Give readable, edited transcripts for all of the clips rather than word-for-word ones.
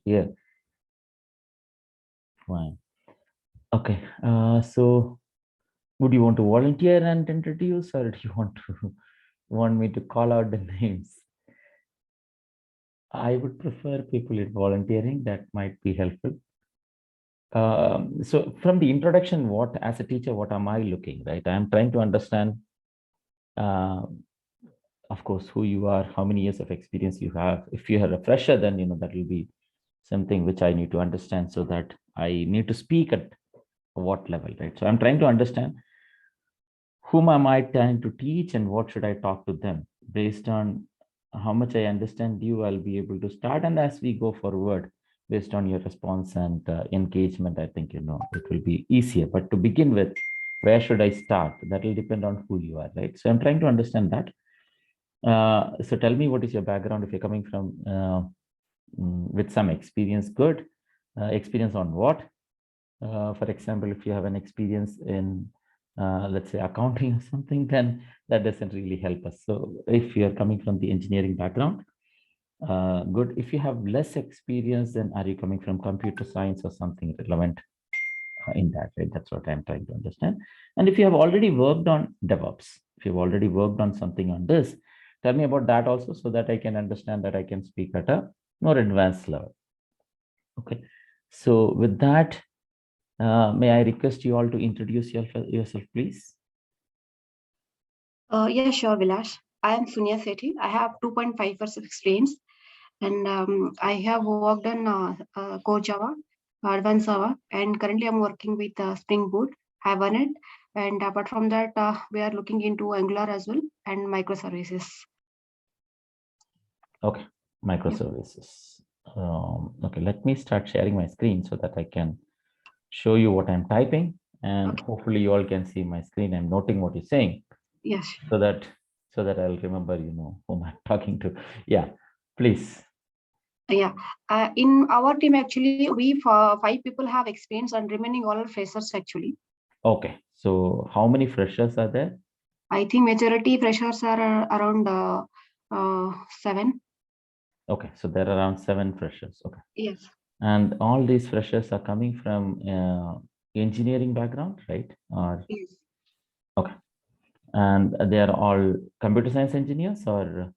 Yeah, fine. Okay. So would you want to volunteer and introduce, or do you want me to call out the names? I would prefer people in volunteering. That might be helpful. So from the introduction, what as a teacher, what am I looking, right? I'm trying to understand, uh, of course, who you are, how many years of experience you have. If you are a fresher, then that will be something which I need to understand, so that I need to speak at what level, right? So I'm trying to understand whom am I trying to teach and what should I talk to them. Based on how much I understand you, I'll be able to start. And as we go forward, based on your response and engagement, I think, it will be easier. But to begin with, where should I start? That will depend on who you are, right? So I'm trying to understand that. So tell me, what is your background? If you're coming from with some experience, good. Experience on what? For example, if you have an experience in, let's say, accounting or something, then that doesn't really help us. So if you're coming from the engineering background, good. If you have less experience, then are you coming from computer science or something relevant in that, right? That's what I'm trying to understand. And if you have already worked on DevOps, if you've already worked on something on this, tell me about that also, so that I can understand, that I can speak at a more advanced level. Okay. So with that, may I request you all to introduce yourself, please? Yeah, sure, Vilash. I am Sunya Sethi. I have 2.5 years of experience, and I have worked on Core Java, Advanced Java, and currently I'm working with Spring Boot, Hibernate, and apart from that, we are looking into Angular as well and microservices. Okay, microservices. Okay, let me start sharing my screen so that I can show you what I'm typing, and Okay. hopefully you all can see my screen. I'm noting what you're saying, Yes. so that I'll remember, whom I'm talking to. Yeah, please. Yeah. In our team, actually, we 5 people have experience, and remaining all are freshers. Actually, Okay, so how many freshers are there? I think majority freshers are around 7. Okay, so there are around 7 freshers. Okay, Yes. and all these freshers are coming from engineering background, right? Or Yes. okay, and they are all computer science engineers, or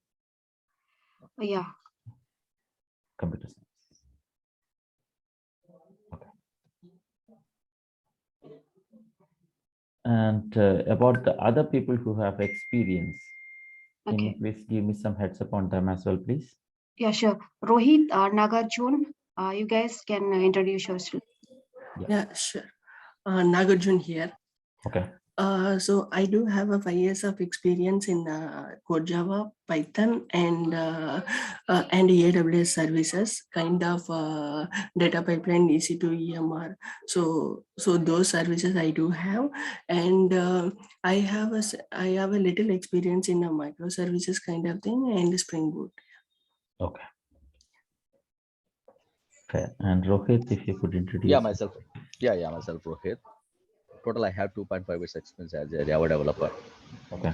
Yeah. computer science. Okay. And about the other people who have experience, can you Okay. please give me some heads up on them as well, please? Yeah, sure. Rohit, Nagarjun, you guys can introduce yourself. Yeah. Yeah, sure. Nagarjun here. Okay. So I do have a 5 years of experience in Code Java, Python, and AWS services, kind of data pipeline, EC2 EMR. So those services I do have, and I have a little experience in a microservices kind of thing and Spring Boot. Okay. Fair. And Rohit, if you could Yeah, introduce. myself. Myself, Rohit. Total, I have 2.5 years experience as a Java developer. Okay.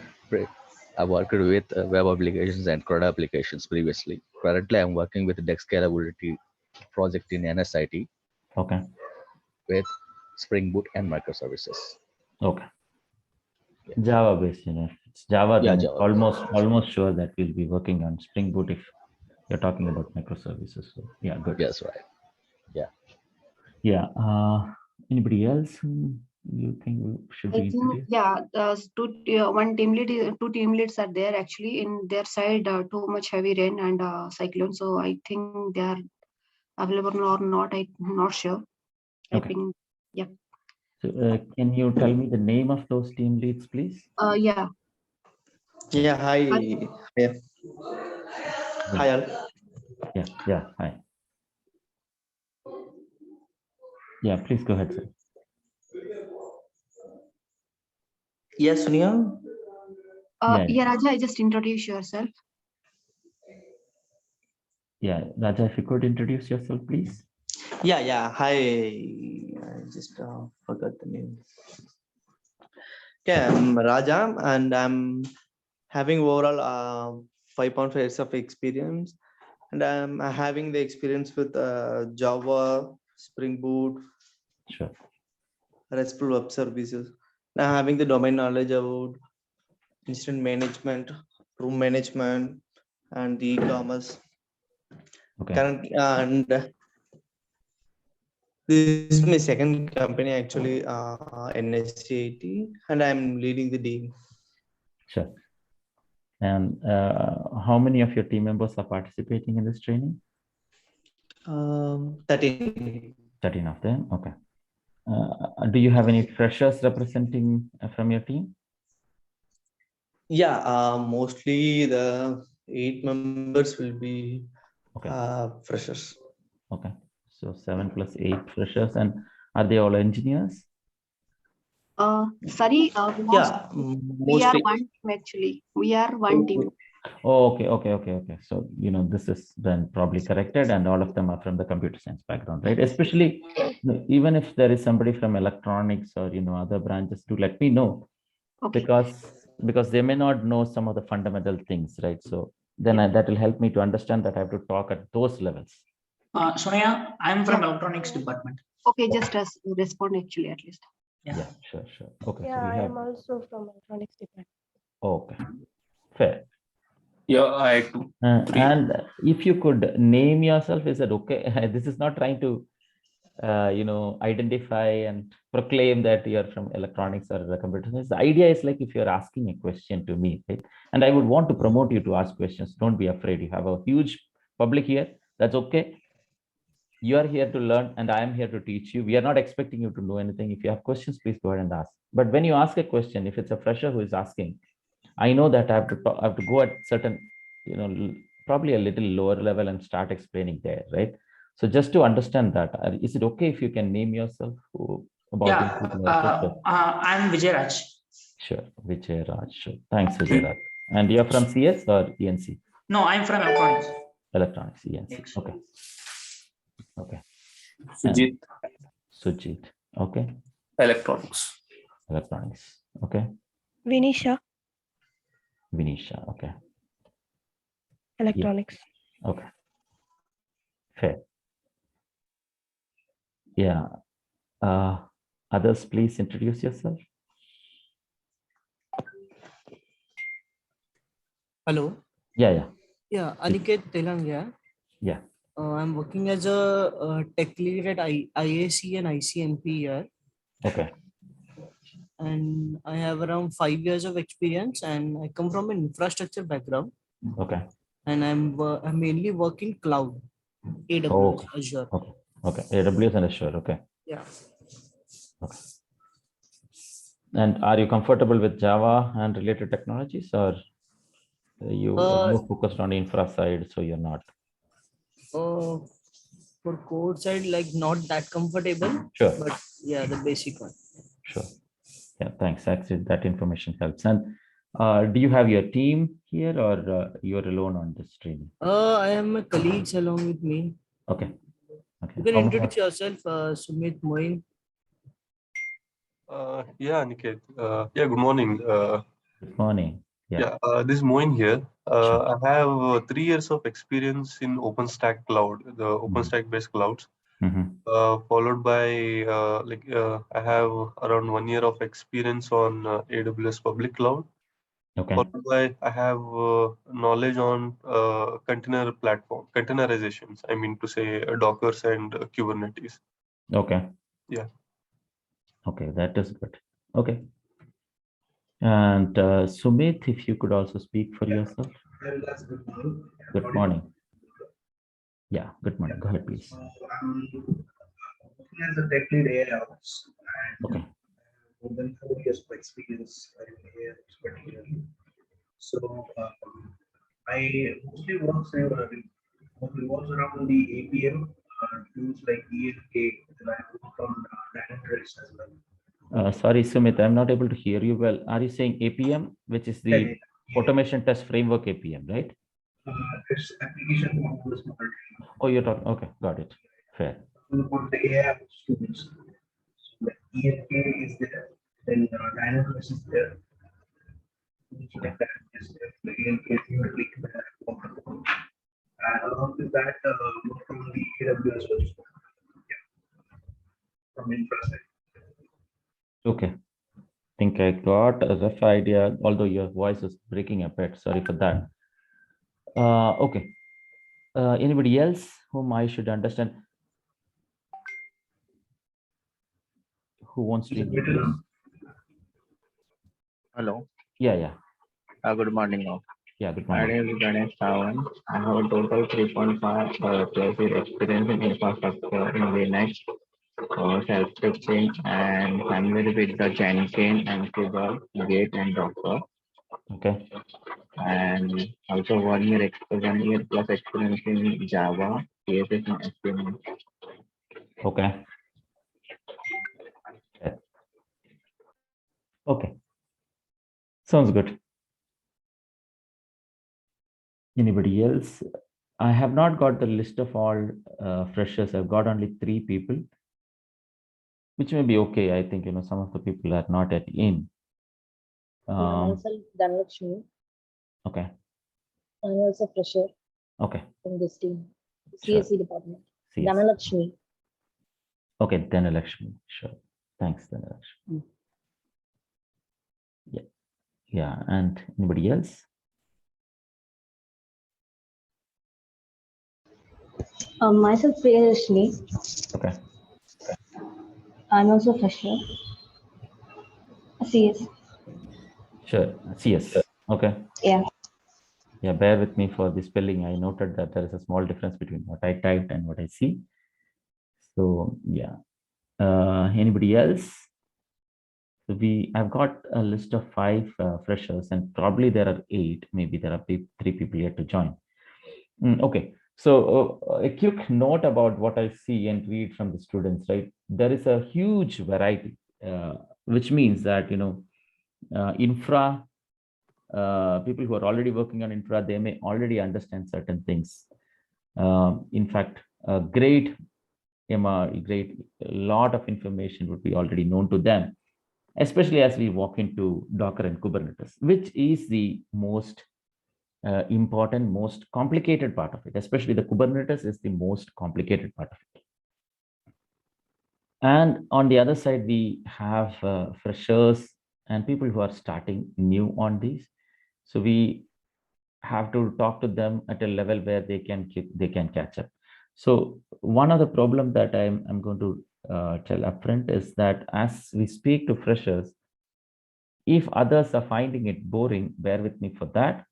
I worked with web applications and CRUD applications previously. Currently, I'm working with the Scalability project in NSIT Okay. with Spring Boot and microservices. Okay. Yeah, Java based, if it's Java, yeah, then it's Java. almost sure that we'll be working on Spring Boot if you're talking about microservices. So yeah, good. Yes, right. Yeah. Yeah. Anybody else who you think should I be think, introduced? yeah, one team lead, 2 team leads are there actually in their side. Too much heavy rain and cyclone, so I think they are available or not. I'm not sure. I Okay. think, yeah. So can you tell me the name of those team leads, please? Yeah. Yeah, hi. Yeah. Yeah. Hi, all. Yeah. Yeah. Hi. Yeah. Please go ahead, sir. Yes, Sunia. Yeah. Yeah, Raja, just introduce yourself. Yeah. Raja, if you could introduce yourself, please. Yeah. Hi. I just forgot the name. Yeah, I'm Raja, and I'm having overall 5.5 years of experience and I'm having the experience with Java, Spring Boot, Sure. RESTful web services. I'm having the domain knowledge about incident management, room management, and the e-commerce. Okay. Currently, and this is my second company actually, NSCIT, and I'm leading the team. Sure. And how many of your team members are participating in this training? 13. 13 of them. Okay. Do you have any freshers representing from your team? Yeah, mostly the 8 members will be Okay. freshers. Okay. So 7 plus 8 freshers. And are they all engineers? Sorry, Yeah, we are mostly. one team actually. We are one team. Oh, okay. So, this is then probably corrected, and all of them are from the computer science background, right? Especially, even if there is somebody from electronics or, other branches, to let me know, Okay. because they may not know some of the fundamental things, right? So then that will help me to understand that I have to talk at those levels. Sonia, I'm from electronics department. Okay, just respond actually at least. Yeah, sure. Okay. Yeah, so I am also from electronics department. Okay, fair. Yeah, I too. And if you could name yourself, is that okay? This is not trying to, identify and proclaim that you're from electronics or computer science. The idea is like if you're asking a question to me, right? And I would want to promote you to ask questions. Don't be afraid. You have a huge public here. That's okay. You are here to learn, and I am here to teach you. We are not expecting you to know anything. If you have questions, please go ahead and ask. But when you ask a question, if it's a fresher who is asking, I know that I have to go at certain, probably a little lower level and start explaining there, right? So just to understand that, is it okay if you can name yourself I'm Vijay Raj. Sure, Vijay Raj. Sure. Thanks, Vijay Raj. And you're from CS or ENC? No, I'm from electronics. Electronics, ENC. Yes. Okay. Sujit, Sujit. Okay. electronics. Electronics. Okay. Vinisha, Okay. electronics. Yeah. Okay. Fair. Yeah. Others, please introduce yourself. Hello. Yeah. Yeah, Aniket Telangia. Yeah. I'm working as a tech lead at IAC and ICMP here. Okay. And I have around 5 years of experience, and I come from an infrastructure background. Okay. And I'm mainly working cloud, AWS, Azure. Okay. AWS and Azure. Okay. Yeah. Okay. And are you comfortable with Java and related technologies, or you are more focused on infra side, so you're not? For code side, like not that comfortable. Sure. But yeah, the basic one. Sure. Yeah, thanks. Actually, that information helps. And do you have your team here, or you're alone on this training? I have my colleagues along with me. Okay. You can introduce yourself, Sumit Moin. Yeah, Niket. Yeah, good morning. Good morning. Yeah. This is Moin here. I have 3 years of experience in OpenStack Cloud, the OpenStack based clouds. Followed by I have around 1 year of experience on AWS public cloud. Okay. Followed by I have knowledge on container platform, containerizations. I mean to say Dockers and Kubernetes. Okay. Yeah. Okay, that is good. Okay. And Sumit, if you could also speak for yourself. Good morning. Yeah, good morning. Go ahead, please. As a tech lead AIOps, Okay. more than 4 years of experience in AIOps particularly. So I mostly revolves around the APM tools like EFK, and I work on Dynatrace as well. Sorry, Sumit, I'm not able to hear you well. Are you saying APM, which is the automation test framework APM, right? It's application modules. Oh, you're talking. Okay, got it. Fair. The AIOps tools. So the EFK is there, then Dynatrace is there. Okay. Like that is the EFK, and along with I got a rough idea, although your voice is breaking a bit. Sorry for that. Okay. Anybody else whom I should understand? Who wants to introduce? Hello. Yeah. Good morning. All. Yeah, good My morning. name is Ganesh Sawan. I have a total 3.5 plus year experience in infrastructure in Linux, self-scripting, and familiar with the Jenkins, Ansible, Git, and Docker. Okay. And also 1 year plus experience in Java, CSS, and HTML. Okay. Okay. Sounds good. Anybody else? I have not got the list of all freshers. I've got only 3 people, which may be okay. I think, some of the people are not yet in. Myself, Dhanalakshmi. Okay. I'm also a fresher Okay. in this team, Sure. CSE department. CS. Dhanalakshmi. Okay, Dhanalakshmi. Sure. Thanks, Dhanalakshmi. Yeah. And anybody else? Myself, Priyarashni. Okay. I'm also a fresher. CS. Sure. CS. Okay. Yeah. Yeah, bear with me for the spelling. I noted that there is a small difference between what I typed and what I see. So yeah. Anybody else? So I've got a list of 5 freshers, and probably there are 8. Maybe there are 3 people yet to join. Okay. So a quick note about what I see and read from the students, right? There is a huge variety, which means that, infra, people who are already working on infra, they may already understand certain things. In fact, a great lot of information would be already known to them, especially as we walk into Docker and Kubernetes, which is the most important, most complicated part of it. Especially the Kubernetes is the most complicated part of it. And on the other side, we have freshers and people who are starting new on these. So we have to talk to them at a level where they can catch up. So one of the problem that I'm going to tell upfront is that as we speak to freshers, if others are finding it boring, bear with me for that.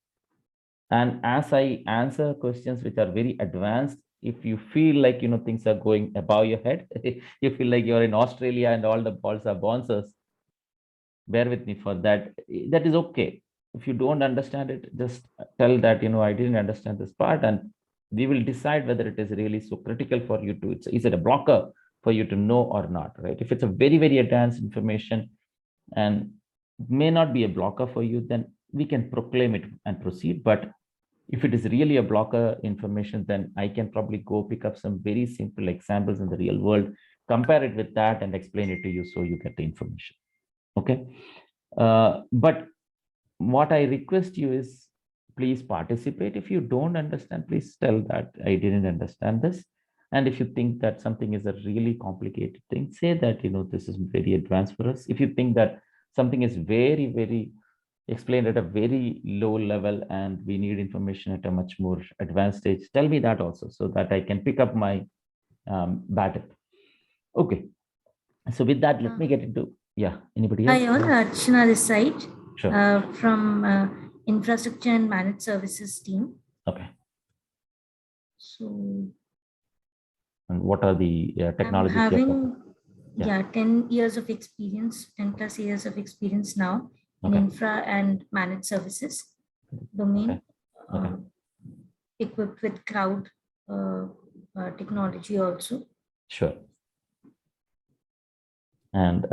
And as I answer questions which are very advanced, if you feel like things are going above your head, you feel like you're in Australia and all the balls are bouncers, bear with me for that. That is okay. If you don't understand it, just tell that I didn't understand this part, and we will decide whether it is really so critical for you to, is it a blocker for you to know or not, right? If it's a very, very advanced information and may not be a blocker for you, then we can proclaim it and proceed. But if it is really a blocker information, then I can probably go pick up some very simple examples in the real world, compare it with that, and explain it to you so you get the information. Okay. But what I request you is, please participate. If you don't understand, please tell that I didn't understand this. And if you think that something is a really complicated thing, say that, this is very advanced for us. If you think that something is very, very explained at a very low level and we need information at a much more advanced stage, tell me that also, so that I can pick up my battle. Okay. So with that, let me get into, anybody else? Hi all, Archana this side. Sure. From Infrastructure and Managed Services team. Okay. So, and what are the technologies? I'm having 10 years of experience, 10 plus years of experience now in infra and managed services domain, equipped with cloud technology also. Sure. And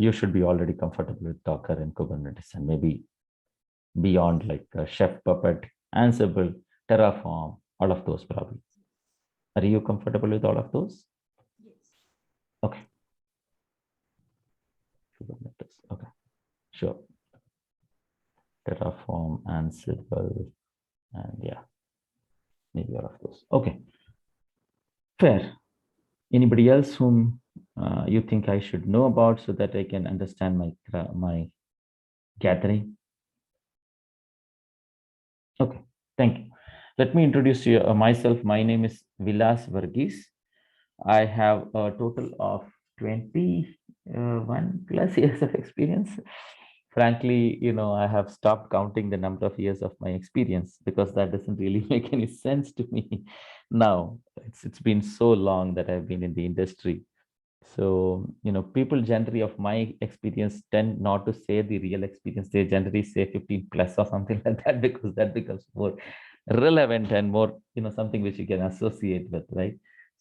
you should be already comfortable with Docker and Kubernetes, and maybe beyond, like Chef, Puppet, Ansible, Terraform, all of those probably. Are you comfortable with all of those? Yes. Okay. Kubernetes. Okay. Sure. Terraform, Ansible, and maybe all of those. Okay. Fair. Anybody else whom you think I should know about, so that I can understand my gathering? Okay, thank you. Let me introduce you myself. My name is Vilas Varghese. I have a total of 21 plus years of experience. Frankly, I have stopped counting the number of years of my experience because that doesn't really make any sense to me now. It's been so long that I've been in the industry. So, people generally of my experience tend not to say the real experience. They generally say 15 plus or something like that because that becomes more relevant and more, something which you can associate with, right?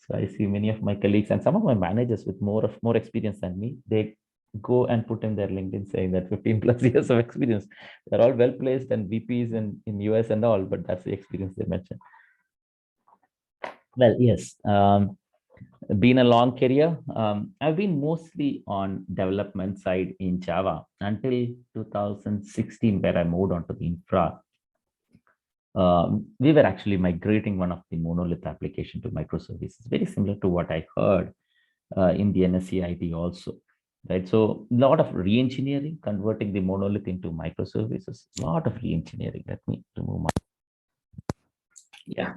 So I see many of my colleagues and some of my managers with more experience than me. They go and put in their LinkedIn saying that 15 plus years of experience. They're all well placed and VPs in US and all, but that's the experience they mentioned. Well, yes. Been a long career. I've been mostly on development side in Java until 2016, where I moved on to the infra. We were actually migrating one of the monolith application to microservices, very similar to what I heard in the NSCIT also, right? So a lot of re-engineering, converting the monolith into microservices, a lot of re-engineering. Let me remove my, yeah.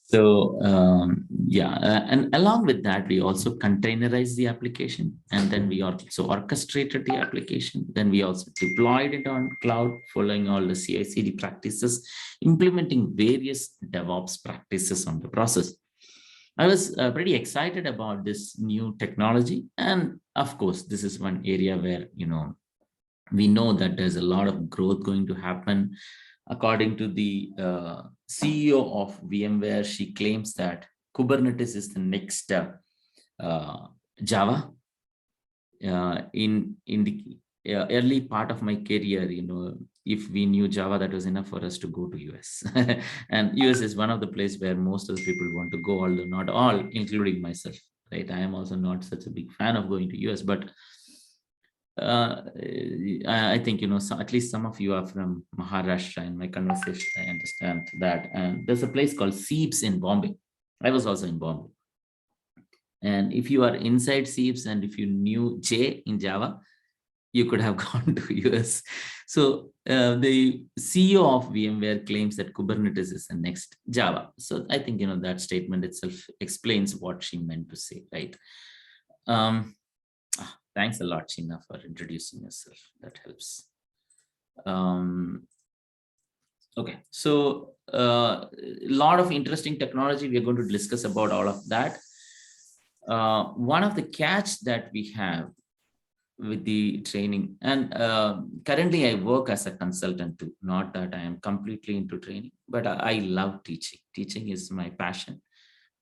So and along with that, we also containerized the application, and then we also orchestrated the application. Then we also deployed it on cloud, following all the CI/CD practices, implementing various DevOps practices on the process. I was pretty excited about this new technology, and of course, this is one area where we know that there's a lot of growth going to happen. According to the CEO of VMware, she claims that Kubernetes is the next Java. In the early part of my career, if we knew Java, that was enough for us to go to US. And US is one of the places where most of the people want to go, although not all, including myself. Right? I am also not such a big fan of going to US, but I think at least some of you are from Maharashtra. In my conversation, I understand that. And there's a place called Seeps in Bombay. I was also in Bombay. And if you are inside Seeps and if you knew J in Java, you could have gone to US. So the CEO of VMware claims that Kubernetes is the next Java. So I think that statement itself explains what she meant to say, right? Thanks a lot, China, for introducing yourself. That helps. Okay, so a lot of interesting technology. We are going to discuss about all of that. One of the catch that we have with the training, and currently I work as a consultant too, not that I am completely into training, but I love teaching. Teaching is my passion.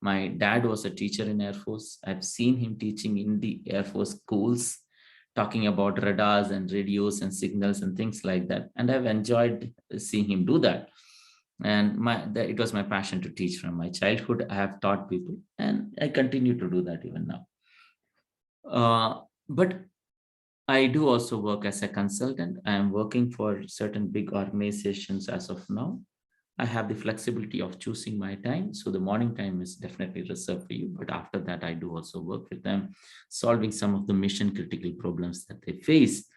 My dad was a teacher in Air Force. I've seen him teaching in the Air Force schools, talking about radars and radios and signals and things like that. And I've enjoyed seeing him do that. And it was my passion to teach from my childhood. I have taught people and I continue to do that even now. But I do also work as a consultant. I am working for certain big organizations as of now. I have the flexibility of choosing my time. So the morning time is definitely reserved for you. But after that, I do also work with them, solving some of the mission critical problems that they face,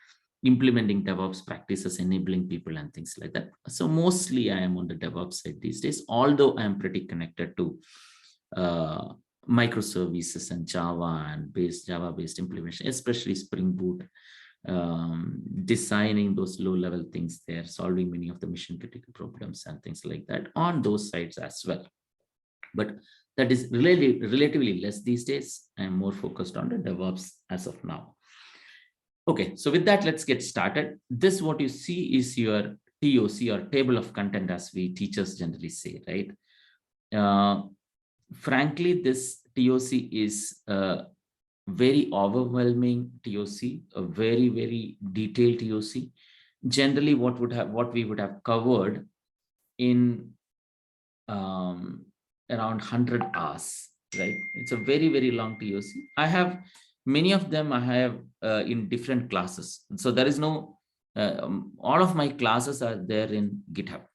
implementing DevOps practices, enabling people and things like that. So mostly I am on the DevOps side these days, although I'm pretty connected to microservices and Java and Java-based implementation, especially Spring Boot. Designing those low-level things there, solving many of the mission-critical problems and things like that on those sides as well. But that is relatively less these days. I'm more focused on the DevOps as of now. Okay, so with that, let's get started. This, what you see is your TOC or table of content, as we teachers generally say, right? Frankly, this TOC is very overwhelming TOC, a very, very detailed TOC. Generally, what we would have covered in around 100 hours, right? It's a very, very long TOC. I have many of them. I have in different classes. So there is no, all of my classes are there in GitHub.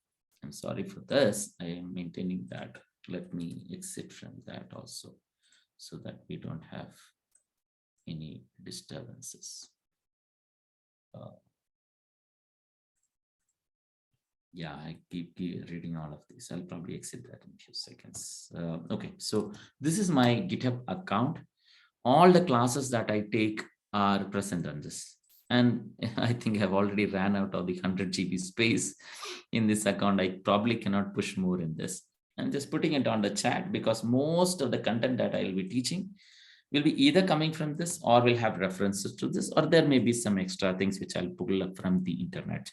I'm sorry for this. I am maintaining that. Let me exit from that also, so that we don't have any disturbances. Yeah, I keep reading all of these. I'll probably exit that in a few seconds. Okay, so this is my GitHub account. All the classes that I take are present on this. And I think I've already ran out of the 100 GB space in this account. I probably cannot push more in this. I'm just putting it on the chat because most of the content that I will be teaching will be either coming from this or will have references to this, or there may be some extra things which I'll pull up from the internet,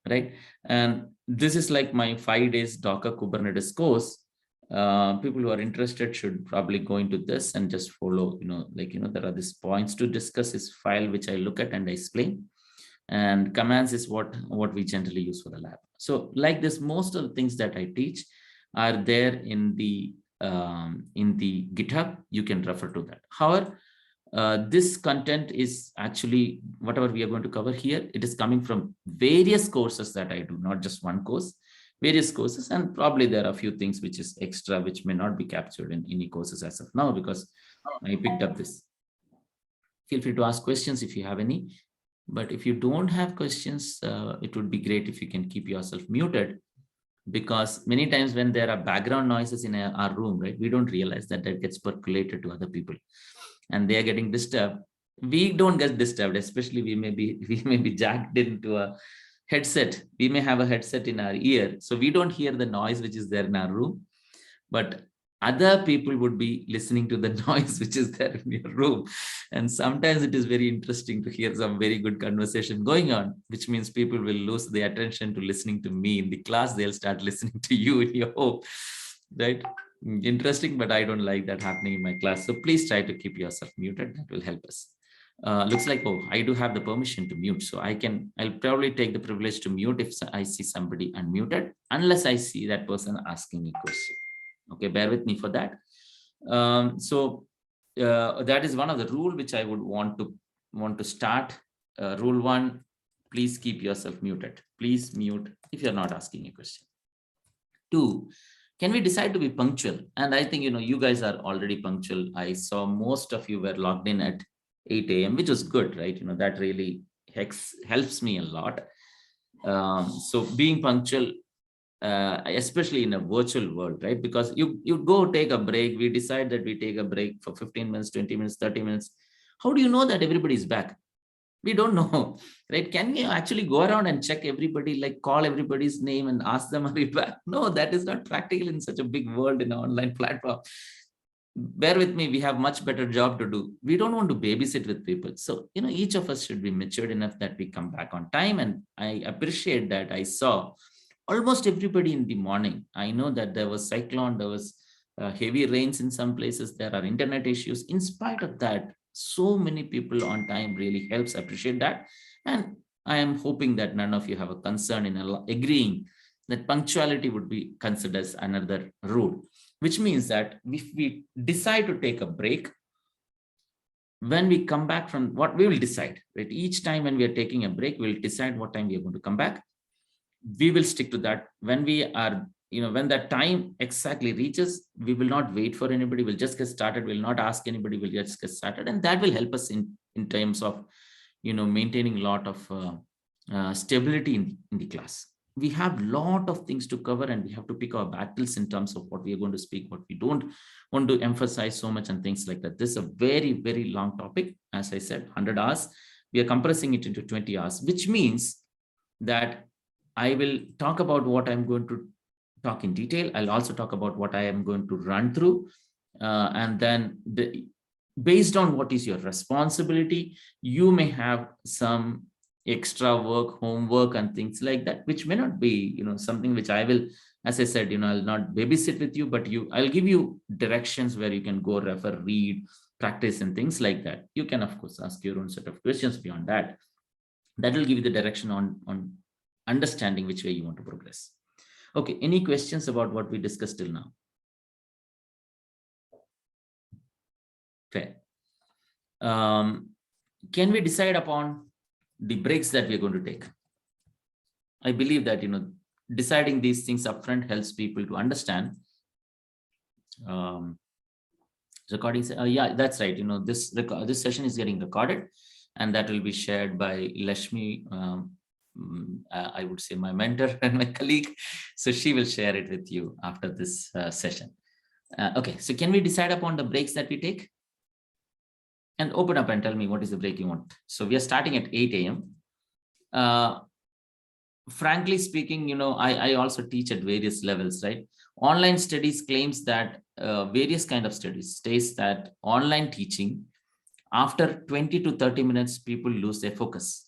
right? And this is like my 5 days Docker Kubernetes course. People who are interested should probably go into this and just follow, there are these points to discuss, this file which I look at and I explain, and commands is what we generally use for the lab. So like this, most of the things that I teach are there in the GitHub. You can refer to that. However, this content is actually whatever we are going to cover here. It is coming from various courses that I do, not just one course, various courses, and probably there are a few things which is extra, which may not be captured in any courses as of now because I picked up this. Feel free to ask questions if you have any, but if you don't have questions, it would be great if you can keep yourself muted, because many times when there are background noises in our room, right, we don't realize that gets percolated to other people and they are getting disturbed. We don't get disturbed, especially we may be jacked into a headset. We may have a headset in our ear, so we don't hear the noise which is there in our room, but other people would be listening to the noise which is there in your room. And sometimes it is very interesting to hear some very good conversation going on, which means people will lose the attention to listening to me in the class. They'll start listening to you in your home, right? Interesting, but I don't like that happening in my class. So please try to keep yourself muted. That will help us. Looks like, oh, I do have the permission to mute. So I'll probably take the privilege to mute if I see somebody unmuted, unless I see that person asking a question. Okay, bear with me for that. That is one of the rule which I would want to start. Rule 1, please keep yourself muted. Please mute if you're not asking a question. 2, can we decide to be punctual? And I think, you guys are already punctual. I saw most of you were logged in at 8 a.m., which was good, right? That really helps me a lot. So being punctual, especially in a virtual world, right? Because you go take a break. We decide that we take a break for 15 minutes, 20 minutes, 30 minutes. How do you know that everybody's back? We don't know, right? Can you actually go around and check everybody, like call everybody's name and ask them, are you back? No, that is not practical in such a big world in an online platform. Bear with me, we have much better job to do. We don't want to babysit with people. So, each of us should be matured enough that we come back on time. And I appreciate that I saw almost everybody in the morning. I know that there was cyclone, there was heavy rains in some places, there are internet issues. In spite of that, so many people on time really helps. Appreciate that. And I am hoping that none of you have a concern in agreeing that punctuality would be considered as another rule, which means that if we decide to take a break, when we come back from what we will decide, right? Each time when we are taking a break, we'll decide what time we are going to come back. We will stick to that. When we are, when that time exactly reaches, we will not wait for anybody. We'll just get started. We'll not ask anybody. We'll just get started. And that will help us in terms of, maintaining a lot of stability in the class. We have a lot of things to cover and we have to pick our battles in terms of what we are going to speak, what we don't want to emphasize so much and things like that. This is a very, very long topic. As I said, 100 hours. We are compressing it into 20 hours, which means that I will talk about what I'm going to talk in detail. I'll also talk about what I am going to run through. And then based on what is your responsibility, you may have some extra work, homework and things like that, which may not be, something which I will, as I said, I'll not babysit with you, but I'll give you directions where you can go refer, read, practice and things like that. You can, of course, ask your own set of questions beyond that. That will give you the direction on understanding which way you want to progress. Okay, any questions about what we discussed till now? Fair. Can we decide upon the breaks that we're going to take? I believe that, deciding these things upfront helps people to understand. Recording, yeah, that's right. This session is getting recorded and that will be shared by Lashmi I would say my mentor and my colleague. So she will share it with you after this session. Okay, so can we decide upon the breaks that we take? And open up and tell me what is the break you want. So we are starting at 8 a.m. Frankly speaking, I also teach at various levels, right? Online studies claims that various kind of studies states that online teaching, after 20 to 30 minutes, people lose their focus.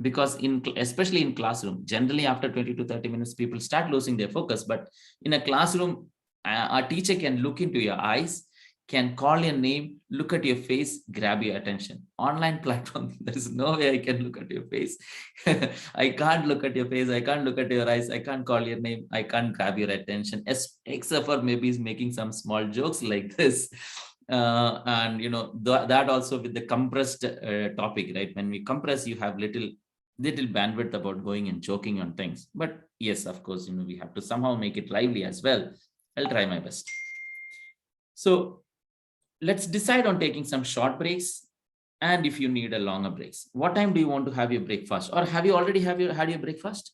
Because especially in classroom, generally after 20 to 30 minutes, people start losing their focus. But in a classroom, a teacher can look into your eyes, can call your name, look at your face, grab your attention. Online platform, there is no way I can look at your face. I can't look at your face. I can't look at your eyes. I can't call your name. I can't grab your attention, except for maybe he's making some small jokes like this. And that also with the compressed topic, right? When we compress, you have little bandwidth about going and joking on things. But yes, of course, we have to somehow make it lively as well. I'll try my best. So let's decide on taking some short breaks. And if you need a longer breaks, what time do you want to have your breakfast? Or have you already had your breakfast?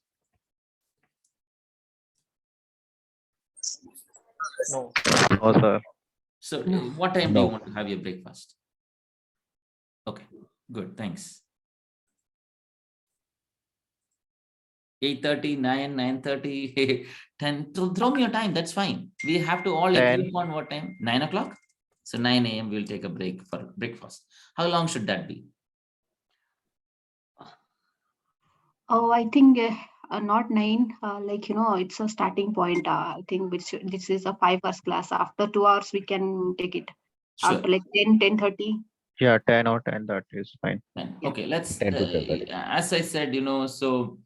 No. No, sir. So what time do you want to have your breakfast? Okay, good, thanks. 8:30, 9, 9:30, 10. Throw me your time, that's fine. We have to all agree upon what time? 9 o'clock? So 9 a.m. we'll take a break for breakfast. How long should that be? Oh, I think not 9. It's a starting point. I think this is a 5 hours class. After 2 hours, we can take it. Sure. After like 10, 10:30. Yeah, 10 or 10, that is fine. Okay, let's, as I said, so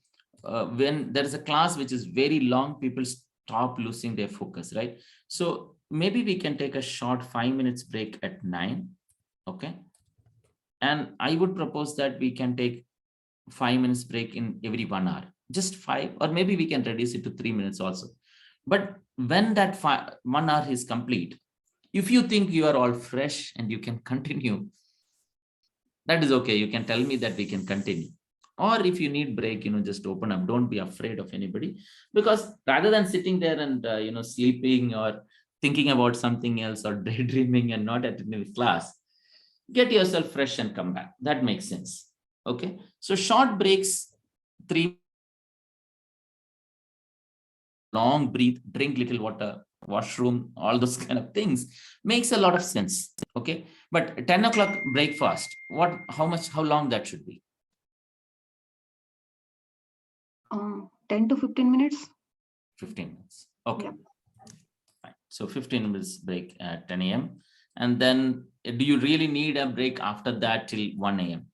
when there is a class which is very long, people stop losing their focus, right? So maybe we can take a short 5 minutes break at 9. Okay. And I would propose that we can take 5 minutes break in every 1 hour, just 5, or maybe we can reduce it to 3 minutes also. But when that 1 hour is complete, if you think you are all fresh and you can continue, that is okay. You can tell me that we can continue. Or if you need break, just open up. Don't be afraid of anybody, because rather than sitting there and, sleeping or thinking about something else or daydreaming and not attending class, get yourself fresh and come back. That makes sense. Okay. So short breaks, 3, long breathe, drink little water, washroom, all those kind of things makes a lot of sense. Okay. But 10 o'clock breakfast, how long that should be? 10 to 15 minutes. 15 minutes. Okay. Yeah. Fine. So 15 minutes break at 10 a.m. And then do you really need a break after that till 1 a.m.?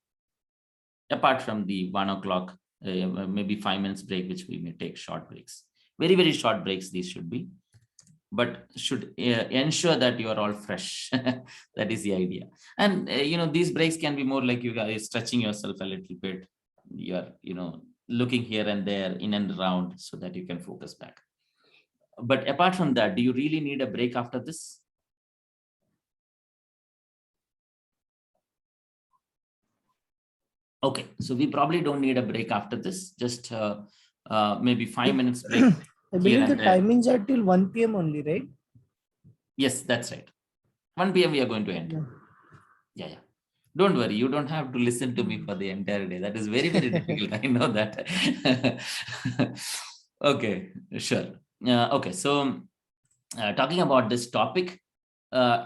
Apart from the 1 o'clock, maybe 5 minutes break, which we may take short breaks. Very, very short breaks these should be, but should ensure that you are all fresh. That is the idea. And, these breaks can be more like you guys stretching yourself a little bit. You're, looking here and there, in and around, so that you can focus back. But apart from that, do you really need a break after this? Okay, so we probably don't need a break after this, just maybe 5 minutes break. I believe the timings are till 1 p.m. only, right? Yes, that's right. 1 p.m. we are going to end. Yeah. Don't worry, you don't have to listen to me for the entire day. That is very, very difficult. I know that. Okay, sure. Okay, so talking about this topic,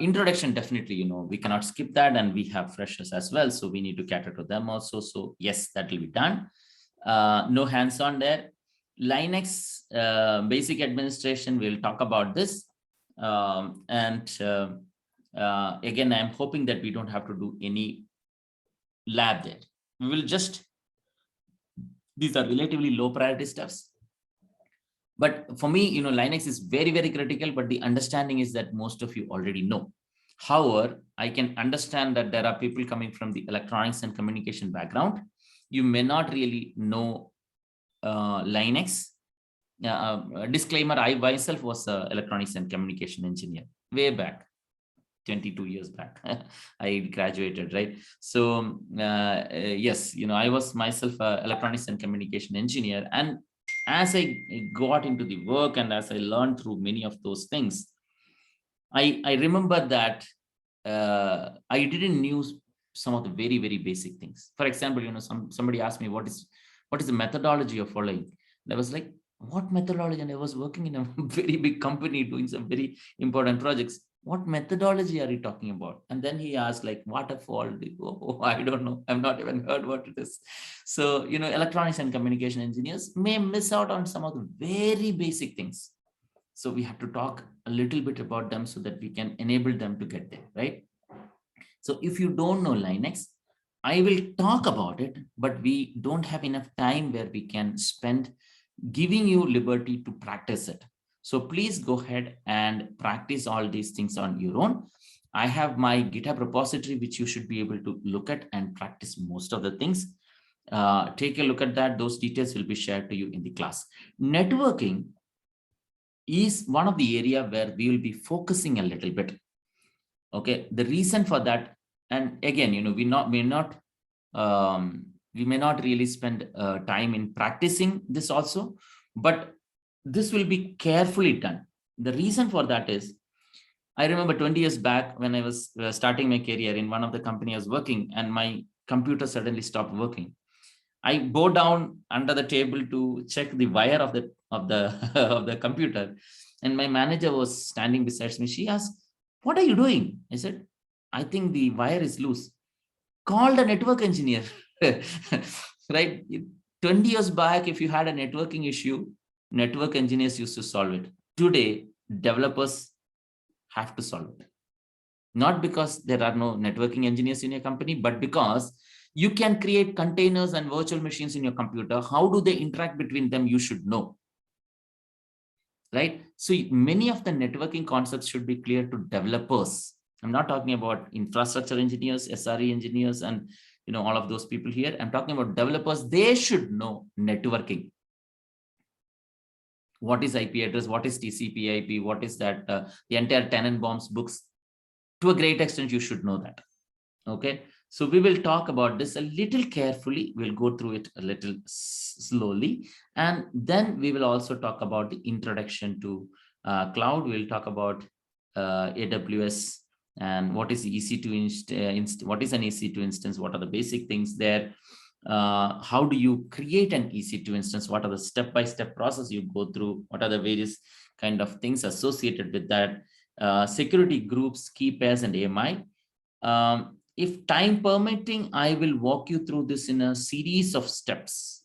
introduction, definitely, we cannot skip that, and we have freshers as well, so we need to cater to them also. So yes, that will be done. No hands-on there. Linux basic administration, we'll talk about this. Again, I'm hoping that we don't have to do any lab there. We will just, these are relatively low priority steps. But for me, Linux is very, very critical, but the understanding is that most of you already know. However, I can understand that there are people coming from the electronics and communication background. You may not really know Linux. Disclaimer, I myself was an electronics and communication engineer way back. 22 years back. I graduated, right? So yes, I was myself a electronics and communication engineer, and as I got into the work and as I learned through many of those things, I remember that I didn't knew some of the very, very basic things. For example, somebody asked me what is the methodology of following. And I was like, what methodology? And I was working in a very big company doing some very important projects. What methodology are you talking about? And then he asked, like, Waterfall. Oh, I don't know. I've not even heard what it is. So, electronics and communication engineers may miss out on some of the very basic things. So we have to talk a little bit about them so that we can enable them to get there, right? So if you don't know Linux, I will talk about it, but we don't have enough time where we can spend giving you liberty to practice it. So please go ahead and practice all these things on your own. I have my GitHub repository, which you should be able to look at and practice most of the things. Take a look at that. Those details will be shared to you in the class. Networking is one of the area where we will be focusing a little bit. Okay, the reason for that, and again, we may not really spend time in practicing this also, but this will be carefully done. The reason for that is, I remember 20 years back when I was starting my career in one of the company I was working, and my computer suddenly stopped working. I bowed down under the table to check the wire of the of the computer, and my manager was standing beside me. She asked, "What are you doing?" I said, "I think the wire is loose." Called a network engineer. Right? 20 years back, if you had a networking issue, network engineers used to solve it. Today, developers have to solve it. Not because there are no networking engineers in your company, but because you can create containers and virtual machines in your computer. How do they interact between them? You should know. Right? So many of the networking concepts should be clear to developers. I'm not talking about infrastructure engineers, SRE engineers, and all of those people here. I'm talking about developers. They should know networking. What is IP address? What is TCP/IP? What is that? The entire Tenenbaum's books. To a great extent, you should know that. Okay. So we will talk about this a little carefully. We'll go through it a little slowly. And then we will also talk about the introduction to cloud. We'll talk about AWS and what is EC2 what is an EC2 instance? What are the basic things there? How do you create an EC2 instance? What are the step-by-step process you go through? What are the various kind of things associated with that? Security groups, key pairs, and AMI. If time permitting, I will walk you through this in a series of steps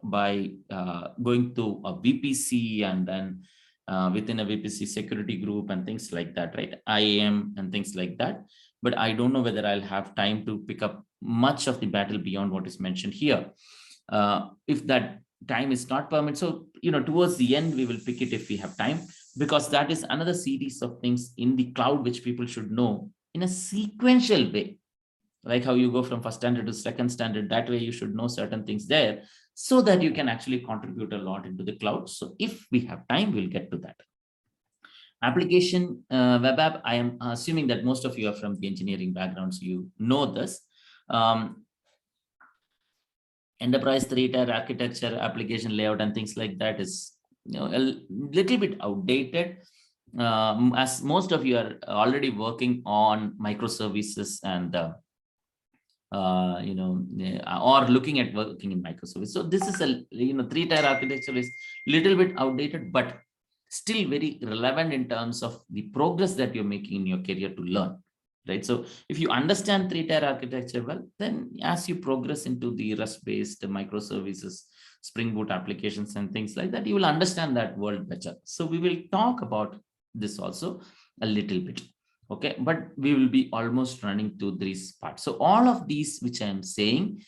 by going to a VPC and then within a VPC security group and things like that, right? IAM and things like that. But I don't know whether I'll have time to pick up much of the battle beyond what is mentioned here. If that time is not permitted, so towards the end, we will pick it if we have time, because that is another series of things in the cloud which people should know in a sequential way, like how you go from first standard to second standard. That way you should know certain things there so that you can actually contribute a lot into the cloud. So if we have time, we'll get to that. Application web app, I am assuming that most of you are from the engineering backgrounds, you know this. Enterprise 3-tier architecture, application layout, and things like that is a little bit outdated. As most of you are already working on microservices and or looking at working in microservices. So this is a 3-tier architecture is little bit outdated, but still very relevant in terms of the progress that you're making in your career to learn. Right. So if you understand 3-tier architecture well, then as you progress into the REST-based microservices, Spring Boot applications and things like that, you will understand that world better. So we will talk about this also a little bit. Okay, but we will be almost running to this part. So all of these which I'm saying,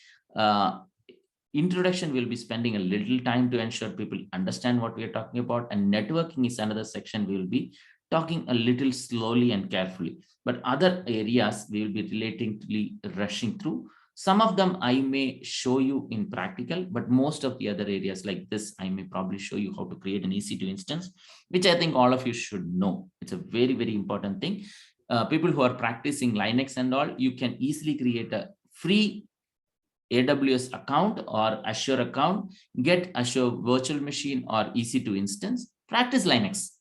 introduction will be spending a little time to ensure people understand what we are talking about, and networking is another section we will be talking a little slowly and carefully. But other areas we will be relatively rushing through. Some of them I may show you in practical, but most of the other areas like this, I may probably show you how to create an EC2 instance, which I think all of you should know. It's a very, very important thing. people who are practicing Linux and all, you can easily create a free AWS account or Azure account, get Azure virtual machine or EC2 instance, practice Linux,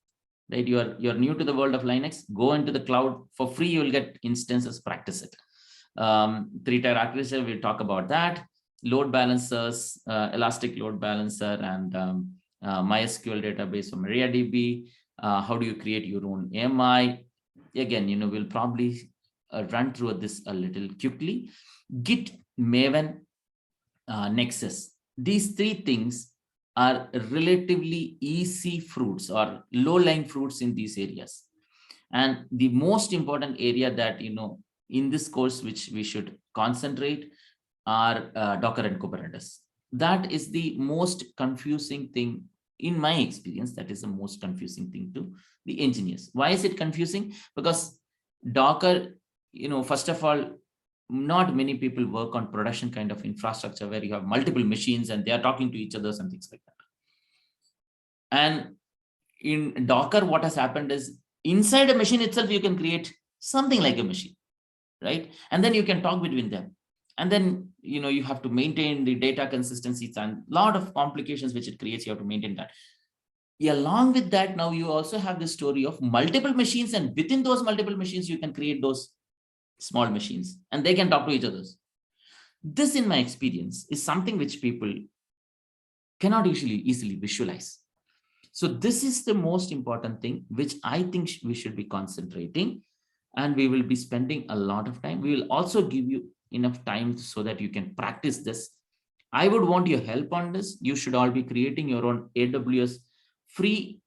right? You're new to the world of Linux, go into the cloud for free, you'll get instances, practice it. Three-tier architecture, we'll talk about that. Load balancers, Elastic Load Balancer, and MySQL database for MariaDB. How do you create your own AMI? Again, we'll probably run through this a little quickly. Git, Maven, Nexus. These three things are relatively easy fruits or low-lying fruits in these areas. And the most important area that, in this course, which we should concentrate are Docker and Kubernetes. That is the most confusing thing in my experience. That is the most confusing thing to the engineers. Why is it confusing? Because Docker, first of all, not many people work on production kind of infrastructure where you have multiple machines and they are talking to each other and things like that. And in Docker, what has happened is inside a machine itself, you can create something like a machine, right? And then you can talk between them. And then, you have to maintain the data consistencies and a lot of complications which it creates. You have to maintain that. Along with that, now you also have the story of multiple machines, and within those multiple machines, you can create those small machines and they can talk to each other. This, in my experience, is something which people cannot easily visualize. So this is the most important thing which I think we should be concentrating, and we will be spending a lot of time. We will also give you enough time so that you can practice this. I would want your help on this. You should all be creating your own AWS free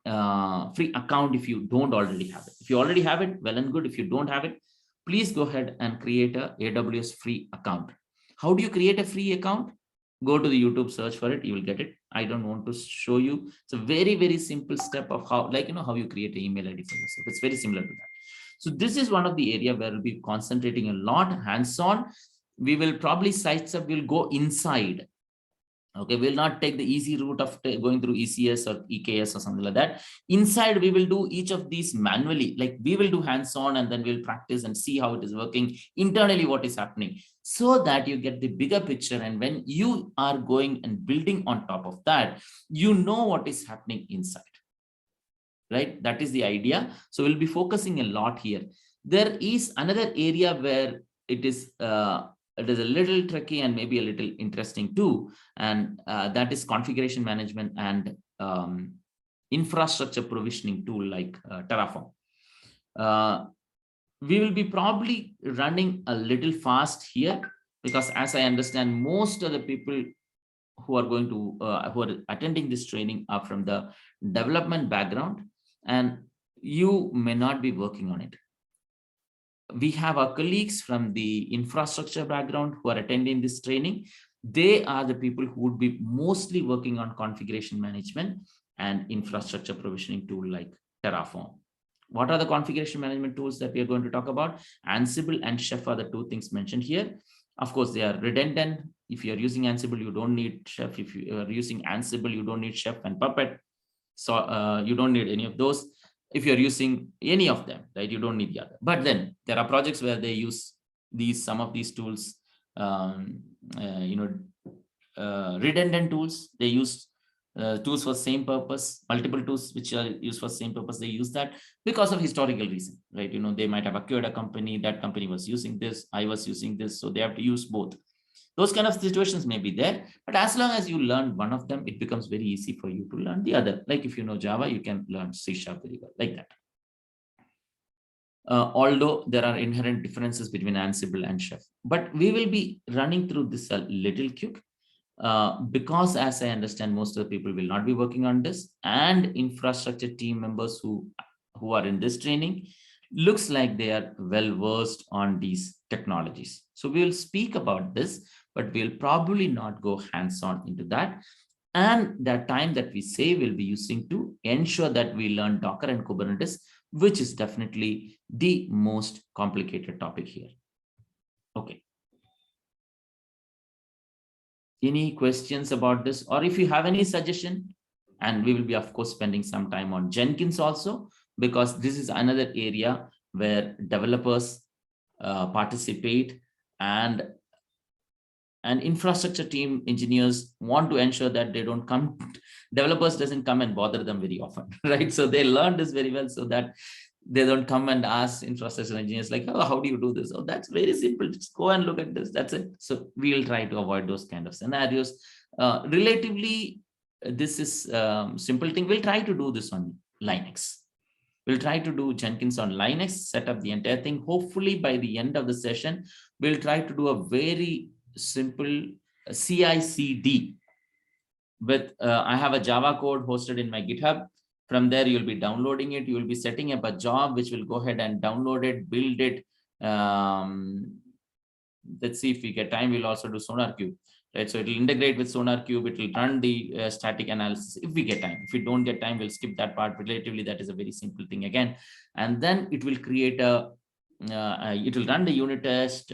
account if you don't already have it. If you already have it, well and good. If you don't have it, please go ahead and create a AWS free account. How do you create a free account? Go to the YouTube, search for it, you will get it. I don't want to show you. It's a very, very simple step of how, how you create an email ID for yourself. It's very similar to that. So this is one of the area where we'll be concentrating a lot, hands-on. We will probably sites up, we'll go inside. Okay, we'll not take the easy route of going through ECS or EKS or something like that. Inside, we will do each of these manually. Like we will do hands-on and then we'll practice and see how it is working internally, what is happening, so that you get the bigger picture. And when you are going and building on top of that, you know what is happening inside, right? That is the idea. So we'll be focusing a lot here. There is another area where it is a little tricky and maybe a little interesting too, and that is configuration management and infrastructure provisioning tool like Terraform. We will be probably running a little fast here because, as I understand, most of the people who are going to who are attending this training are from the development background, and you may not be working on it. We have our colleagues from the infrastructure background who are attending this training. They are the people who would be mostly working on configuration management and infrastructure provisioning tool like Terraform. What are the configuration management tools that we are going to talk about? Ansible and Chef are the two things mentioned here. Of course, they are redundant. If you are using Ansible, you don't need Chef. If you are using Ansible, you don't need Chef and Puppet. So you don't need any of those. If you're using any of them, right, you don't need the other. But then there are projects where they use some of these tools, redundant tools. They use tools for same purpose, multiple tools which are used for same purpose. They use that because of historical reason, right? They might have acquired a company, that company was using this, I was using this, so they have to use both. Those kind of situations may be there, but as long as you learn one of them, it becomes very easy for you to learn the other. Like if you know Java, you can learn C# very well, like that. Although there are inherent differences between Ansible and Chef, but we will be running through this a little quick because, as I understand, most of the people will not be working on this, and infrastructure team members who are in this training looks like they are well versed on these technologies. So we will speak about this, but we'll probably not go hands-on into that. And that time that we say we'll be using to ensure that we learn Docker and Kubernetes, which is definitely the most complicated topic here. Okay. Any questions about this? Or if you have any suggestion, and we will be, of course, spending some time on Jenkins also, because this is another area where developers participate, and infrastructure team engineers want to ensure that they don't come, developers doesn't come and bother them very often, right? So they learn this very well so that they don't come and ask infrastructure engineers like, oh, how do you do this? Oh, that's very simple. Just go and look at this. That's it. So we'll try to avoid those kind of scenarios. Relatively, this is simple thing. We'll try to do this on Linux. We'll try to do Jenkins on Linux, set up the entire thing. Hopefully by the end of the session, we'll try to do a very simple CI/CD with, I have a Java code hosted in my GitHub. From there, you'll be downloading it. You will be setting up a job, which will go ahead and download it, build it. Let's see if we get time. We'll also do SonarQube, right? So it will integrate with SonarQube. It will run the static analysis if we get time. If we don't get time, we'll skip that part. Relatively, that is a very simple thing again. And then it will create a, it will run the unit test,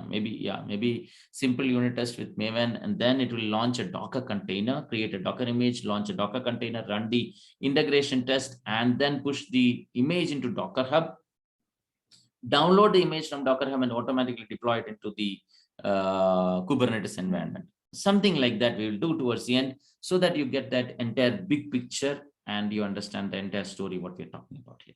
maybe simple unit test with Maven, and then it will launch a Docker container, create a Docker image, launch a Docker container, run the integration test, and then push the image into Docker Hub, download the image from Docker Hub and automatically deploy it into the Kubernetes environment. Something like that we will do towards the end, so that you get that entire big picture and you understand the entire story, what we're talking about here.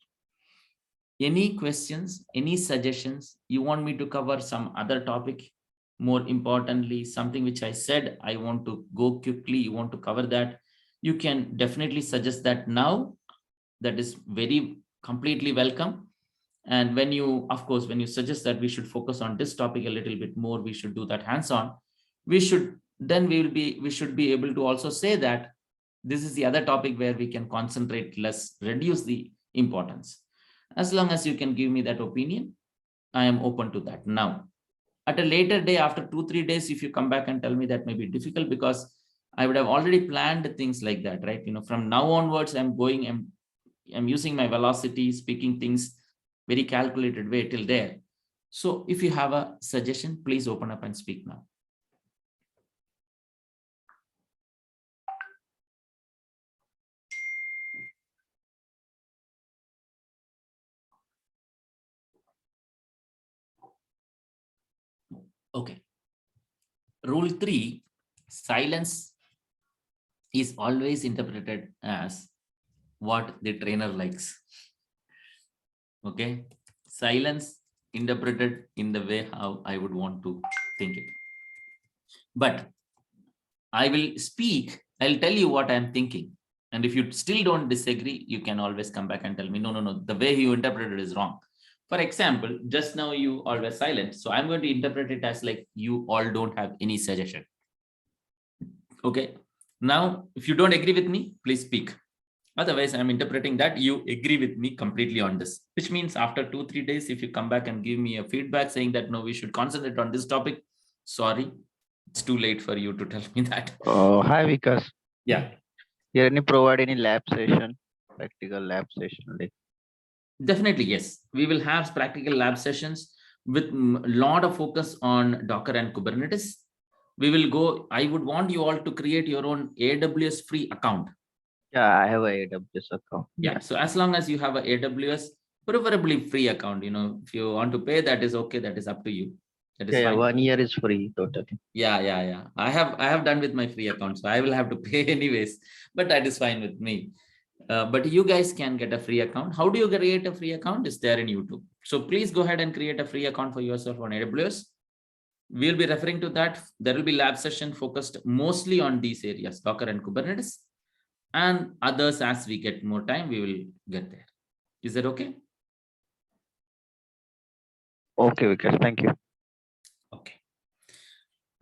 Any questions, any suggestions? You want me to cover some other topic? More importantly, something which I said, I want to go quickly, you want to cover that? You can definitely suggest that now. That is very completely welcome. And when you, of course, when you suggest that we should focus on this topic a little bit more, we should do that hands-on. We should, then we should be able to also say that this is the other topic where we can concentrate less, reduce the importance. As long as you can give me that opinion, I am open to that. Now, at a later day, after 2-3 days, if you come back and tell me, that may be difficult, because I would have already planned things like that, right? You know, from now onwards, I'm using my velocity, speaking things very calculated way till there. So if you have a suggestion, please open up and speak now. Okay. Rule 3, silence is always interpreted as what the trainer likes. Okay. Silence interpreted in the way how I would want to think it. But I will speak, I'll tell you what I'm thinking. And if you still don't disagree, you can always come back and tell me, no, the way you interpreted is wrong. For example, just now you all were silent. So I'm going to interpret it as like you all don't have any suggestion. Okay. Now, if you don't agree with me, please speak. Otherwise, I'm interpreting that you agree with me completely on this, which means after 2-3 days, if you come back and give me a feedback saying that, no, we should concentrate on this topic. Sorry, it's too late for you to tell me that. Hi, Vikas. Yeah. Here, any provide any lab session, practical lab session? Like? Definitely, yes. We will have practical lab sessions with a lot of focus on Docker and Kubernetes. We will go, I would want you all to create your own AWS free account. Yeah, I have a AWS account. Yeah, so as long as you have a AWS, preferably free account, you know, if you want to pay, that is okay. That is up to you. That is yeah, fine. 1 year is free totally. Yeah. I have done with my free account, so I will have to pay anyways, but that is fine with me. But you guys can get a free account. How do you create a free account? It's there in YouTube. So please go ahead and create a free account for yourself on AWS. We'll be referring to that. There will be lab session focused mostly on these areas, Docker and Kubernetes, and others as we get more time, we will get there. Is that okay? Okay, Vikas, thank you. Okay,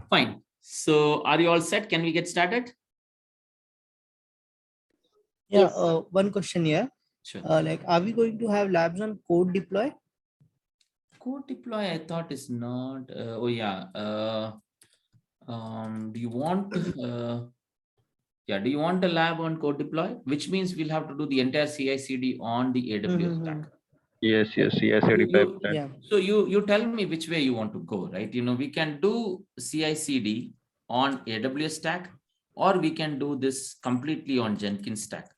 fine. So are you all set? Can we get started? Yeah, one question here. Sure. Like, are we going to have labs on code deploy? Code deploy, I thought is not. Oh yeah. Do you want? Yeah. Do you want a lab on code deploy? Which means we'll have to do the entire CI/CD on the AWS stack. Yes, pipeline. Yeah. So you tell me which way you want to go, right? You know, we can do CI/CD on AWS stack, or we can do this completely on Jenkins stack.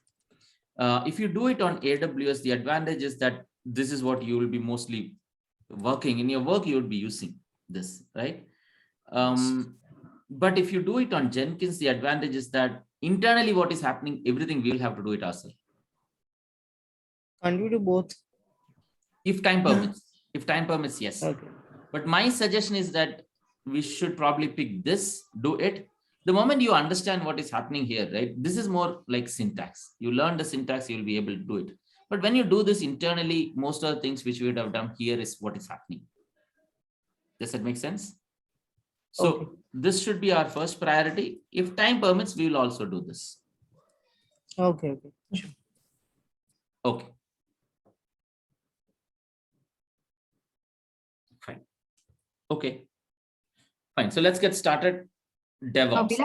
If you do it on AWS, the advantage is that this is what you will be mostly working in your work. You will be using this, right? But if you do it on Jenkins, the advantage is that internally what is happening, everything we will have to do it ourselves. Can't we do both? If time permits. If time permits, yes. Okay. But my suggestion is that we should probably pick this, do it. The moment you understand what is happening here, right? This is more like syntax. You learn the syntax, you'll be able to do it. But when you do this internally, most of the things which we would have done here is what is happening. Does that make sense? So Okay. this should be our first priority. If time permits, we will also do this. Okay. Okay. Sure. Okay. Fine. Okay. Fine. So let's get started. DevOps.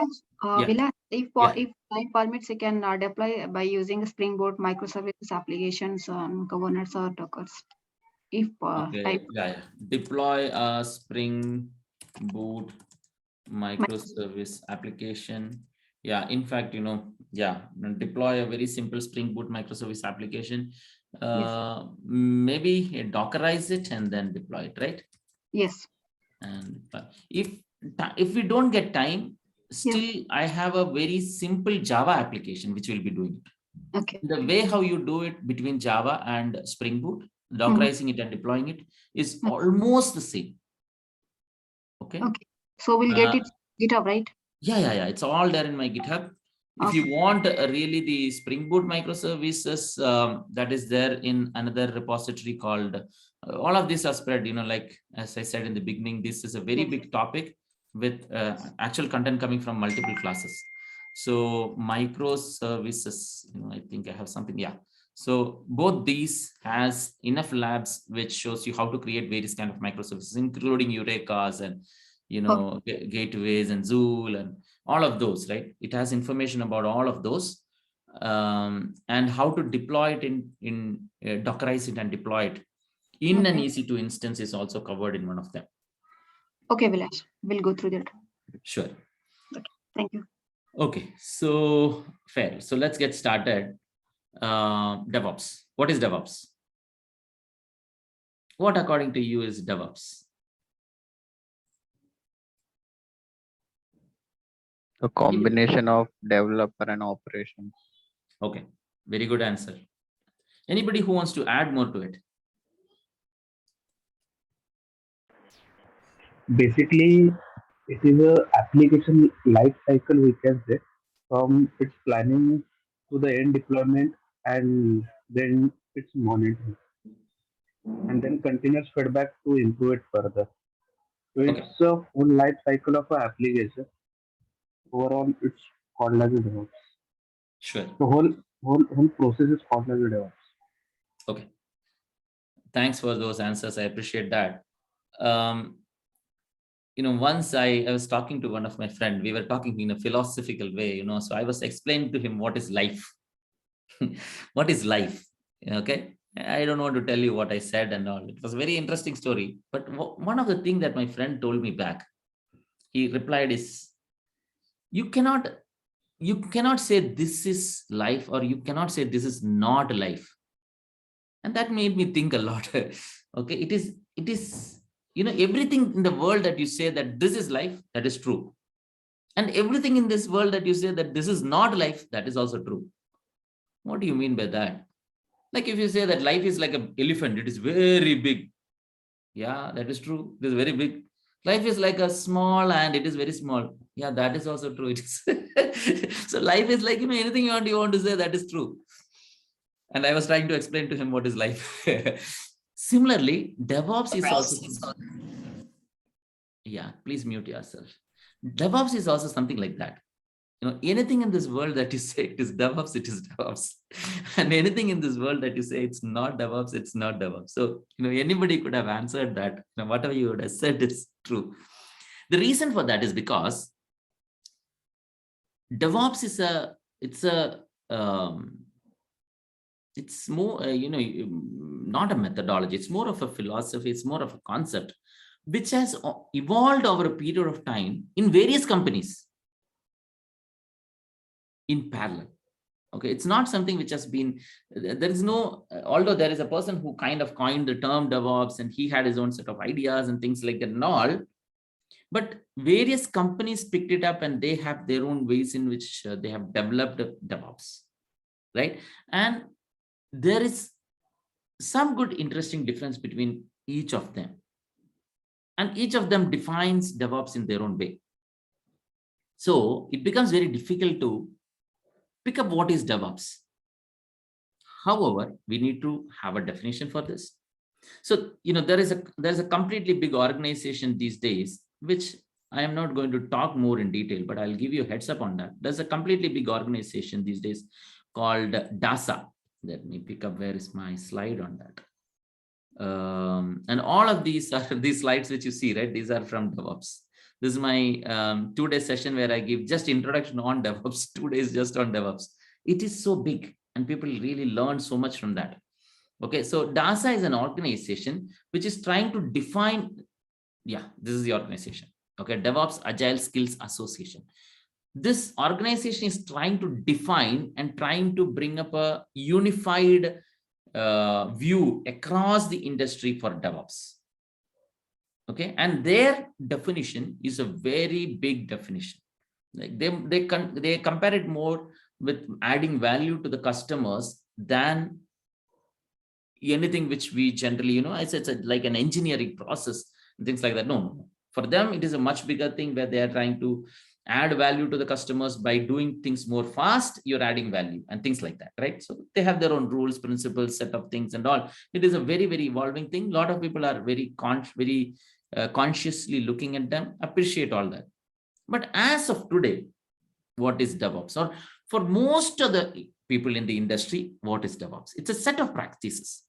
Vilas, if Yeah. if time permits, you can deploy by using Spring Boot microservices applications on Kubernetes or Dockers. If Okay. Yeah. Deploy a Spring Boot microservice application. Yeah. In fact, deploy a very simple Spring Boot microservice application. Maybe Dockerize it and then deploy it, right? Yes. And if we don't get time, still I have a very simple Java application which will be doing it. Okay. The way how you do it between Java and Spring Boot, Dockerizing it and deploying it is almost the same. Okay. Okay. So we'll get it GitHub, right? Yeah. It's all there in my GitHub. If you want really the Spring Boot microservices, that is there in another repository called, all of these are spread, like, as I said in the beginning, this is a very big topic with actual content coming from multiple classes. So microservices, I think I have something. Yeah. So both these has enough labs, which shows you how to create various kind of microservices, including Eurekas and, gateways and Zool and all of those, right? It has information about all of those, and how to deploy it in Dockerize it and deploy it in an EC2 instance is also covered in one of them. Okay, Vilas, we'll go through that. Sure. Okay. Thank you. Okay, so fair. So let's get started. DevOps. What is DevOps? What according to you is DevOps? A combination of developer and operations. Okay, very good answer. Anybody who wants to add more to it? Basically, it is a application life cycle, we can say, from its planning to the end deployment and then its monitoring, and then continuous feedback to improve it further. So it's a full life cycle of an application. Overall, it's called as a DevOps. Sure. The whole process is called as a DevOps. Okay. Thanks for those answers. I appreciate that. Once I was talking to one of my friends, we were talking in a philosophical way, so I was explaining to him what is life. What is life? Okay. I don't want to tell you what I said and all. It was a very interesting story. But one of the things that my friend told me back, he replied is, you cannot say this is life, or you cannot say this is not life. And that made me think a lot. Okay. It is, everything in the world that you say that this is life, that is true. And everything in this world that you say that this is not life, that is also true. What do you mean by that? Like if you say that life is like an elephant, it is very big. Yeah, that is true. It is very big. Life is like a small and it is very small. Yeah, that is also true. It is. So life is like, anything you want to say, that is true. And I was trying to explain to him what is life. Similarly, DevOps is also. Yeah, please mute yourself. DevOps is also something like that. Anything in this world that you say it is DevOps, it is DevOps. And anything in this world that you say it's not DevOps, it's not DevOps. So, anybody could have answered that. Whatever you would have said is true. The reason for that is because DevOps is it's more, not a methodology. It's more of a philosophy. It's more of a concept, which has evolved over a period of time in various companies in parallel. Okay, it's not something which has been, there is no, although there is a person who kind of coined the term DevOps and he had his own set of ideas and things like that and all, but various companies picked it up and they have their own ways in which they have developed DevOps, right? And there is some good, interesting difference between each of them. And each of them defines DevOps in their own way. So it becomes very difficult to pick up what is DevOps. However, we need to have a definition for this. So, there's a completely big organization these days, which I am not going to talk more in detail, but I'll give you a heads up on that. There's a completely big organization these days called DASA. Let me pick up, where is my slide on that? And all of these are these slides which you see, right? These are from DevOps. This is my 2-day session where I give just introduction on DevOps, 2 days just on DevOps. It is so big and people really learn so much from that. Okay, so DASA is an organization which is trying to define, this is the organization. Okay, DevOps Agile Skills Association. This organization is trying to define and trying to bring up a unified view across the industry for DevOps. Okay, and their definition is a very big definition. Like they compare it more with adding value to the customers than anything which we generally, it's like an engineering process and things like that. No, for them it is a much bigger thing where they are trying to add value to the customers by doing things more fast. You're adding value and things like that, right? So they have their own rules, principles, set of things and all. It is a very, very evolving thing. A lot of people are very consciously looking at them, appreciate all that. But as of today, what is DevOps? Or for most of the people in the industry, what is DevOps? It's a set of practices.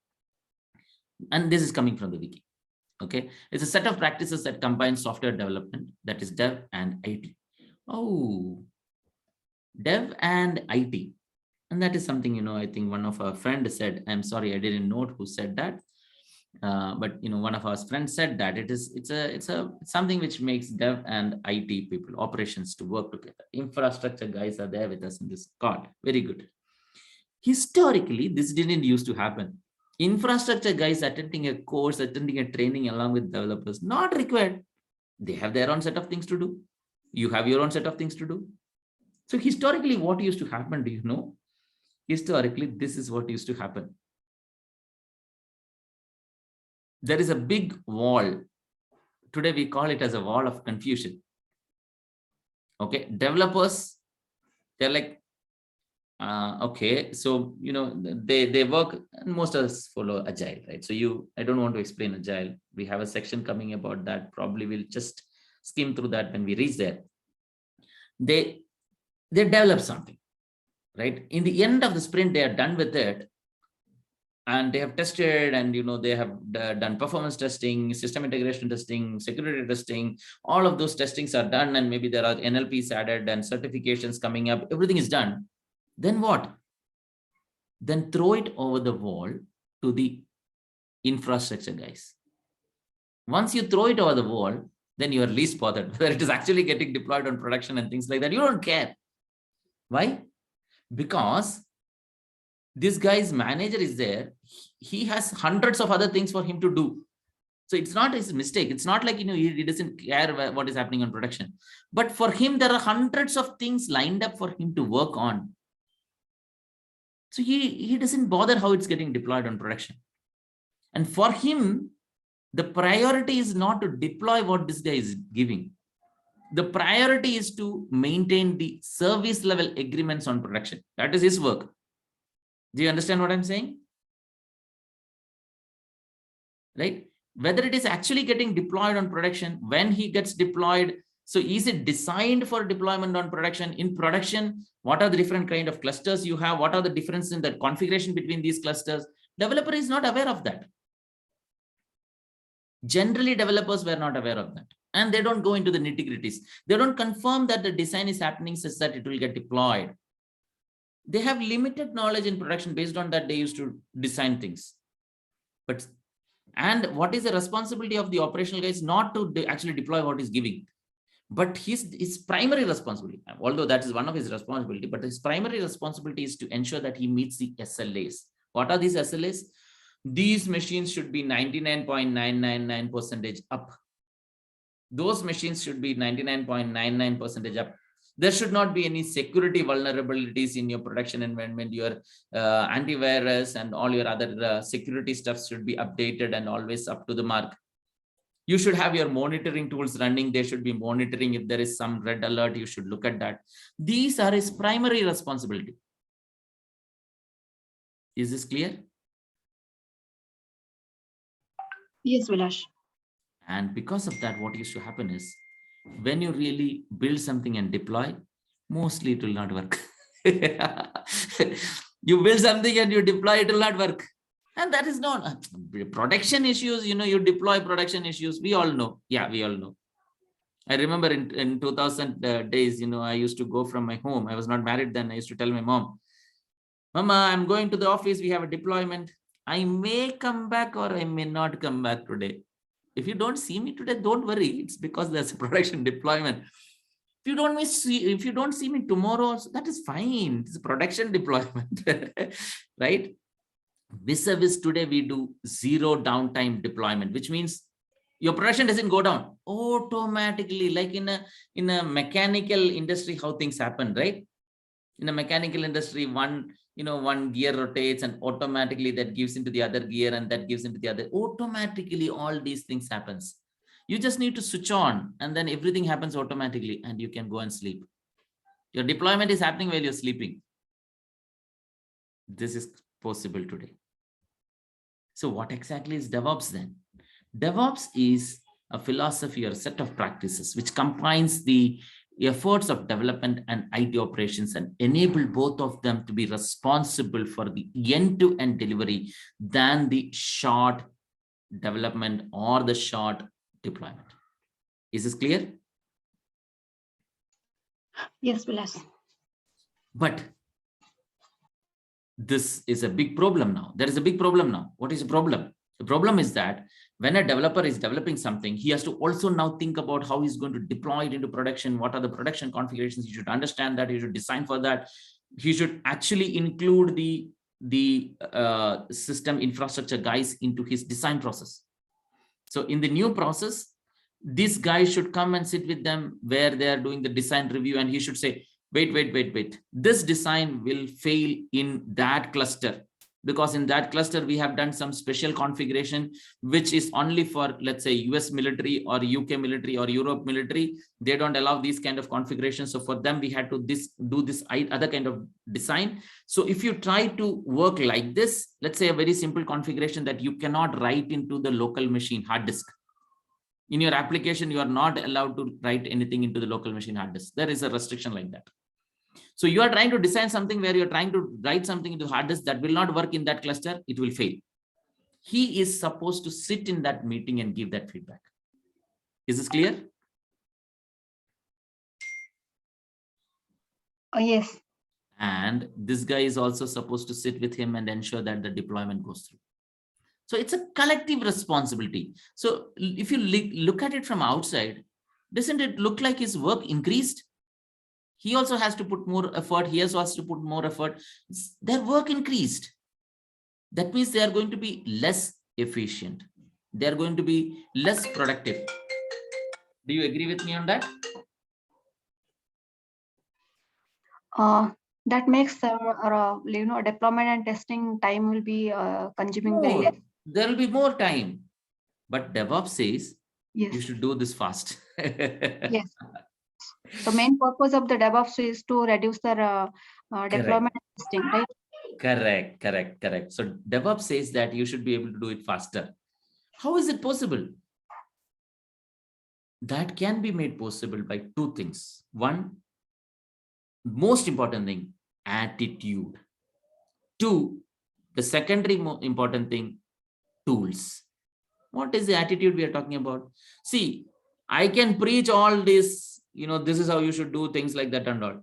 And this is coming from the wiki. Okay, it's a set of practices that combine software development, that is Dev and IT. Oh, Dev and IT. And that is something, I think one of our friends said, I'm sorry, I didn't note who said that. But one of our friends said that it's something which makes Dev and IT people, operations, to work together. Infrastructure guys are there with us in this call. Very good. Historically, this didn't used to happen. Infrastructure guys attending a course, attending a training along with developers, not required. They have their own set of things to do. You have your own set of things to do. So historically, what used to happen, do you know? Historically, this is what used to happen. There is a big wall. Today, we call it as a wall of confusion. Okay, developers, they're like, okay, so, they work, and most of us follow Agile, right? So I don't want to explain Agile. We have a section coming about that. Probably we'll just skim through that when we reach there. They develop something, right? In the end of the sprint, they are done with it. And they have tested and, they have done performance testing, system integration testing, security testing. All of those testings are done. And maybe there are NLPs added and certifications coming up. Everything is done. Then what? Then throw it over the wall to the infrastructure guys. Once you throw it over the wall, then you are least bothered whether it is actually getting deployed on production and things like that. You don't care. Why? Because this guy's manager is there. He has hundreds of other things for him to do. So it's not his mistake. It's not like, he doesn't care what is happening on production. But for him, there are hundreds of things lined up for him to work on. So he doesn't bother how it's getting deployed on production. And for him, the priority is not to deploy what this guy is giving. The priority is to maintain the service level agreements on production. That is his work. Do you understand what I'm saying? Right? Whether it is actually getting deployed on production, when he gets deployed. So is it designed for deployment on production? In production, what are the different kind of clusters you have? What are the differences in the configuration between these clusters? Developer is not aware of that. Generally, developers were not aware of that. And they don't go into the nitty-gritties. They don't confirm that the design is happening such that it will get deployed. They have limited knowledge in production. Based on that, they used to design things. And what is the responsibility of the operational guys? Not to actually deploy what is giving. But his primary responsibility, although that is one of his responsibility, but his primary responsibility is to ensure that he meets the SLAs. What are these SLAs? These machines should be 99.999% up. Those machines should be 99.99% up. There should not be any security vulnerabilities in your production environment. Your antivirus and all your other security stuff should be updated and always up to the mark. You should have your monitoring tools running. They should be monitoring. If there is some red alert, you should look at that. These are his primary responsibility. Is this clear? Yes, Vilash. And because of that, what used to happen is, when you really build something and deploy, mostly it will not work. You build something and you deploy, it will not work. And that is not production issues. You deploy production issues. We all know. Yeah, we all know. I remember in 2000 days, I used to go from my home. I was not married then. I used to tell my mom, Mama, I'm going to the office. We have a deployment. I may come back or I may not come back today. If you don't see me today, don't worry. It's because there's a production deployment. If you don't see me tomorrow, that is fine. It's a production deployment, right? Vis-a-vis today, we do zero downtime deployment, which means your production doesn't go down automatically, like in a mechanical industry, how things happen, right? In a mechanical industry, one gear rotates and automatically that gives into the other gear and that gives into the other. Automatically, all these things happens. You just need to switch on and then everything happens automatically and you can go and sleep. Your deployment is happening while you're sleeping. This is possible today. So what exactly is DevOps then? DevOps is a philosophy or a set of practices which combines the efforts of development and IT operations and enable both of them to be responsible for the end-to-end delivery than the short development or the short deployment. Is this clear? Yes, Vilas. But this is a big problem now. There is a big problem now. What is the problem? The problem is that when a developer is developing something, he has to also now think about how he's going to deploy it into production. What are the production configurations? He should understand that. He should design for that. He should actually include the system infrastructure guys into his design process. So in the new process, this guy should come and sit with them where they are doing the design review, and he should say, wait. This design will fail in that cluster, because in that cluster, we have done some special configuration, which is only for, let's say, US military or UK military or Europe military. They don't allow these kind of configurations. So for them, we had to do this other kind of design. So if you try to work like this, let's say a very simple configuration that you cannot write into the local machine hard disk. In your application, you are not allowed to write anything into the local machine hard disk. There is a restriction like that. So you are trying to design something where you're trying to write something into hard disk that will not work in that cluster. It will fail. He is supposed to sit in that meeting and give that feedback. Is this clear? Yes. And this guy is also supposed to sit with him and ensure that the deployment goes through. So it's a collective responsibility. So if you look at it from outside, doesn't it look like his work increased? He also has to put more effort. He also has to put more effort. Their work increased. That means they are going to be less efficient. They are going to be less productive. Do you agree with me on that? That makes deployment and testing time will be consuming very less. There will be more time. But DevOps says, yes, you should do this fast. Yes. The main purpose of the DevOps is to reduce the deployment and testing, right? Correct. So DevOps says that you should be able to do it faster. How is it possible? That can be made possible by two things. One, most important thing, attitude. Two, the secondary important thing, tools. What is the attitude we are talking about? See, I can preach all this, this is how you should do things like that and all.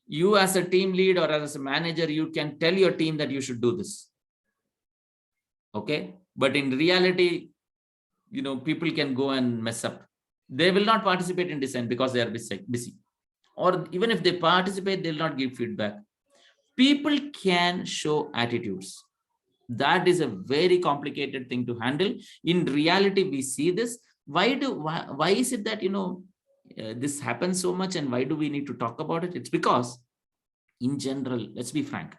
You as a team lead or as a manager, you can tell your team that you should do this. Okay. But in reality, people can go and mess up. They will not participate in design because they are busy. Or even if they participate, they'll not give feedback. People can show attitudes. That is a very complicated thing to handle. In reality, we see this. Why is it that, this happens so much, and why do we need to talk about it? It's because in general, let's be frank,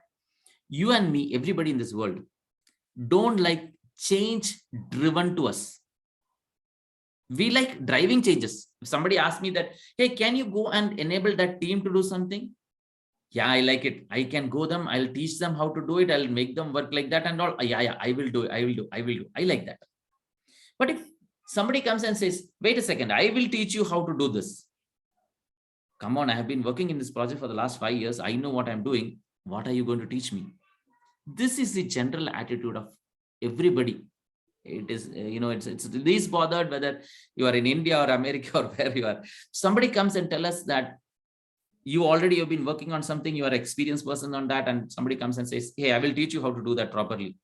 you and me, everybody in this world, don't like change driven to us. We like driving changes. If somebody asks me that, hey, can you go and enable that team to do something? Yeah, I like it. I can go them. I'll teach them how to do it. I'll make them work like that and all. Yeah, I will do it. I will do. I like that. But if somebody comes and says, wait a second, I will teach you how to do this. Come on, I have been working in this project for the last 5 years. I know what I'm doing. What are you going to teach me? This is the general attitude of everybody. It is, it's least bothered whether you are in India or America or where you are. Somebody comes and tell us that you already have been working on something, you are an experienced person on that, and somebody comes and says, hey, I will teach you how to do that properly.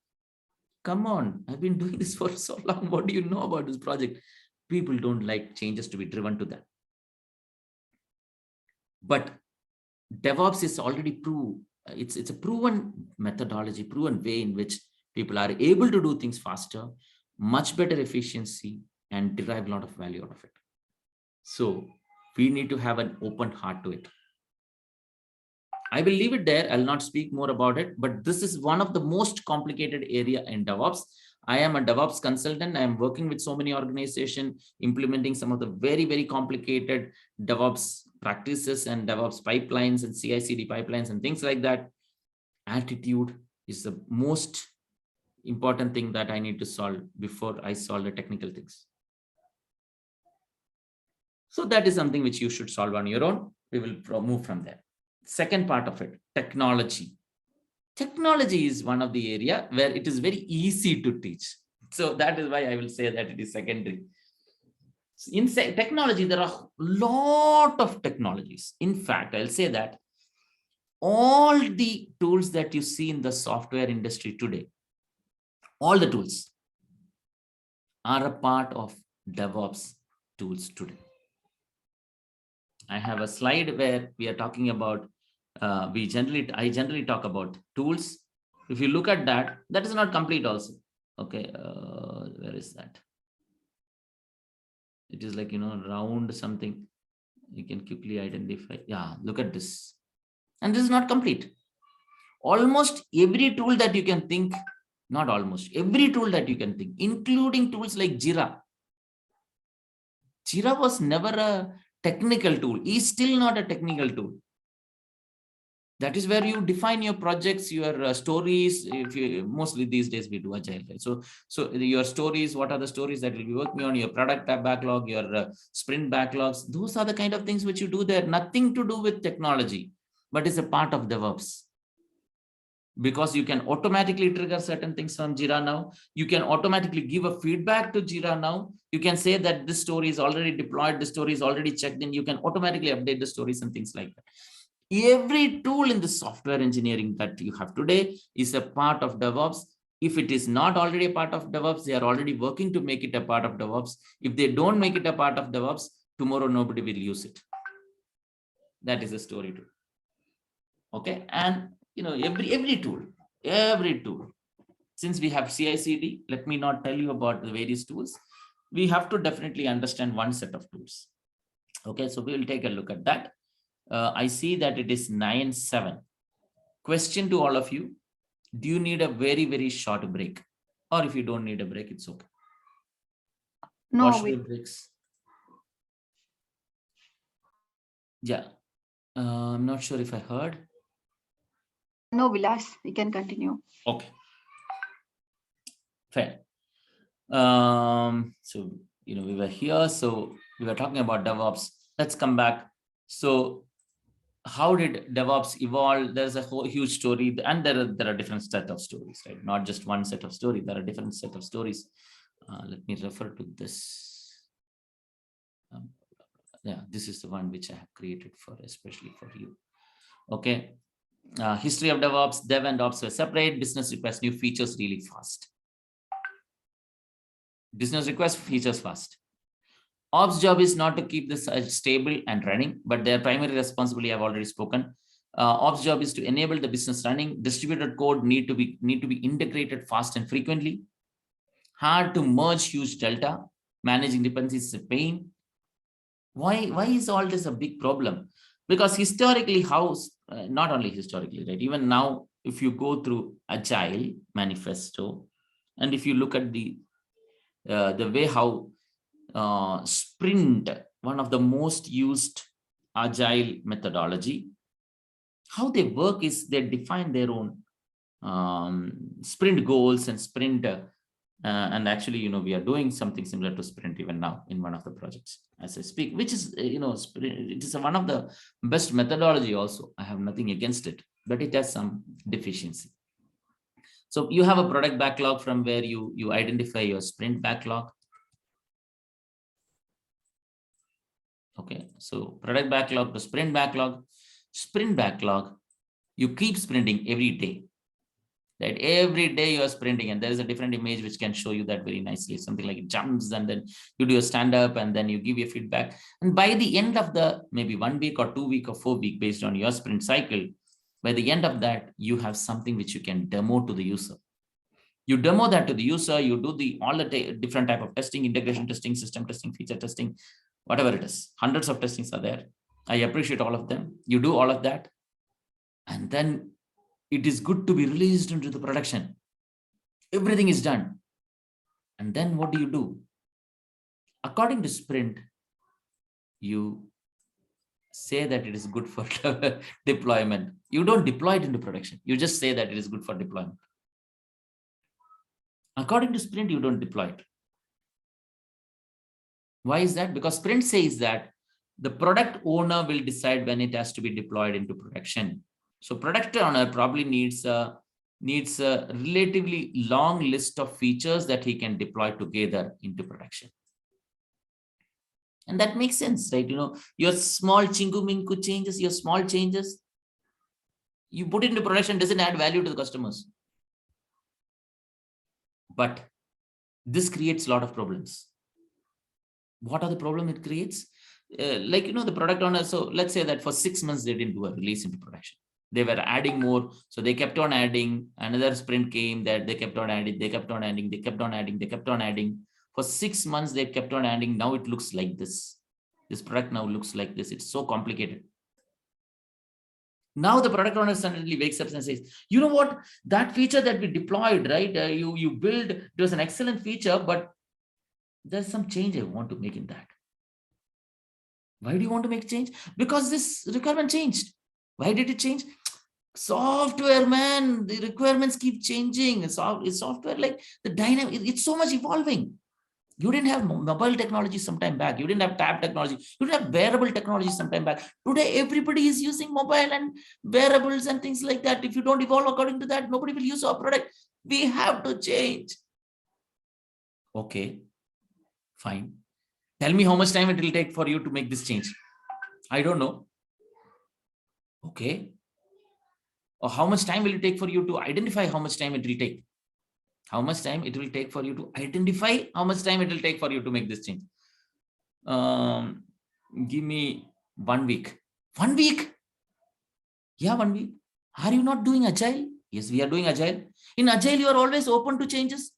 Come on, I've been doing this for so long. What do you know about this project? People don't like changes to be driven to that. But DevOps is already proved. It's a proven methodology, proven way in which people are able to do things faster, much better efficiency, and derive a lot of value out of it. So we need to have an open heart to it. I will leave it there. I'll not speak more about it, but this is one of the most complicated area in DevOps. I am a DevOps consultant. I am working with so many organizations, implementing some of the very, very complicated DevOps practices and DevOps pipelines and CI/CD pipelines and things like that. Attitude is the most important thing that I need to solve before I solve the technical things. So that is something which you should solve on your own. We will move from there. Second part of it, technology. Technology is one of the area where it is very easy to teach. So that is why I will say that it is secondary. In technology, there are a lot of technologies. In fact, I'll say that all the tools that you see in the software industry today, all the tools are a part of DevOps tools today. I have a slide where we are talking about, I generally talk about tools. If you look at that, that is not complete also. Okay, where is that? It is like, round something. You can quickly identify. Yeah, look at this. And this is not complete. Almost every tool that you can think, not almost, every tool that you can think, including tools like Jira. Jira was never a technical tool, is still not a technical tool. That is where you define your projects, your stories. If you, mostly these days we do Agile, right? So your stories, what are the stories that will be working on, your product backlog, your sprint backlogs, those are the kind of things which you do there. Nothing to do with technology, but it's a part of DevOps. Because you can automatically trigger certain things from Jira now. You can automatically give a feedback to Jira now. You can say that this story is already deployed, this story is already checked in. You can automatically update the stories and things like that. Every tool in the software engineering that you have today is a part of DevOps. If it is not already a part of DevOps, they are already working to make it a part of DevOps. If they don't make it a part of DevOps, tomorrow nobody will use it. That is a story too. Okay, and every tool, since we have CI/CD, let me not tell you about the various tools. We have to definitely understand one set of tools. Okay, so we will take a look at that. I see that it is 9:07. Question to all of you. Do you need a very, very short break? Or if you don't need a break, it's okay. No, What should be breaks? Yeah. I'm not sure if I heard. No, Vilas, you can continue. Okay. Fair. So, we were here. So we were talking about DevOps. Let's come back. So how did DevOps evolve? There's a whole huge story, and there are different set of stories, right? Not just one set of story. There are different set of stories. Let me refer to this. Yeah, this is the one which I have created especially for you. Okay. History of DevOps, Dev and Ops were separate. Business requests new features really fast. Business requests features fast. Ops job is not to keep this stable and running, but their primary responsibility I've already spoken. Ops job is to enable the business running. Distributed code need to be integrated fast and frequently. Hard to merge huge delta. Managing dependencies is a pain. Why is all this a big problem? Because historically, not only historically, right? Even now, if you go through Agile manifesto, and if you look at the way how sprint, one of the most used Agile methodology, how they work is they define their own sprint goals and sprint. And actually, we are doing something similar to sprint even now in one of the projects as I speak, which is, sprint, it is one of the best methodology also. I have nothing against it, but it has some deficiency. So you have a product backlog from where you identify your sprint backlog. Okay, so product backlog to sprint backlog. Sprint backlog, you keep sprinting every day. Right, every day you are sprinting, and there is a different image which can show you that very nicely. Something like it jumps, and then you do a stand up, and then you give your feedback. And by the end of the maybe 1 week or 2 week or 4 week based on your sprint cycle, by the end of that, you have something which you can demo to the user. You demo that to the user, you do all the different type of testing, integration testing, system testing, feature testing, whatever it is. Hundreds of testings are there. I appreciate all of them. You do all of that, and then it is good to be released into the production. Everything is done. And then what do? According to sprint, you say that it is good for deployment. You don't deploy it into production. You just say that it is good for deployment. According to sprint, you don't deploy it. Why is that? Because sprint says that the product owner will decide when it has to be deployed into production. So product owner probably needs a relatively long list of features that he can deploy together into production. And that makes sense, right? Your small chinguminku changes, your small changes, you put it into production, doesn't add value to the customers. But this creates a lot of problems. What are the problems it creates? The product owner, so let's say that for 6 months, they didn't do a release into production. They were adding more. So they kept on adding. Another sprint came that they kept on adding, they kept on adding, they kept on adding, they kept on adding. For 6 months, they kept on adding. Now it looks like this. This product now looks like this. It's so complicated. Now the product owner suddenly wakes up and says, you know what? That feature that we deployed, right? You build, it was an excellent feature, but there's some change I want to make in that. Why do you want to make change? Because this requirement changed. Why did it change? Software, man, the requirements keep changing. It's software, like the dynamic, it's so much evolving. You didn't have mobile technology sometime back. You didn't have tab technology. You didn't have wearable technology sometime back. Today, everybody is using mobile and wearables and things like that. If you don't evolve according to that, nobody will use our product. We have to change. Okay, fine. Tell me how much time it will take for you to make this change. I don't know. Okay. Or how much time will it take for you to identify how much time it will take? How much time it will take for you to identify how much time it will take for you to make this change? Give me 1 week. 1 week? Yeah, 1 week. Are you not doing Agile? Yes, we are doing Agile. In Agile, you are always open to changes.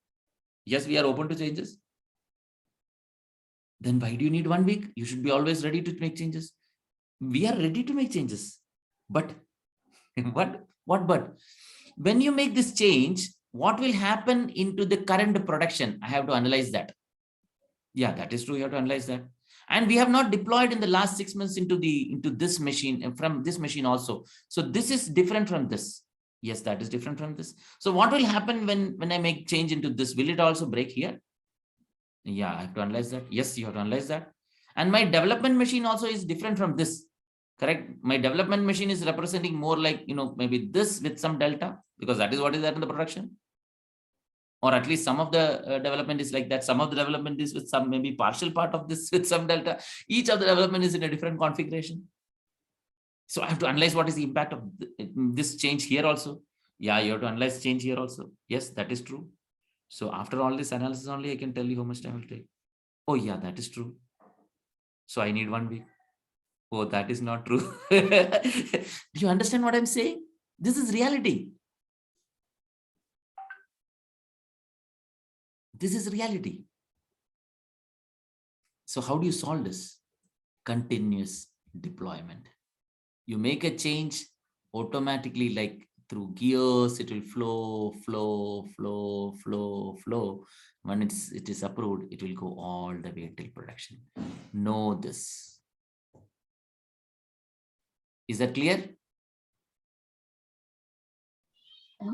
Yes, we are open to changes. Then why do you need 1 week? You should be always ready to make changes. We are ready to make changes. But what but? When you make this change, what will happen into the current production? I have to analyze that. Yeah, that is true. You have to analyze that. And we have not deployed in the last 6 months into this machine and from this machine also. So this is different from this. Yes, that is different from this. So what will happen when I make change into this? Will it also break here? Yeah, I have to analyze that. Yes, you have to analyze that. And my development machine also is different from this. Correct. My development machine is representing more like, maybe this with some delta, because that is what is there in the production. Or at least some of the development is like that. Some of the development is with some maybe partial part of this with some delta. Each of the development is in a different configuration. So I have to analyze what is the impact of this change here also. Yeah, you have to analyze change here also. Yes, that is true. So after all this analysis only, I can tell you how much time it will take. Oh yeah, that is true. So I need 1 week. Oh, that is not true. Do you understand what I'm saying? This is reality. This is reality. So how do you solve this? Continuous deployment. You make a change automatically, like through gears, it will flow. When it is approved, it will go all the way till production. Know this. Is that clear?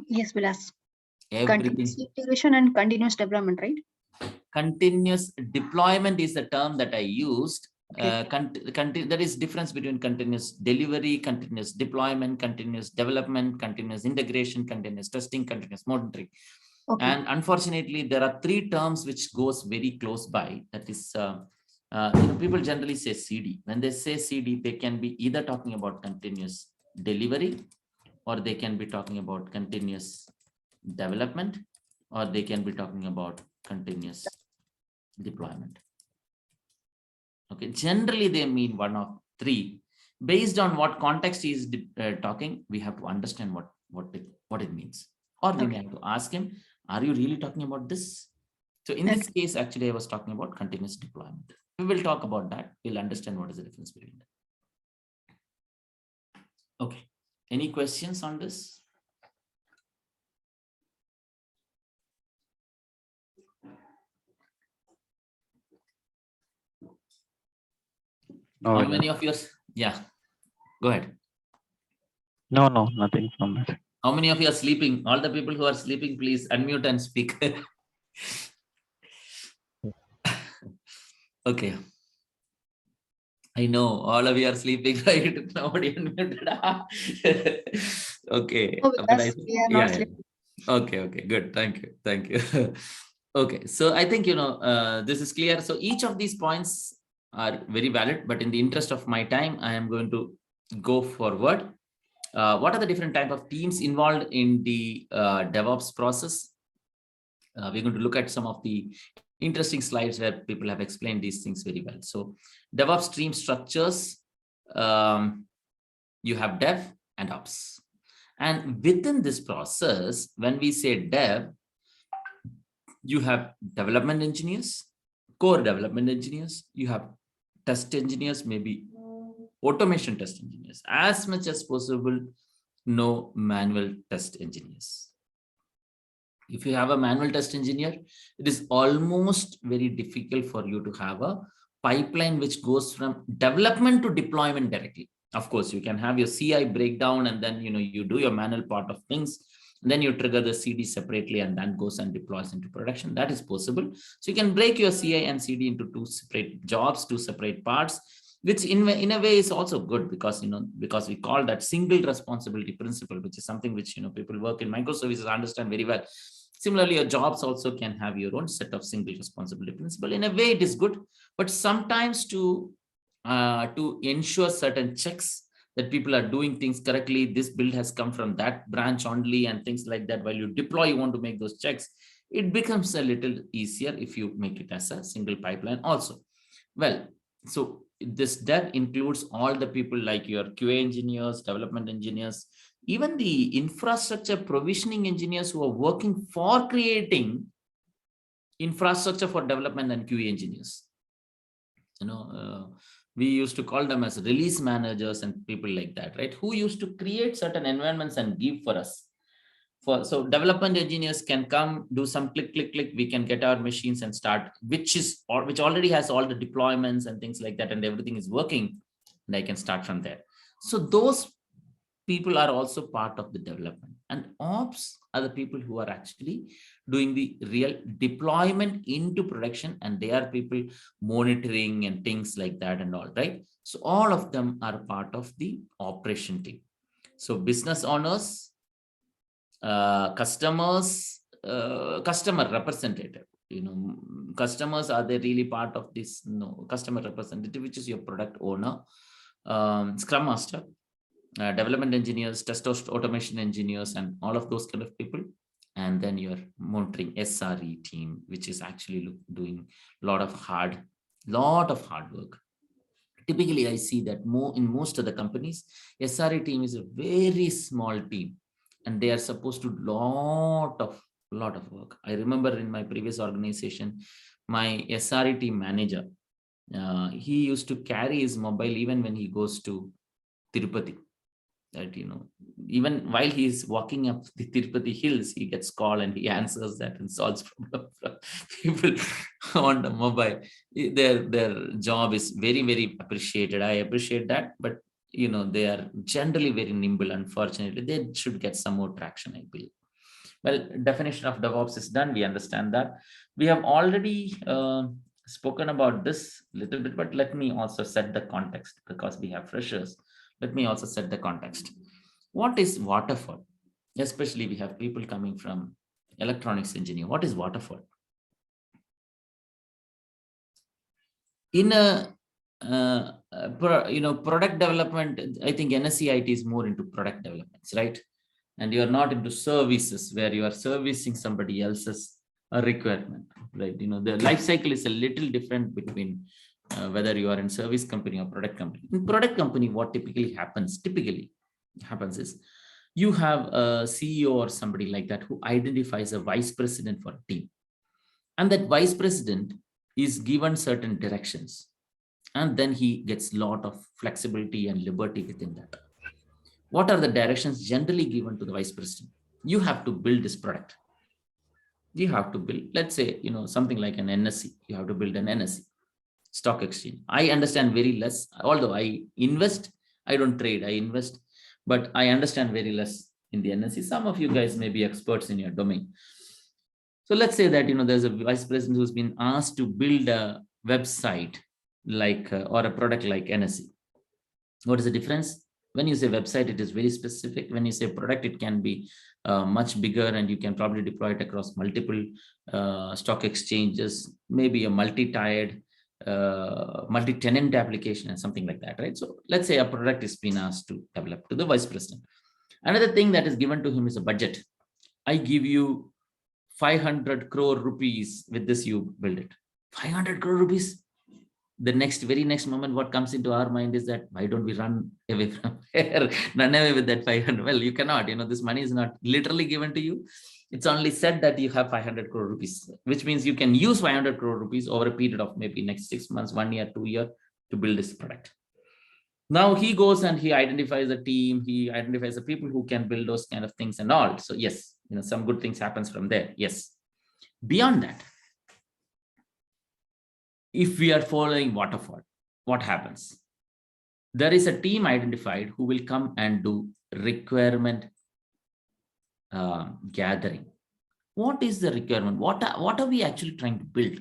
Yes, Vilas. Everything. Continuous integration and continuous development, right? Continuous deployment is the term that I used. Okay. There is difference between continuous delivery, continuous deployment, continuous development, continuous integration, continuous testing, continuous monitoring. Okay. And unfortunately, there are 3 terms which goes very close by. That is, people generally say CD. When they say CD, they can be either talking about continuous delivery, or they can be talking about continuous development, or they can be talking about continuous deployment. Okay, generally they mean one of 3. Based on what context he is talking, we have to understand what it means, or we may have to ask him, are you really talking about this? So in this case, actually I was talking about continuous deployment. We will talk about that. We'll understand what is the difference between them. Okay, any questions on this? No, How many of yours? Yeah, go ahead. no, nothing from that. How many of you are sleeping? All the people who are sleeping, please unmute and speak. Okay. I know all of you are sleeping, right? Nobody unmuted. Okay. No, But Vilas, we are not sleeping. Okay, good. Thank you. Okay, so I think, this is clear. So each of these points are very valid, but in the interest of my time, I am going to go forward. What are the different type of teams involved in the DevOps process? We're going to look at some of the interesting slides where people have explained these things very well. So DevOps team structures, you have dev and ops. And within this process, when we say dev, you have development engineers, core development engineers, you have test engineers, maybe automation test engineers. As much as possible, no manual test engineers. If you have a manual test engineer, it is almost very difficult for you to have a pipeline which goes from development to deployment directly. Of course, you can have your CI breakdown, and then you do your manual part of things, and then you trigger the CD separately, and then goes and deploys into production. That is possible. So you can break your CI and CD into 2 separate jobs, 2 separate parts, which in a way is also good, because because we call that single responsibility principle, which is something which people work in microservices understand very well. Similarly, your jobs also can have your own set of single responsibility principle. In a way, it is good, but sometimes to ensure certain checks that people are doing things correctly, this build has come from that branch only, and things like that. While you deploy, you want to make those checks. It becomes a little easier if you make it as a single pipeline also. Well, so this dev includes all the people like your QA engineers, development engineers, even the infrastructure provisioning engineers who are working for creating infrastructure for development, and QA engineers. We used to call them as release managers and people like that, right? Who used to create certain environments and give for us. So development engineers can come, do some click. We can get our machines and start, which already has all the deployments and things like that, and everything is working, and I can start from there. So those people are also part of the development, and ops are the people who are actually doing the real deployment into production, and they are people monitoring and things like that and all, right? So all of them are part of the operation team. So business owners, customers, customer representative, customers, are they really part of this? No. Customer representative, which is your product owner, scrum master, development engineers, test automation engineers, and all of those kind of people. And then your monitoring SRE team, which is actually doing a lot of hard work. Typically, I see that in most of the companies, SRE team is a very small team, and they are supposed to lot of work. I remember in my previous organization, my SRE team manager, he used to carry his mobile even when he goes to Tirupati. That, even while he's walking up the Tirupati hills, he gets called and he answers that and solves problems from people on the mobile. Their job is very, very appreciated. I appreciate that, but they are generally very nimble. Unfortunately, they should get some more traction, I believe. Well, definition of DevOps is done. We understand that. We have already spoken about this a little bit, but let me also set the context because we have freshers. Let me also set the context. What is Waterfall? Especially we have people coming from electronics engineering. What is Waterfall? In a product development, I think NSCIT is more into product developments, right? And you are not into services where you are servicing somebody else's requirement, right? The life cycle is a little different between whether you are in service company or product company. In product company, what typically happens is you have a CEO or somebody like that who identifies a vice president for a team. And that vice president is given certain directions. And then he gets a lot of flexibility and liberty within that. What are the directions generally given to the vice president? You have to build this product. You have to build, let's say, something like an NSE. You have to build an NSE, stock exchange. I understand very less, although I invest. I don't trade, I invest, but I understand very less in the NSE. Some of you guys may be experts in your domain. So let's say that, there's a vice president who's been asked to build a website like, or a product like NSE. What is the difference? When you say website, it is very specific. When you say product, it can be much bigger, and you can probably deploy it across multiple stock exchanges, maybe a multi-tiered, multi-tenant application and something like that, right? So let's say a product is being asked to develop to the vice president. Another thing that is given to him is a budget. I give you 500 crore rupees. With this, you build it. 500 crore rupees. The very next moment, what comes into our mind is that, why don't we run away from here, run away with that 500? Well, you cannot, this money is not literally given to you. It's only said that you have 500 crore rupees, which means you can use 500 crore rupees over a period of maybe next 6 months, 1 year, 2 years to build this product. Now he goes and he identifies a team, he identifies the people who can build those kind of things and all. So yes, some good things happens from there. Yes. Beyond that, if we are following Waterfall, what happens? There is a team identified who will come and do requirement gathering. What is the requirement? What are we actually trying to build?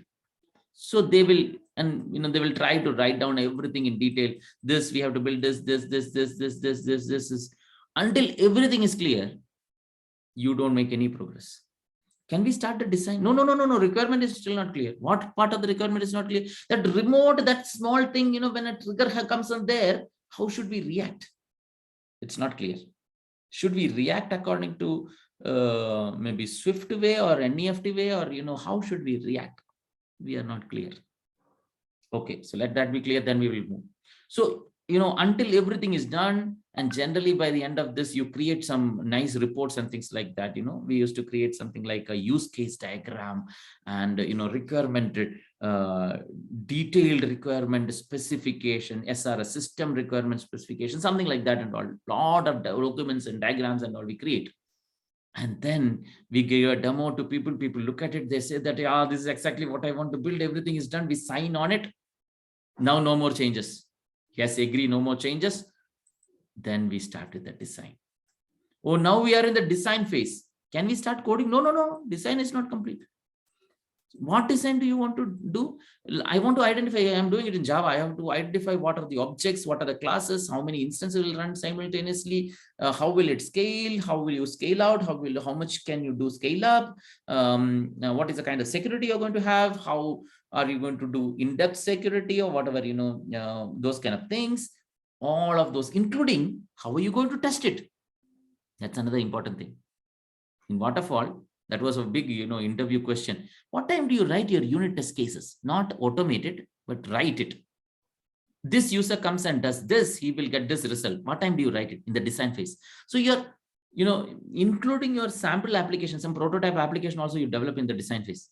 So they will, and they will try to write down everything in detail. This, we have to build this is, until everything is clear, you don't make any progress. Can we start the design? No. Requirement is still not clear. What part of the requirement is not clear? That remote, that small thing, when a trigger comes on there, how should we react? It's not clear. Should we react according to maybe Swift way or NEFT way, or, how should we react? We are not clear. Okay, so let that be clear, then we will move. So, until everything is done, and generally by the end of this, you create some nice reports and things like that. We used to create something like a use case diagram and, requirement, detailed requirement specification, SRS, system requirement specification, something like that, and all. Lot of documents and diagrams and all we create. And then we give a demo to people. People look at it. They say that, yeah, this is exactly what I want to build. Everything is done. We sign on it. Now, no more changes. Yes, agree, no more changes. Then we start with the design. Oh, now we are in the design phase. Can we start coding? No. Design is not complete. What design do you want to do? I want to identify, I'm doing it in Java. I have to identify what are the objects, what are the classes, how many instances will run simultaneously, how will it scale, how will you scale out, how much can you do scale up, what is the kind of security you're going to have, how are you going to do in-depth security or whatever, those kind of things, all of those, including how are you going to test it? That's another important thing. In Waterfall, that was a big, interview question. What time do you write your unit test cases? Not automate it, but write it. This user comes and does this, he will get this result. What time do you write it? In the design phase. So you're, including your sample application, some prototype application also you develop in the design phase.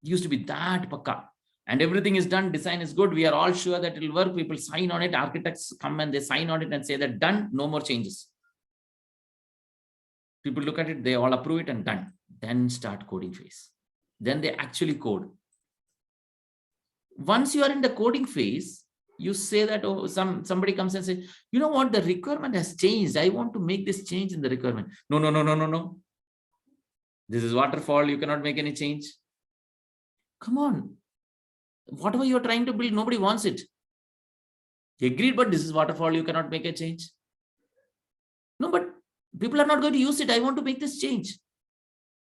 It used to be that pakka. And everything is done, design is good. We are all sure that it will work. People sign on it. Architects come and they sign on it and say that done, no more changes. People look at it, they all approve it and done. Then start coding phase. Then they actually code. Once you are in the coding phase, you say that, oh, somebody comes and says, you know what, the requirement has changed. I want to make this change in the requirement. No. This is waterfall. You cannot make any change. Come on. Whatever you're trying to build, nobody wants it. Agreed, but this is waterfall. You cannot make a change. No, but people are not going to use it. I want to make this change.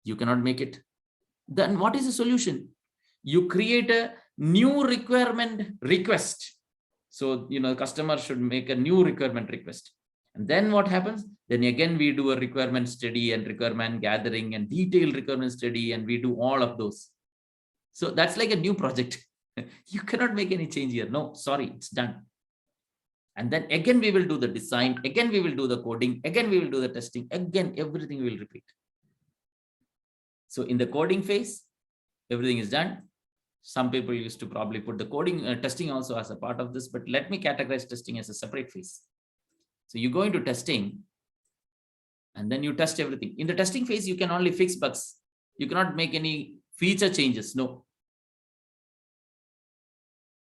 You cannot make it. Then what is the solution? You create a new requirement request. So, customer should make a new requirement request. And then what happens? Then again, we do a requirement study and requirement gathering and detailed requirement study, and we do all of those. So that's like a new project. You cannot make any change here. No, sorry, it's done. And then again, we will do the design. Again, we will do the coding. Again, we will do the testing. Again, everything will repeat. So in the coding phase, everything is done. Some people used to probably put the coding testing also as a part of this, but let me categorize testing as a separate phase. So you go into testing and then you test everything. In the testing phase, you can only fix bugs. You cannot make any feature changes. No,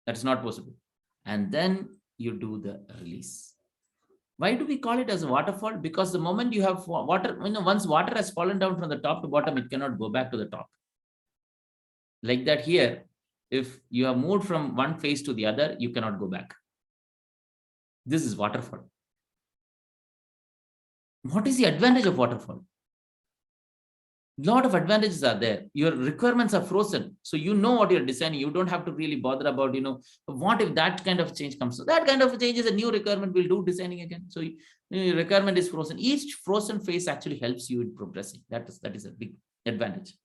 that's not possible. And then you do the release. Why do we call it as a waterfall? Because the moment you have water, once water has fallen down from the top to bottom, it cannot go back to the top. Like that here, if you have moved from one phase to the other, you cannot go back. This is waterfall. What is the advantage of waterfall? A lot of advantages are there. Your requirements are frozen. So you know what you're designing. You don't have to really bother about, what if that kind of change comes. So that kind of change is a new requirement. We'll do designing again. So your requirement is frozen. Each frozen phase actually helps you in progressing. That is a big advantage.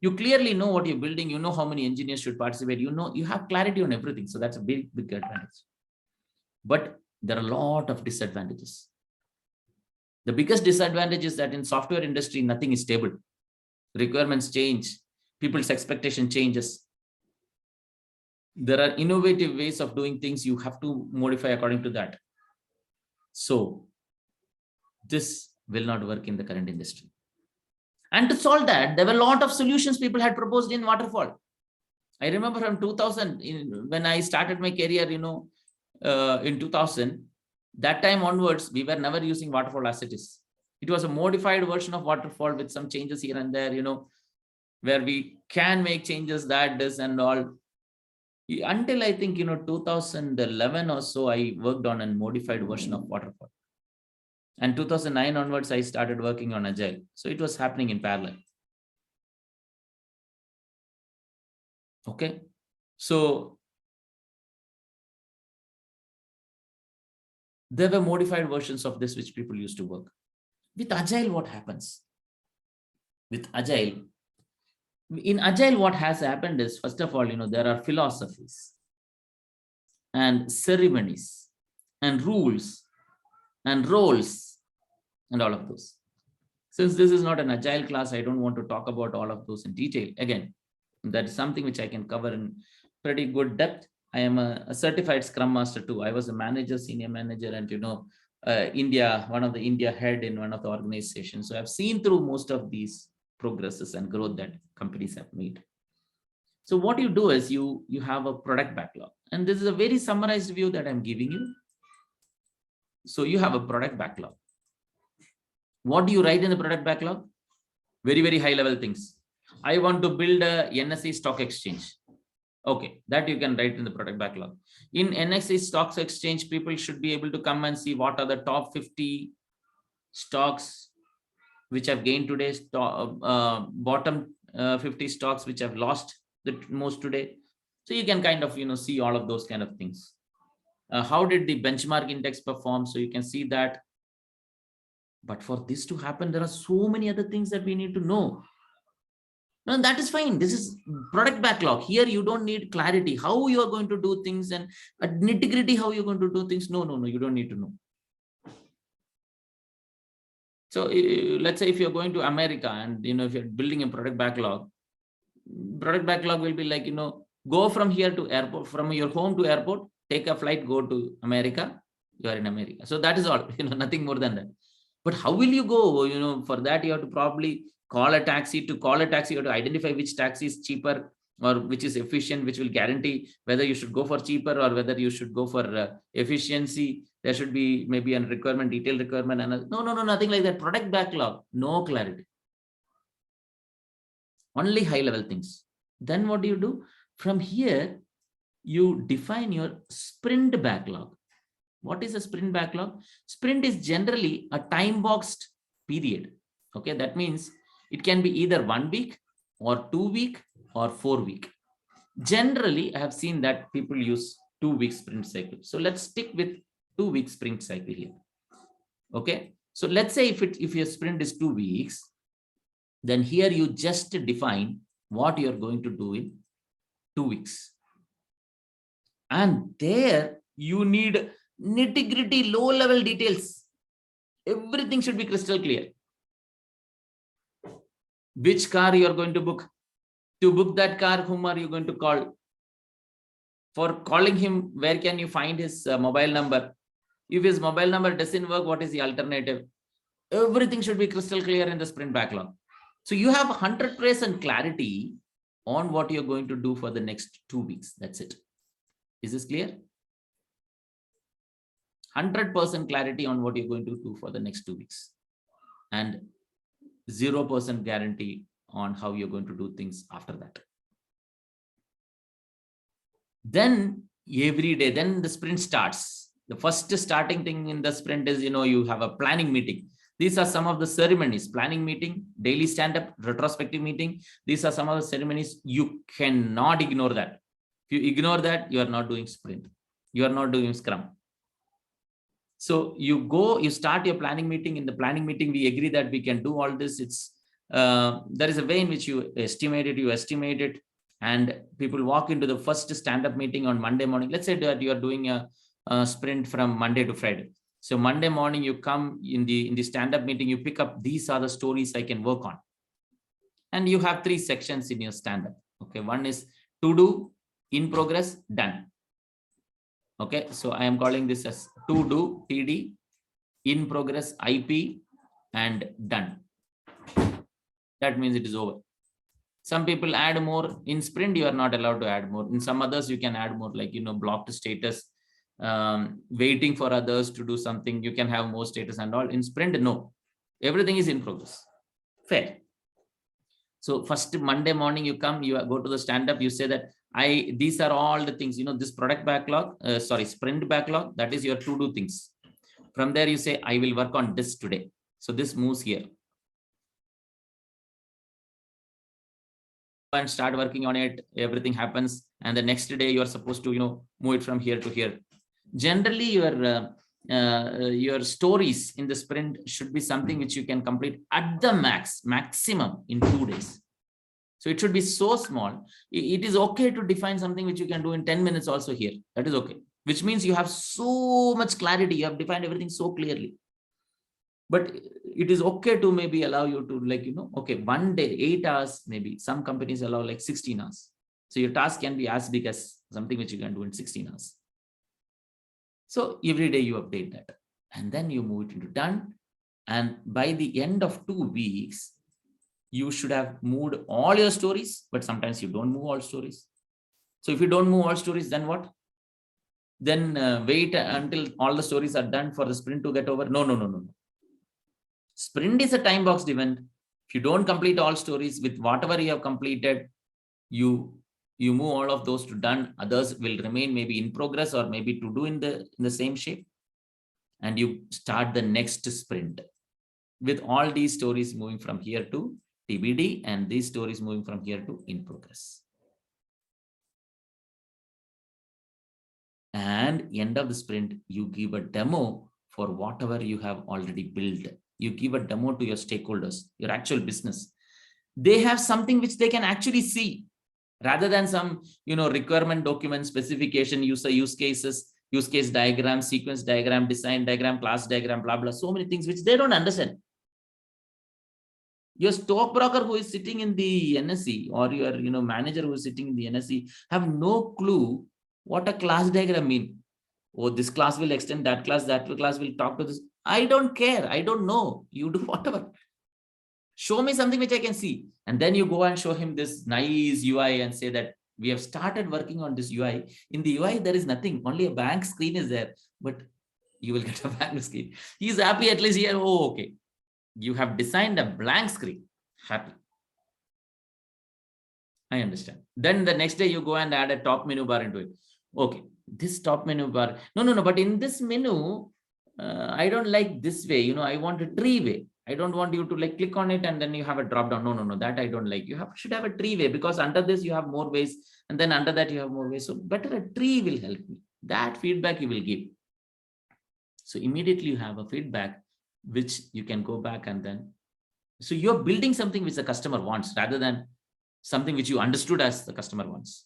You clearly know what you're building. You know how many engineers should participate. You have clarity on everything. So that's a big advantage. But there are a lot of disadvantages. The biggest disadvantage is that in software industry, nothing is stable. Requirements change. People's expectation changes. There are innovative ways of doing things. You have to modify according to that. So this will not work in the current industry. And to solve that, there were a lot of solutions people had proposed in waterfall. I remember from 2000, when I started my career, in 2000, that time onwards, we were never using waterfall as it is. It was a modified version of waterfall with some changes here and there, where we can make changes, that, this, and all. Until I think, 2011 or so, I worked on a modified version of waterfall. And 2009 onwards, I started working on Agile. So it was happening in parallel. Okay. So there were modified versions of this which people used to work. With Agile, what happens? With Agile, in Agile, what has happened is, first of all, there are philosophies and ceremonies and rules and roles and all of those. Since this is not an Agile class, I don't want to talk about all of those in detail. Again, that is something which I can cover in pretty good depth. I am a certified Scrum Master too. I was a manager, senior manager, and India, one of the India head in one of the organizations. So I've seen through most of these progresses and growth that companies have made. So what you do is you have a product backlog. And this is a very summarized view that I'm giving you. So you have a product backlog. What do you write in the product backlog? Very, very high level things. I want to build a NSE stock exchange. Okay, that you can write in the product backlog. In NSE stocks exchange, people should be able to come and see what are the top 50 stocks which have gained today, bottom 50 stocks which have lost the most today. So you can kind of see all of those kind of things. How did the benchmark index perform? So you can see that. But for this to happen, there are so many other things that we need to know. No, that is fine. This is product backlog. Here you don't need clarity how you are going to do things and nitty-gritty how you're going to do things. No, you don't need to know. So let's say if you're going to America and if you're building a product backlog will be like, go from here to airport, from your home to airport, take a flight, go to America, you are in America. So that is all, nothing more than that. But how will you go? For that you have to probably call a taxi. To call a taxi, you have to identify which taxi is cheaper or which is efficient, which will guarantee whether you should go for cheaper or whether you should go for efficiency. There should be maybe a requirement, detailed requirement. And no, nothing like that. Product backlog, no clarity. Only high level things. Then what do you do? From here, you define your sprint backlog. What is a sprint backlog? Sprint is generally a time boxed period. Okay, that means it can be either 1 week or 2 week or 4 week. Generally, I have seen that people use 2 week sprint cycle. So let's stick with 2 week sprint cycle here. Okay, so let's say if your sprint is 2 weeks, then here you just define what you're going to do in 2 weeks. And there you need nitty-gritty, low-level details. Everything should be crystal clear. Which car you are going to book? To book that car, whom are you going to call? For calling him, where can you find his mobile number? If his mobile number doesn't work, what is the alternative? Everything should be crystal clear in the sprint backlog. So you have 100% clarity on what you're going to do for the next 2 weeks. That's it. Is this clear? 100% clarity on what you're going to do for the next 2 weeks. And 0% guarantee on how you're going to do things after that. Then every day, then the sprint starts. The first starting thing in the sprint is, you have a planning meeting. These are some of the ceremonies: planning meeting, daily stand-up, retrospective meeting. These are some of the ceremonies. You cannot ignore that. If you ignore that, you are not doing sprint. You are not doing scrum. So you start your planning meeting. In the planning meeting, we agree that we can do all this. There is a way in which you estimate it, and people walk into the first stand-up meeting on Monday morning. Let's say that you are doing a sprint from Monday to Friday. So Monday morning, you come in the stand-up meeting, you pick up, these are the stories I can work on. And you have 3 sections in your stand-up. Okay, one is to do, in progress, done. Okay, so I am calling this as to do, TD, in progress, IP, and done. That means it is over. Some people add more. In sprint, you are not allowed to add more. In some others, you can add more, like, blocked status, waiting for others to do something. You can have more status and all. In sprint, no. Everything is in progress. Fair. So first Monday morning, you come, you go to the stand-up, you say that these are all the things, this product backlog, sprint backlog, that is your to-do things. From there, you say, I will work on this today. So this moves here. And start working on it, everything happens. And the next day you are supposed to, move it from here to here. Generally, your stories in the sprint should be something which you can complete at the maximum in 2 days. So it should be so small. It is okay to define something which you can do in 10 minutes also here. That is okay. Which means you have so much clarity. You have defined everything so clearly. But it is okay to maybe allow you to okay, 1 day, 8 hours, maybe some companies allow like 16 hours. So your task can be as big as something which you can do in 16 hours. So every day you update that and then you move it into done. And by the end of 2 weeks, you should have moved all your stories, but sometimes you don't move all stories. So if you don't move all stories, then what? Then wait until all the stories are done for the sprint to get over. No. Sprint is a time boxed event. If you don't complete all stories with whatever you have completed, you move all of those to done. Others will remain maybe in progress or maybe to do in the same shape. And you start the next sprint with all these stories moving from here to TBD and these stories moving from here to in progress. And end of the sprint, you give a demo for whatever you have already built. You give a demo to your stakeholders, your actual business. They have something which they can actually see rather than some, requirement document specification, use cases, use case diagram, sequence diagram, design diagram, class diagram, blah, blah, so many things which they don't understand. Your stockbroker who is sitting in the NSE or your, manager who is sitting in the NSE have no clue what a class diagram means. Oh, this class will extend that class will talk to this. I don't care. I don't know. You do whatever. Show me something which I can see. And then you go and show him this nice UI and say that we have started working on this UI. In the UI, there is nothing. Only a blank screen is there, but you will get a blank screen. He's happy at least here. Oh, okay. You have designed a blank screen. Happy. I understand. Then the next day you go and add a top menu bar into it. Okay. This top menu bar. No. But in this menu, I don't like this way. I want a tree way. I don't want you to click on it and then you have a drop down. No. That I don't like. Should have a tree way, because under this you have more ways, and then under that you have more ways. So better a tree will help me. That feedback you will give. So immediately you have a feedback which you can go back and then. So you're building something which the customer wants rather than something which you understood as the customer wants.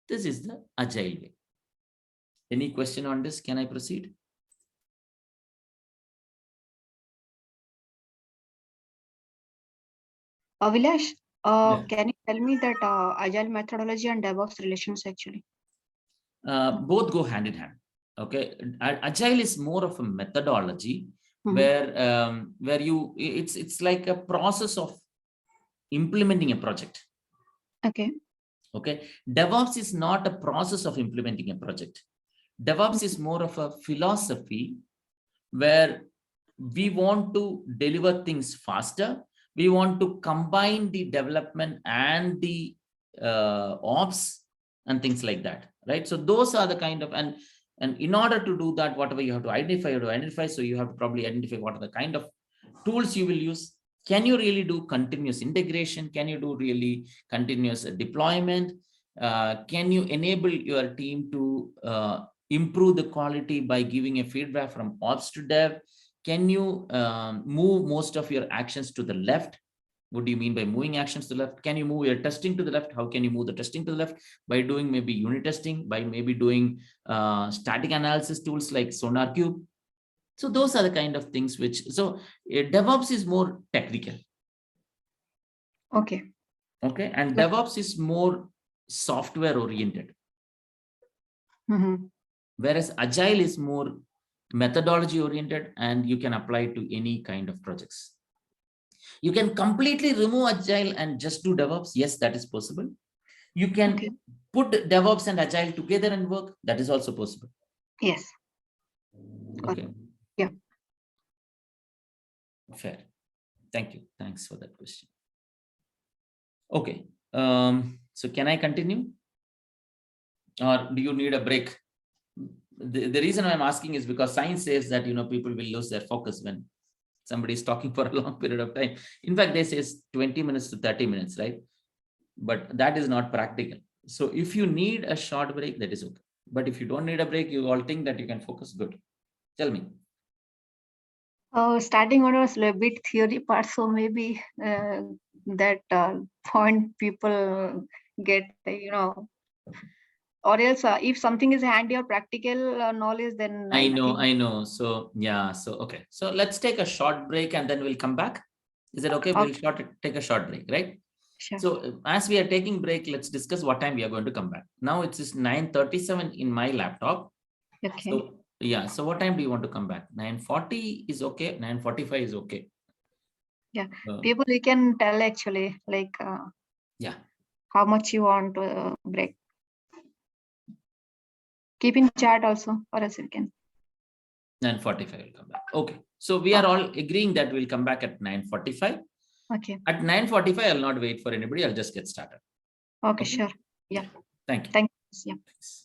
This is the agile way. Any question on this? Can I proceed? Vilash, Yeah. can you tell me that agile methodology and DevOps relations actually? Both go hand in hand. Okay, agile is more of a methodology where it's like a process of implementing a project. Okay. DevOps is not a process of implementing a project. DevOps is more of a philosophy where we want to deliver things faster. We want to combine the development and the ops and things like that, right? So those are the kind of, and in order to do that, whatever you have to identify, so you have to probably identify what are the kind of tools you will use. Can you really do continuous integration? Can you do really continuous deployment? Can you enable your team to improve the quality by giving a feedback from ops to dev? Can you move most of your actions to the left? What do you mean by moving actions to the left? Can you move your testing to the left? How can you move the testing to the left? By doing maybe unit testing, by maybe doing static analysis tools like SonarQube. So those are the kind of things which, so DevOps is more technical. Okay. And DevOps is more software oriented. Whereas Agile is more methodology oriented and you can apply it to any kind of projects. You can completely remove Agile and just do DevOps. Yes, that is possible. You can put DevOps and Agile together and work. That is also possible. Yes. Okay. Yeah. Fair. Thank you. Thanks for that question. Okay. So can I continue? Or do you need a break? The reason I'm asking is because science says that, people will lose their focus when somebody is talking for a long period of time. In fact, they say 20 minutes to 30 minutes, right? But that is not practical. So if you need a short break, that is okay. But if you don't need a break, you all think that you can focus, good. Tell me. Starting on was a bit theory part, so maybe that point people get, or else if something is handy or practical knowledge, then I know. So yeah, so okay. So let's take a short break and then we'll come back. Is it okay? We'll take a short break, right? Sure. So as we are taking break, let's discuss what time we are going to come back. Now it's 9:37 in my laptop. Okay. So yeah, so what time do you want to come back? 9:40 is okay. 9:45 is okay. Yeah, people, you can tell actually, like yeah, how much you want to break. Keep in chat also, or else you can. 9:45 will come back. Okay, so we are all agreeing that we'll come back at 9:45. Okay. At 9:45, I'll not wait for anybody. I'll just get started. Okay, sure. Yeah. Thank you. Thanks. Yeah. Thanks.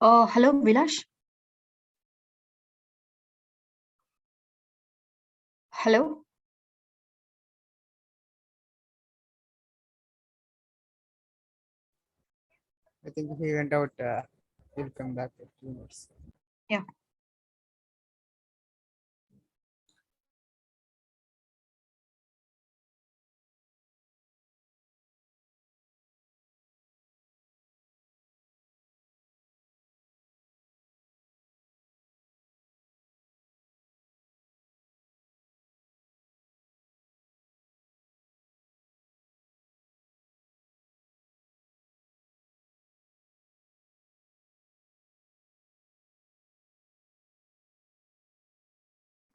Hello, Vilash. Hello. I think he went out. He'll come back in 2 minutes. Yeah.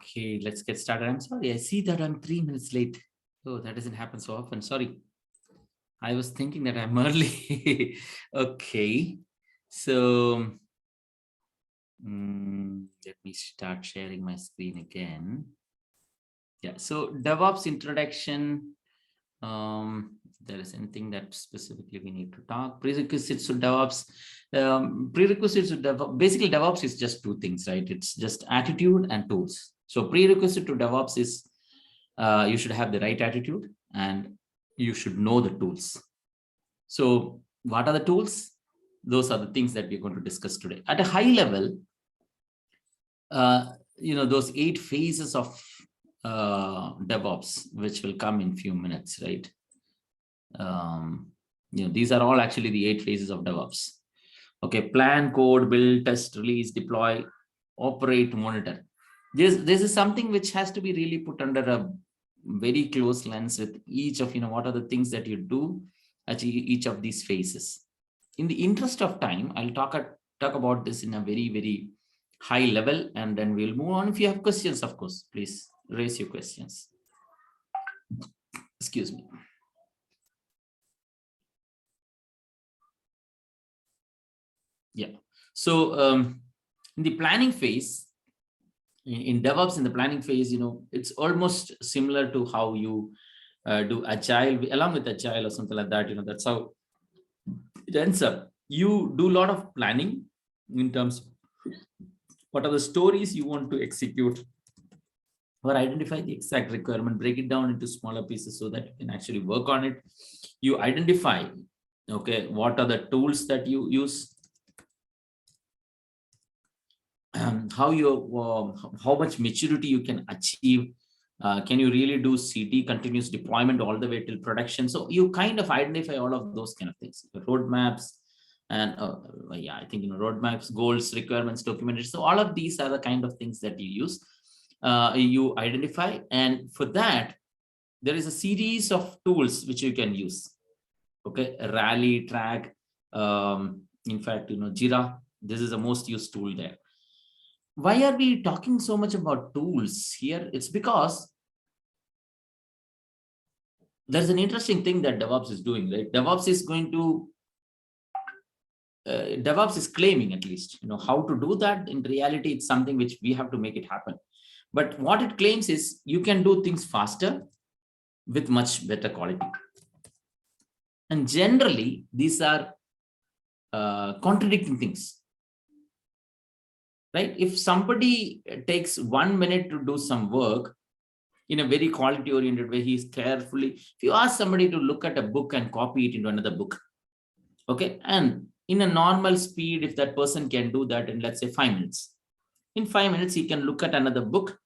Okay, let's get started. I'm sorry, I see that I'm 3 minutes late. Oh, that doesn't happen so often. Sorry. I was thinking that I'm early. Okay, so let me start sharing my screen again. Yeah, so DevOps introduction. There is anything that specifically we need to talk. Prerequisites to DevOps. Prerequisites to DevOps. Basically, DevOps is just two things, right? It's just attitude and tools. So prerequisite to DevOps is you should have the right attitude and you should know the tools. So what are the tools? Those are the things that we're going to discuss today. At a high level, those 8 phases of DevOps, which will come in few minutes, right? These are all actually the 8 phases of DevOps. Okay, plan, code, build, test, release, deploy, operate, monitor. This is something which has to be really put under a very close lens with each of, what are the things that you do at each of these phases. In the interest of time, I'll talk about this in a very, very high level, and then we'll move on. If you have questions, of course, please raise your questions. Excuse me. Yeah. So in the planning phase, in DevOps, in the planning phase, it's almost similar to how you do Agile, along with Agile or something like that. That's how it ends up. You do a lot of planning in terms of what are the stories you want to execute, or identify the exact requirement, break it down into smaller pieces so that you can actually work on it. You identify, okay, what are the tools that you use, how much maturity you can achieve. Can you really do CD, continuous deployment, all the way till production? So you kind of identify all of those kind of things, the roadmaps, and I think roadmaps, goals, requirements, documentation. So all of these are the kind of things that you use. You identify, and for that there is a series of tools which you can use. Okay, Rally, Track, in fact, Jira. This is the most used tool there. Why are we talking so much about tools here? It's because there's an interesting thing that DevOps is doing, right? DevOps is going to DevOps is claiming, at least, how to do that. In reality, it's something which we have to make it happen. But what it claims is you can do things faster with much better quality. And generally, these are contradicting things, right? If somebody takes 1 minute to do some work in a very quality oriented way, he's carefully, if you ask somebody to look at a book and copy it into another book, okay, and in a normal speed, if that person can do that in, let's say, 5 minutes, in 5 minutes, he can look at another book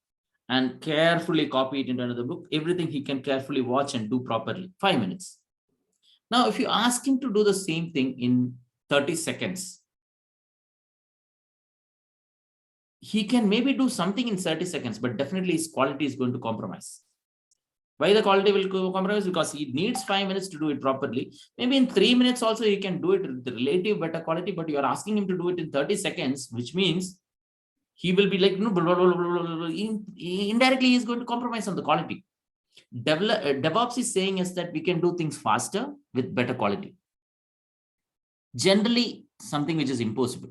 and carefully copy it into another book. Everything he can carefully watch and do properly, 5 minutes. Now, if you ask him to do the same thing in 30 seconds, he can maybe do something in 30 seconds, but definitely his quality is going to compromise. Why the quality will compromise? Because he needs 5 minutes to do it properly. Maybe in 3 minutes also he can do it with relative better quality, but you are asking him to do it in 30 seconds, which means he will be like, no, blah, blah, blah, blah, blah, blah. Indirectly he is going to compromise on the quality. DevOps is saying is that we can do things faster with better quality. Generally, something which is impossible.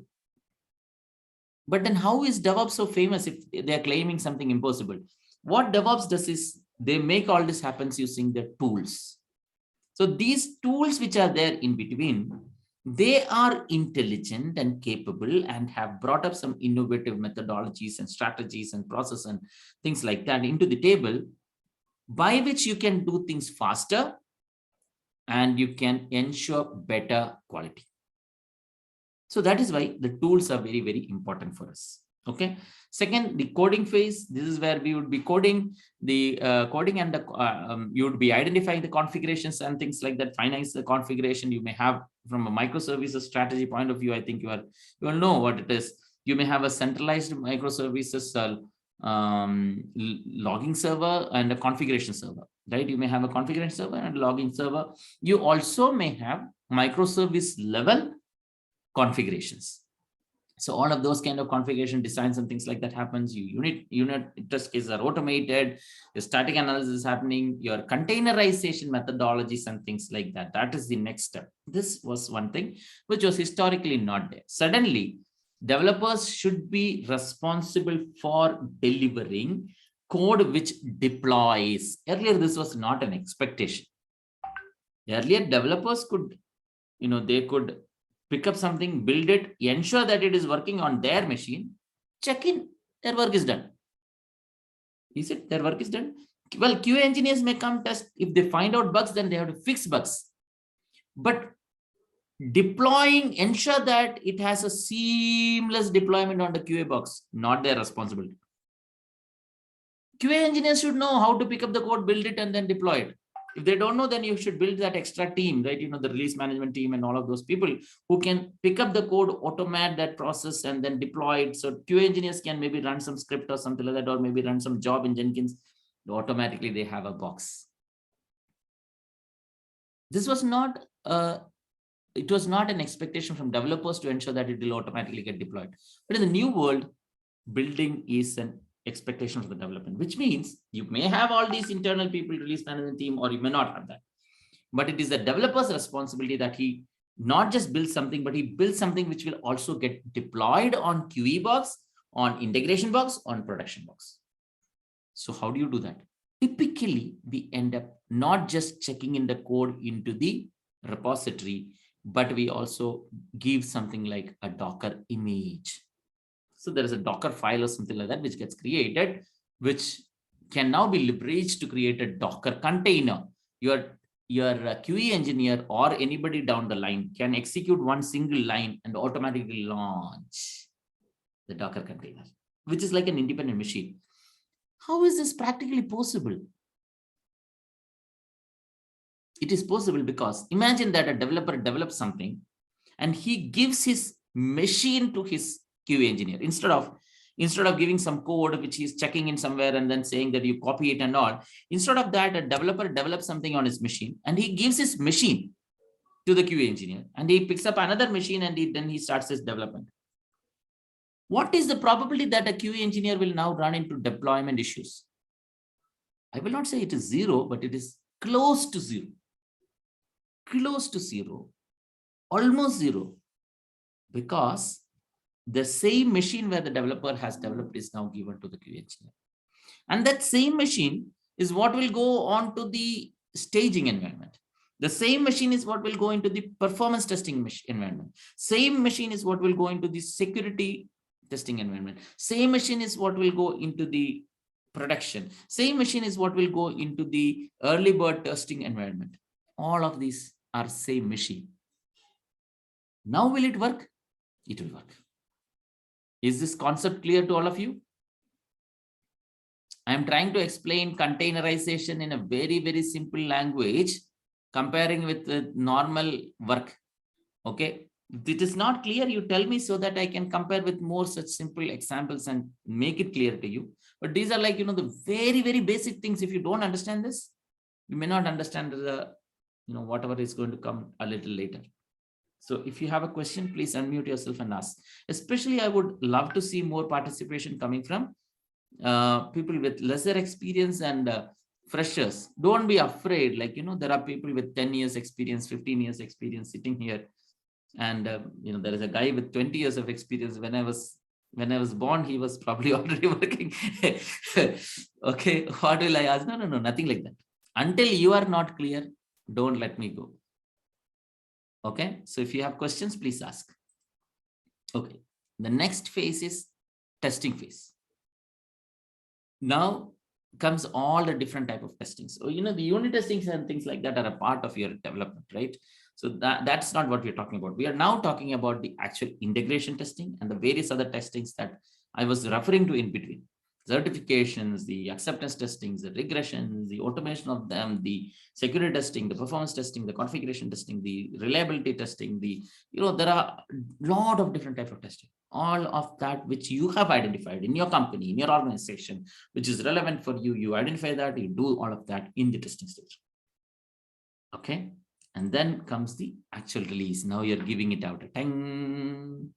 But then how is DevOps so famous if they are claiming something impossible? What DevOps does is they make all this happens using the tools. So these tools which are there in between, they are intelligent and capable and have brought up some innovative methodologies and strategies and process and things like that into the table, by which you can do things faster and you can ensure better quality. So that is why the tools are very, very important for us. Okay. Second, the coding phase. This is where we would be coding the coding and the you would be identifying the configurations and things like that. Finalize the configuration you may have from a microservices strategy point of view. I think you will know what it is. You may have a centralized microservices logging server and a configuration server, right? You may have a configuration server and a logging server. You also may have microservice level configurations. So all of those kind of configuration designs and things like that happens. Unit test cases are automated. Your static analysis is happening. Your containerization methodologies and things like that. That is the next step. This was one thing which was historically not there. Suddenly, developers should be responsible for delivering code which deploys. Earlier, this was not an expectation. Earlier, developers could, they could pick up something, build it, ensure that it is working on their machine, check in, their work is done. Is it their work is done? Well, QA engineers may come test. If they find out bugs, then they have to fix bugs. But deploying, ensure that it has a seamless deployment on the QA box, not their responsibility. QA engineers should know how to pick up the code, build it, and then deploy it. If they don't know, then you should build that extra team, right? The release management team and all of those people who can pick up the code, automate that process, and then deploy it. So QA engineers can maybe run some script or something like that, or maybe run some job in Jenkins. Automatically, they have a box. This was not it was not an expectation from developers to ensure that it will automatically get deployed. But in the new world, building is an expectation of the development, which means you may have all these internal people, release management team, or you may not have that. But it is the developer's responsibility that he not just builds something, but he builds something which will also get deployed on QE box, on integration box, on production box. So how do you do that? Typically, we end up not just checking in the code into the repository, but we also give something like a Docker image. So there is a Docker file or something like that which gets created, which can now be leveraged to create a Docker container. Your QE engineer or anybody down the line can execute one single line and automatically launch the Docker container, which is like an independent machine. How is this practically possible? It is possible because imagine that a developer develops something and he gives his machine to his QA engineer. Instead of giving some code which he's checking in somewhere and then saying that you copy it and all, instead of that, a developer develops something on his machine and he gives his machine to the QA engineer and he picks up another machine and then he starts his development. What is the probability that a QA engineer will now run into deployment issues? I will not say it is zero, but it is close to zero. Close to zero, almost zero, because the same machine where the developer has developed is now given to the QA engineer. And that same machine is what will go on to the staging environment. The same machine is what will go into the performance testing environment. Same machine is what will go into the security testing environment. Same machine is what will go into the production. Same machine is what will go into the early bird testing environment. All of these are same machine. Now will it work? It will work. Is this concept clear to all of you? I am trying to explain containerization in a very, very simple language, comparing with the normal work. Okay. If it is not clear, you tell me so that I can compare with more such simple examples and make it clear to you. But these are like, the very, very basic things. If you don't understand this, You may not understand the, whatever is going to come a little later. So if you have a question, please unmute yourself and ask. Especially, I would love to see more participation coming from people with lesser experience and freshers. Don't be afraid. Like, there are people with 10 years experience, 15 years experience sitting here. And, there is a guy with 20 years of experience. When I was born, he was probably already working. Okay, what will I ask? No, nothing like that. Until you are not clear, don't let me go. Okay, so if you have questions, please ask. Okay, the next phase is testing phase. Now comes all the different type of testing. So, the unit testings and things like that are a part of your development, right? So that's not what we're talking about. We are now talking about the actual integration testing and the various other testings that I was referring to in between. Certifications, the acceptance testings, the regressions, the automation of them, the security testing, the performance testing, the configuration testing, the reliability testing, there are a lot of different types of testing. All of that which you have identified in your company, in your organization, which is relevant for you, you identify that, you do all of that in the testing stage. Okay. And then comes the actual release. Now you're giving it out. Tang.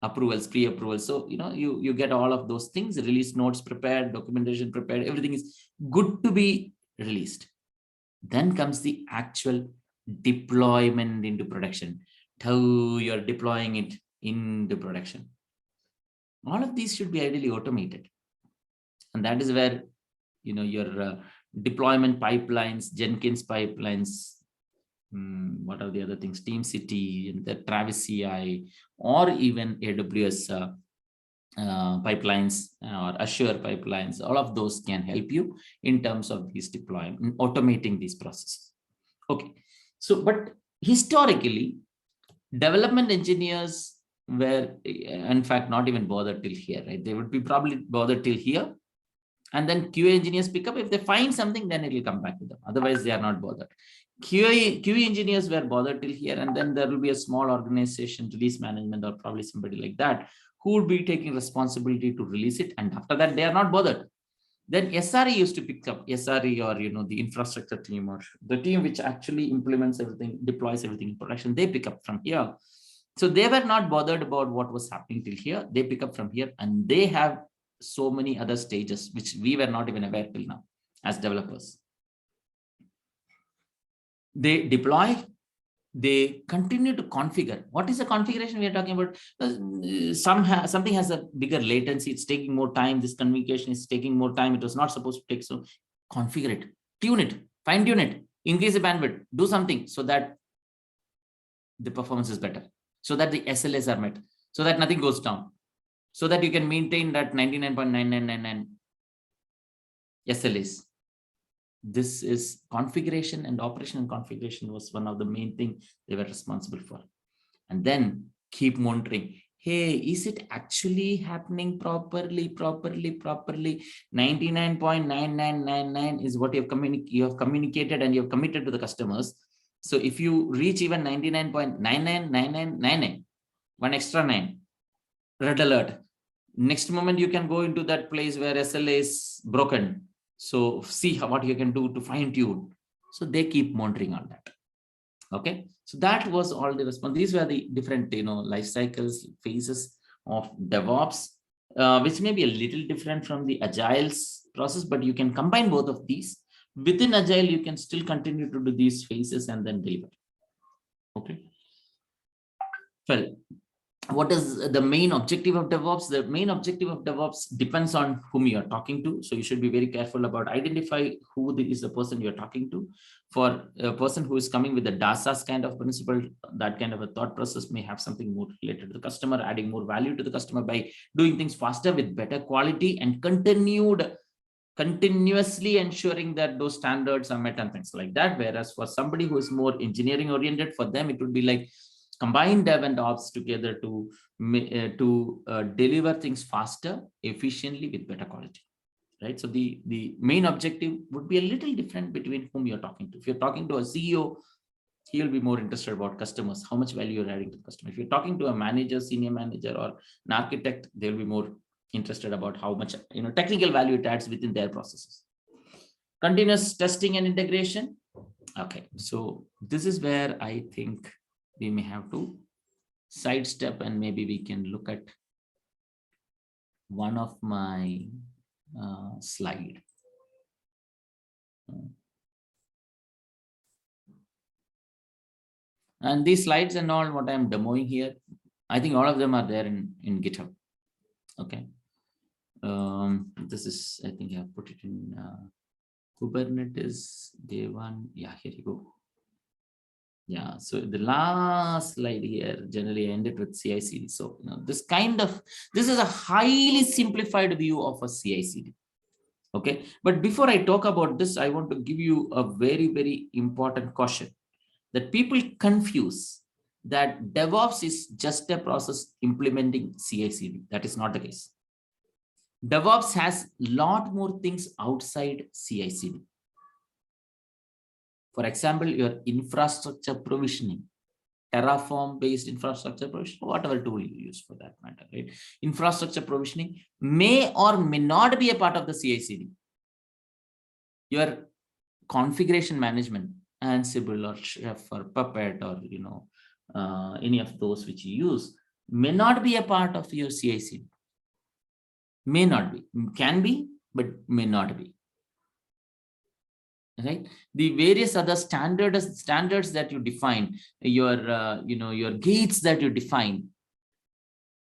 Approvals, pre-approvals. So, you get all of those things, release notes prepared, documentation prepared, everything is good to be released. Then comes the actual deployment into production. How you're deploying it into production. All of these should be ideally automated. And that is where, your deployment pipelines, Jenkins pipelines, what are the other things? TeamCity, and the Travis CI, or even AWS pipelines or Azure pipelines. All of those can help you in terms of these deployment, automating these processes. Okay. So, but historically, development engineers were, in fact, not even bothered till here, right? They would be probably bothered till here. And then QA engineers pick up. If they find something, then it will come back to them. Otherwise, they are not bothered. QA engineers were bothered till here, and then there will be a small organization, release management, or probably somebody like that, who would be taking responsibility to release it. And after that, they are not bothered. Then SRE used to pick up, SRE, or the infrastructure team, or the team which actually implements everything, deploys everything in production. They pick up from here. So they were not bothered about what was happening till here. They pick up from here, and they have so many other stages which we were not even aware till now as developers. They deploy, they continue to configure. What is the configuration we are talking about? Something has a bigger latency. It's taking more time. This communication is taking more time. It was not supposed to take. So configure it, tune it, fine tune it, increase the bandwidth, do something so that the performance is better, so that the SLAs are met, so that nothing goes down, so that you can maintain that 99.9999 SLAs. This is configuration, and operation and configuration was one of the main things they were responsible for. And then keep monitoring. Hey, is it actually happening properly? 99.9999 is what you have communicated and you have committed to the customers. So if you reach even 99.999999, one extra 9, red alert. Next moment you can go into that place where SLA is broken. So see what you can do to fine tune. So they keep monitoring on that. Okay. So that was all the response. These were the different, life cycles, phases of DevOps, which may be a little different from the Agile's process, but you can combine both of these. Within Agile, you can still continue to do these phases and then deliver. Okay. Well, what is the main objective of DevOps? The main objective of DevOps depends on whom you are talking to. So you should be very careful about identify who is the person you're talking to. For a person who is coming with the DASA's kind of principle, that kind of a thought process may have something more related to the customer, adding more value to the customer by doing things faster with better quality and continuously ensuring that those standards are met and things like that. Whereas for somebody who is more engineering oriented, for them, it would be like combine dev and ops together to deliver things faster, efficiently, with better quality, right? So the main objective would be a little different between whom you're talking to. If you're talking to a CEO, he'll be more interested about customers, how much value you're adding to the customer. If you're talking to a manager, senior manager, or an architect, they'll be more interested about how much technical value it adds within their processes. Continuous testing and integration. Okay, so this is where I think we may have to sidestep, and maybe we can look at one of my slide. And these slides and all what I'm demoing here, I think all of them are there in GitHub. Okay. This is, I think I put it in Kubernetes Day1. Yeah, here you go. Yeah, so the last slide here, generally I ended with CI/CD. So, this is a highly simplified view of a CI/CD. Okay, but before I talk about this, I want to give you a very, very important caution that people confuse that DevOps is just a process implementing CI/CD. That is not the case. DevOps has a lot more things outside CI/CD. For example, your infrastructure provisioning, Terraform-based infrastructure provisioning, whatever tool you use for that matter, right? Infrastructure provisioning may or may not be a part of the CI/CD. Your configuration management, Ansible or Chef or Puppet or any of those which you use may not be a part of your CI/CD. May not be, can be, but may not be. Right, the various other standards that you define, your gates that you define,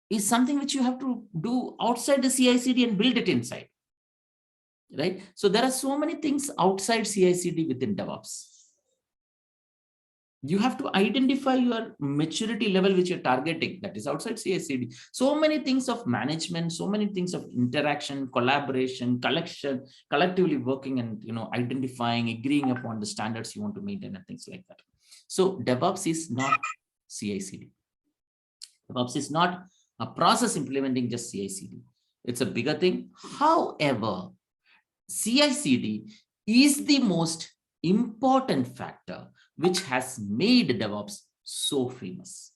is something which you have to do outside the CI/CD and build it inside. Right, so there are so many things outside CI/CD within DevOps. You have to identify your maturity level which you're targeting, that is outside CI/CD. So many things of management, so many things of interaction, collaboration, collection, collectively working and identifying, agreeing upon the standards you want to maintain and things like that. So DevOps is not CI/CD. DevOps is not a process implementing just CI/CD. It's a bigger thing. However, CI/CD is the most important factor which has made DevOps so famous.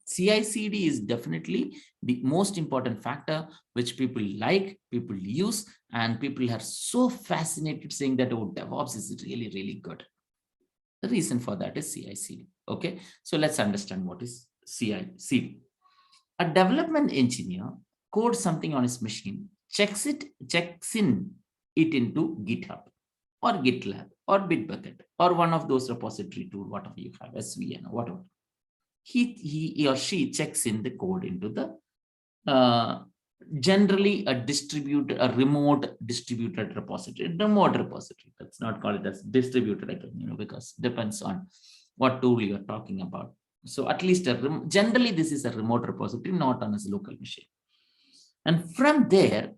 CI/CD is definitely the most important factor which people like, people use, and people are so fascinated saying that, oh, DevOps is really, really good. The reason for that is CI/CD. Okay, so let's understand what is CI/CD. A development engineer codes something on his machine, checks in it into GitHub or GitLab or Bitbucket or one of those repository tool, whatever you have, SVN or whatever. He or she checks in the code into the generally a remote distributed repository. Let's not call it as distributed, because it depends on what tool you're talking about. So at least generally this is a remote repository, not on a local machine. And from there,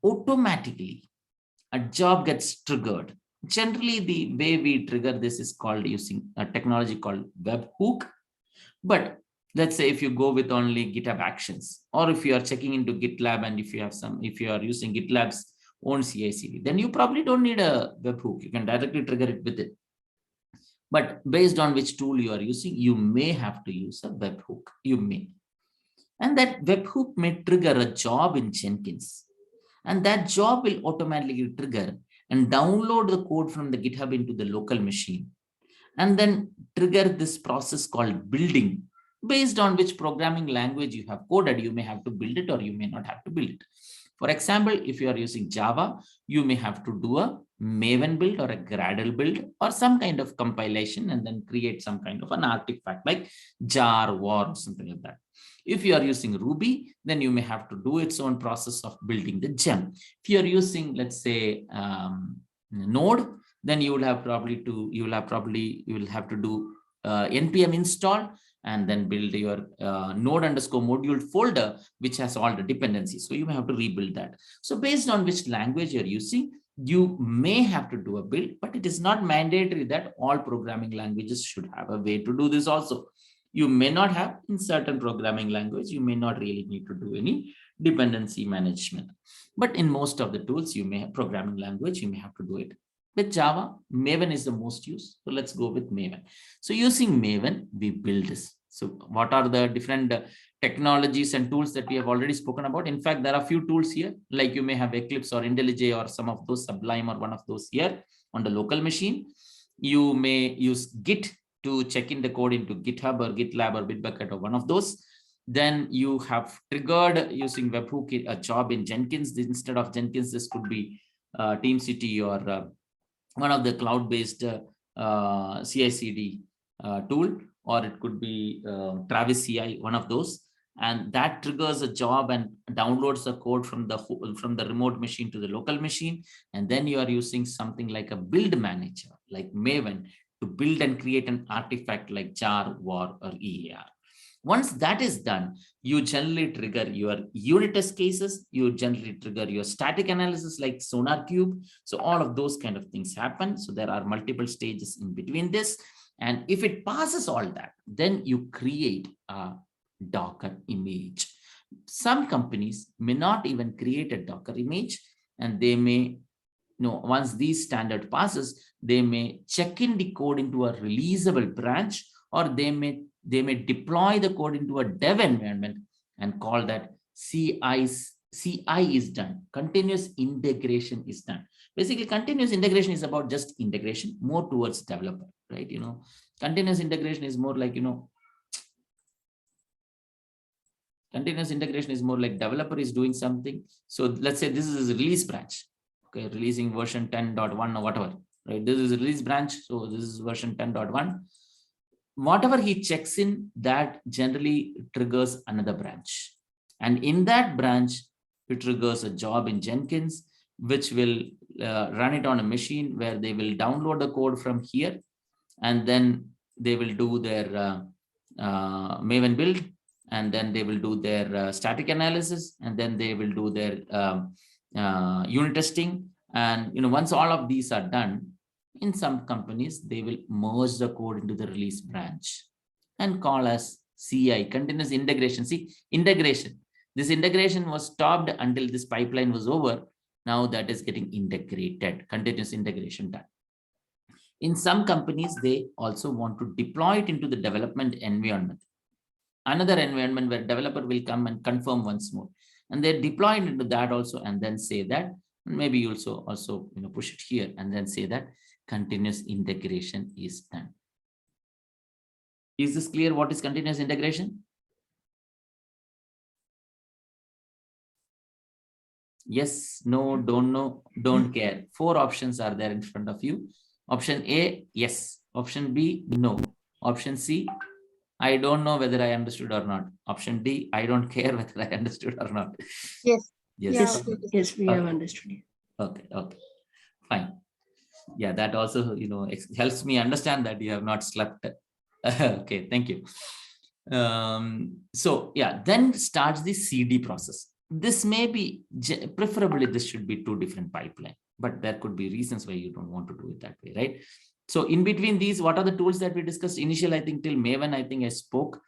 automatically a job gets triggered. Generally, the way we trigger this is called using a technology called webhook. But let's say if you go with only GitHub Actions, or if you are checking into GitLab, and if you are using GitLab's own CI/CD, then you probably don't need a webhook. You can directly trigger it with it. But based on which tool you are using, you may have to use a webhook. You may. And that webhook may trigger a job in Jenkins. And that job will automatically trigger and download the code from the GitHub into the local machine, and then trigger this process called building. Based on which programming language you have coded, you may have to build it or you may not have to build it. For example, if you are using Java, you may have to do a Maven build or a Gradle build or some kind of compilation and then create some kind of an artifact like jar, war, or something like that. If you are using Ruby, then you may have to do its own process of building the gem. If you are using, let's say, Node, then you will have to do npm install and then build your node_module folder, which has all the dependencies. So you may have to rebuild that. So based on which language you're using, you may have to do a build, but it is not mandatory that all programming languages should have a way to do this also. You may not have in certain programming language, you may not really need to do any dependency management. But in most of the tools, you may have programming language, you may have to do it. With Java, Maven is the most used. So let's go with Maven. So using Maven, we build this. So what are the different technologies and tools that we have already spoken about. In fact, there are a few tools here, like you may have Eclipse or IntelliJ or some of those, Sublime or one of those here on the local machine. You may use Git to check in the code into GitHub or GitLab or Bitbucket or one of those. Then you have triggered using webhook a job in Jenkins. Instead of Jenkins, this could be TeamCity or one of the cloud-based CI/CD tool, or it could be Travis CI, one of those. And that triggers a job and downloads the code from the remote machine to the local machine. And then you are using something like a build manager, like Maven, to build and create an artifact like jar, var, or EAR. Once that is done, you generally trigger your unit test cases. You generally trigger your static analysis like SonarQube. So all of those kind of things happen. So there are multiple stages in between this. And if it passes all that, then you create a Docker image. Some companies may not even create a Docker image, and they may, once these standard passes, they may check in the code into a releasable branch, or they may deploy the code into a dev environment and call that CI is done. Continuous integration is done. Basically, continuous integration is about just integration, more towards developer, right? Continuous integration is more like, continuous integration is more like developer is doing something. So let's say this is a release branch, okay, releasing version 10.1 or whatever, right? This is a release branch. So this is version 10.1. Whatever he checks in, that generally triggers another branch. And in that branch, it triggers a job in Jenkins, which will run it on a machine where they will download the code from here. And then they will do their Maven build. And then they will do their static analysis. And then they will do their unit testing. And once all of these are done, in some companies, they will merge the code into the release branch and call as CI, continuous integration. See, integration. This integration was stopped until this pipeline was over. Now that is getting integrated, continuous integration done. In some companies, they also want to deploy it into the development environment. Another environment where developer will come and confirm once more. And they deploy it into that also, and then say that, maybe you also push it here and then say that continuous integration is done. Is this clear? What is continuous integration? Yes, no, don't know, don't care. 4 options are there in front of you. Option A, yes. Option B, no. Option C, I don't know whether I understood or not. Option D, I don't care whether I understood or not. Yes. Yes, we have understood. Okay, fine. Yeah, that also, helps me understand that you have not slept. Okay, thank you. So yeah, then starts the CD process. This may be, preferably this should be 2 different pipelines, but there could be reasons why you don't want to do it that way, right? So in between these, what are the tools that we discussed initially? I think till Maven, I think I spoke,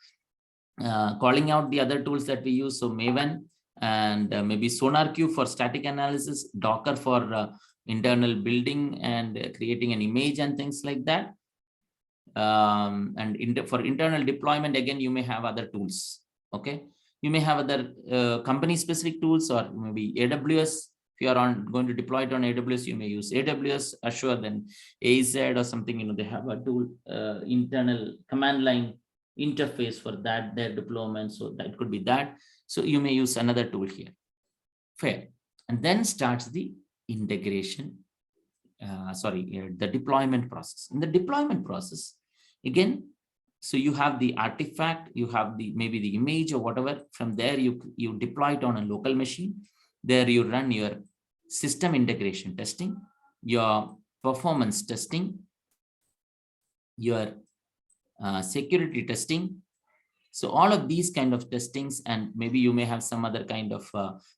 calling out the other tools that we use. So Maven and maybe SonarQube for static analysis, Docker for internal building and creating an image and things like that. And for internal deployment, again, you may have other tools. Okay, you may have other company-specific tools, or maybe AWS. If you are going to deploy it on AWS, you may use AWS, Azure, then AZ or something. They have a tool, internal command line interface for that, their deployment. So that could be that. So you may use another tool here. Fair. And then starts the integration. The deployment process. In the deployment process, again, so you have the artifact, you have maybe the image or whatever. From there, you deploy it on a local machine. There you run your system integration testing, your performance testing, your security testing. So all of these kind of testings, and maybe you may have some other kind of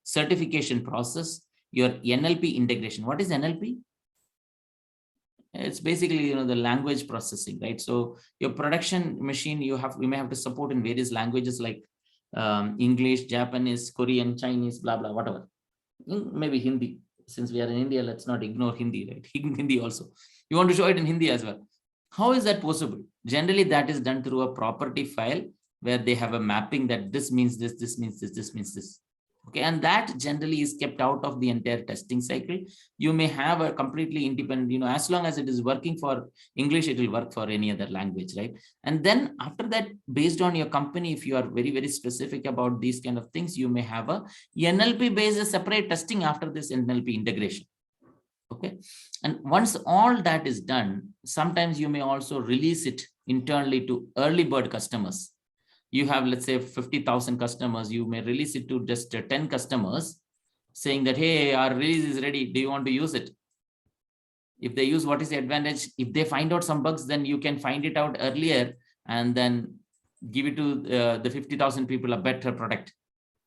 certification process, your NLP integration. What is NLP? It's basically, the language processing, right? So your production machine, you may have to support in various languages like English, Japanese, Korean, Chinese, blah, blah, whatever. Maybe Hindi. Since we are in India, let's not ignore Hindi, right? Hindi also. You want to show it in Hindi as well. How is that possible? Generally, that is done through a property file where they have a mapping that this means this, this means this, this means this. Okay, and that generally is kept out of the entire testing cycle. You may have a completely independent, as long as it is working for English, it will work for any other language, right? And then after that, based on your company, if you are very, very specific about these kind of things, you may have a NLP based separate testing after this NLP integration. Okay, and once all that is done, sometimes you may also release it internally to early bird customers. You have, let's say, 50,000 customers, you may release it to just 10 customers saying that, hey, our release is ready. Do you want to use it? If they use, what is the advantage? If they find out some bugs, then you can find it out earlier and then give it to the 50,000 people a better product.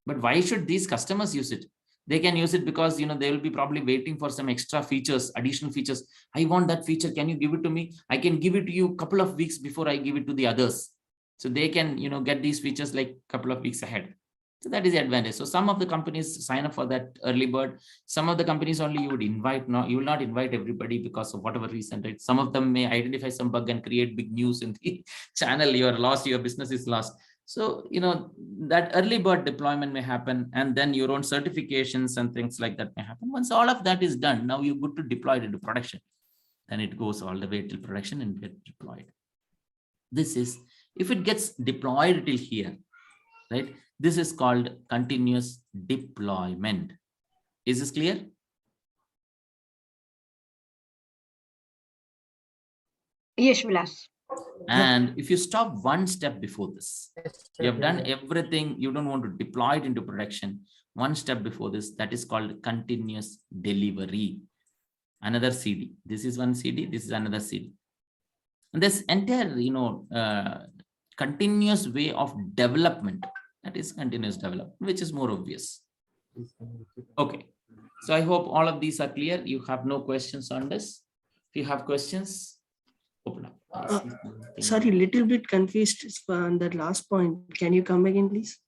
But why should these customers use it? They can use it because, they will be probably waiting for some extra features, additional features. I want that feature. Can you give it to me? I can give it to you a couple of weeks before I give it to the others. So they can, get these features like a couple of weeks ahead. So that is the advantage. So some of the companies sign up for that early bird. Some of the companies only you would invite. No, you will not invite everybody because of whatever reason, right? Some of them may identify some bug and create big news in the channel. You are lost, your business is lost. So, that early bird deployment may happen, and then your own certifications and things like that may happen. Once all of that is done, now you're good to deploy it into production. Then it goes all the way till production and get deployed. This is, if it gets deployed till here, right? This is called continuous deployment. Is this clear? Yes, Vilas. And if you stop one step before this, you have done everything, you don't want to deploy it into production. One step before this, that is called continuous delivery. Another CD. This is one CD, this is another CD. And this entire, continuous way of development, that is continuous development, which is more obvious. Okay. So I hope all of these are clear. You have no questions on this. If you have questions, open up. Sorry, little bit confused on the last point. Can you come again, please?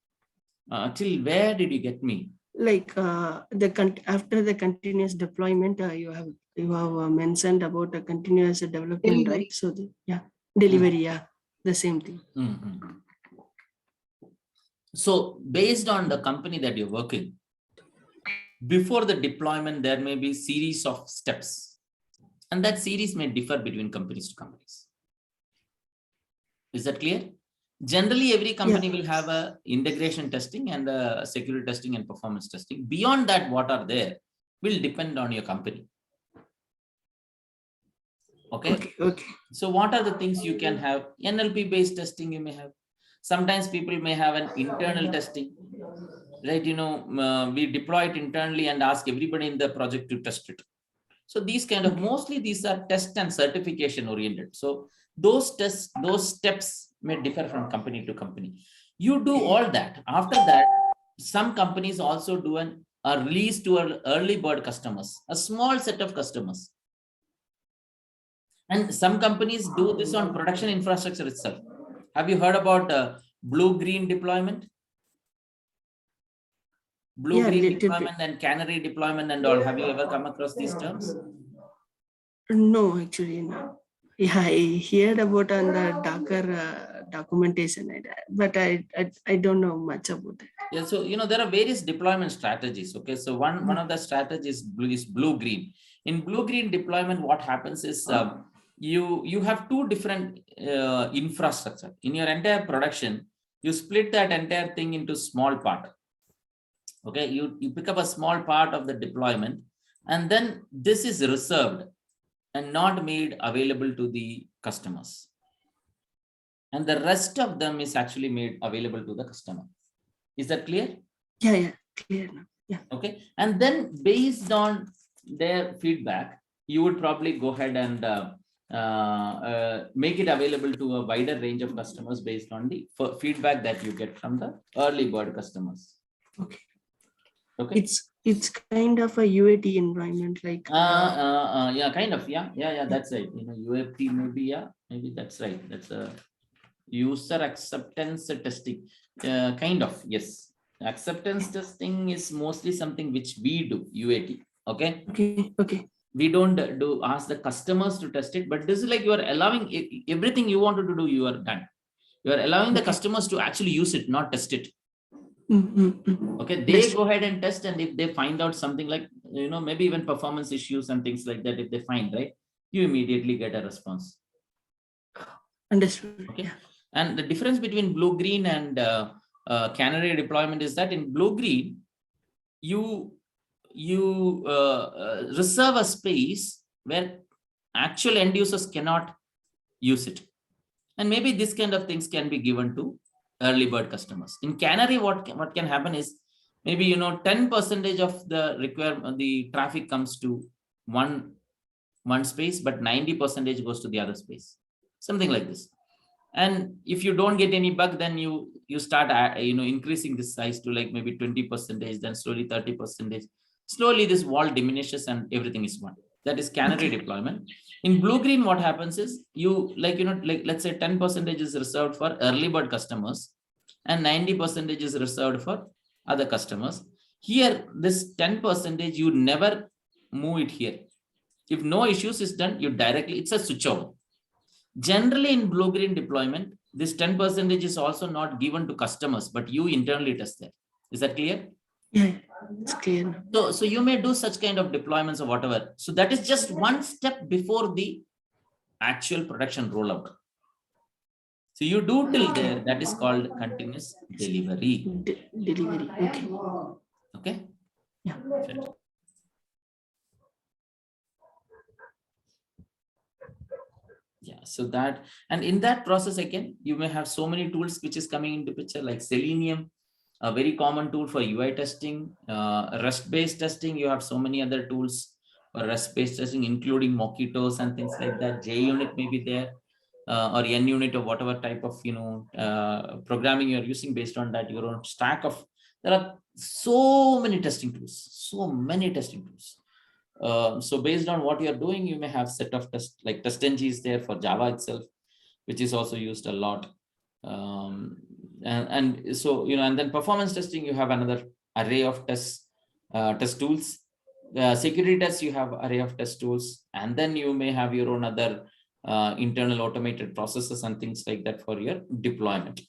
Till where did you get me? Like after the continuous deployment, you have mentioned about a continuous development, delivery. Right? So delivery, the same thing. So based on the company that you're working, before the deployment, there may be series of steps, and that series may differ between companies to companies. Is that clear? Generally, every company will have a integration testing and a security testing and performance testing. Beyond that, what are there will depend on your company. Okay. So what are the things you can have? NLP based testing you may have. Sometimes people may have an internal testing, right? We deploy it internally and ask everybody in the project to test it. So these kind of, mostly these are test and certification oriented. So those tests, those steps may differ from company to company. You do all that. After that, some companies also do a release to our early bird customers, a small set of customers. And some companies do this on production infrastructure itself. Have you heard about blue-green deployment? Blue-green deployment and canary deployment and all. Have you ever come across these terms? No, actually, no. Yeah, I heard about on the Docker documentation, but I don't know much about it. Yeah, so there are various deployment strategies. Okay, so one of the strategies is blue-green. In blue-green deployment, what happens is you have two different infrastructure in your entire production. You split that entire thing into small part. Okay, you pick up a small part of the deployment, and then this is reserved and not made available to the customers. And the rest of them is actually made available to the customer. Is that clear? Yeah, clear now. Yeah. Okay, and then based on their feedback, you would probably go ahead and make it available to a wider range of customers based on the feedback that you get from the early bird customers. Okay. Okay. It's kind of a UAT environment, like yeah, kind of, yeah, that's right. UAT maybe that's right. That's a user acceptance testing, kind of, yes. Acceptance testing is mostly something which we do, UAT. Okay. We don't ask the customers to test it, but this is like you are allowing everything you wanted to do, you are done. You are allowing the Okay. customers to actually use it, not test it. Mm-hmm. Okay, they go ahead and test, and if they find out something like, maybe even performance issues and things like that, if they find, right, you immediately get a response. Understood. Okay. Yeah. And the difference between blue-green and canary deployment is that in blue-green, you reserve a space where actual end users cannot use it. And maybe this kind of things can be given to early bird customers. In canary, what can happen is maybe 10% of the traffic comes to one space, but 90% goes to the other space, something like this. And if you don't get any bug, then you start increasing this size to like maybe 20%, then slowly 30%. Slowly this wall diminishes and everything is one. That is canary deployment. In blue-green, what happens is let's say 10% is reserved for early bird customers and 90% is reserved for other customers. Here, this 10%, you never move it here. If no issues is done, you directly, it's a switch over. Generally in blue-green deployment, this 10% is also not given to customers, but you internally test that. Is that clear? Yeah, it's clear. So you may do such kind of deployments or whatever. So that is just one step before the actual production rollout. So you do till there, that is called continuous delivery. Delivery. Okay. Okay. Yeah. Right. Yeah, so that, and in that process, again, you may have so many tools which is coming into picture, like Selenium, a very common tool for UI testing, REST-based testing. You have so many other tools for REST-based testing, including Mojitos and things like that. JUnit may be there, or NUnit, or whatever type of programming you're using. Based on that, your own stack of, there are so many testing tools, so based on what you're doing, you may have set of tests, like TestNG is there for Java itself, which is also used a lot. And so, and then performance testing, you have another array of test tools. Security tests, you have array of test tools, and then you may have your own other internal automated processes and things like that for your deployment.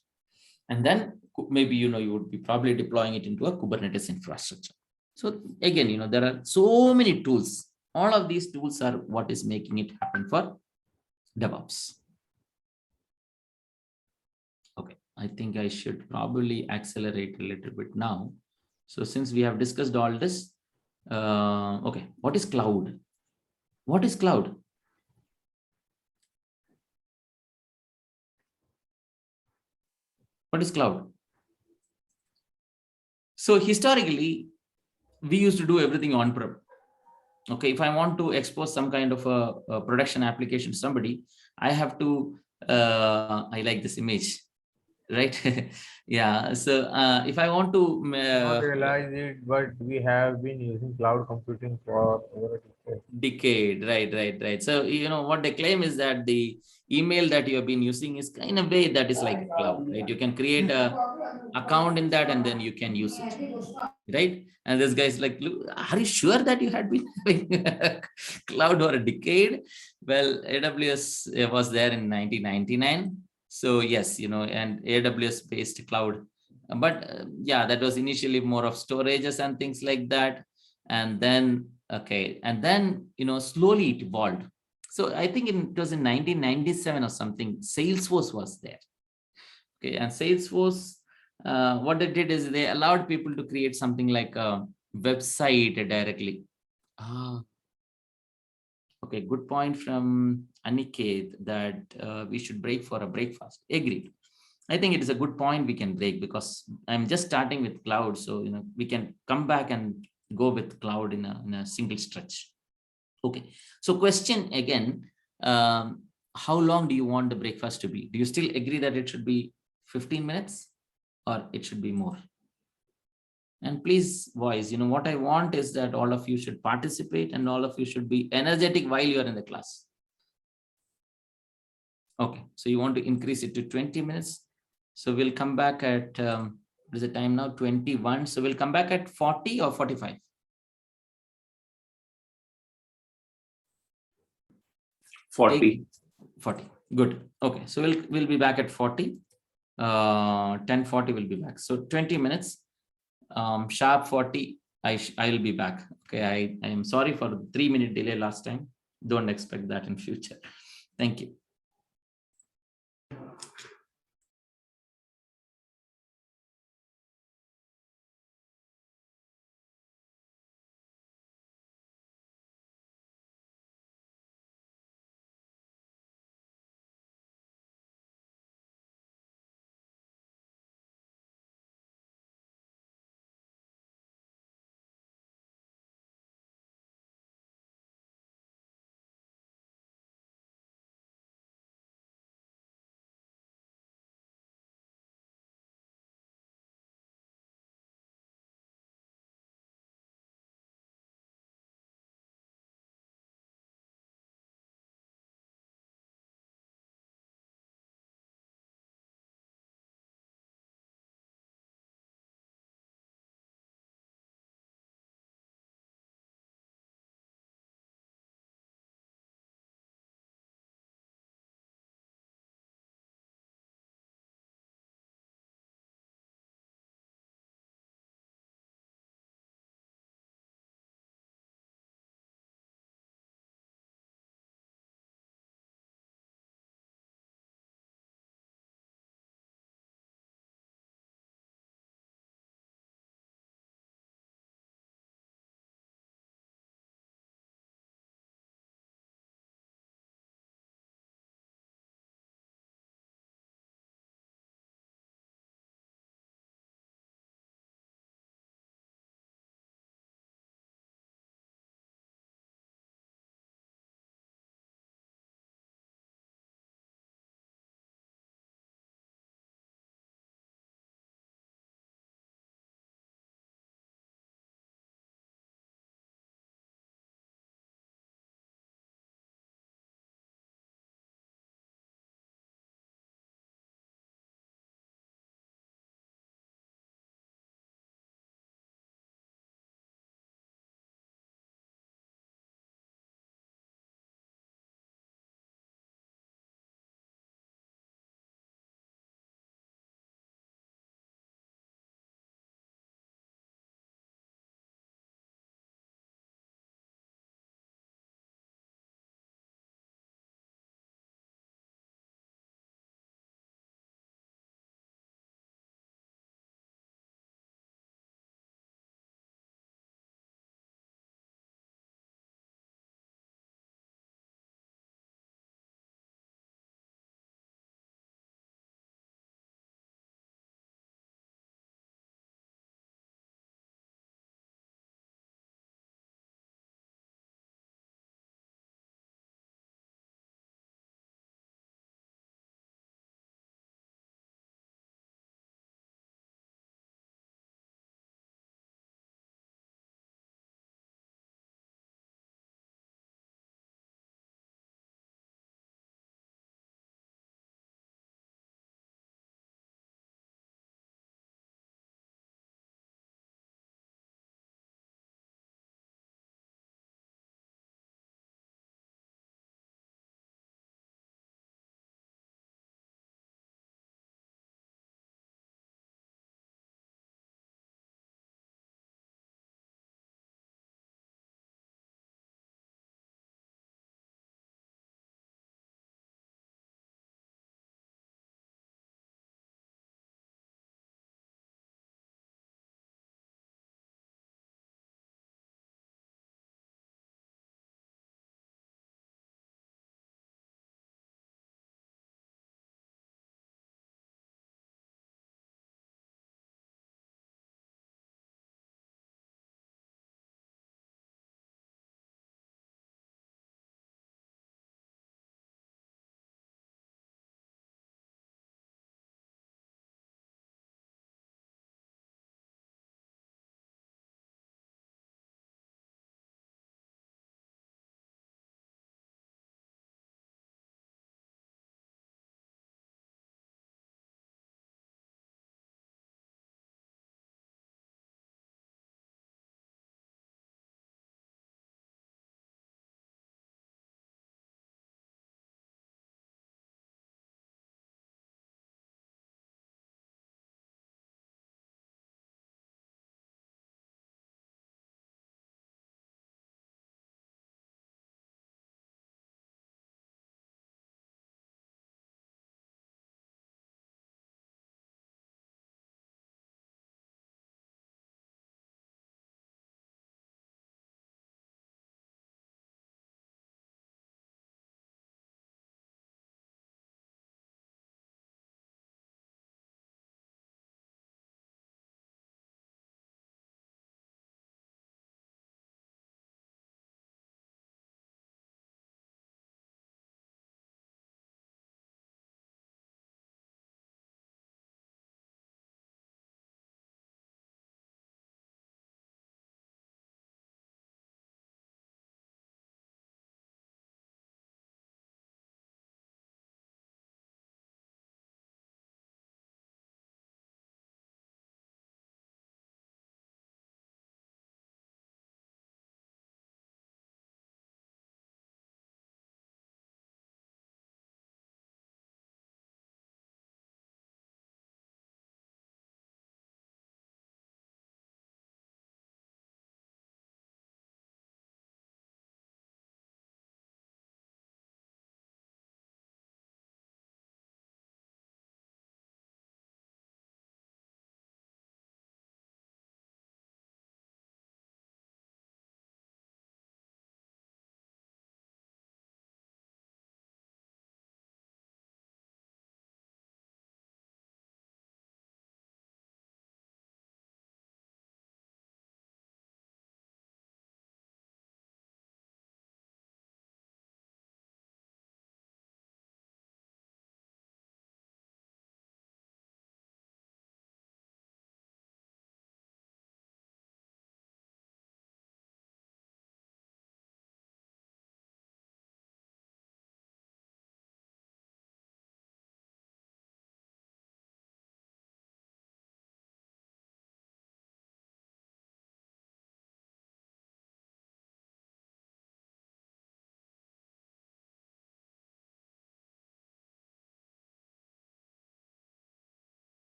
And then maybe, you would be probably deploying it into a Kubernetes infrastructure. So again, there are so many tools. All of these tools are what is making it happen for DevOps. Okay, I think I should probably accelerate a little bit now. So since we have discussed all this, okay, what is cloud? What is cloud? What is cloud? So historically, we used to do everything on-prem. Okay, if I want to expose some kind of a production application to somebody, I have to, I like this image, right? Yeah, so if I want to not realize it, but we have been using cloud computing for over a decade. Right. So what they claim is that the email that you have been using is kind of way that is like cloud, right? You can create a account in that and then you can use it, right? And this guy's like, look, are you sure that you had been having cloud for a decade? Well, AWS was there in 1999. So yes, and AWS based cloud, but yeah, that was initially more of storages and things like that. And then, okay, and then, slowly it evolved. So I think it was in 1997 or something, Salesforce was there. Okay, and Salesforce, what they did is they allowed people to create something like a website directly. Okay, good point from Aniket that we should break for a breakfast. Agreed. I think it is a good point we can break, because I'm just starting with cloud. So, we can come back and go with cloud in a single stretch. Okay, so question again, how long do you want the breakfast to be? Do you still agree that it should be 15 minutes or it should be more? And please voice, what I want is that all of you should participate and all of you should be energetic while you're in the class. Okay, so you want to increase it to 20 minutes. So we'll come back at, what is the time now? 21. So we'll come back at 40 or 45. 40. 40. Good. Okay, so we'll be back at 40. 10:40 will be back. So 20 minutes, sharp 40, I will be back. Okay, I am sorry for the 3-minute delay last time. Don't expect that in future. Thank you.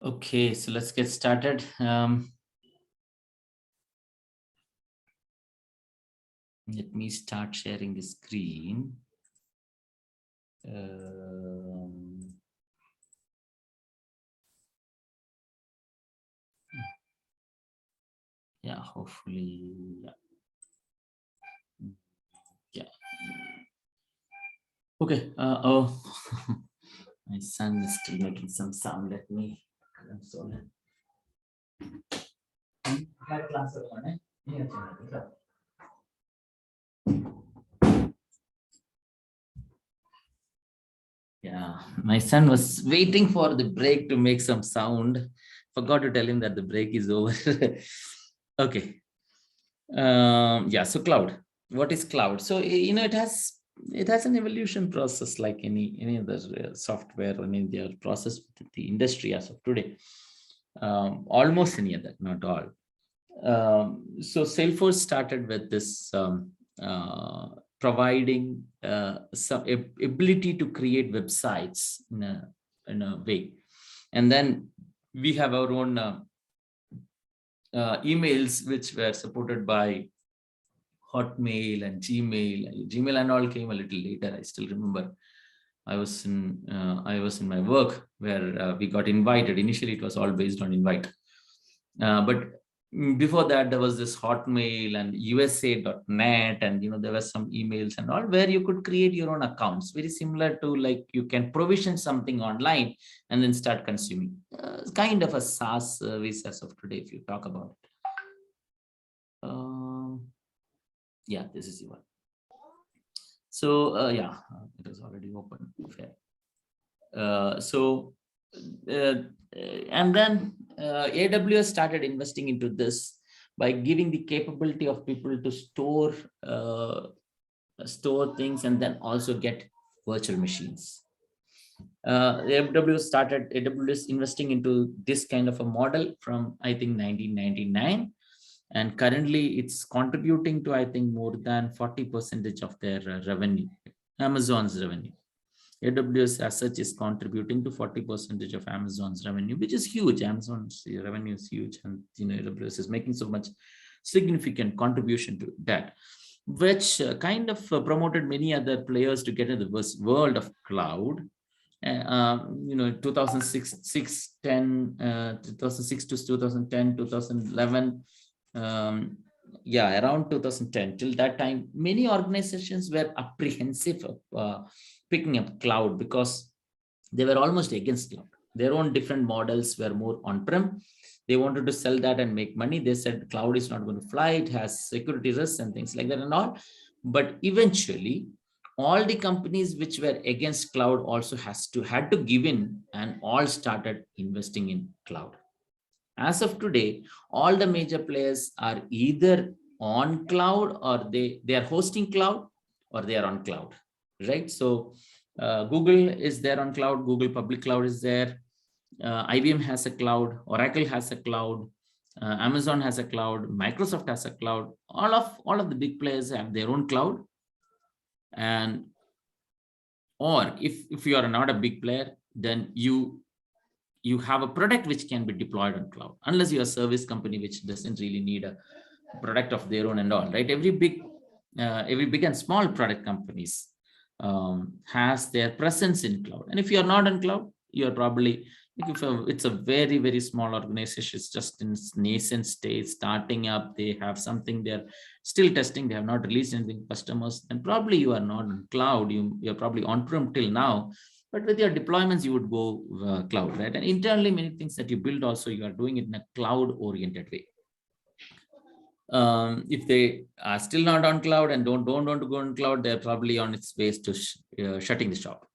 Okay, so let's get started. Let me start sharing the screen. Yeah, hopefully, yeah. Okay. Oh, my son is still making some sound. Let me console it. Yeah, my son was waiting for the break to make some sound. Forgot to tell him that the break is over. Okay. Yeah, so cloud. What is cloud? So it has an evolution process like any other software or any other process within the industry as of today. Almost any other, not all. So Salesforce started with this providing some ability to create websites in a way, and then we have our own emails which were supported by Hotmail and Gmail. Gmail and all came a little later. I still remember I was in my work where we got invited. Initially, it was all based on invite, but before that there was this Hotmail and USA.net, and there were some emails and all where you could create your own accounts, very similar to like you can provision something online and then start consuming. Kind of a SaaS service as of today, if you talk about it. Yeah, this is the one. So yeah, it is already open. Fair. And then AWS started investing into this by giving the capability of people to store things and then also get virtual machines. AWS investing into this kind of a model from I think 1999, and currently it's contributing to I think more than 40% of their revenue, Amazon's revenue. AWS as such is contributing to 40% of Amazon's revenue, which is huge. Amazon's revenue is huge, and AWS is making so much significant contribution to that, which kind of promoted many other players to get into the world of cloud. 2006 to 2010, 2011, yeah, around 2010 till that time, many organizations were apprehensive of picking up cloud because they were almost against cloud. Their own different models were more on-prem. They wanted to sell that and make money. They said cloud is not going to fly. It has security risks and things like that and all. But eventually, all the companies which were against cloud also had to give in, and all started investing in cloud. As of today, all the major players are either on cloud or they are hosting cloud or they are on cloud, right? So Google is there on cloud. Google public cloud is there. IBM has a cloud. Oracle has a cloud. Amazon has a cloud. Microsoft has a cloud. All of the big players have their own cloud. And or if you are not a big player, then you have a product which can be deployed on cloud, unless you're a service company which doesn't really need a product of their own and all, right? Every big and small product companies has their presence in cloud. And if you're not on cloud, you're probably, if it's a very, very small organization, it's just in nascent state, starting up, they have something they're still testing, they have not released anything to customers, and probably you are not on cloud, you're probably on-prem till now. But with your deployments, you would go cloud, right? And internally, many things that you build also, you are doing it in a cloud-oriented way. If they are still not on cloud and don't want to go on cloud, they're probably on its ways to shutting the shop.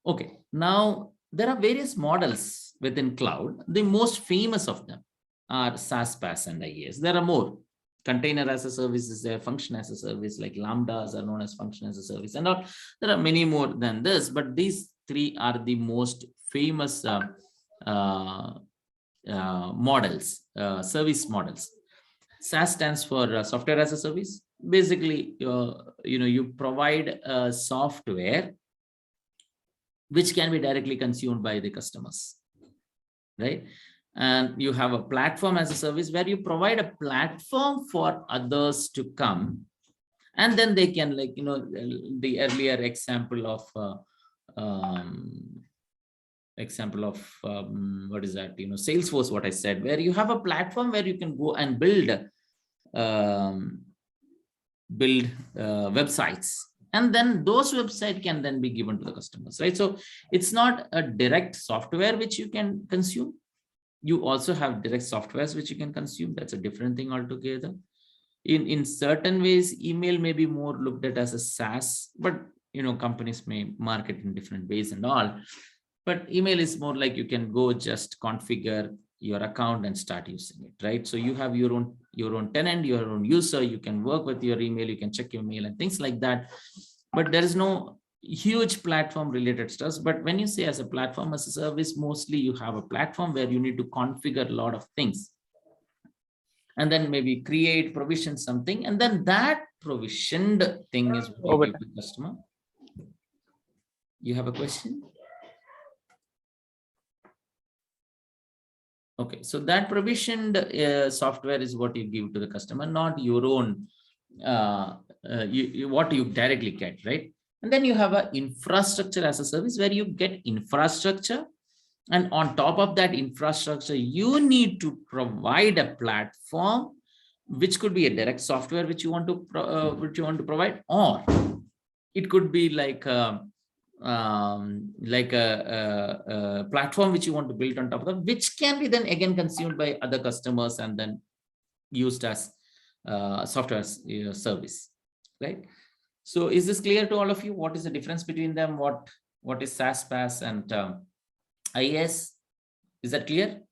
Okay, now there are various models within cloud. The most famous of them are SaaS, PaaS, and IaaS. There are more. Container as a service is there, function as a service, like Lambdas are known as function as a service, and all. There are many more than this, but these three are the most famous models, service models. SaaS stands for software as a service. Basically, you provide a software which can be directly consumed by the customers. right? And you have a platform as a service where you provide a platform for others to come, and then they can, like, you know, the earlier example of what is that, you know, Salesforce, what I said, where you have a platform where you can go and build websites, and then those websites can then be given to the customers, right? So it's not a direct software which you can consume. You also have direct softwares which you can consume. That's a different thing altogether. In certain ways, email may be more looked at as a SaaS, but you know, companies may market in different ways and all. But email is more like you can go just configure your account and start using it, right? So you have your own tenant, your own user, you can work with your email, you can check your mail and things like that. But there is no huge platform related stuff. But when you say as a platform as a service, mostly you have a platform where you need to configure a lot of things, and then maybe create, provision something, and then that provisioned thing is what you give to the customer. You have a question? Okay, so that provisioned software is what you give to the customer, not your own, what you directly get, right? And then you have an infrastructure as a service where you get infrastructure, and on top of that infrastructure, you need to provide a platform, which could be a direct software which you want to provide, or it could be like a platform which you want to build on top of that, which can be then again consumed by other customers and then used as software service, right? So is this clear to all of you? What is the difference between them? What is SaaS, PaaS, and IaaS? Is that clear?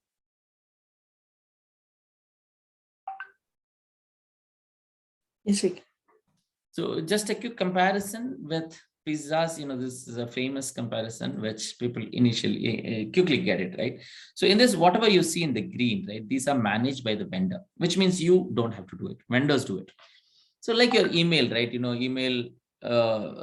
Yes, we can. So just a quick comparison with pizzas, you know, this is a famous comparison which people initially quickly get it, right? So in this, whatever you see in the green, right, these are managed by the vendor, which means you don't have to do it. Vendors do it. So like your email, right? You know, email,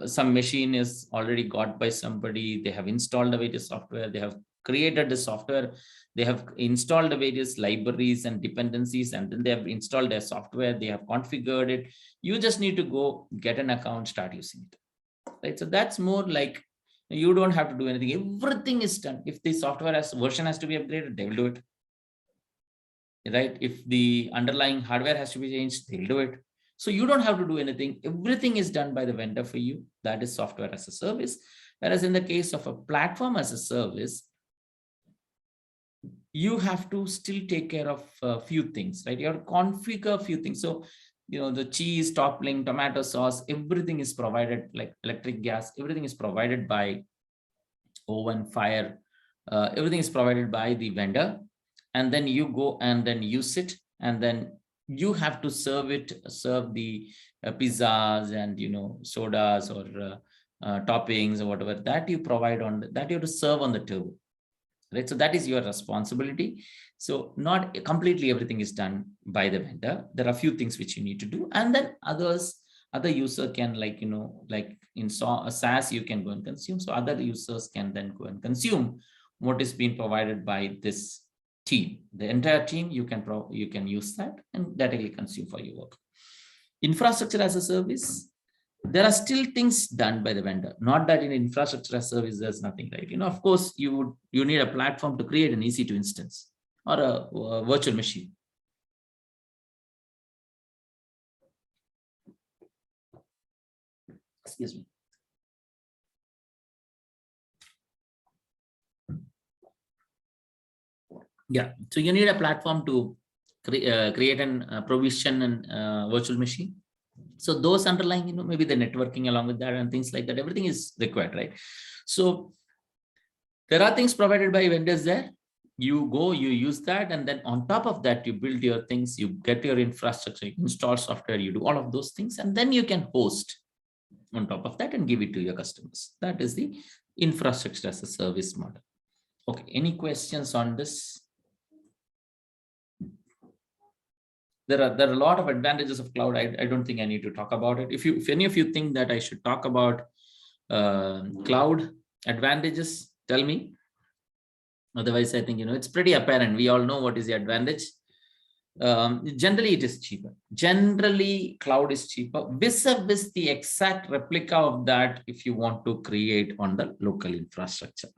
some machine is already got by somebody. They have installed the various software. They have created the software. They have installed the various libraries and dependencies, and then they have installed their software. They have configured it. You just need to go get an account, start using it, right? So that's more like you don't have to do anything. Everything is done. If the software version has to be upgraded, they will do it, right? If the underlying hardware has to be changed, they'll do it. So you don't have to do anything. Everything is done by the vendor for you. That is software as a service. Whereas in the case of a platform as a service, you have to still take care of a few things, right? You have to configure a few things. So, you know, the cheese, topping, tomato sauce, everything is provided, like electric, gas, everything is provided by oven, fire, everything is provided by the vendor. And then you go and then use it, and then you have to serve the pizzas and, you know, sodas or toppings or whatever that you provide that you have to serve on the table, right? So that is your responsibility. So not completely everything is done by the vendor. There are a few things which you need to do, and then other user can, like, you know, like in SaaS, you can go and consume. So other users can then go and consume what is being provided by this team. The entire team, you can use that and directly consume for your work. Infrastructure as a service, there are still things done by the vendor. Not that in infrastructure as a service there's nothing, right? You know, of course you need a platform to create an EC2 instance or a virtual machine. Excuse me. Yeah, so you need a platform to create an provision and virtual machine. So those underlying, you know, maybe the networking along with that and things like that, everything is required, right? So there are things provided by vendors there. You go, you use that, and then on top of that, you build your things, you get your infrastructure, you install software, you do all of those things, and then you can host on top of that and give it to your customers. That is the infrastructure as a service model. Okay, any questions on this? There are a lot of advantages of cloud. I don't think I need to talk about it. If any of you think that I should talk about cloud advantages, tell me. Otherwise, I think, it's pretty apparent. We all know what is the advantage. Generally, it is cheaper. Generally, cloud is cheaper. Vis-a-vis the exact replica of that if you want to create on the local infrastructure,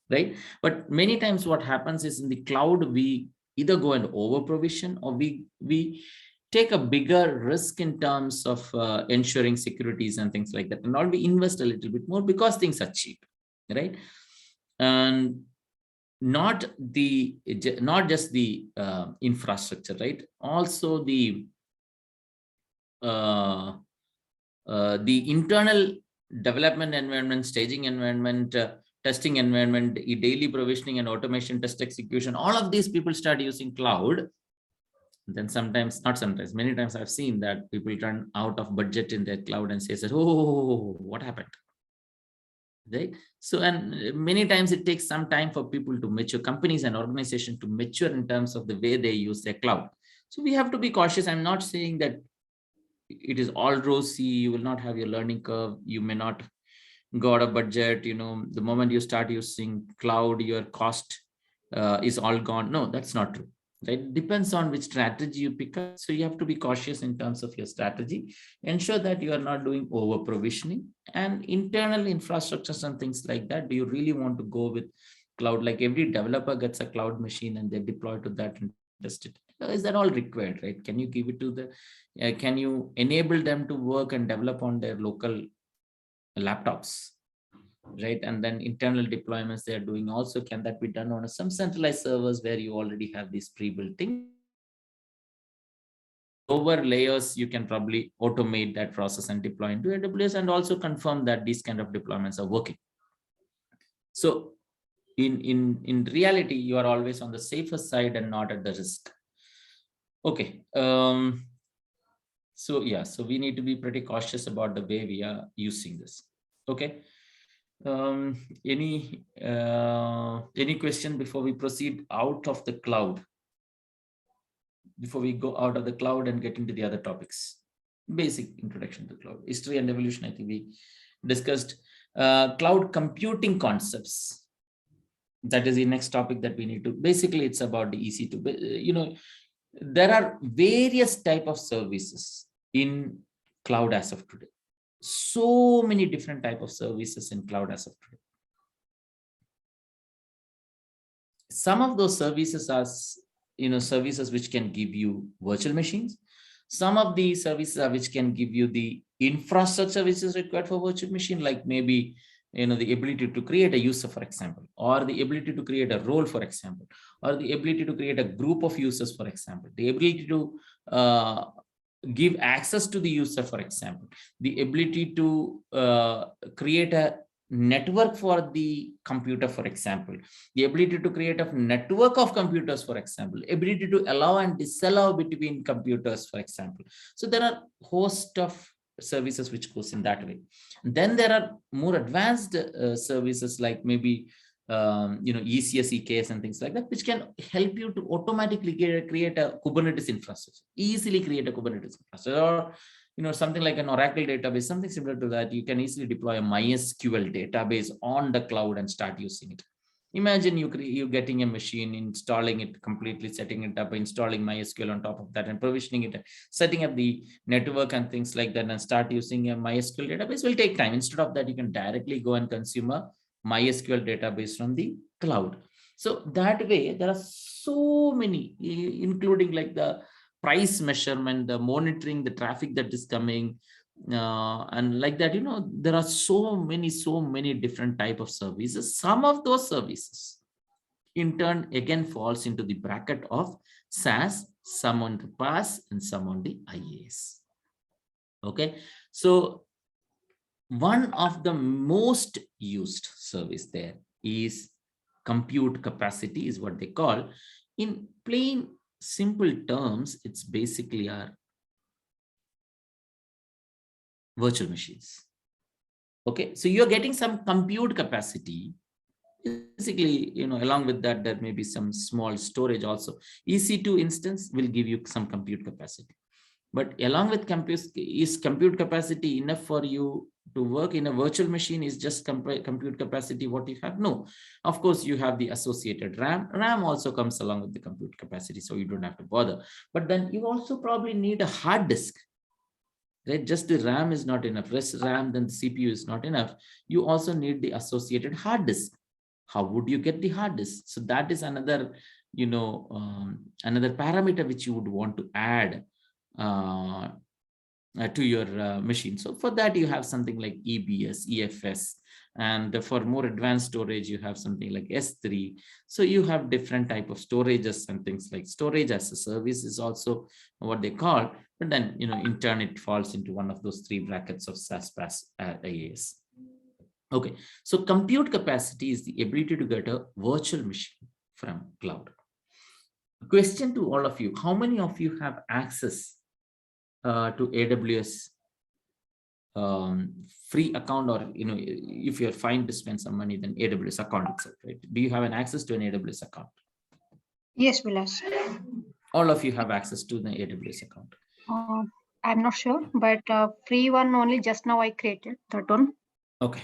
right? But many times what happens is in the cloud, we either go and over provision, or we take a bigger risk in terms of ensuring securities and things like that. And all we invest a little bit more because things are cheap, right? And not just the infrastructure, right? Also the internal development environment, staging environment, testing environment, daily provisioning and automation, test execution, all of these people start using cloud. Then many times I've seen that people run out of budget in their cloud and say, oh, what happened? Right? So, and many times it takes some time for people to mature, companies and organizations to mature in terms of the way they use their cloud. So we have to be cautious. I'm not saying that it is all rosy. You will not have your learning curve. You may not go out of budget. The moment you start using cloud, your cost is all gone. No, that's not true. Right? It depends on which strategy you pick up. So you have to be cautious in terms of your strategy. Ensure that you are not doing over provisioning and internal infrastructures and things like that. Do you really want to go with cloud? Like every developer gets a cloud machine and they deploy to that and test it. Is that all required, right? Can you give it to the, can you enable them to work and develop on their local laptops? Right? And then internal deployments they are doing also, can that be done on some centralized servers where you already have these pre-built things? Lower layers, you can probably automate that process and deploy into AWS and also confirm that these kind of deployments are working. So in reality, you are always on the safer side and not at the risk. Okay. So yeah, so we need to be pretty cautious about the way we are using this. Okay. Any question before we proceed out of the cloud? Before we go out of the cloud and get into the other topics? Basic introduction to cloud. History and evolution, I think we discussed. Cloud computing concepts. That is the next topic that we need to, basically it's about the EC2. There are various type of services in cloud as of today. So many different type of services in cloud as of today. Some of those services are, services which can give you virtual machines. Some of the services are which can give you the infrastructure which is required for virtual machine, like maybe, the ability to create a user, for example, or the ability to create a role, for example, or the ability to create a group of users, for example, the ability to give access to the user, for example, the ability to create a network for the computer, for example, the ability to create a network of computers, for example, ability to allow and disallow between computers, for example. So there are a host of services which goes in that way. Then there are more advanced services like maybe ECS, EKS and things like that, which can help you to automatically create a Kubernetes infrastructure, easily create a Kubernetes infrastructure, or something like an Oracle database, something similar to that. You can easily deploy a MySQL database on the cloud and start using it. Imagine you getting a machine, installing it completely, setting it up, installing MySQL on top of that and provisioning it, setting up the network and things like that, and start using a MySQL database will take time. Instead of that, you can directly go and consume a MySQL database from the cloud. So that way, there are so many, including like the price measurement, the monitoring, the traffic that is coming, and like that, there are so many different type of services. Some of those services in turn again falls into the bracket of SaaS, some on the PaaS and some on the IaaS. Okay, so one of the most used service there is compute capacity, is what they call. In plain simple terms, it's basically our virtual machines. Okay, so you're getting some compute capacity. Basically, along with that, there may be some small storage also. EC2 instance will give you some compute capacity. But along with compute capacity enough for you to work in a virtual machine is just compute capacity what you have. No, of course you have the associated RAM also comes along with the compute capacity, so you don't have to bother. But then you also probably need a hard disk, right? Just the RAM is not enough. Less RAM than the CPU is not enough. You also need the associated hard disk. How would you get the hard disk? So that is another, another parameter which you would want to add to your machine. So for that, you have something like EBS, EFS, and for more advanced storage, you have something like S3. So you have different type of storages and things like storage as a service is also what they call. But then, in turn, it falls into one of those three brackets of SaaS, PaaS, IaaS. Okay, so compute capacity is the ability to get a virtual machine from cloud. Question to all of you: how many of you have access to AWS free account, or if you're fine to spend some money, then AWS account itself, right? Do you have an access to an AWS account? Yes, Vilas. All of you have access to the AWS account. I'm not sure, but free one only just now I created that one. Okay.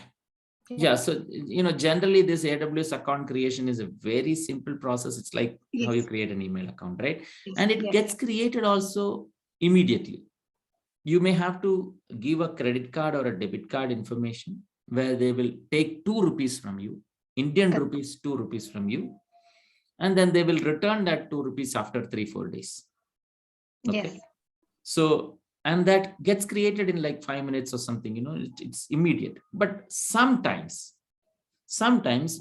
Yeah, so generally this AWS account creation is a very simple process. It's like how you create an email account, right? And it gets created also immediately. You may have to give a credit card or a debit card information where they will take 2 rupees from you, Indian rupees, 2 rupees from you, and then they will return that 2 rupees after 3-4 days. Okay. Yes. So, and that gets created in like 5 minutes or something, it's immediate. But sometimes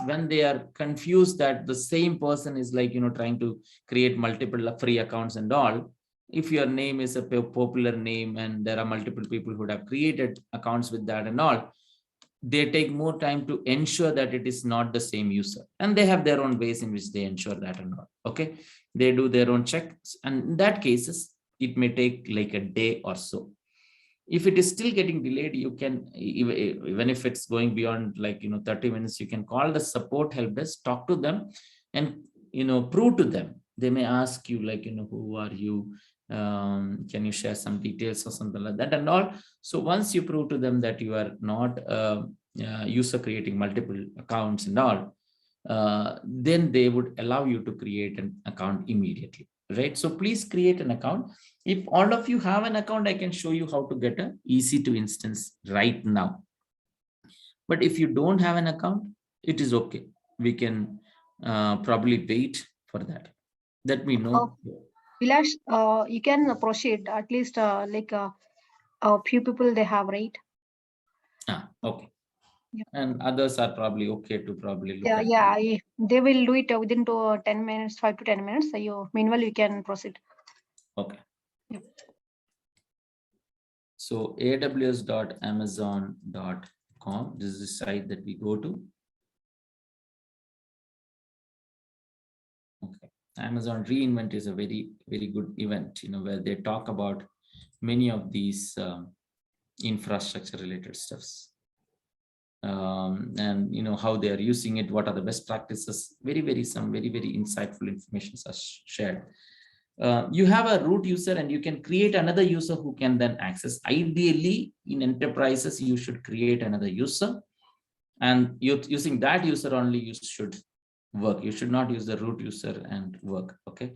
when they are confused that the same person is like, trying to create multiple free accounts and all, if your name is a popular name and there are multiple people who have created accounts with that and all, they take more time to ensure that it is not the same user. And they have their own ways in which they ensure that and all. Okay. They do their own checks. And in that cases, it may take like a day or so. If it is still getting delayed, you can, even if it's going beyond like, 30 minutes, you can call the support help desk, talk to them and, prove to them. They may ask you like, who are you? Can you share some details or something like that and all. So once you prove to them that you are not user creating multiple accounts and all, then they would allow you to create an account immediately, right? So please create an account. If all of you have an account, I can show you how to get an EC2 instance right now. But if you don't have an account, it is okay. We can probably wait for that. Let me know. Vilas, you can proceed at least like a few people they have, right? Okay. Yeah. And others are probably okay to probably look at they will do it within 10 minutes, 5 to 10 minutes. So meanwhile, you can proceed. Okay. Yeah. So aws.amazon.com, this is the site that we go to. Okay. Amazon reInvent is a very, very good event, where they talk about many of these infrastructure related stuffs. And how they are using it, what are the best practices, some very, very insightful information are shared. You have a root user and you can create another user who can then access. Ideally, in enterprises, you should create another user, and you're using that user only, you should work. You should not use the root user and work. Okay.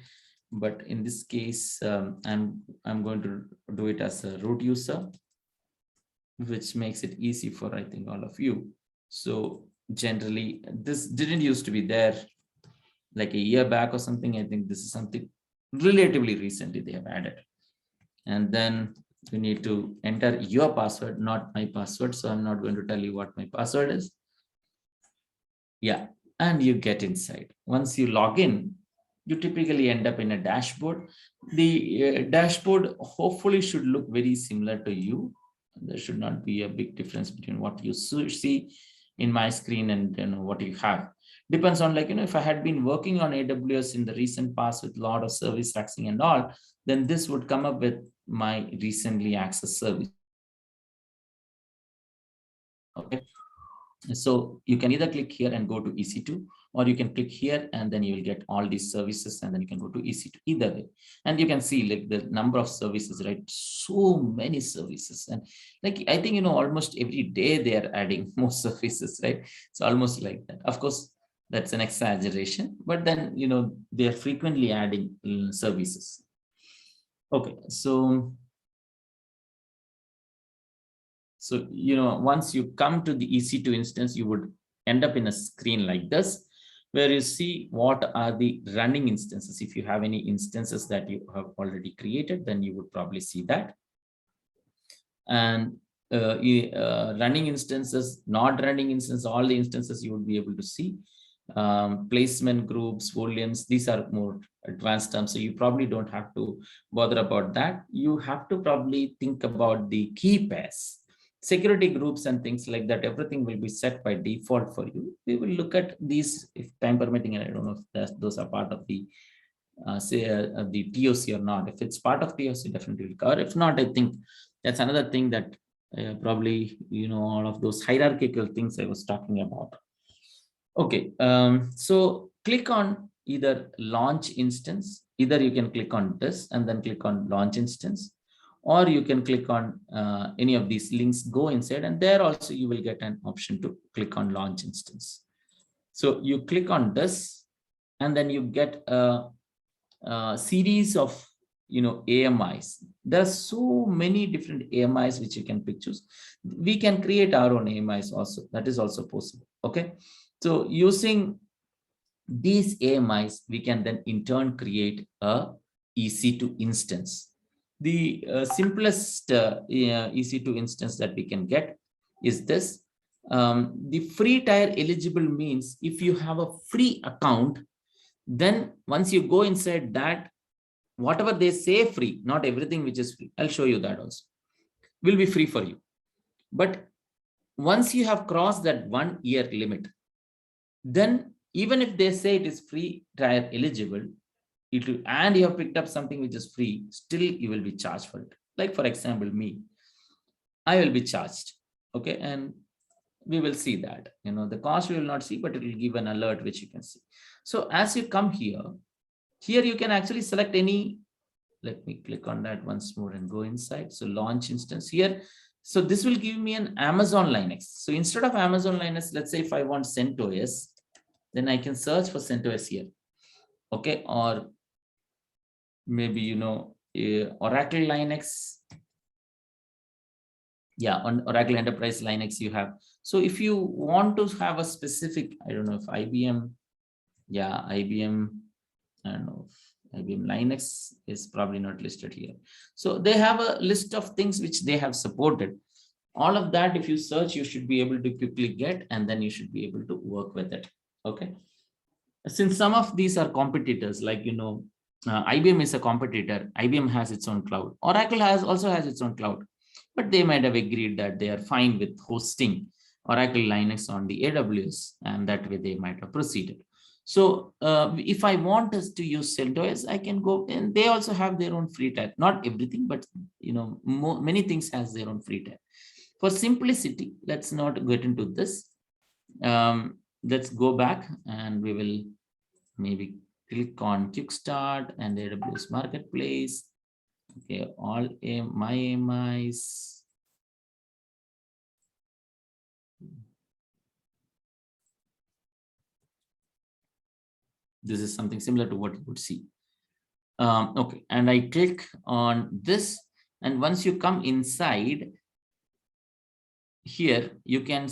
But in this case, I'm going to do it as a root user, which makes it easy for, I think, all of you. So generally, this didn't used to be there like a year back or something. I think this is something relatively recently they have added. And then you need to enter your password, not my password. So I'm not going to tell you what my password is. Yeah, and you get inside. Once you log in, you typically end up in a dashboard. The dashboard hopefully should look very similar to you. There should not be a big difference between what you see in my screen and what you have. Depends on, like, if I had been working on AWS in the recent past with a lot of service taxing and all, then this would come up with my recently accessed service. Okay. So you can either click here and go to EC2, or you can click here and then you will get all these services, and then you can go to EC2, either way. And you can see like the number of services, right? So many services. And like, I think, almost every day they are adding more services, right? It's almost like that. Of course, that's an exaggeration, but then, they are frequently adding services. Okay, so once you come to the EC2 instance, you would end up in a screen like this, where you see what are the running instances. If you have any instances that you have already created, then you would probably see that. And running instances, not running instances, all the instances you would be able to see. Placement groups, booleans, these are more advanced terms, so you probably don't have to bother about that. You have to probably think about the key pairs, security groups and things like that. Everything will be set by default for you. We will look at these if time permitting, and I don't know if those are part of the the TOC or not. If it's part of TOC, definitely will cover. If not, I think that's another thing that probably, all of those hierarchical things I was talking about. Okay, so click on either launch instance. Either you can click on this and then click on launch instance, or you can click on any of these links, go inside, and there also you will get an option to click on launch instance. So you click on this, and then you get a series of AMIs. There are so many different AMIs which you can pick, choose. We can create our own AMIs also. That is also possible. Okay, so using these AMIs, we can then in turn create a EC2 instance. The simplest EC2 instance that we can get is this. The free tier eligible means if you have a free account, then once you go inside that, whatever they say free, not everything which is free, I'll show you that also, will be free for you. But once you have crossed that 1 year limit, then even if they say it is free tier eligible, and you have picked up something which is free, still you will be charged for it. Like for example, me, I will be charged. Okay, and we will see that. The cost we will not see, but it will give an alert which you can see. So as you come here you can actually select any. Let me click on that once more and go inside. So launch instance here. So this will give me an Amazon Linux. So instead of Amazon Linux, let's say if I want CentOS, then I can search for CentOS here. Okay, or maybe Oracle Linux. Yeah, on Oracle Enterprise Linux you have. So if you want to have a specific, I don't know if IBM, yeah, IBM, I don't know, IBM Linux is probably not listed here. So they have a list of things which they have supported. All of that, if you search, you should be able to quickly get, and then you should be able to work with it. Okay. Since some of these are competitors, like, IBM is a competitor. IBM has its own cloud. Oracle also has its own cloud, but they might have agreed that they are fine with hosting Oracle Linux on the AWS, and that way they might have proceeded. So if I want us to use CentOS, I can go, and they also have their own free tier. Not everything, but many things has their own free tier. For simplicity, let's not get into this. Let's go back, and we will maybe click on Kickstart and AWS Marketplace. Okay, all my AMIs. This is something similar to what you would see. Okay, and I click on this, and once you come inside here, you can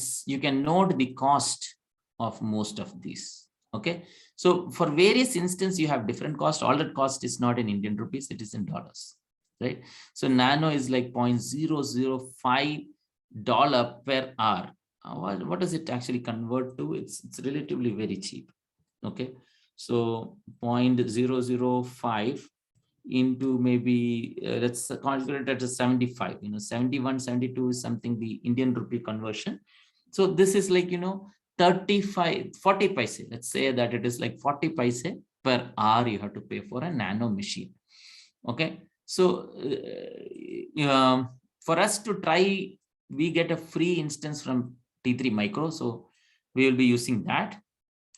note the cost of most of these. Okay, so for various instances you have different cost. All that cost is not in Indian rupees, it is in dollars, right? So nano is like $0.005 per hour. What does it actually convert to? It's relatively very cheap. Okay, so 0.005 into maybe let's calculate it as 75, 71, 72 is something, the Indian rupee conversion. So this is like 40 paise. Let's say that it is like 40 paise per hour you have to pay for a nano machine. Okay, so for us to try, we get a free instance from T3 micro. So we will be using that.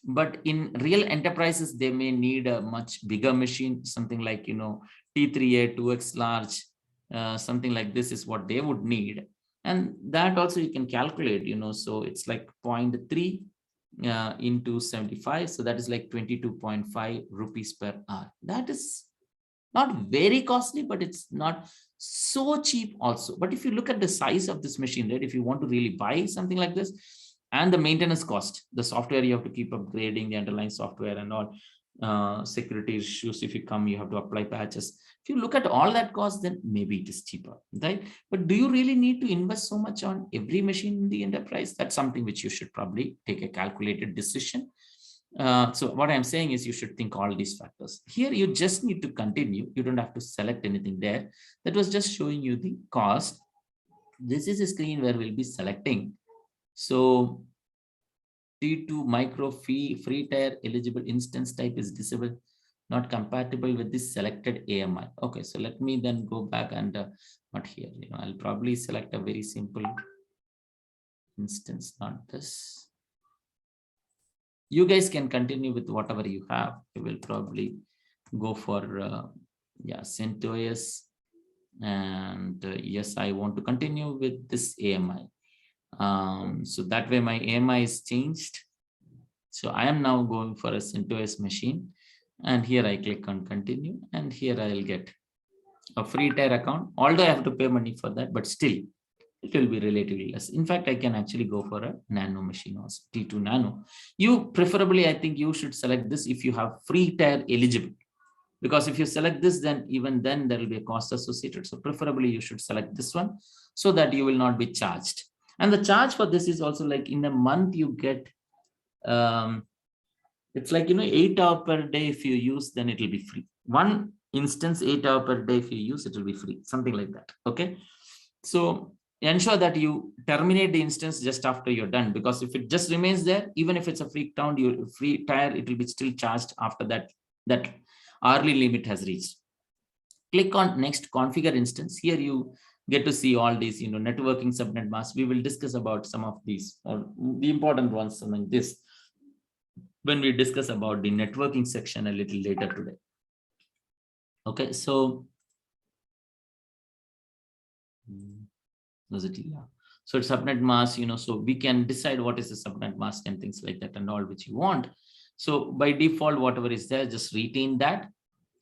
But in real enterprises, they may need a much bigger machine, something like, T3A, 2x large, something like this is what they would need. And that also you can calculate, so it's like 0.3 into 75. So that is like 22.5 rupees per hour. That is not very costly, but it's not so cheap also. But if you look at the size of this machine, right, if you want to really buy something like this, and the maintenance cost, the software you have to keep upgrading, the underlying software and all, security issues, if you come, you have to apply patches. If you look at all that cost, then maybe it is cheaper, right? But do you really need to invest so much on every machine in the enterprise? That's something which you should probably take a calculated decision. So what I'm saying is you should think all these factors. Here you just need to continue. You don't have to select anything there. That was just showing you the cost. This is a screen where we'll be selecting. So T2 micro free tier eligible instance type is disabled, not compatible with this selected AMI. Okay, so let me then go back and not here. I'll probably select a very simple instance, not this. You guys can continue with whatever you have. We will probably go for CentOS, and yes, I want to continue with this AMI. So that way my AMI is changed. So I am now going for a CentOS machine, and here I click on continue, and here I'll get a free tier account, although I have to pay money for that, but still it will be relatively less. In fact, I can actually go for a nano machine also, T2 nano. You preferably, I think you should select this if you have free tier eligible, because if you select this, then even then there will be a cost associated. So preferably you should select this one so that you will not be charged. And the charge for this is also like in a month you get, it's like, 8 hours per day. If you use, then it will be free. One instance, 8 hours per day. If you use, it will be free, something like that. Okay. So ensure that you terminate the instance just after you're done, because if it just remains there, even if it's a free tier, it will be still charged after that hourly limit has reached. Click on next, configure instance. Here you get to see all these, networking subnet mask. We will discuss about some of these, or the important ones, something like this, when we discuss about the networking section a little later today. Okay, so was it? Yeah. So it's subnet mask, so we can decide what is the subnet mask and things like that and all which you want. So by default, whatever is there, just retain that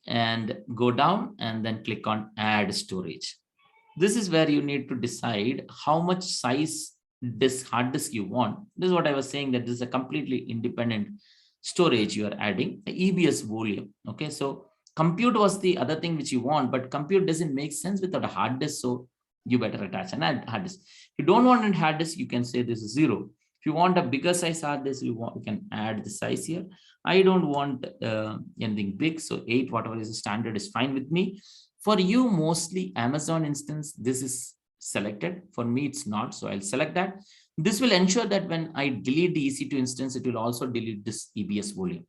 and go down and then click on add storage. This is where you need to decide how much size hard disk you want. This is what I was saying, that this is a completely independent storage you are adding, the EBS volume. Okay, so compute was the other thing which you want, but compute doesn't make sense without a hard disk. So you better attach an hard disk. If you don't want a hard disk, you can say this is 0. If you want a bigger size hard disk, you can add the size here. I don't want anything big, so 8, whatever is the standard, is fine with me. For you, mostly Amazon instance, this is selected. For me, it's not, so I'll select that. This will ensure that when I delete the EC2 instance, it will also delete this EBS volume.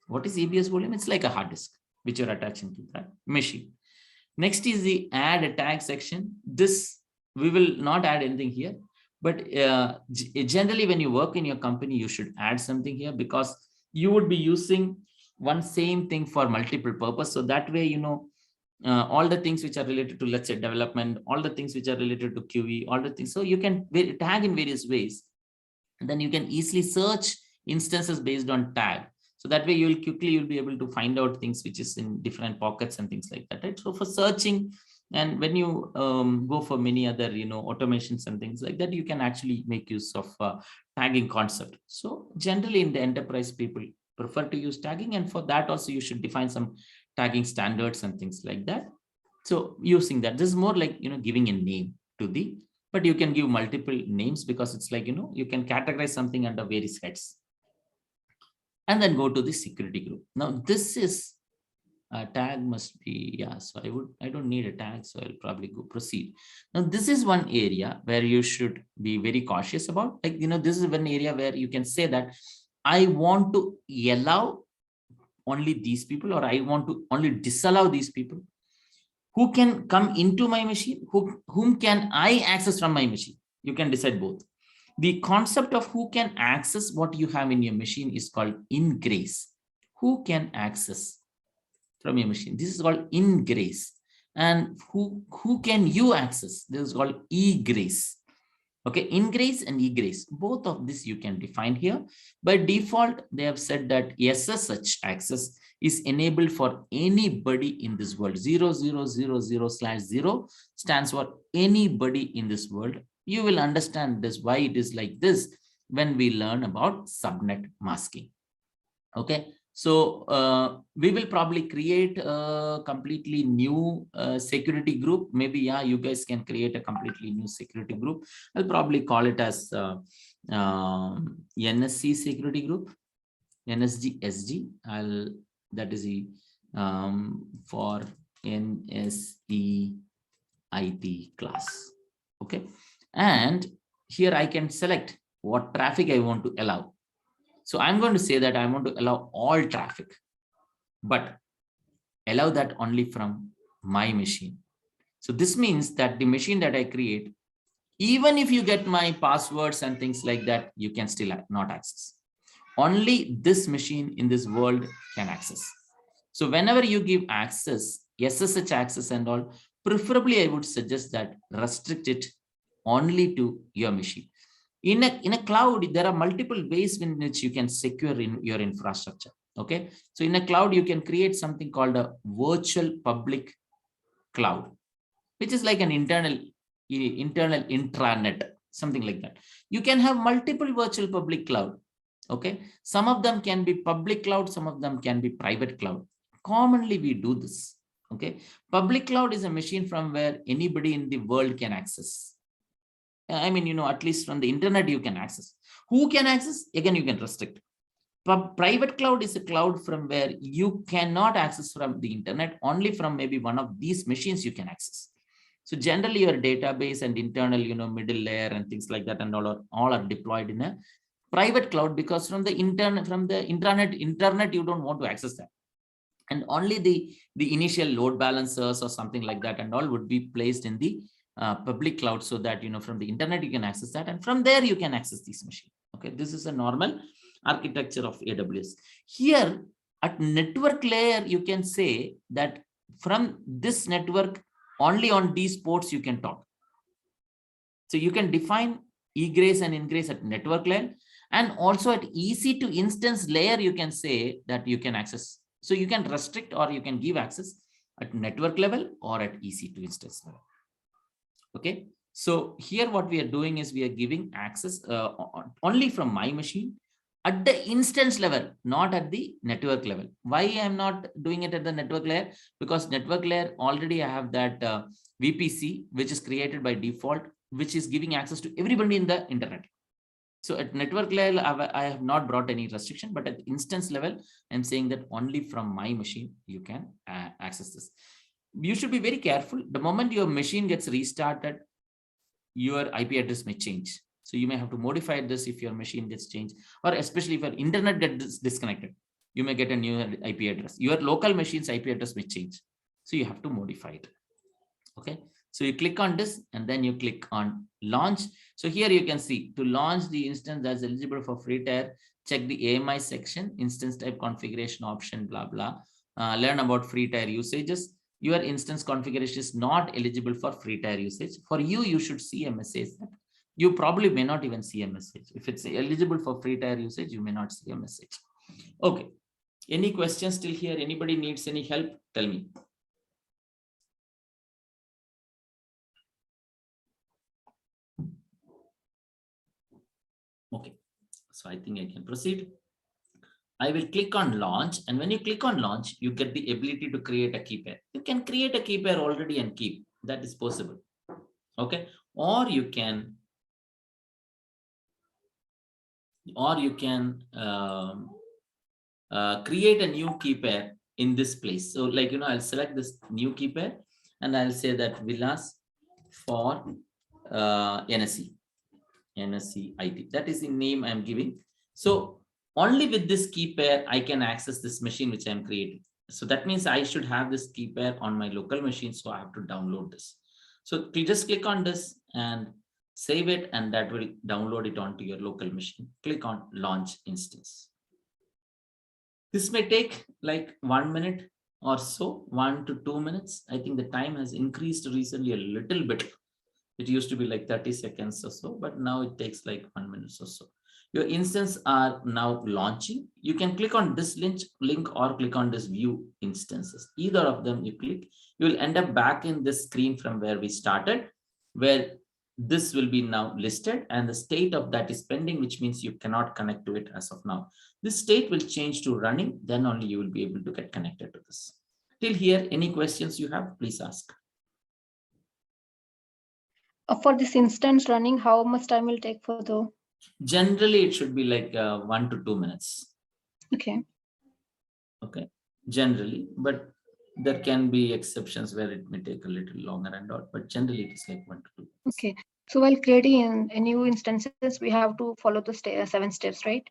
What is EBS volume? It's like a hard disk which you're attaching to that machine. Next is the add a tag section. This, we will not add anything here, but generally when you work in your company, you should add something here, because you would be using one same thing for multiple purpose. So that way, all the things which are related to, let's say, development, all the things which are related to QE, all the things. So you can tag in various ways. And then you can easily search instances based on tag. So that way you'll be able to find out things which is in different pockets and things like that, right? So for searching, and when you go for many other, automations and things like that, you can actually make use of tagging concept. So generally in the enterprise, people prefer to use tagging, and for that also you should define some tagging standards and things like that. So using that, this is more like, giving a name to the, but you can give multiple names, because it's like, you can categorize something under various heads. And then go to the security group. Now this is a tag must be, yeah, so I don't need a tag, so I'll probably go proceed. Now this is one area where you should be very cautious about, like, this is one area where you can say that I want to allow only these people, or I want to only disallow these people. Who can come into my machine? Whom can I access from my machine? You can decide both. The concept of who can access what you have in your machine is called ingress. Who can access from your machine? This is called ingress. And who can you access? This is called egress. Okay, ingress and egress, both of this you can define here. By default, they have said that SSH access is enabled for anybody in this world. 0000/0 stands for anybody in this world. You will understand this, why it is like this, when we learn about subnet masking. Okay, so we will probably create a completely new security group. Maybe, yeah, you guys can create a completely new security group. I'll probably call it as NSC security group, NSG. That is the for NSEIT class. Okay, and here I can select what traffic I want to allow. So I'm going to say that I want to allow all traffic, but allow that only from my machine. So this means that the machine that I create, even if you get my passwords and things like that, you can still not access. Only this machine in this world can access. So whenever you give access, SSH access and all, preferably I would suggest that restrict it only to your machine. In a cloud, there are multiple ways in which you can secure in your infrastructure. Okay, so in a cloud, you can create something called a virtual public cloud, which is like an internal intranet, something like that. You can have multiple virtual public cloud. Okay, some of them can be public cloud, some of them can be private cloud. Commonly, we do this. Okay, public cloud is a machine from where anybody in the world can access. I mean, at least from the internet you can access. Who can access? Again, you can restrict. Private cloud is a cloud from where you cannot access from the internet. Only from maybe one of these machines you can access. So generally, your database and internal, middle layer and things like that, and all are deployed in a private cloud, because from the internet, you don't want to access that. And only the initial load balancers or something like that and all would be placed in the public cloud, so that from the internet you can access that, and from there you can access this machine. Okay, this is a normal architecture of AWS. Here at network layer, you can say that from this network, only on these ports you can talk. So you can define egress and ingress at network layer, and also at EC to instance layer, you can say that you can access. So you can restrict or you can give access at network level or at EC to instance level. Okay, so here what we are doing is we are giving access only from my machine at the instance level, not at the network level. Why I am not doing it at the network layer? Because network layer already I have that VPC, which is created by default, which is giving access to everybody in the internet. So at network level, I have not brought any restriction, but at the instance level, I'm saying that only from my machine you can access this. You should be very careful. The moment your machine gets restarted, your IP address may change. So you may have to modify this if your machine gets changed, or especially if your internet gets disconnected, you may get a new IP address. Your local machine's IP address may change. So you have to modify it. Okay, so you click on this and then you click on launch. So here you can see to launch the instance that's eligible for free tier, check the AMI section, instance type configuration option, blah, blah. Learn about free tier usages. Your instance configuration is not eligible for free tier usage. For you, you should see a message that you probably may not even see a message. If it's eligible for free tier usage, you may not see a message. Okay. Any questions still here? Anybody needs any help? Tell me. Okay. So I think I can proceed. I will click on launch, and when you click on launch, you get the ability to create a key pair. You can create a key pair already and keep. That is possible. Okay. Or you can create a new key pair in this place. So like, I'll select this new key pair and I'll say that villas for NSE IT. That is the name I'm giving. So only with this key pair, I can access this machine which I'm creating. So that means I should have this key pair on my local machine. So I have to download this. So you just click on this and save it, and that will download it onto your local machine. Click on launch instance. This may take like 1 minute or so, 1 to 2 minutes. I think the time has increased recently a little bit. It used to be like 30 seconds or so, but now it takes like 1 minute or so. Your instance are now launching. You can click on this link or click on this view instances. Either of them you click, you will end up back in this screen from where we started, where this will be now listed and the state of that is pending, which means you cannot connect to it as of now. This state will change to running, then only you will be able to get connected to this. Till here, any questions you have, please ask. For this instance running, how much time will take for the? Generally, it should be like 1 to 2 minutes. Okay. Okay, generally, but there can be exceptions where it may take a little longer and all, but generally it is like 1 to 2 minutes. Okay. So while creating a new instances, we have to follow the 7 steps, right?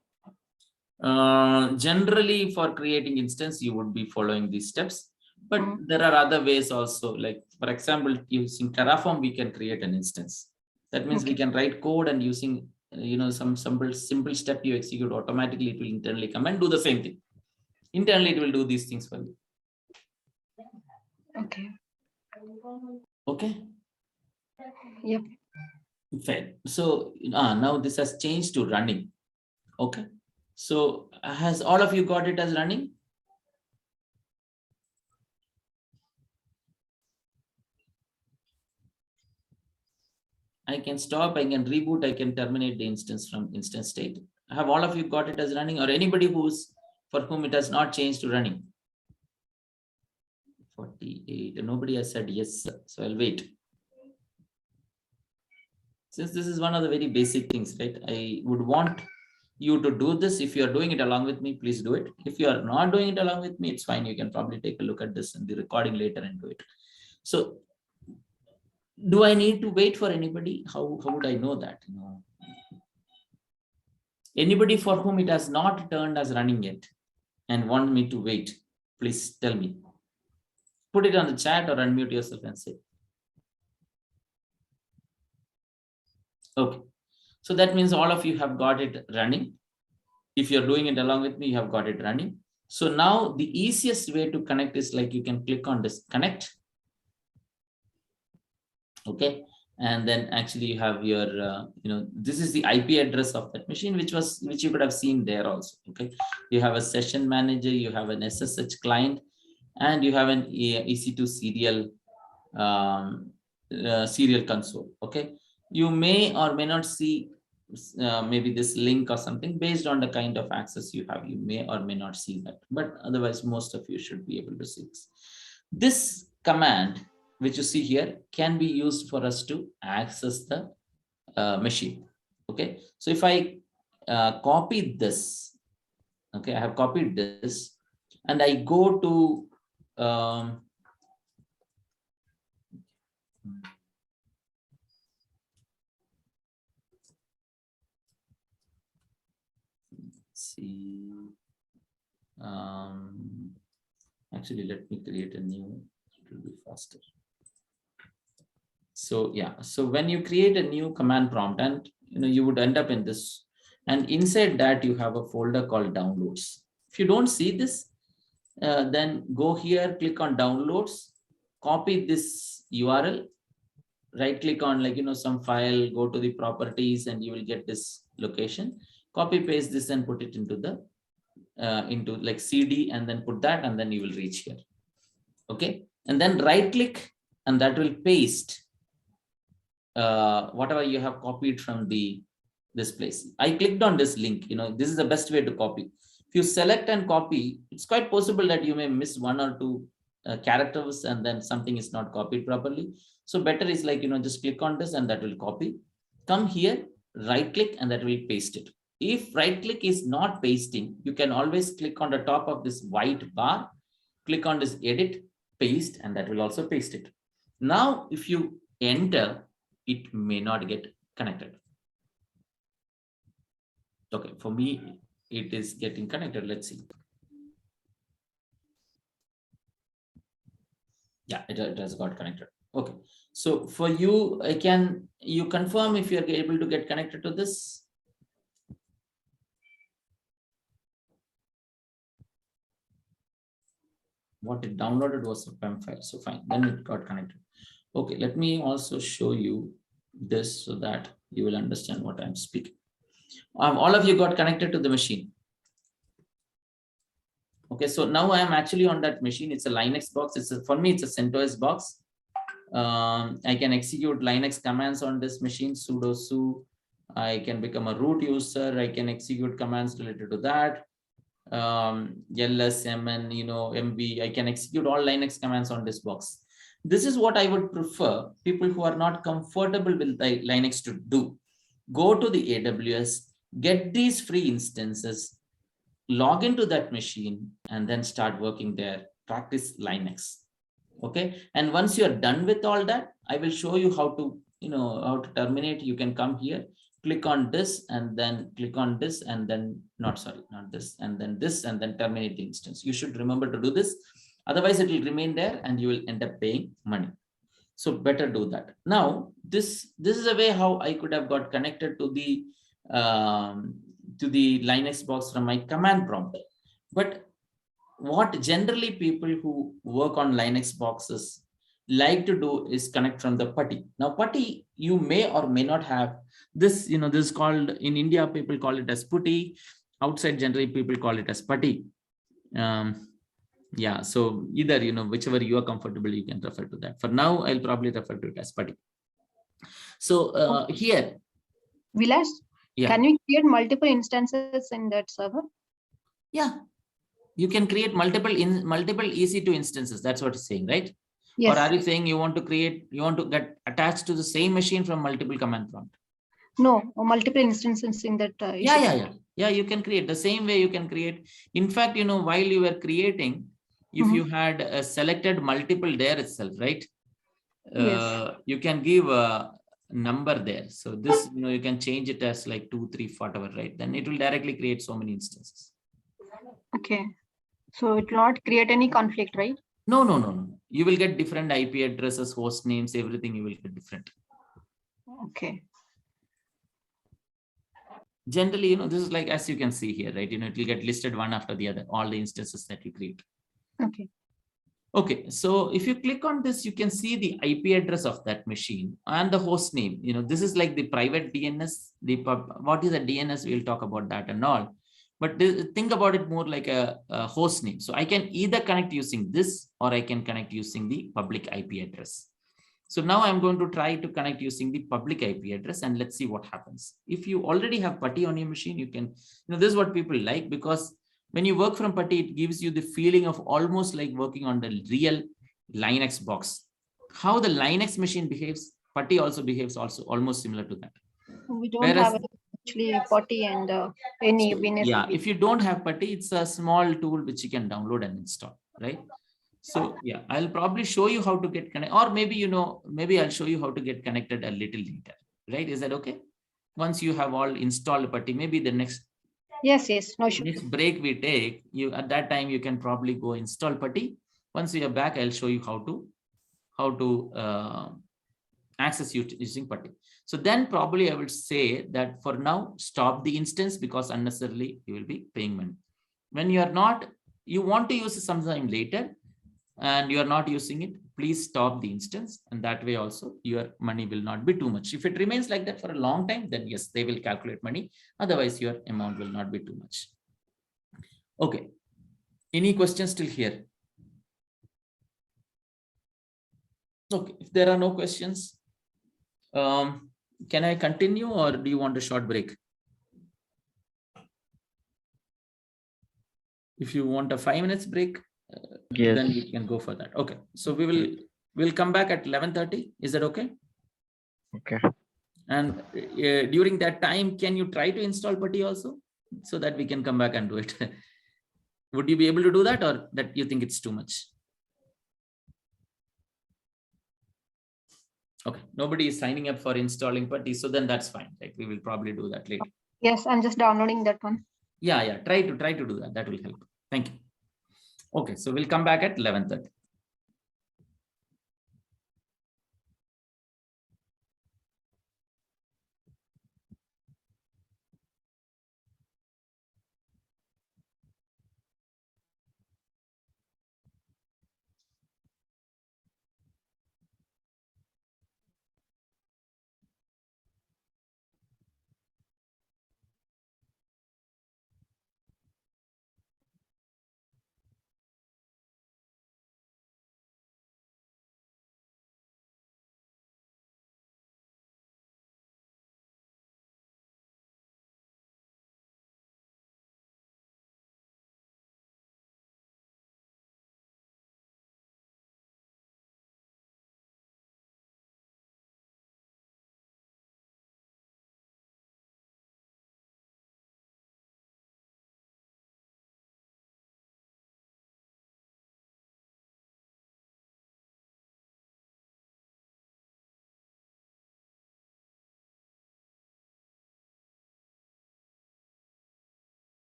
Generally, for creating instance, you would be following these steps, but there are other ways also. Like, for example, using Terraform, we can create an instance. That means we can write code and using some simple step you execute automatically, it will internally come and do the same thing. Internally, it will do these things for you. Okay. Okay. Yep. Fair. So now this has changed to running. Okay. So has all of you got it as running? I can stop, I can reboot, I can terminate the instance from instance state. Have all of you got it as running, or anybody for whom it has not changed to running? 48. Nobody has said yes, so I'll wait. Since this is one of the very basic things, right? I would want you to do this. If you are doing it along with me, please do it. If you are not doing it along with me, it's fine. You can probably take a look at this in the recording later and do it. So do I need to wait for anybody? How would I know that? Anybody for whom it has not turned as running yet and want me to wait, please tell me. Put it on the chat or unmute yourself and say. Okay. So that means all of you have got it running. If you're doing it along with me, you have got it running. So now the easiest way to connect is like you can click on this connect. Okay. And then actually you have your, this is the IP address of that machine, which you could have seen there also. Okay. You have a session manager, you have an SSH client, and you have an EC2 serial console. Okay. You may or may not see maybe this link or something based on the kind of access you have. You may or may not see that, but otherwise most of you should be able to see this. This command, which you see here, can be used for us to access the machine. Okay, so if I copy this, okay, I have copied this, and I go to see. Actually, let me create a new. It will be faster. So yeah, so when you create a new command prompt, and you would end up in this, and inside that you have a folder called downloads. If you don't see this, then go here, click on downloads, copy this URL, right click on some file, go to the properties, and you will get this location. Copy paste this and put it into the into like CD, and then put that, and then you will reach here. Okay, and then right click, and that will paste whatever you have copied from this place. I clicked on this link. This is the best way to copy. If you select and copy, it's quite possible that you may miss 1 or 2 characters, and then something is not copied properly. So better is just click on this, and that will copy. Come here, right click, and that will paste it. If right click is not pasting, you can always click on the top of this white bar, click on this edit, paste, and that will also paste it. Now, if you enter, it may not get connected. Okay, for me, it is getting connected. Let's see. Yeah, it has got connected. Okay. So for you, you confirm if you're able to get connected to this? What it downloaded was a PEM file. So fine, then it got connected. Okay, let me also show you this so that you will understand what I'm speaking. All of you got connected to the machine. Okay, so now I am actually on that machine. It's a Linux box. For me, it's a CentOS box. I can execute Linux commands on this machine, sudo su. I can become a root user. I can execute commands related to that. ls, mn, mv. I can execute all Linux commands on this box. This is what I would prefer people who are not comfortable with Linux to do. Go to the AWS, get these free instances, log into that machine, and then start working there. Practice Linux. Okay, and once you are done with all that, I will show you how to terminate. You can come here, click on this, and then click on this, and then not this, and then this, and then terminate the instance. You should remember to do this, otherwise it will remain there and you will end up paying money. So better do that. Now this is a way how I could have got connected to the Linux box from my command prompt. But what generally people who work on Linux boxes like to do is connect from the Putty. Now Putty, you may or may not have this, this is called, in India, people call it as Putty. Outside, generally people call it as Putty. Yeah, so either, whichever you are comfortable, you can refer to that. For now, I'll probably refer to it as Putty. So here. Vilas, yeah. Can we create multiple instances in that server? Yeah. You can create multiple EC2 instances. That's what it's saying, right? Yes. Or are you saying you want to get attached to the same machine from multiple command prompt? No, multiple instances in that. Yeah, you can create the same way you can create. In fact, while you were creating, if you had selected multiple there itself, right? Yes. You can give a number there. So this, you can change it as like 2, 3, whatever, right? Then it will directly create so many instances. Okay. So it will not create any conflict, right? No. You will get different IP addresses, host names, everything you will get different. Okay. Generally, this is like, as you can see here, right? It will get listed one after the other, all the instances that you create. Okay. Okay, so if you click on this, you can see the IP address of that machine and the host name. This is like the private DNS. What is a DNS? We'll talk about that and all. But think about it more like a host name. So I can either connect using this, or I can connect using the public IP address. So now I'm going to try to connect using the public IP address, and let's see what happens. If you already have Putty on your machine, you can, this is what people like, because when you work from Putty, it gives you the feeling of almost like working on the real Linux box. How the Linux machine behaves, Putty also behaves almost similar to that. We don't have actually Putty and any business. Yeah, if you don't have Putty, it's a small tool which you can download and install, right? So yeah, I'll probably show you how to get connected, or maybe, maybe I'll show you how to get connected a little later, right? Is that okay? Once you have all installed Putty, maybe the next Yes, no issue. Next break we take, at that time you can probably go install Putty. Once we are back, I'll show you how to access using Putty. So then probably I will say that for now, stop the instance, because unnecessarily you will be paying money. When you want to use it sometime later and you are not using it, please stop the instance, and that way also your money will not be too much. If it remains like that for a long time, then yes, they will calculate money. Otherwise, your amount will not be too much. Okay. Any questions still here? Okay. If there are no questions, can I continue, or do you want a short break? If you want a 5 minutes break, yes, then we can go for that. Okay. So we'll come back at 11:30. Is that okay? okay. And during that time, can you try to install Putty also, so that we can come back and do it? Would you be able to do that, or that you think it's too much? Okay, nobody is signing up for installing Putty, so then that's fine. Right? We will probably do that later. Yes, I'm just downloading that one. Yeah. Try to do that. That will help. Thank you. Okay, so we'll come back at 11:30.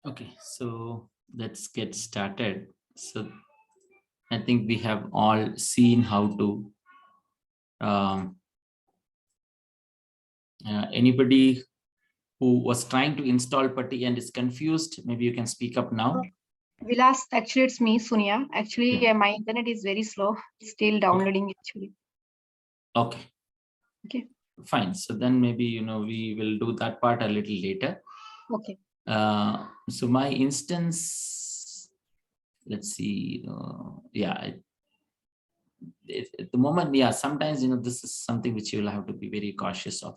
Okay, so let's get started. So I think we have all seen how to anybody who was trying to install Putty and is confused, maybe you can speak up now. Vilas, actually, it's me, Sonia. Actually, my internet is very slow. Still downloading, actually. Okay. Okay. Fine. So then maybe, we will do that part a little later. Okay. So my instance, let's see. Yeah. At the moment, yeah, sometimes, this is something which you will have to be very cautious of.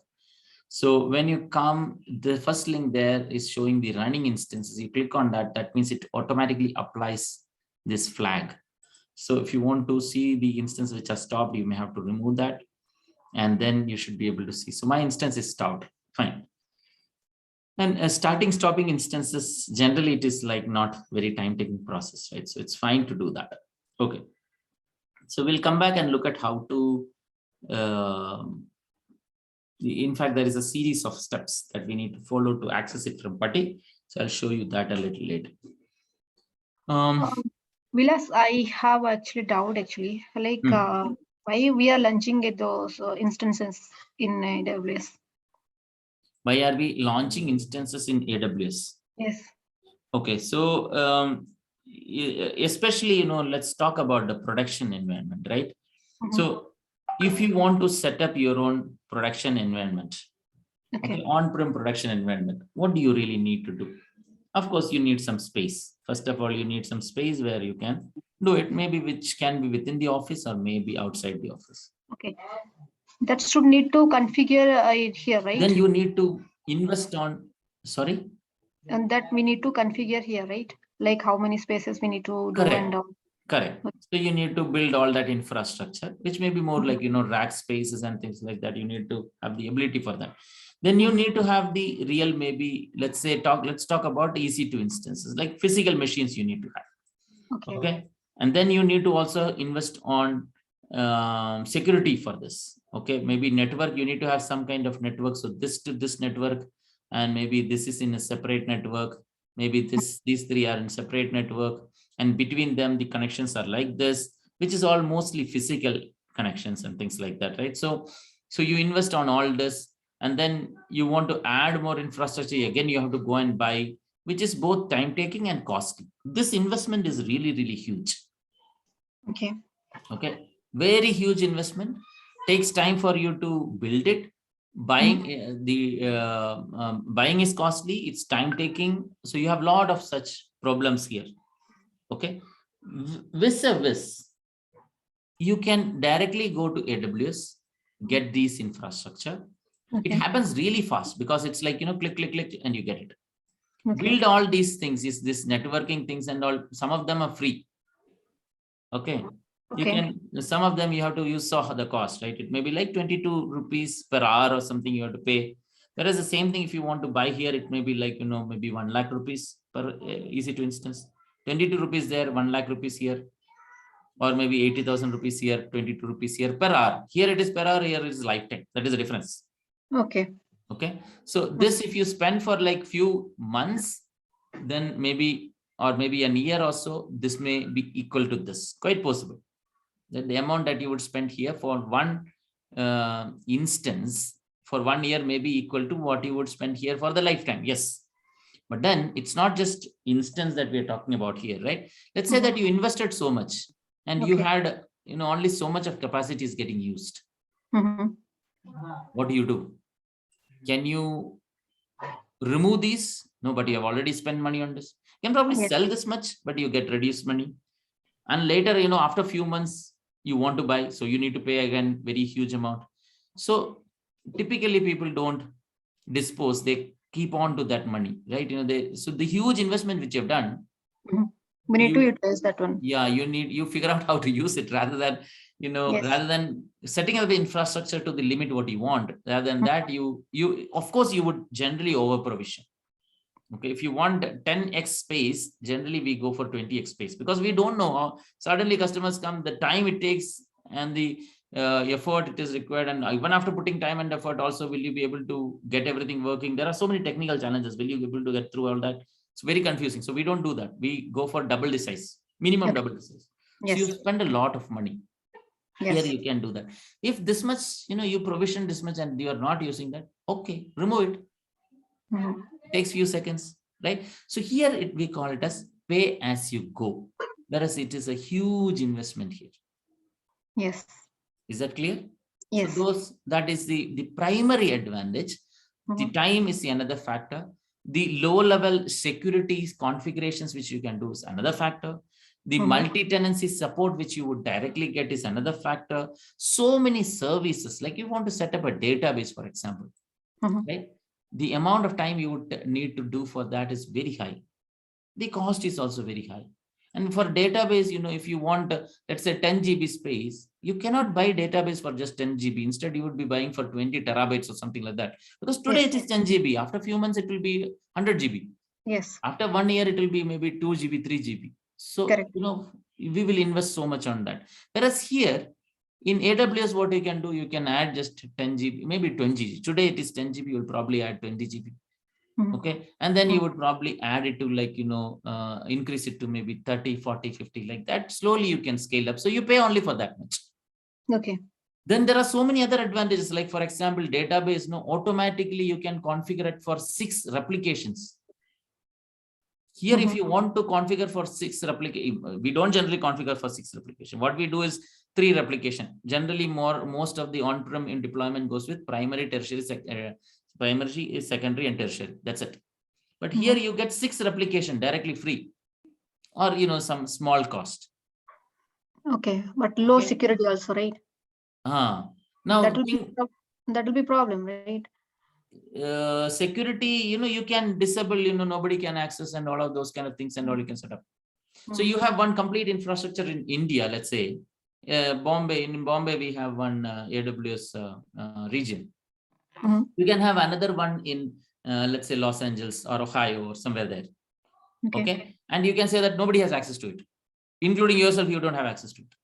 So when you come, the first link there is showing the running instances. You click on that, that means it automatically applies this flag. So if you want to see the instance which are stopped, you may have to remove that. And then you should be able to see. So my instance is stopped. Fine. And starting stopping instances, generally it is like not very time taking process, right? So it's fine to do that. Okay. So we'll come back and look at how to, in fact, there is a series of steps that we need to follow to access it from Putty. So I'll show you that a little later. Vilas, I have actually doubt actually, like why we are launching those instances in AWS? Why are we launching instances in AWS? Yes. Okay, so especially, let's talk about the production environment, right? So if you want to set up your own production environment, okay, on-prem production environment, what do you really need to do? Of course, you need some space. First of all, you need some space where you can do it, maybe which can be within the office or maybe outside the office. Okay, that should need to configure it here, right? Then you need to invest on, sorry? And that we need to configure here, right? Like how many spaces we need to do. Correct. And correct. So you need to build all that infrastructure, which may be more like, rack spaces and things like that. You need to have the ability for that. Then you need to have the real, maybe, let's talk about EC2 instances, like physical machines you need to have. Okay. And then you need to also invest on security for this. Okay. Maybe network, you need to have some kind of network. So this to this network, and maybe this is in a separate network. Maybe these three are in separate network. And between them, the connections are like this, which is all mostly physical connections and things like that, right? So you invest on all this, and then you want to add more infrastructure. Again, you have to go and buy, which is both time taking and costly. This investment is really, really huge. Okay. Okay. Very huge investment. Takes time for you to build it. Buying buying is costly. It's time taking. So you have a lot of such problems here. Okay. Vis-a-vis, you can directly go to AWS, get these infrastructure. It happens really fast because it's like, click, click, click, and you get it. Build all these things, is this networking things and all. Some of them are free. Okay. You can, some of them you have to use the cost, right? It may be like 22 rupees per hour or something you have to pay. Whereas the same thing, if you want to buy here, it may be like, maybe 1 lakh rupees per EC2 instance. 22 rupees there, 1 lakh rupees here, or maybe 80,000 rupees here, 22 rupees here per hour. Here it is per hour, here it is lifetime. That is the difference. Okay. Okay. So this, if you spend for like few months, then maybe, or maybe an year or so, this may be equal to this. Quite possible. That the amount that you would spend here for one instance for 1 year may be equal to what you would spend here for the lifetime. Yes. But then it's not just instance that we're talking about here, right? Let's say that you invested so much and you had, only so much of capacity is getting used. What do you do? Can you remove these? No, but you have already spent money on this. You can probably sell this much, but you get reduced money. And later, after a few months, you want to buy. So you need to pay again, very huge amount. So typically people don't dispose, they keep on to that money, right? So the huge investment which you've done, we need to utilize that one. Yeah, you figure out how to use it rather than, rather than setting up the infrastructure to the limit what you want. Rather than that, you of course you would generally over provision. Okay, if you want 10x space, generally we go for 20x space because we don't know how suddenly customers come, the time it takes and the effort it is required, and even after putting time and effort also, will you be able to get everything working? There are so many technical challenges. Will you be able to get through all that? It's very confusing. So we don't do that. We go for double the size, minimum double the size. So you spend a lot of money. Here you can do that. If this much, you provision this much and you are not using that, okay, remove it. Takes few seconds, right? So here we call it as pay as you go, whereas it is a huge investment here. Yes. Is that clear? Yes. So that is the primary advantage. The time is another factor. The low level security configurations which you can do is another factor. The multi-tenancy support which you would directly get is another factor. So many services, like you want to set up a database, for example, right? The amount of time you would need to do for that is very high. The cost is also very high. And for database, if you want, let's say 10 GB space, you cannot buy database for just 10 GB. Instead, you would be buying for 20 terabytes or something like that. Because today it is 10 GB. After a few months, it will be 100 GB. Yes. After 1 year, it will be maybe 2 GB, 3 GB. So, we will invest so much on that. Whereas here in AWS, what you can do, you can add just 10 GB, maybe 20 GB. Today it is 10 GB, you'll probably add 20 GB. Okay. And then you would probably add it to increase it to maybe 30, 40, 50, like that. Slowly you can scale up. So you pay only for that much. Okay. Then there are so many other advantages. Like for example, database, automatically you can configure it for 6 replications. Here, if you want to configure for 6 replication, we don't generally configure for 6 replication. What we do is 3 replication. Generally, most of the on-prem in deployment goes with primary, tertiary, primary, secondary, and tertiary. That's it. But here you get 6 replication directly free, or some small cost. Okay, but low security also, right? Now that will be problem, right? Security, you can disable, nobody can access and all of those kind of things and all you can set up. So you have one complete infrastructure in India, let's say, Bombay. In Bombay, we have one AWS region. You can have another one in, let's say, Los Angeles or Ohio or somewhere there. Okay. And you can say that nobody has access to it, including yourself. You don't have access to it.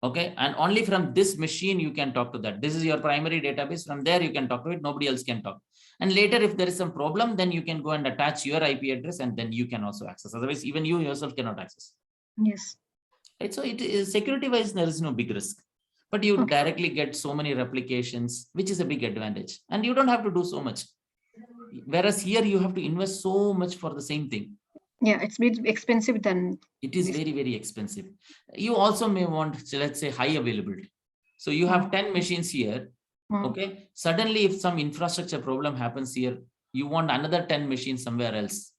Okay. And only from this machine, you can talk to that. This is your primary database. From there, you can talk to it. Nobody else can talk. And later, if there is some problem, then you can go and attach your IP address and then you can also access. Otherwise, even you yourself cannot access. Yes. Right. So it is security wise, there is no big risk, but you directly get so many replications, which is a big advantage. And you don't have to do so much. Whereas here you have to invest so much for the same thing. Yeah, it's a bit expensive than. It is very, very expensive. You also may want, let's say, high availability. So you have 10 machines here. Okay. Suddenly, if some infrastructure problem happens here, you want another 10 machines somewhere else.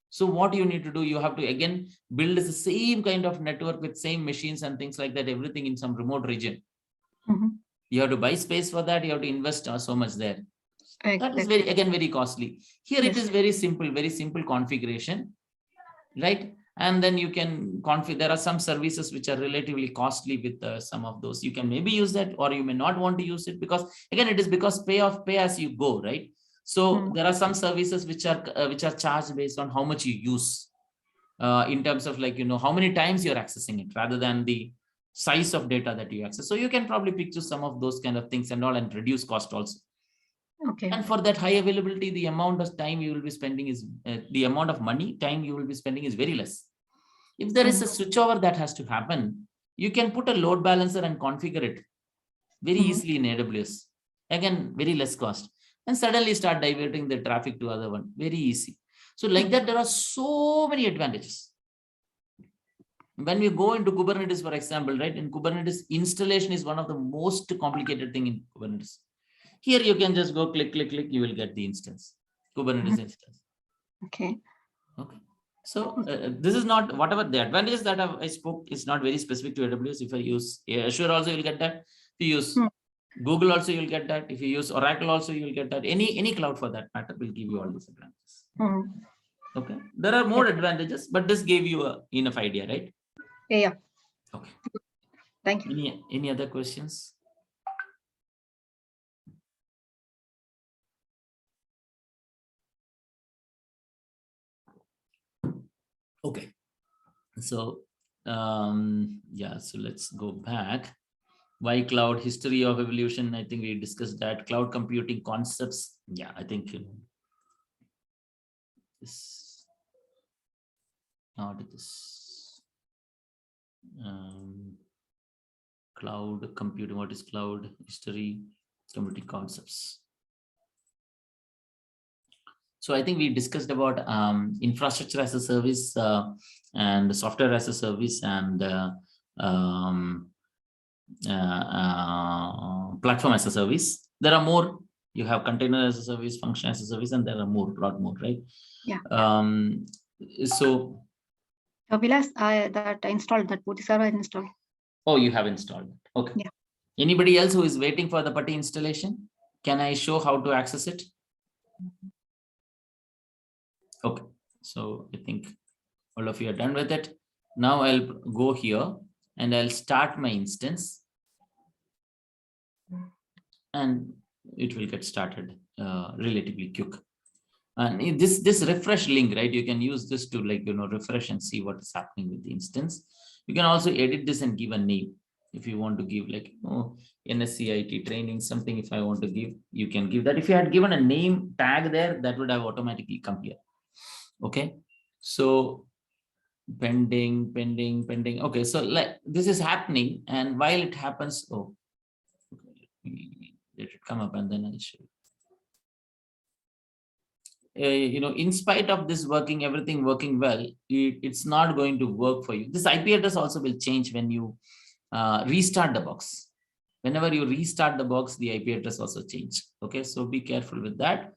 So what you need to do, you have to again build the same kind of network with same machines and things like that, everything in some remote region. You have to buy space for that. You have to invest so much there. That is very costly. Here it is very simple configuration, right? And then you can configure. There are some services which are relatively costly with some of those. You can maybe use that, or you may not want to use it because again, it is because pay as you go, right? So there are some services which are charged based on how much you use, in terms of how many times you're accessing it rather than the size of data that you access. So you can probably picture some of those kind of things and all and reduce cost also. Okay. And for that high availability, the amount of time you will be spending is the amount of time you will be spending is very less. If there is a switchover that has to happen, you can put a load balancer and configure it very easily in AWS. Again, very less cost. And suddenly start diverting the traffic to other one. Very easy. So like that, there are so many advantages. When we go into Kubernetes, for example, right? In Kubernetes, installation is one of the most complicated thing in Kubernetes. Here you can just go click, you will get the instance, Kubernetes instance. Okay. So this is not, whatever the advantages that I spoke is not very specific to AWS. If I use Azure also, you'll get that. If you use Google also, you'll get that. If you use Oracle also, you'll get that. Any cloud for that matter will give you all these advantages. Okay. There are more advantages, but this gave you enough idea, right? Yeah. Okay. Thank you. Any other questions? Okay, so so let's go back. Why cloud? History of evolution. I think we discussed that. Cloud computing concepts. Yeah, I think this? Not this. Cloud computing. What is cloud? History, computing concepts. So I think we discussed about infrastructure as a service and software as a service and platform as a service. There are more. You have container as a service, function as a service, and there are more, a lot more, right? Yeah. So Vilas, that I installed that Putty server installed. Oh, you have installed it. Okay. Yeah. Anybody else who is waiting for the Putty installation? Can I show how to access it? Okay. So I think all of you are done with it. Now I'll go here and I'll start my instance. And it will get started relatively quick. And this refresh link, right? You can use this to refresh and see what is happening with the instance. You can also edit this and give a name. If you want to give NSCIT training, something, if I want to give, you can give that. If you had given a name tag there, that would have automatically come here. Okay. So pending. Okay. So this is happening. And while it happens, let it come up and then I'll show you. In spite of this everything working well, it's not going to work for you. This IP address also will change when you restart the box. Whenever you restart the box, the IP address also change. Okay, so be careful with that.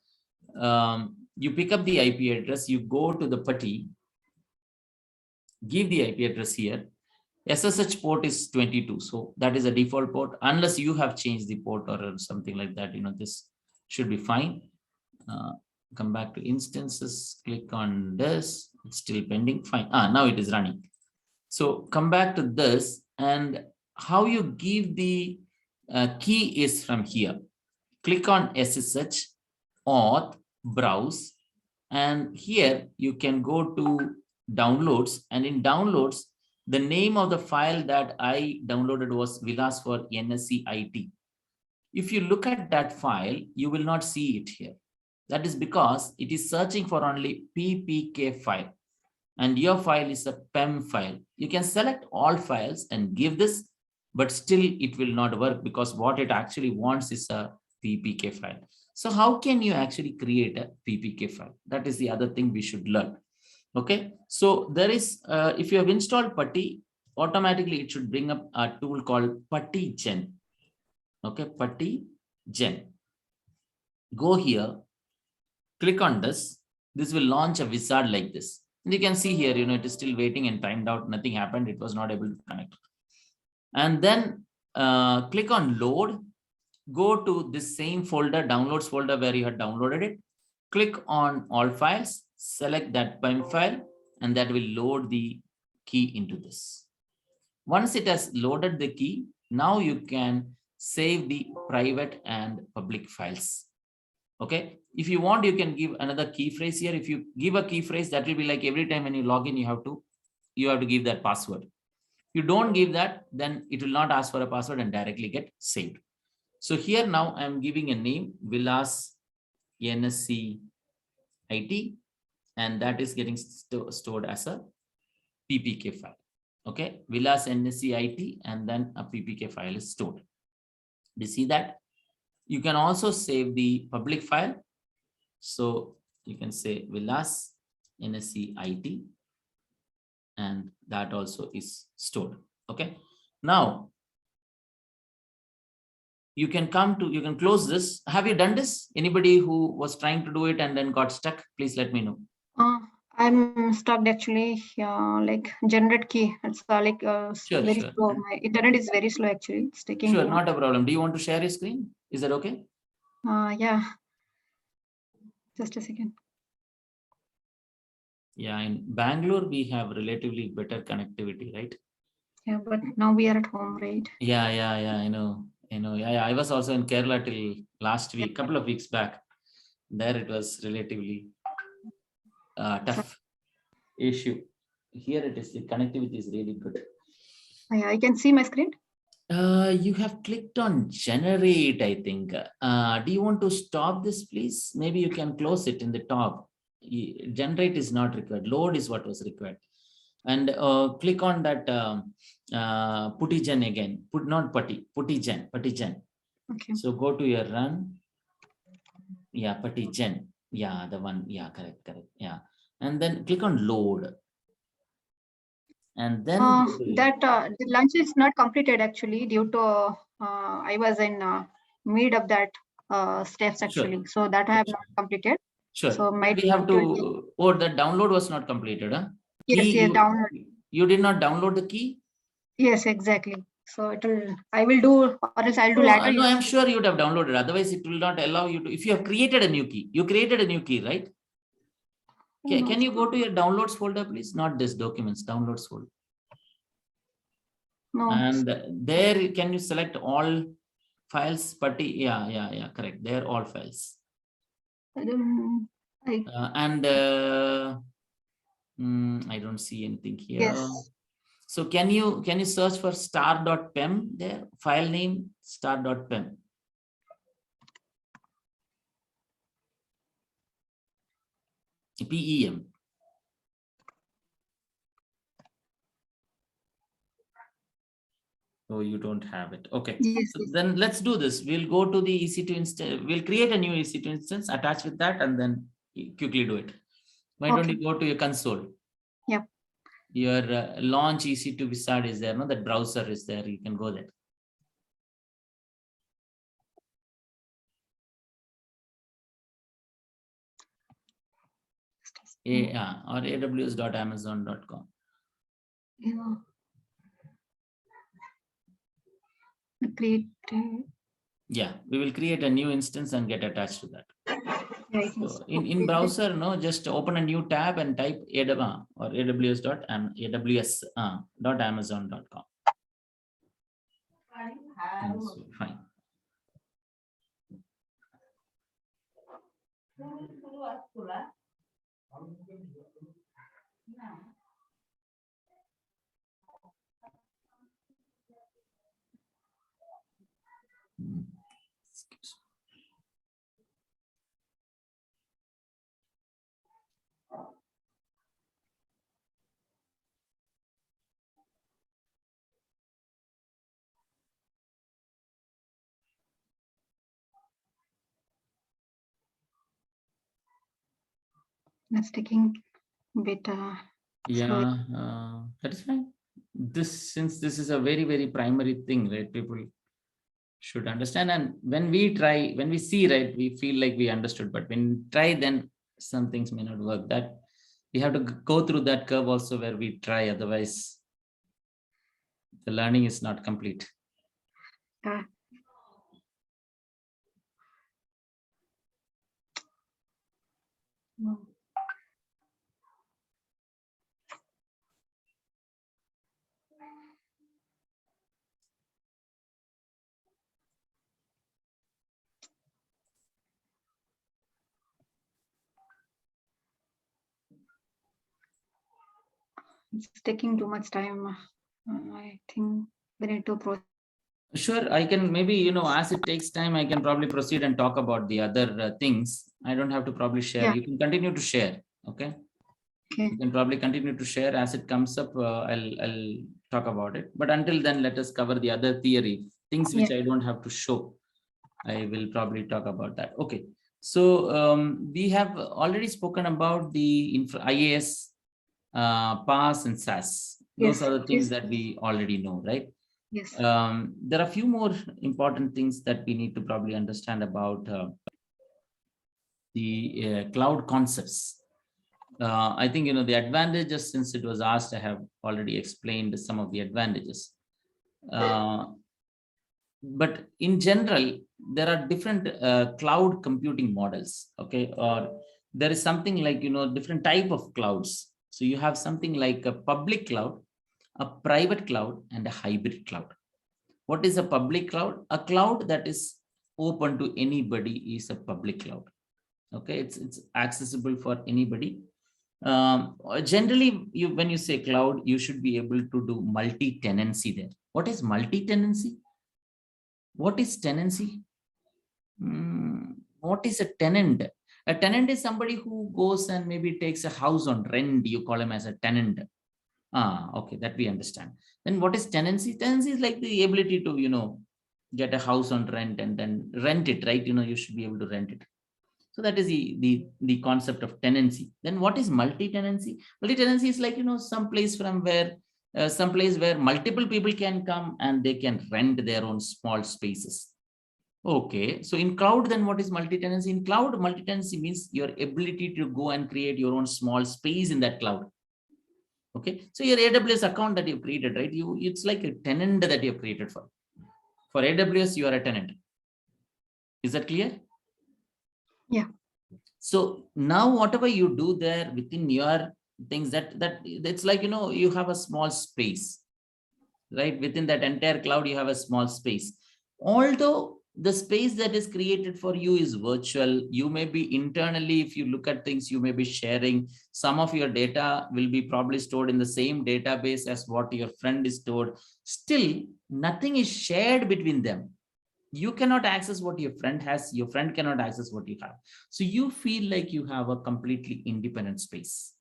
You pick up the IP address, you go to the Putty, give the IP address here. SSH port is 22, so that is a default port. Unless you have changed the port or something like that, this should be fine. Come back to instances, click on this. It's still pending. Fine. Now it is running. So come back to this, and how you give the key is from here. Click on SSH, auth, browse, and here you can go to downloads, and in downloads, the name of the file that I downloaded was Vilas for NSCIT. If you look at that file, you will not see it here. That is because it is searching for only PPK file, and your file is a PEM file. You can select all files and give this, but still it will not work because what it actually wants is a PPK file. So how can you actually create a PPK file? That is the other thing we should learn. Okay, so there is, if you have installed Putty, automatically it should bring up a tool called Putty Gen. Okay, Putty Gen. Go here, click on this. This will launch a wizard like this. And you can see here, it is still waiting and timed out. Nothing happened. It was not able to connect. And then click on load. Go to this same folder, downloads folder where you had downloaded it. Click on all files, select that PEM file, and that will load the key into this. Once it has loaded the key, now you can save the private and public files. Okay, if you want, you can give another key phrase here. If you give a key phrase, that will be like every time when you log in, you have to give that password. If you don't give that, then it will not ask for a password and directly get saved. So here now I'm giving a name, Vilas NSCIT, and that is getting stored as a PPK file. Okay, Vilas NSCIT, and then a PPK file is stored. Do you see that? You can also save the public file. So you can say Vilas NSCIT, and that also is stored. Okay. Now you can close this. Have you done this? Anybody who was trying to do it and then got stuck, please let me know. I'm stuck actually. Like generate key. It's very slow. My internet is very slow actually. It's taking. Sure, not a problem. Do you want to share your screen? Is that okay? Yeah. Just a second. Yeah, in Bangalore we have relatively better connectivity, right? Yeah, but now we are at home, right? Yeah. I know. Yeah, I was also in Kerala till last week, couple of weeks back. There it was relatively tough issue. Here it is. The connectivity is really good. Yeah, I can see my screen. You have clicked on generate, I think. Do you want to stop this, please? Maybe you can close it in the top. Generate is not required. Load is what was required. And click on that Putty gen again. Not Putty, Putty gen. Okay. So go to your run. Yeah, Putty gen. Yeah, the one. Yeah, correct. Yeah, and then click on load. And then the lunch is not completed actually due to I was in mid of that steps actually. Sure. So that I have not completed. Sure. So We have to. Oh, the download was not completed, huh? Yes, Key, download. You did not download the key? Yes, exactly. So I will do, or else I'll do later. No, I'm sure you would have downloaded. Otherwise, it will not allow you to. If you have created a new key, you created a new key, right? Okay, can you go to your downloads folder, please? Not this documents, downloads folder. No. And there, can you select all files? Putty, yeah, correct. They're all files. I don't see anything here. Yes. So can you search for star.pem there? File name star.pem. PEM. Oh, you don't have it. Okay. Yes, so then let's do this. We'll go to the EC2 instance. We'll create a new EC2 instance, attach with that, and then quickly do it. Why don't you go to your console? Yep. Your launch EC2 wizard is there. No, that browser is there. You can go there. Or aws.amazon.com. Yeah. Create. Yeah, we will create a new instance and get attached to that. Right. So in browser, no, just open a new tab and type aws.amazon.com. Fine. That's taking a bit. That is fine. Since this is a very, very primary thing, right? People should understand. And when we try, when we see, right, we feel like we understood, but when we try, then some things may not work. That we have to go through that curve also where we try, otherwise the learning is not complete. No. It's taking too much time. I think we need to proceed. Sure, I can maybe, as it takes time, I can probably proceed and talk about the other things. I don't have to probably share. Yeah. You can continue to share. Okay. Okay. You can probably continue to share as it comes up. I'll talk about it. But until then, let us cover the other theory, things which I don't have to show. I will probably talk about that. Okay. So we have already spoken about the IAS, PaaS, and SaaS. Those are the things that we already know, right? Yes. There are a few more important things that we need to probably understand about the cloud concepts. I think, the advantages, since it was asked, I have already explained some of the advantages. But in general, there are different cloud computing models, okay? Or there is something like, different type of clouds. So you have something like a public cloud, a private cloud, and a hybrid cloud. What is a public cloud? A cloud that is open to anybody is a public cloud. Okay, it's accessible for anybody. Generally, when you say cloud, you should be able to do multi-tenancy there. What is multi-tenancy? What is tenancy? What is a tenant? A tenant is somebody who goes and maybe takes a house on rent. You call him as a tenant. Okay, that we understand. Then what is tenancy? Tenancy is like the ability to, get a house on rent and then rent it, right? You should be able to rent it. So that is the concept of tenancy. Then what is multi-tenancy? Multi-tenancy is like, some place where multiple people can come and they can rent their own small spaces. Okay, so in cloud, then what is multi-tenancy? In cloud, multi-tenancy means your ability to go and create your own small space in that cloud. Okay, so your AWS account that you've created, right? It's like a tenant that you've created for. For AWS, you are a tenant. Is that clear? Yeah. So now whatever you do there within your things, that it's like, you have a small space, right? Within that entire cloud, you have a small space. Although the space that is created for you is virtual, you may be internally, if you look at things, you may be sharing some of your data will be probably stored in the same database as what your friend is stored. Still, nothing is shared between them. You cannot access what your friend has. Your friend cannot access what you have. So you feel like you have a completely independent space.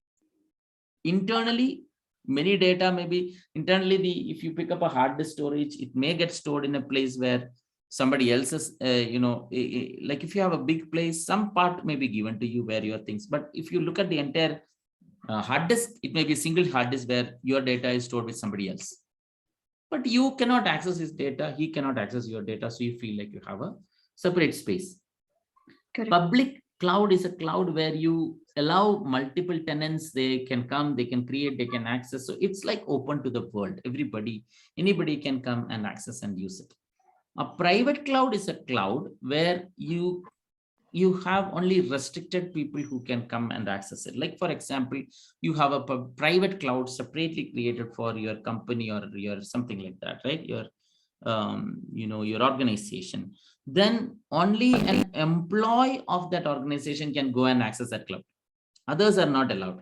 Internally, many data maybe internally, if you pick up a hard disk storage, it may get stored in a place where somebody else's, like if you have a big place, some part may be given to you where your things. But if you look at the entire hard disk, it may be a single hard disk where your data is stored with somebody else. But you cannot access his data. He cannot access your data. So you feel like you have a separate space. Correct. Public cloud is a cloud where you allow multiple tenants. They can come, they can create, they can access. So it's like open to the world. Anybody can come and access and use it. A private cloud is a cloud where you have only restricted people who can come and access it. Like, for example, you have a private cloud separately created for your company or your something like that, right? Your, your organization. Then only an employee of that organization can go and access that cloud. Others are not allowed.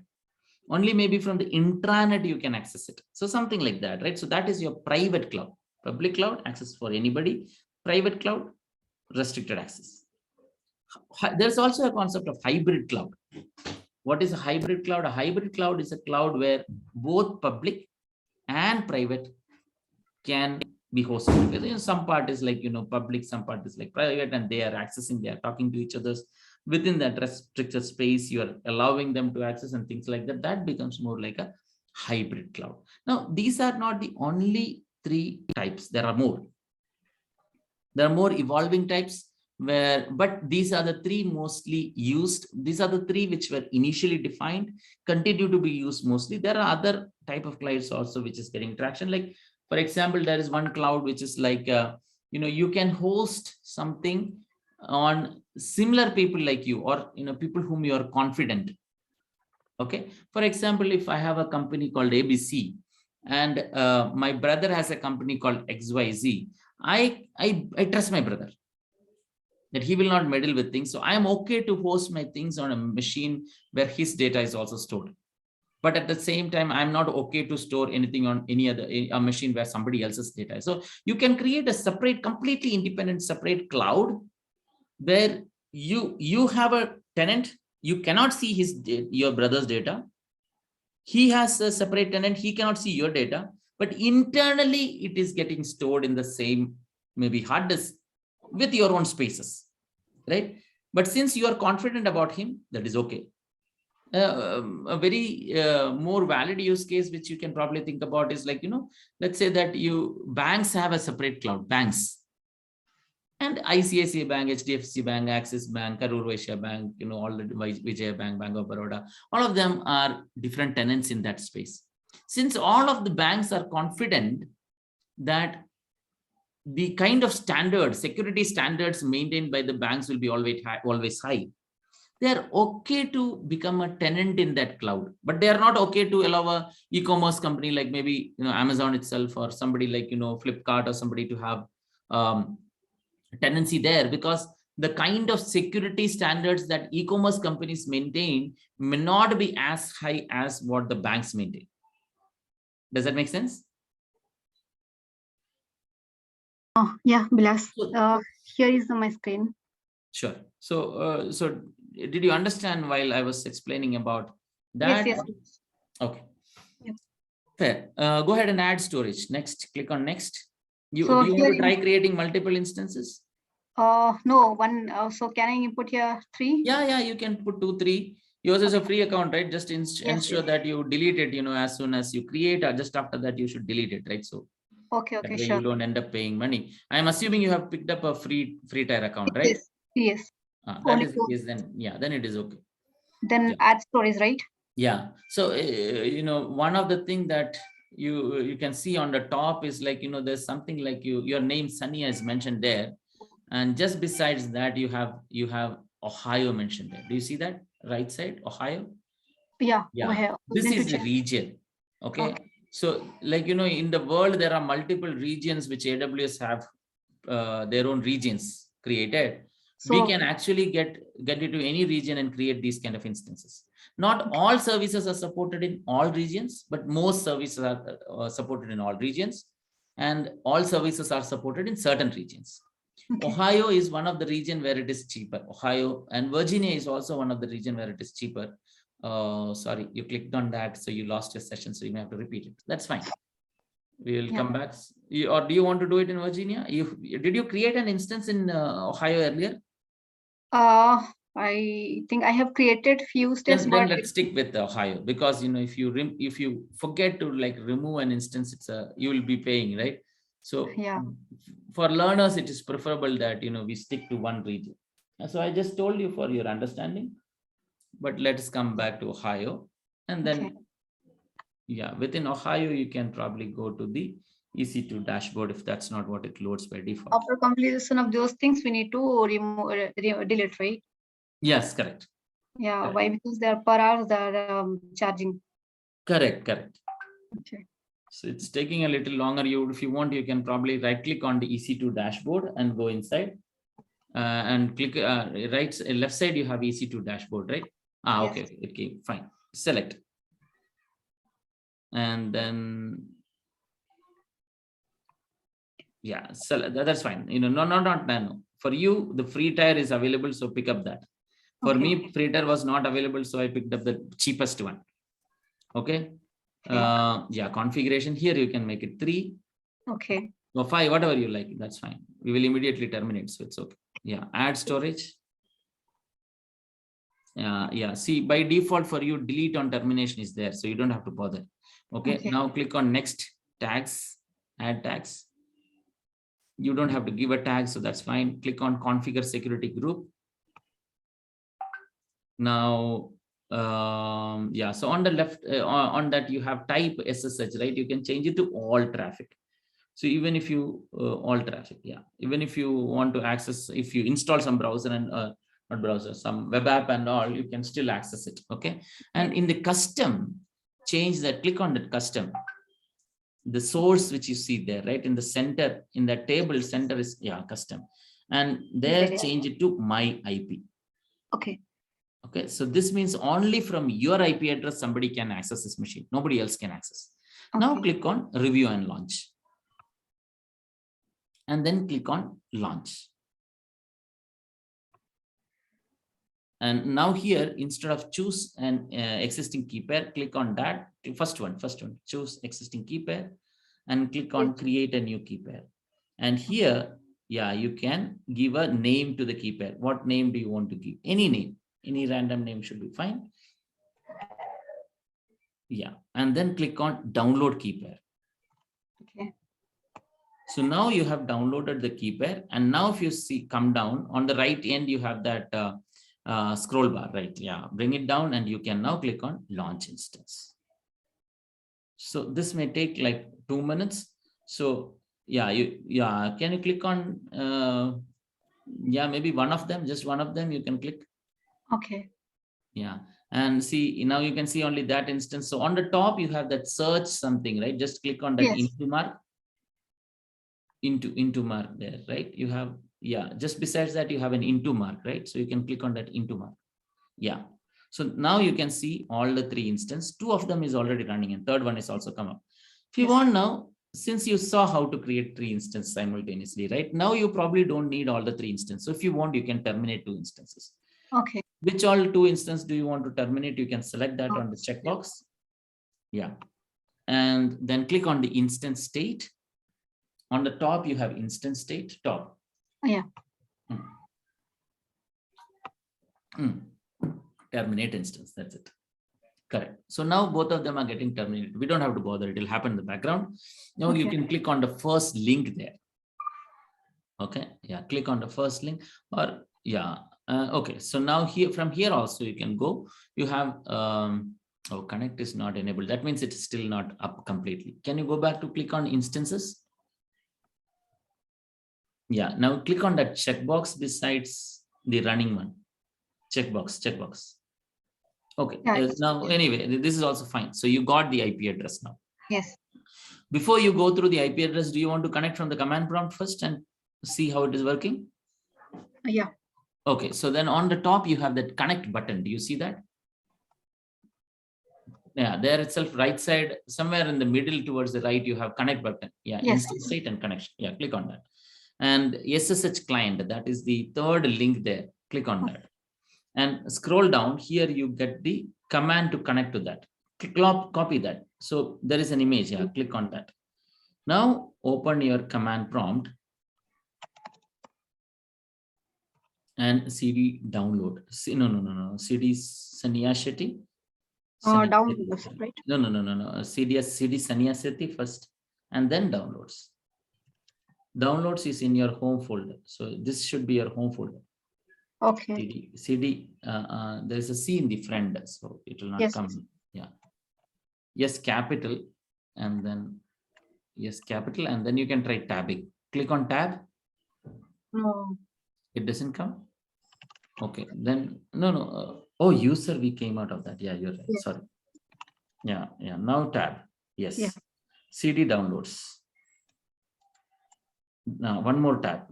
Only maybe from the intranet you can access it. So something like that, right? So that is your private cloud. Public cloud, access for anybody. Private cloud, restricted access. There's also a concept of hybrid cloud. What is a hybrid cloud? A hybrid cloud is a cloud where both public and private can be hosted. Some part is like, public, some part is like private, and they are accessing, they are talking to each other within that restricted space. You are allowing them to access and things like that. That becomes more like a hybrid cloud. Now, these are not the only three types. There are more. There are more evolving types but these are the three mostly used. These are the three which were initially defined, continue to be used mostly. There are other type of clouds also which is getting traction. Like, for example, there is one cloud which is like, you can host something on similar people like you, or people whom you are confident. Okay, for example, if I have a company called ABC and my brother has a company called XYZ, I trust my brother that he will not meddle with things. So I am okay to host my things on a machine where his data is also stored. But at the same time, I'm not okay to store anything on any other machine where somebody else's data is. So you can create a separate, completely independent, separate cloud where you have a tenant. You cannot see your brother's data. He has a separate tenant. He cannot see your data, but internally it is getting stored in the same maybe hard disk with your own spaces, right? But since you are confident about him, that is okay. A very more valid use case which you can probably think about is like, let's say that banks have a separate cloud, banks. And ICICI Bank, HDFC Bank, Axis Bank, Karur Vysya Bank, all the Vijaya Bank, Bank of Baroda, all of them are different tenants in that space. Since all of the banks are confident that the kind of standards, security standards maintained by the banks will be always high, they are okay to become a tenant in that cloud, but they are not okay to allow a e-commerce company like maybe Amazon itself, or somebody like Flipkart or somebody to have tenancy there, because the kind of security standards that e-commerce companies maintain may not be as high as what the banks maintain. Does that make sense? Yeah, Bilas. Here is my screen. Sure. So did you understand while I was explaining about that? Yes. Okay. Yep. Fair. Go ahead and add storage. Next, click on next. Do you So want to try creating multiple instances? No, one. So can I input here 3? Yeah, you can put 2, 3. Yours is a free account, right? Just ensure that you delete it, as soon as you create, or just after that you should delete it, right? So okay, that way sure. you don't end up paying money. I'm assuming you have picked up a free tier account, right? Yes. That is the case, then yeah, then it is okay. Then add storage, right? Yeah. So one of the thing that you can see on the top is like, there's something like your name Sania is mentioned there, and just besides that you have Ohio mentioned there. Do you see that right side, Ohio? Yeah. This is the region. Okay. So like, in the world there are multiple regions which AWS have their own regions created. So we can actually get into any region and create these kind of instances. Not all services are supported in all regions, but most services are supported in all regions, and all services are supported in certain regions. Ohio is one of the region where it is cheaper. Ohio and Virginia is also one of the region where it is cheaper. Sorry, you clicked on that, so you lost your session, so you may have to repeat it. That's fine. We will come back. Or do you want to do it in Virginia? Did you create an instance in Ohio earlier? I think I have created few steps. Then let's stick with Ohio, because if you forget to like remove an instance, you will be paying, right? So for learners, it is preferable that we stick to one region. So I just told you for your understanding, but let's come back to Ohio, and then within Ohio you can probably go to the EC2 dashboard if that's not what it loads by default. After completion of those things, we need to remove, delete, right? Yes, correct. Yeah, correct. Why? Because they are per hour, they are charging. Correct. Okay. So it's taking a little longer. If you want, you can probably right click on the EC2 dashboard and go inside and click left side. You have EC2 dashboard, right? Okay, fine. Select. And then so that's fine. Not nano. For you, the free tier is available, so pick up that. For me, free tier was not available, so I picked up the cheapest one. Okay. Configuration here you can make it 3. Okay. Or 5, whatever you like. That's fine. We will immediately terminate, so it's okay. Add storage. See, by default for you, delete on termination is there, so you don't have to bother. Okay. Now click on next, tags, add tags. You don't have to give a tag, so that's fine. Click on configure security group. Now so on the left on that you have type SSH, right? You can change it to all traffic. So even if you all traffic, even if you want to access, if you install some browser and not browser, some web app and all, you can still access it. Okay. And in the custom, change that, click on that custom, the source which you see there, right? In the center, in the table center is custom, and there change it to my IP. Okay, so this means only from your IP address somebody can access this machine. Nobody else can access. Now click on review and launch. And then click on launch. And now here, instead of choose an existing key pair, click on that first one, choose existing key pair and click on create a new key pair. And here, you can give a name to the key pair. What name do you want to give? Any name. Any random name should be fine. And then click on download key pair. Okay. So now you have downloaded the key pair, and now if you see, come down on the right end, you have that scroll bar, right? Bring it down, and you can now click on launch instance. So this may take like 2 minutes. So can you click on maybe one of them, just one of them you can click. Okay. And see, now you can see only that instance. So on the top you have that search something, right? Just click on that into mark. Into mark there, right? You have just besides that you have an into mark, right? So you can click on that into mark. So now you can see all the 3 instances. 2 of them is already running, and third one is also come up. If you want now, since you saw how to create 3 instances simultaneously, right? Now you probably don't need all the 3 instances. So if you want, you can terminate 2 instances. Okay. Which all two instance do you want to terminate? You can select that on the checkbox. Yeah. And then click on the instance state. On the top, you have instance state, top. Yeah. Terminate instance, that's it. Correct. So now both of them are getting terminated. We don't have to bother, it will happen in the background. Now you can click on the first link there. Okay, yeah, click on the first link or yeah. Okay, so now here from here also you can go. You have oh, connect is not enabled. That means it's still not up completely. Can you go back to click on instances? Yeah, now click on that checkbox besides the running one. Checkbox. Okay, now anyway, this is also fine. So you got the IP address now. Yes. Before you go through the IP address, do you want to connect from the command prompt first and see how it is working? Yeah. Okay, so then on the top, you have that connect button. Do you see that? Yeah, there itself, right side, somewhere in the middle towards the right, you have connect button. Yeah, yes. Instance state and connection. Yeah, click on that. And SSH client, that is the third link there. Click on that. And scroll down here, you get the command to connect to that. Copy that. So there is an image. Yeah, click on that. Now open your command prompt and CD download. No. CD Sanyasheti. Downloads, right? No. CD Sanyasheti first and then downloads. Downloads is in your home folder. So this should be your home folder. Okay. CD, there's a C in the front, so it will not come. Yeah. Yes, capital, and then yes, capital, and then you can try tabbing. Click on tab. No. It doesn't come. Okay, then no. Oh, user, we came out of that. Yeah, you're right. Yes. Sorry. Yeah. Now tab. Yes. Yeah. CD downloads. Now one more tab.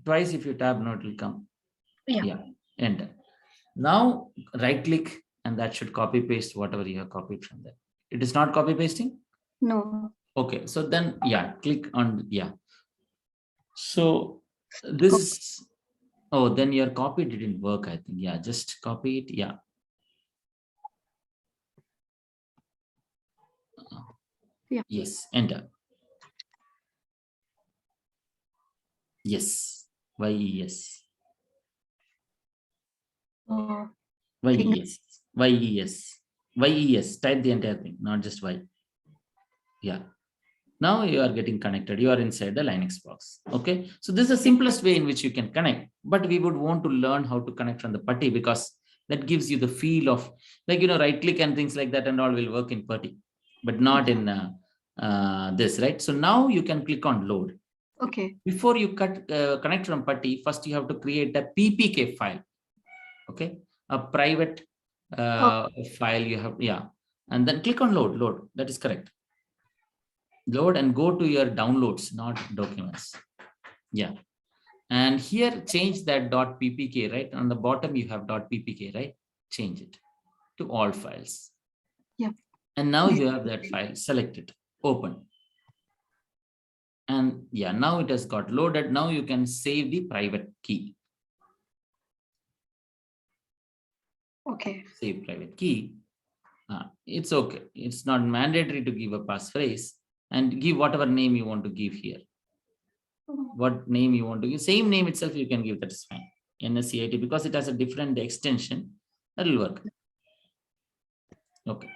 Twice if you tab, no, it will come. Yeah. Enter. Now right click and that should copy paste whatever you have copied from there. It is not copy pasting? No. Okay, so then yeah, click on So this is, oh, then your copy didn't work, I think. Yeah, just copy it. Yeah. Yes, enter. Yes. YES. YES. Type the entire thing, not just Y. Yeah. Now you are getting connected. You are inside the Linux box. Okay. So this is the simplest way in which you can connect, but we would want to learn how to connect from the Putty because that gives you the feel of like, right click and things like that and all will work in Putty, but not in this, right? So now you can click on load. Okay. Before you connect from Putty, first you have to create a PPK file. Okay. A private file you have. Yeah. And then click on load. That is correct. Load and go to your downloads, not documents. Yeah. And here change that .ppk, right? On the bottom you have .ppk, right? Change it to all files. Yeah. And now you have that file, select it, open. And yeah, now it has got loaded. Now you can save the private key. Okay. Save private key. It's okay. It's not mandatory to give a passphrase. And give whatever name you want to give here. What name you want to give. Same name itself you can give, that is fine. NSCIT, because it has a different extension, that will work. Okay.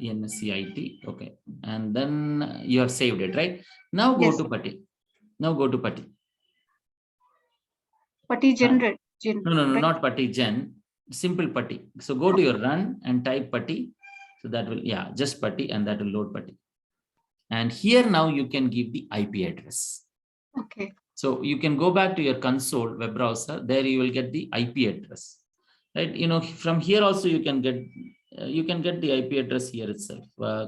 NSCIT, okay. And then you have saved it, right? Now go to Putty. Putty generate. No, not Putty gen. Simple Putty. So go to your run and type Putty. So that will, yeah, just Putty and that will load Putty. And here now you can give the IP address. Okay. So you can go back to your console web browser. There you will get the IP address, right? From here also you can get the IP address here itself.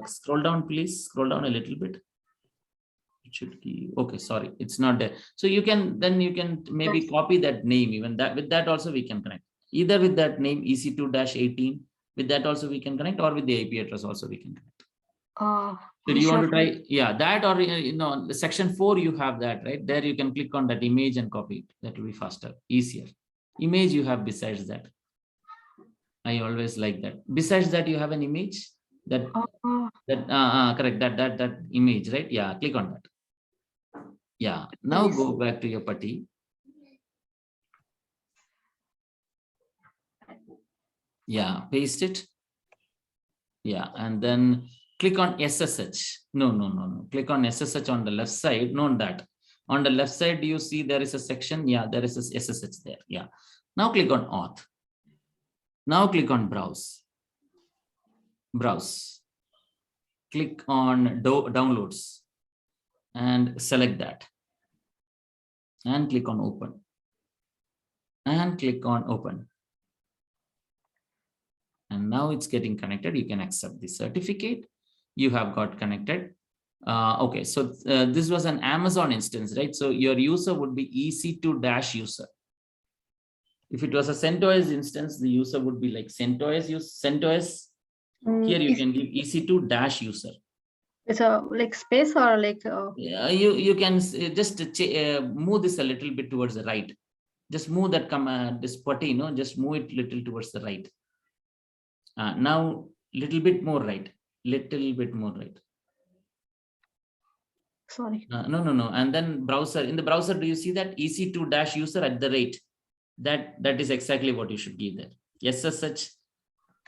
Scroll down, please. Scroll down a little bit. It should be okay. Sorry, it's not there. So you can maybe copy that name. Even that with that also we can connect. Either with that name EC2-18. With that also we can connect, or with the IP address also we can connect. So do you want to try? Yeah, that or the section 4 you have that, right? There you can click on that image and copy it. That will be faster, easier. image you have besides that? I always like that. Besides that, you have an image that correct, that image, right? Yeah, click on that. Yeah, now go back to your Putty. Yeah, paste it. Yeah, and then click on SSH. No. Click on SSH on the left side. No, that. On the left side, do you see there is a section? Yeah, there is a SSH there. Yeah. Now click on auth. Now click on browse. Browse. Click on downloads and select that. And click on open. And click on open. And now it's getting connected. You can accept the certificate. You have got connected. Okay, so this was an Amazon instance, right? So your user would be EC2-user. If it was a CentOS instance, the user would be like CentOS. Here you can give EC2-user. It's a like space or like yeah, you can just move this a little bit towards the right. Just move that command, this Putty, just move it little towards the right. Now little bit more right. Little bit more right. Sorry. No. And then browser. In the browser, do you see that EC2-user at the rate? That is exactly what you should give there. SSH.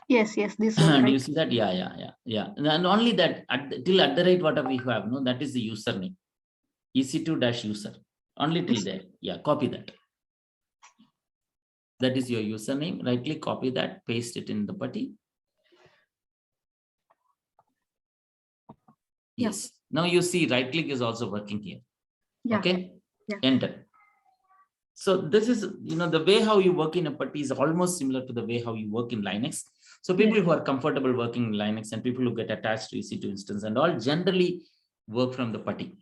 Yes, this one. Right? Do you see that? Yeah. And only that till at the rate whatever we have, no, that is the username. EC2-user. Only till there. Yeah, copy that. That is your username. Right click, copy that, paste it in the Putty. Yes. Now you see right click is also working here. Yeah. Okay. Yeah. Enter. So this is, the way how you work in a Putty is almost similar to the way how you work in Linux. So people who are comfortable working in Linux and people who get attached to EC2 instance and all generally work from the Putty.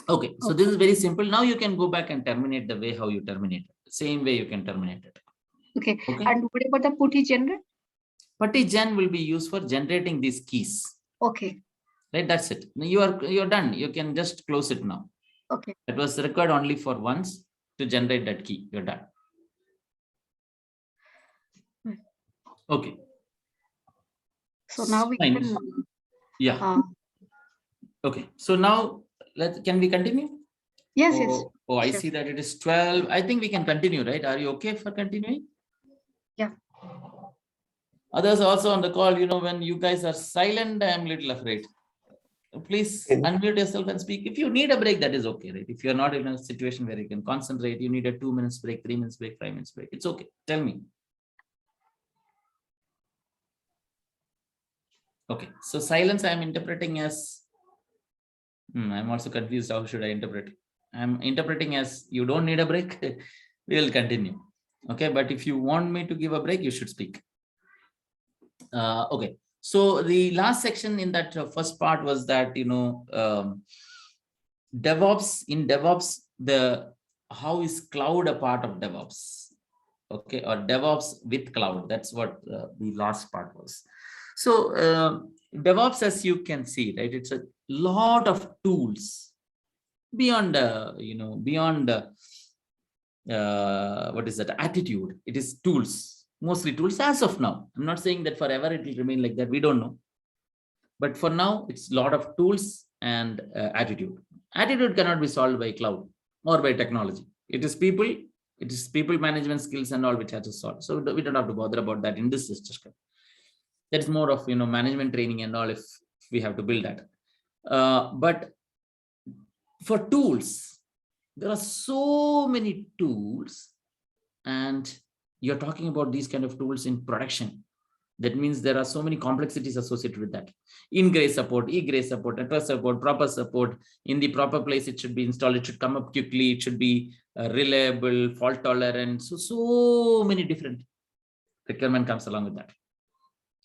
Okay, so this is very simple. Now you can go back and terminate the way how you terminate it. Same way you can terminate it. Okay. And what about the Putty generate? Putty gen will be used for generating these keys. Okay. Right, that's it. You're done. You can just close it now. Okay. That was required only for once to generate that key. You're done. Okay. So now we can. Yeah. Okay. So now can we continue? Yes. Oh, I see that it is 12. I think we can continue, right? Are you okay for continuing? Yeah. Others also on the call, when you guys are silent, I am a little afraid. Please unmute yourself and speak. If you need a break, that is okay, right? If you're not in a situation where you can concentrate, you need a 2 minutes break, 3 minutes break, 5 minutes break. It's okay. Tell me. Okay. So silence I am interpreting as, I'm also confused. How should I interpret? I'm interpreting as you don't need a break. We will continue. Okay. But if you want me to give a break, you should speak. Okay. So the last section in that first part was that, DevOps, in DevOps, how is cloud a part of DevOps? Okay, or DevOps with cloud. That's what the last part was. So DevOps, as you can see, right, it's a lot of tools beyond, what is that, attitude. It is tools. Mostly tools as of now. I'm not saying that forever it will remain like that. We don't know. But for now, it's a lot of tools and attitude. Attitude cannot be solved by cloud or by technology. It is people management skills and all which have to solve. So we don't have to bother about that in this discussion. That's more of, management training and all if we have to build that. But for tools, there are so many tools, and you're talking about these kind of tools in production. That means there are so many complexities associated with that. In-grace support, egress support, address support, proper support. In the proper place, it should be installed. It should come up quickly. It should be reliable, fault tolerant. So many different requirement comes along with that.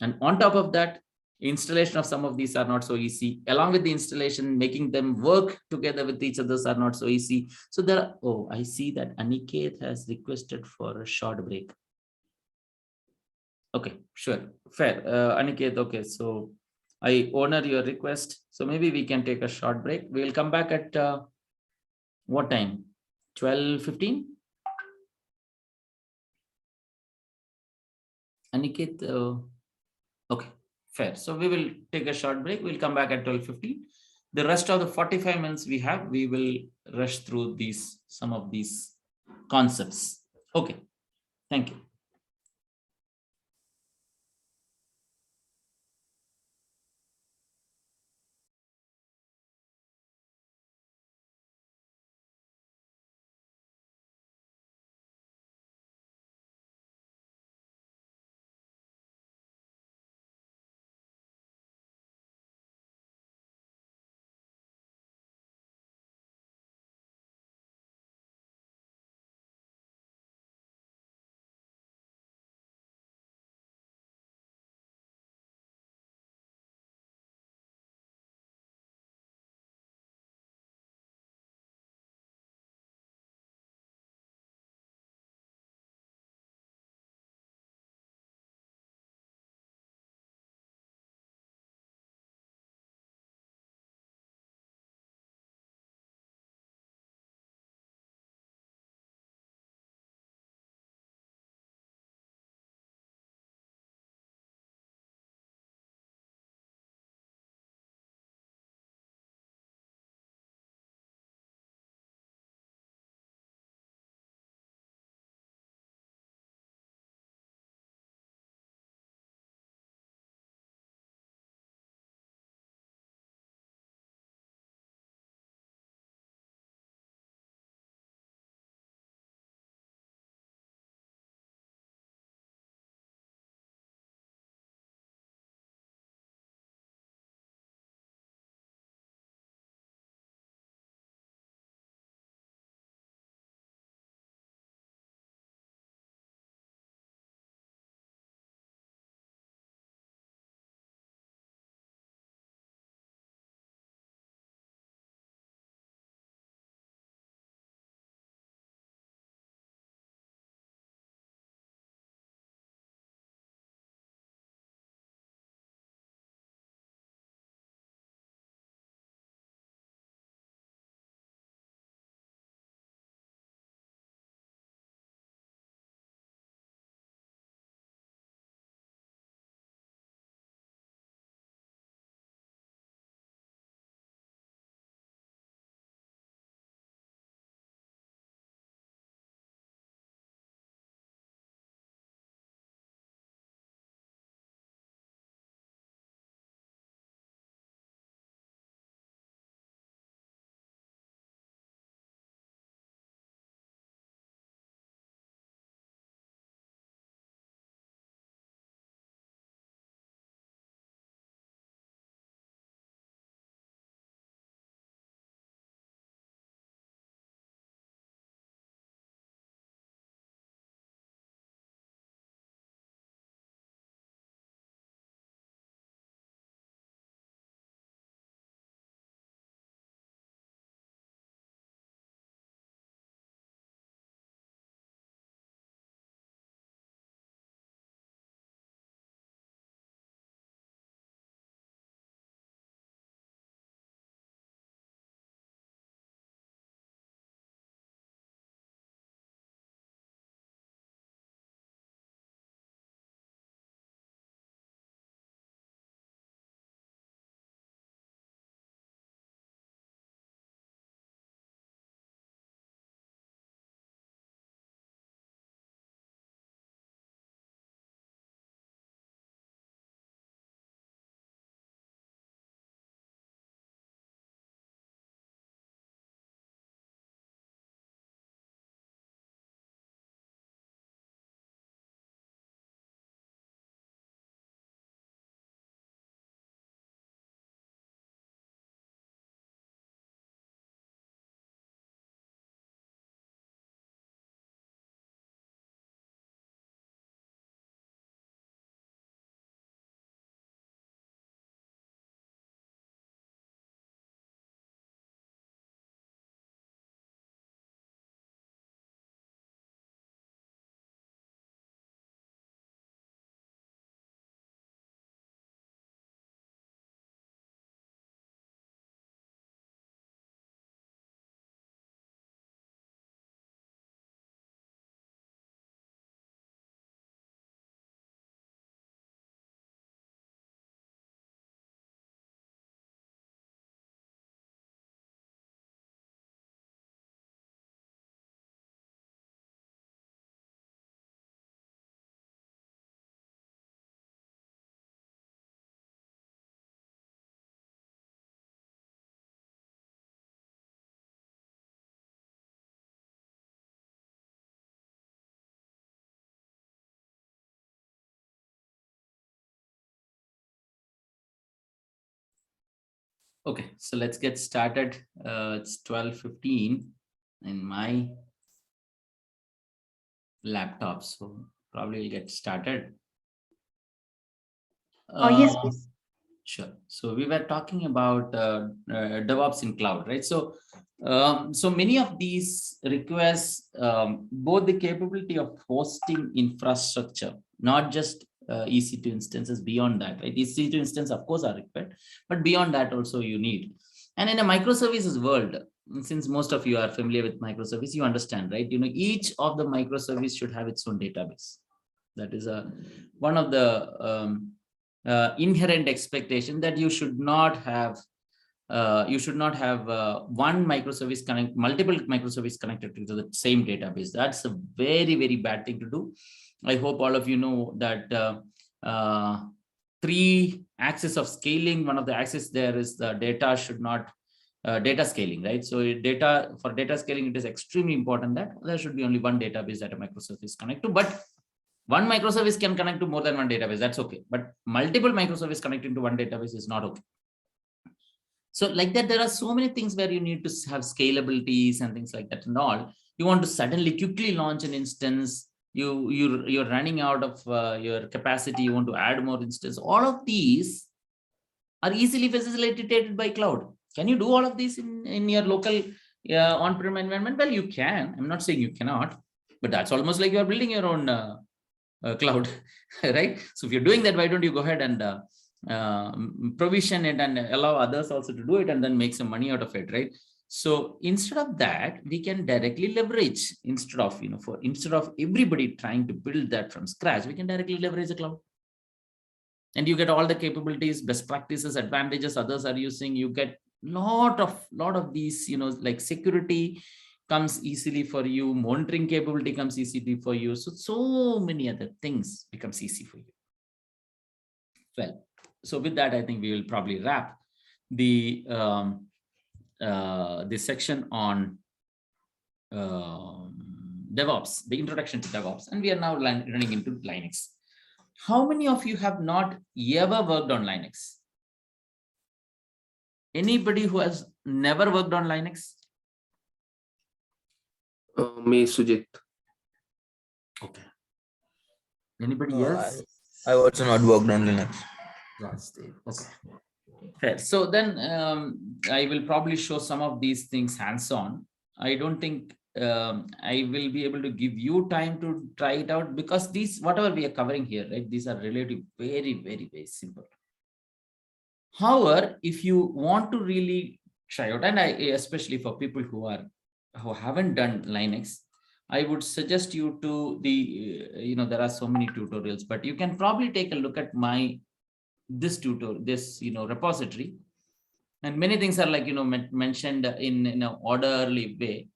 And on top of that, installation of some of these are not so easy. Along with the installation, making them work together with each other are not so easy. So there are, I see that Aniket has requested for a short break. Okay, sure, fair. Aniket, okay, so I honor your request. So maybe we can take a short break. We will come back at what time? 12:15? Aniket, okay, fair. So we will take a short break. We'll come back at 12:15. The rest of the 45 minutes we have, we will rush through some of these concepts. Okay, thank you. Okay, so let's get started. It's 12:15 in my laptop, so probably we'll get started. Yes, please. Sure. So we were talking about DevOps in cloud, right? So, so many of these request both the capability of hosting infrastructure, not just EC2 instances. Beyond that, right? EC2 instances, of course, are required, but beyond that also you need. And in a microservices world, since most of you are familiar with microservice, you understand, right? You know, each of the microservice should have its own database. That is one of the inherent expectation, that you should not have one microservice multiple microservice connected to the same database. That's a very, very bad thing to do. I hope all of you know that three axes of scaling. One of the axes there is the data should not data scaling, right? So for data scaling, it is extremely important that there should be only one database that a microservice connect to. But one microservice can connect to more than one database, that's okay. But multiple microservices connecting to one database is not okay. So like that, there are so many things where you need to have scalabilities and things like that and all. You want to suddenly quickly launch an instance, you're running out of your capacity, you want to add more instances. All of these are easily facilitated by cloud. Can you do all of these in your local on-prem environment? Well, you can. I'm not saying you cannot, but that's almost like you're building your own cloud, right? So if you're doing that, why don't you go ahead and provision it and allow others also to do it, and then make some money out of it, right? So instead of that, we can directly leverage, instead of everybody trying to build that from scratch, we can directly leverage the cloud. And you get all the capabilities, best practices, advantages others are using. You get lot of these, like security comes easily for you, monitoring capability comes easily for you. So many other things becomes easy for you. Well, so with that, I think we will probably wrap the section on DevOps, the introduction to DevOps, and we are now running into Linux. How many of you have not ever worked on Linux? Anybody who has never worked on Linux? Me, Sujit. Okay. Anybody else? I also not worked on Linux. Okay. Fair. So then I will probably show some of these things hands-on. I don't think I will be able to give you time to try it out, because these, whatever we are covering here, right, these are relatively very, very, very simple. However, if you want to really try out, and especially for people who haven't done Linux, I would suggest you to there are so many tutorials, but you can probably take a look at this repository, and many things are like mentioned in an orderly way.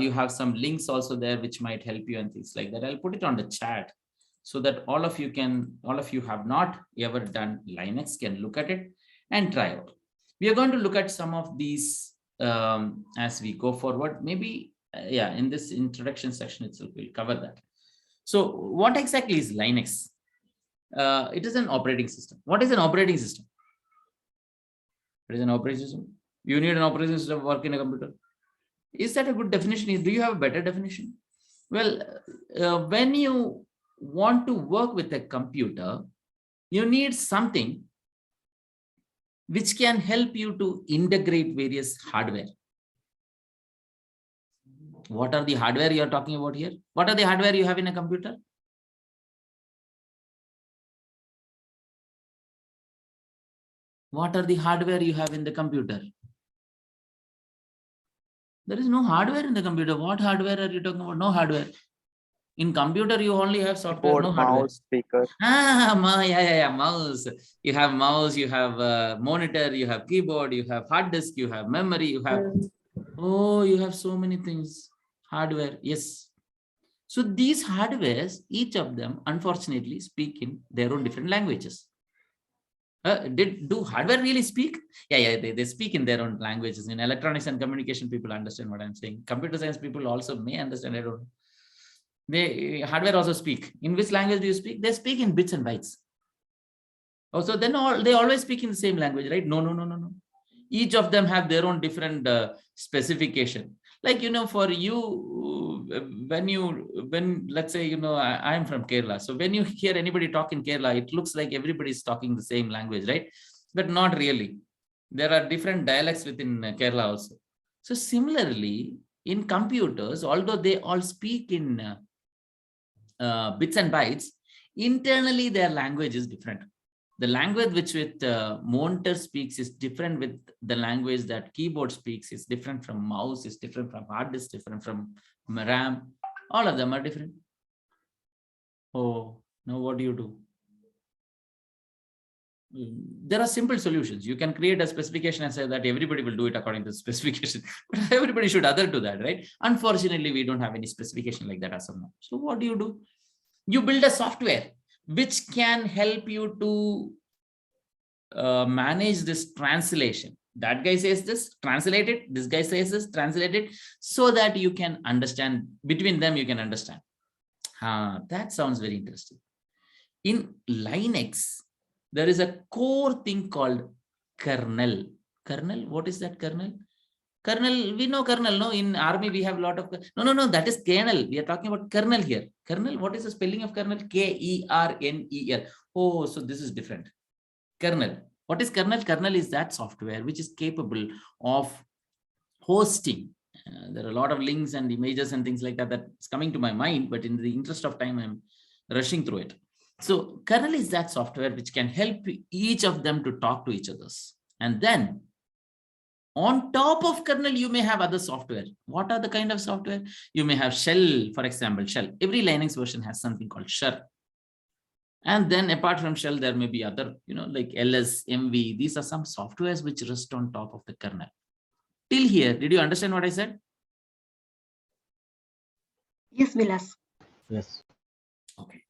You have some links also there which might help you and things like that. I'll put it on the chat so that all of you have not ever done Linux can look at it and try out. We are going to look at some of these as we go forward. Maybe in this introduction section itself, we'll cover that. So what exactly is Linux? It is an operating system. What is an operating system? What is an operating system? You need an operating system to work in a computer. Is that a good definition? Do you have a better definition? Well, when you want to work with a computer, you need something which can help you to integrate various hardware. What are the hardware you are talking about here? What are the hardware you have in a computer? What are the hardware you have in the computer? There is no hardware in the computer. What hardware are you talking about? No hardware. In computer, you only have software, no hardware. Mouse, speaker. Mouse. You have mouse, you have monitor, you have keyboard, you have hard disk, you have memory, you have so many things. Hardware, yes. So these hardwares, each of them, unfortunately, speak in their own different languages. Do hardware really speak? They speak in their own languages. In electronics and communication, people understand what I'm saying. Computer science people also may understand. I don't know. Hardware also speak. In which language do you speak? They speak in bits and bytes. Also, then they always speak in the same language, right? No. Each of them have their own different specification. Like, for you, when let's say, I'm from Kerala. So when you hear anybody talk in Kerala, it looks like everybody's talking the same language, right? But not really. There are different dialects within Kerala also. So similarly, in computers, although they all speak in bits and bytes, internally their language is different. The language which with monitor speaks is different with the language that keyboard speaks, is different from mouse, is different from hard disk, different from RAM. All of them are different. Oh, now what do you do? There are simple solutions. You can create a specification and say that everybody will do it according to the specification, but everybody should adhere to that, right? Unfortunately, we don't have any specification like that as of now. So what do? You build a software which can help you to manage this translation. That guy says this, translate it. This guy says this, translate it, so that you can understand, between them you can understand. That sounds very interesting. In Linux, there is a core thing called kernel. Kernel, what is that kernel? Kernel, we know kernel, no? In army, we have a lot of, no, that is kernel. We are talking about kernel here. Kernel, what is the spelling of kernel? K-E-R-N-E-L. Oh, so this is different. Kernel. What is kernel? Kernel is that software which is capable of hosting. There are a lot of links and images and things like that that's coming to my mind, but in the interest of time, I'm rushing through it. So kernel is that software which can help each of them to talk to each other. And then on top of kernel, you may have other software. What are the kind of software? You may have shell, for example, shell. Every Linux version has something called shell. And then apart from shell, there may be other, like ls, mv. These are some softwares which rest on top of the kernel. Till here, did you understand what I said? Yes, Vilas. Yes. Okay.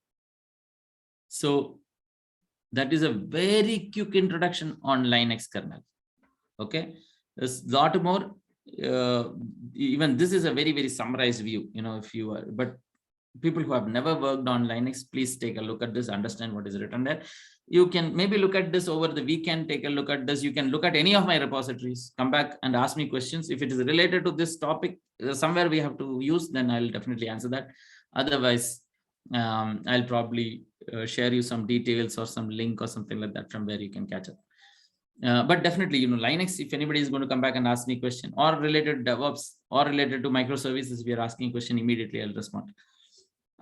So that is a very quick introduction on Linux kernel. Okay. There's a lot more. Even this is a very, very summarized view, if you are, but people who have never worked on Linux, please take a look at this, understand what is written there. You can maybe look at this over the weekend, take a look at this. You can look at any of my repositories, come back and ask me questions. If it is related to this topic, somewhere we have to use, then I'll definitely answer that. Otherwise, I'll probably share you some details or some link or something like that from where you can catch up. But definitely, Linux, if anybody is going to come back and ask me a question or related to DevOps or related to microservices, we are asking a question, immediately I'll respond.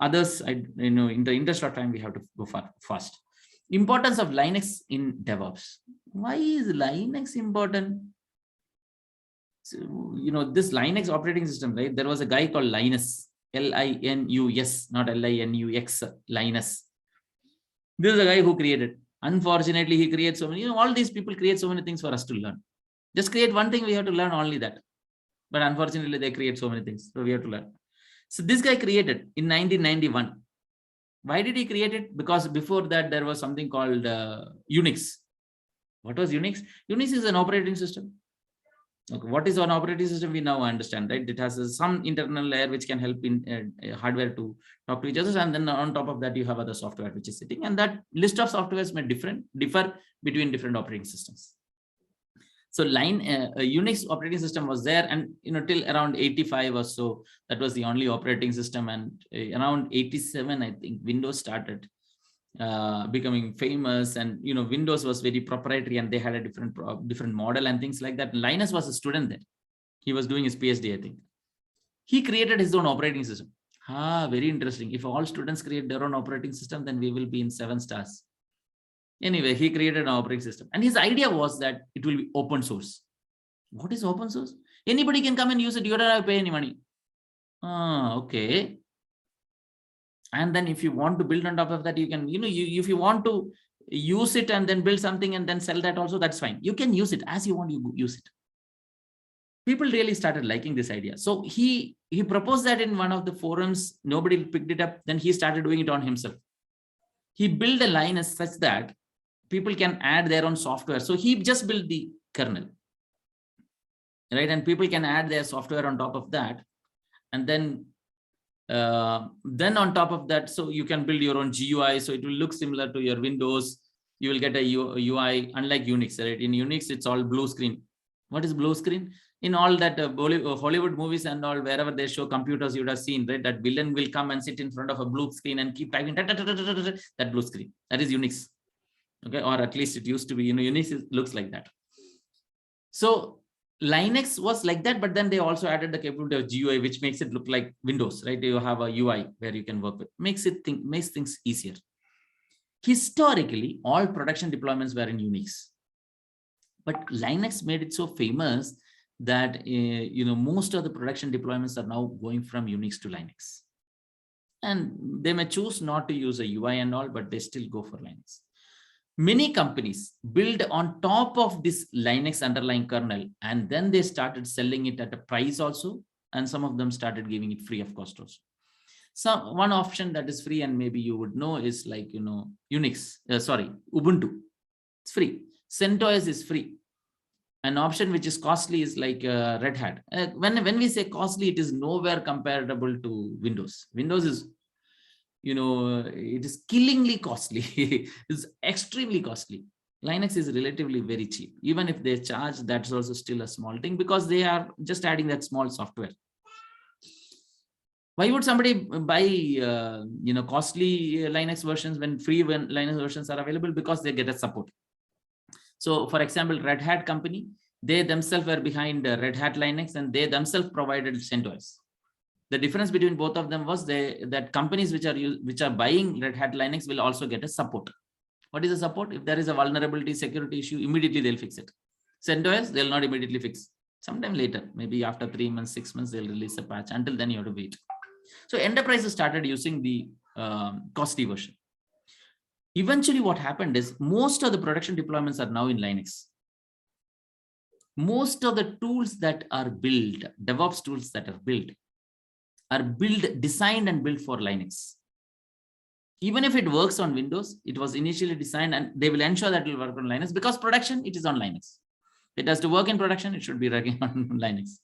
Others, in the interest of time, we have to go fast. Importance of Linux in DevOps. Why is Linux important? So, this Linux operating system, right? There was a guy called Linus, L-I-N-U-S, not L-I-N-U-X, Linus. This is a guy who created. Unfortunately, he creates so many, all these people create so many things for us to learn. Just create one thing, we have to learn only that. But unfortunately, they create so many things, so we have to learn. So this guy created in 1991. Why did he create it? Because before that, there was something called Unix. What was Unix? Unix is an operating system. Okay, what is an operating system? We now understand, right? It has some internal layer which can help in hardware to talk to each other, and then on top of that, you have other software which is sitting, and that list of softwares may differ between different operating systems. So Unix operating system was there, and till around 85 or so, that was the only operating system. And around 87, I think Windows started becoming famous, and Windows was very proprietary, and they had a different model and things like that. Linus was a student there. He was doing his PhD, I think. He created his own operating system. Very interesting. If all students create their own operating system, then we will be in 7 stars. Anyway, he created an operating system, and his idea was that it will be open source. What is open source? Anybody can come and use it. You don't have to pay any money. Okay. And then if you want to build on top of that, you can, if you want to use it and then build something and then sell that also, that's fine. You can use it as you want, you use it. People really started liking this idea. So he proposed that in one of the forums. Nobody picked it up. Then he started doing it on himself. He built a Linux such that people can add their own software. So he just built the kernel, right? And people can add their software on top of that. And then on top of that, so you can build your own GUI. So it will look similar to your Windows. You will get a UI, unlike Unix, right? In Unix, it's all blue screen. What is blue screen? In all that Hollywood movies and all, wherever they show computers, you would have seen, right? That villain will come and sit in front of a blue screen and keep typing that blue screen. That is Unix. Okay, or at least it used to be, Unix looks like that. So Linux was like that, but then they also added the capability of GUI, which makes it look like Windows, right? You have a UI where you can work with, makes things easier. Historically, all production deployments were in Unix, but Linux made it so famous that most of the production deployments are now going from Unix to Linux, and they may choose not to use a UI and all, but they still go for Linux. Many companies build on top of this Linux underlying kernel, and then they started selling it at a price also, and some of them started giving it free of cost also. So one option that is free, and maybe you would know, is like Ubuntu. It's free. CentOS is free. An option which is costly is like Red Hat. When we say costly, it is nowhere comparable to Windows. Windows is, it is killingly costly. It's extremely costly. Linux is relatively very cheap. Even if they charge, that's also still a small thing, because they are just adding that small software. Why would somebody buy costly Linux versions when free Linux versions are available? Because they get a support. So for example, Red Hat company, they themselves were behind Red Hat Linux, and they themselves provided CentOS. The difference between both of them was that companies which are buying Red Hat Linux will also get a support. What is a support? If there is a vulnerability, security issue, immediately they'll fix it. CentOS, they'll not immediately fix. Sometime later, maybe after 3 months, 6 months, they'll release a patch. Until then, you have to wait. So enterprises started using the costly version. Eventually, what happened is most of the production deployments are now in Linux. Most of the tools that are built, DevOps tools that are designed and built for Linux. Even if it works on Windows, it was initially designed, and they will ensure that it will work on Linux, because production, it is on Linux. It has to work in production, it should be working on Linux.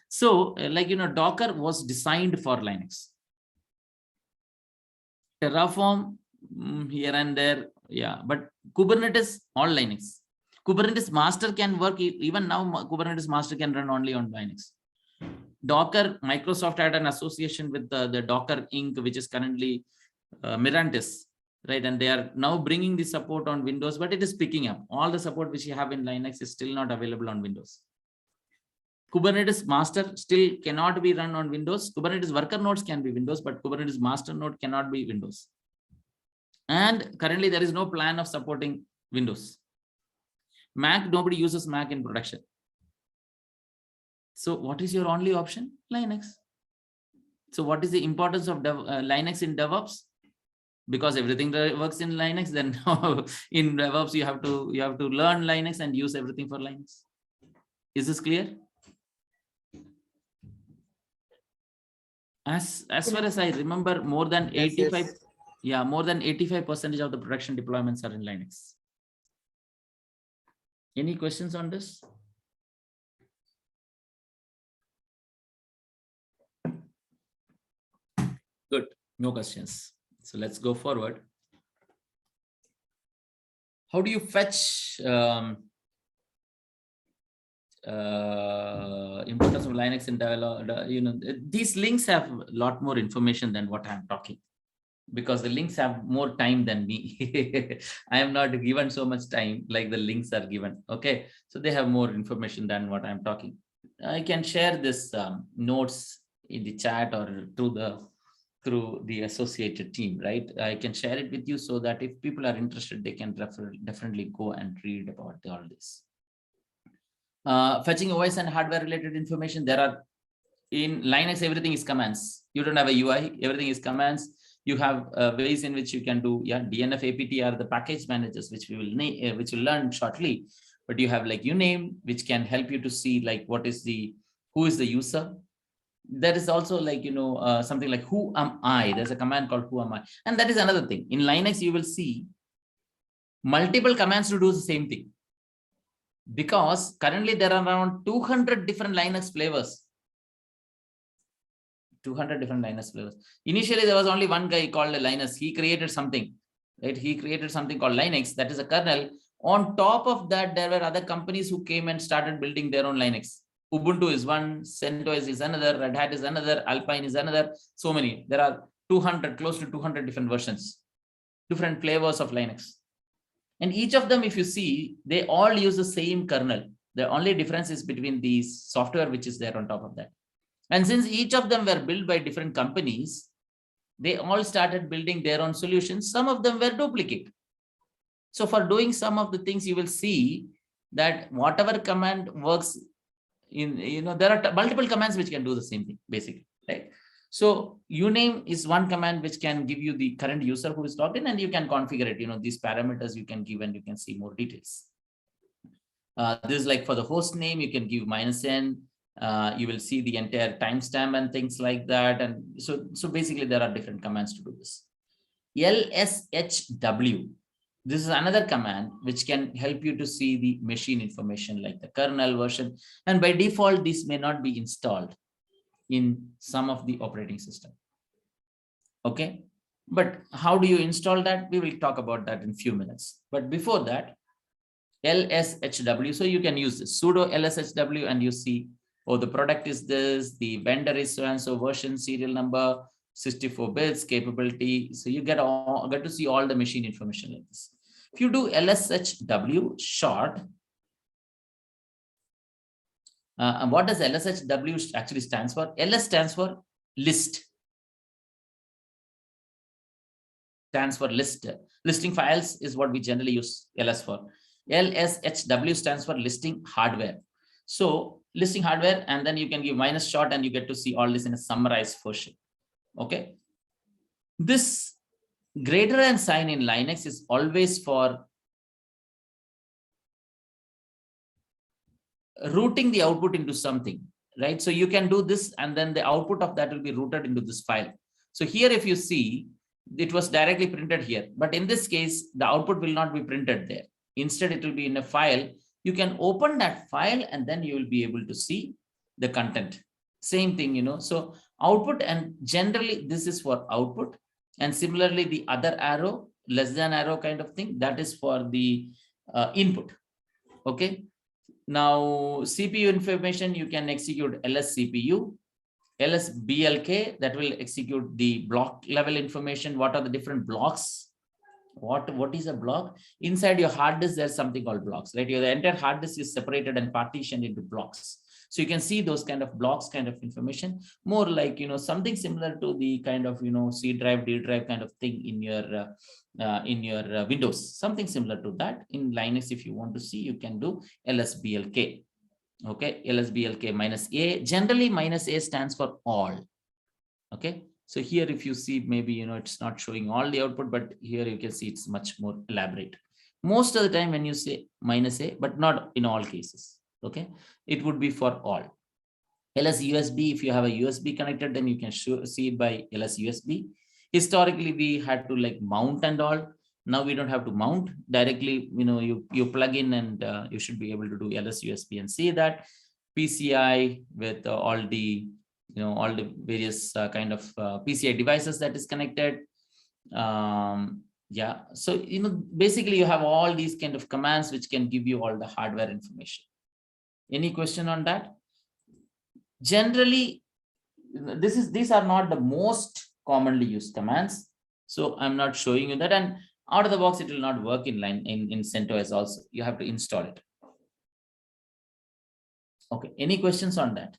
So Docker was designed for Linux. Terraform, here and there, yeah, but Kubernetes, all Linux. Kubernetes master can work, even now Kubernetes master can run only on Linux. Docker, Microsoft had an association with the Docker Inc., which is currently Mirantis, right? And they are now bringing the support on Windows, but it is picking up. All the support which you have in Linux is still not available on Windows. Kubernetes master still cannot be run on Windows. Kubernetes worker nodes can be Windows, but Kubernetes master node cannot be Windows. And currently there is no plan of supporting Windows. Mac, nobody uses Mac in production. So what is your only option? Linux. So what is the importance of Linux in DevOps? Because everything works in Linux, then in DevOps you have to learn Linux and use everything for Linux. Is this clear? As far as I remember, more than 85%, yeah, more than 85% of the production deployments are in Linux. Any questions on this? Good, no questions. So let's go forward. How do you fetch importance of Linux in develop? These links have a lot more information than what I'm talking, because the links have more time than me. I am not given so much time like the links are given. Okay, so they have more information than what I'm talking. I can share this notes in the chat or through the associated team, right? I can share it with you so that if people are interested, they can definitely go and read about all this. Fetching OS and hardware related information. There are in Linux, everything is commands. You don't have a UI, everything is commands. You have ways in which you can do, yeah, DNF APT are the package managers, which we will name, which we'll learn shortly. But you have like uname, which can help you to see like who is the user. There is also like, something like who am I? There's a command called who am I? And that is another thing. In Linux, you will see multiple commands to do the same thing. Because currently there are around 200 different Linux flavors. 200 different Linux flavors. Initially, there was only one guy called Linus. He created something, right? He created something called Linux. That is a kernel. On top of that, there were other companies who came and started building their own Linux. Ubuntu is one, CentOS is another, Red Hat is another, Alpine is another, so many. There are 200, close to 200 different versions, different flavors of Linux. And each of them, if you see, they all use the same kernel. The only difference is between the software which is there on top of that. And since each of them were built by different companies, they all started building their own solutions. Some of them were duplicate. So for doing some of the things, you will see that whatever command works in, there are multiple commands which can do the same thing, basically, right? So uname is one command which can give you the current user who is logged in, and you can configure it. These parameters you can give and you can see more details. This is like for the host name, you can give -n. You will see the entire timestamp and things like that. And so basically there are different commands to do this. LSHW. This is another command which can help you to see the machine information like the kernel version. And by default, this may not be installed in some of the operating system. Okay. But how do you install that? We will talk about that in a few minutes. But before that, LSHW. So you can use this sudo LSHW and you see, oh, the product is this, the vendor is so and so, version, serial number, 64 bits, capability. So you get to see all the machine information like this. If you do LSHW short, and what does LSHW actually stands for? LS stands for list. Stands for list. Listing files is what we generally use LS for. LSHW stands for listing hardware. So listing hardware, and then you can give minus short and you get to see all this in a summarized version. Okay. This greater than sign in Linux is always for routing the output into something, right? So you can do this and then the output of that will be routed into this file. So here, if you see, it was directly printed here, but in this case, the output will not be printed there. Instead, it will be in a file. You can open that file and then you will be able to see the content. Same thing, so output, and generally this is for output. And similarly, the other arrow, less than arrow kind of thing, that is for the input. Okay. Now, CPU information, you can execute ls CPU, ls blk, that will execute the block level information. What are the different blocks? What is a block? Inside your hard disk, there's something called blocks, right? Your entire hard disk is separated and partitioned into blocks. So you can see those kind of blocks kind of information, more like, something similar to the kind of, C drive, D drive kind of thing in your Windows, something similar to that. In Linux, if you want to see, you can do lsblk. Okay, lsblk -a. Generally, -a stands for all. Okay. So here, if you see, maybe, it's not showing all the output, but here you can see it's much more elaborate. Most of the time when you say -a, but not in all cases. Okay. It would be for all. ls USB, if you have a USB connected, then you can see it by ls USB. Historically, we had to like mount and all. Now we don't have to mount directly. You plug in and you should be able to do ls USB and see that. PCI with all the all the various kind of PCI devices that is connected. Yeah, so basically you have all these kind of commands which can give you all the hardware information. Any question on that? Generally, these are not the most commonly used commands, so I'm not showing you that. And out of the box, it will not work in CentOS also. You have to install it. Okay, any questions on that?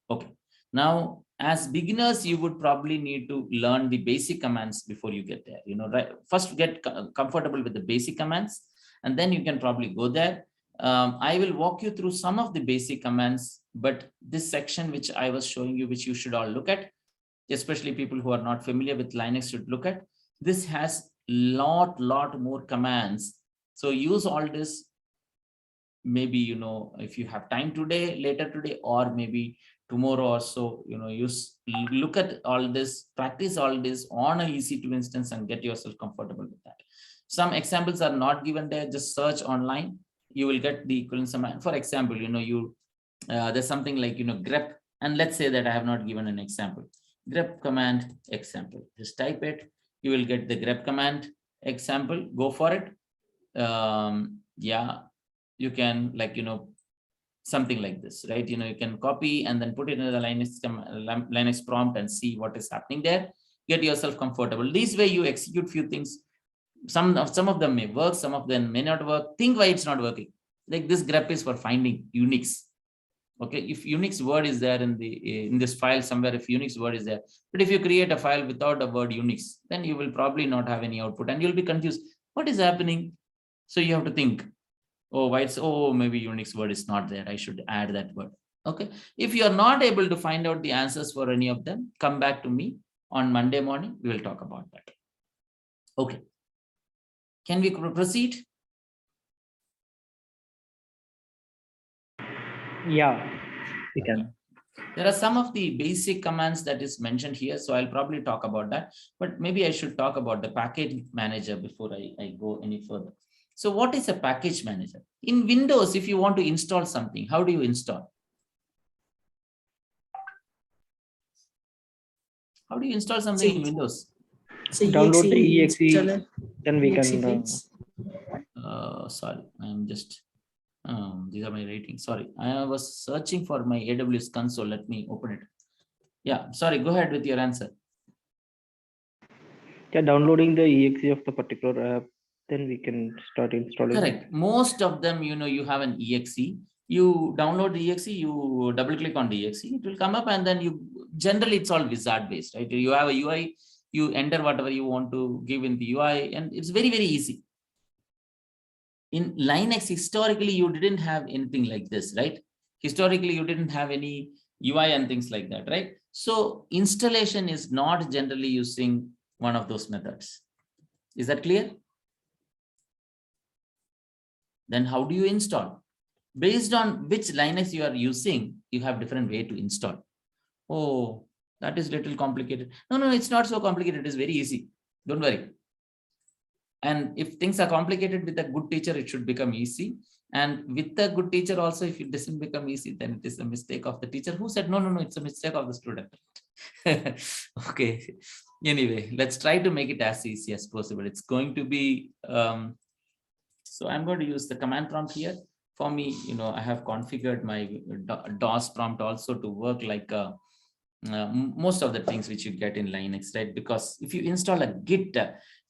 Okay, now as beginners, you would probably need to learn the basic commands before you get there. Right? First, get comfortable with the basic commands, and then you can probably go there. I will walk you through some of the basic commands, but this section which I was showing you, which you should all look at, especially people who are not familiar with Linux should look at. This has lot more commands. So use all this. Maybe, if you have time today, later today, or maybe tomorrow or so, look at all this, practice all this on an EC2 instance and get yourself comfortable with that. Some examples are not given there. Just search online. You will get the equivalent command. For example, there's something like, grep, and let's say that I have not given an example. Grep command example. Just type it. You will get the grep command example. Go for it. Yeah, you can something like this, right? You can copy and then put it in the Linux prompt and see what is happening there. Get yourself comfortable. This way you execute few things. Some of them may work, some of them may not work. Think why it's not working. Like this grep is for finding Unix. Okay, if Unix word is there in this file somewhere, if Unix word is there, but if you create a file without a word Unix, then you will probably not have any output and you'll be confused. What is happening? So you have to think, oh, why it's, oh, maybe Unix word is not there. I should add that word. Okay. If you are not able to find out the answers for any of them, come back to me on Monday morning. We will talk about that. Okay. Can we proceed? Yeah, we can. There are some of the basic commands that is mentioned here, so I'll probably talk about that, but maybe I should talk about the package manager before I go any further. So what is a package manager? In Windows, if you want to install something, how do you install? How do you install something in Windows? Download the exe, then we can. Sorry, I'm just, these are my ratings. Sorry, I was searching for my AWS console. Let me open it. Yeah, sorry, go ahead with your answer. Yeah, downloading the exe of the particular app, then we can start installing. Correct. Most of them, you have an exe. You download the exe, you double click on the exe, it will come up, and then generally it's all wizard based, right? You have a UI, you enter whatever you want to give in the UI, and it's very, very easy. In Linux, historically, you didn't have anything like this, right? Historically, you didn't have any UI and things like that, right? So installation is not generally using one of those methods. Is that clear? Then how do you install? Based on which Linux you are using, you have different way to install. Oh, that is little complicated. No, it's not so complicated. It is very easy. Don't worry. And if things are complicated with a good teacher, it should become easy. And with a good teacher also, if it doesn't become easy, then it is a mistake of the teacher who said, no, it's a mistake of the student. Okay. Anyway, let's try to make it as easy as possible. It's going to be, so I'm going to use the command prompt here. For me, I have configured my DOS prompt also to work like most of the things which you get in Linux, right? Because if you install a Git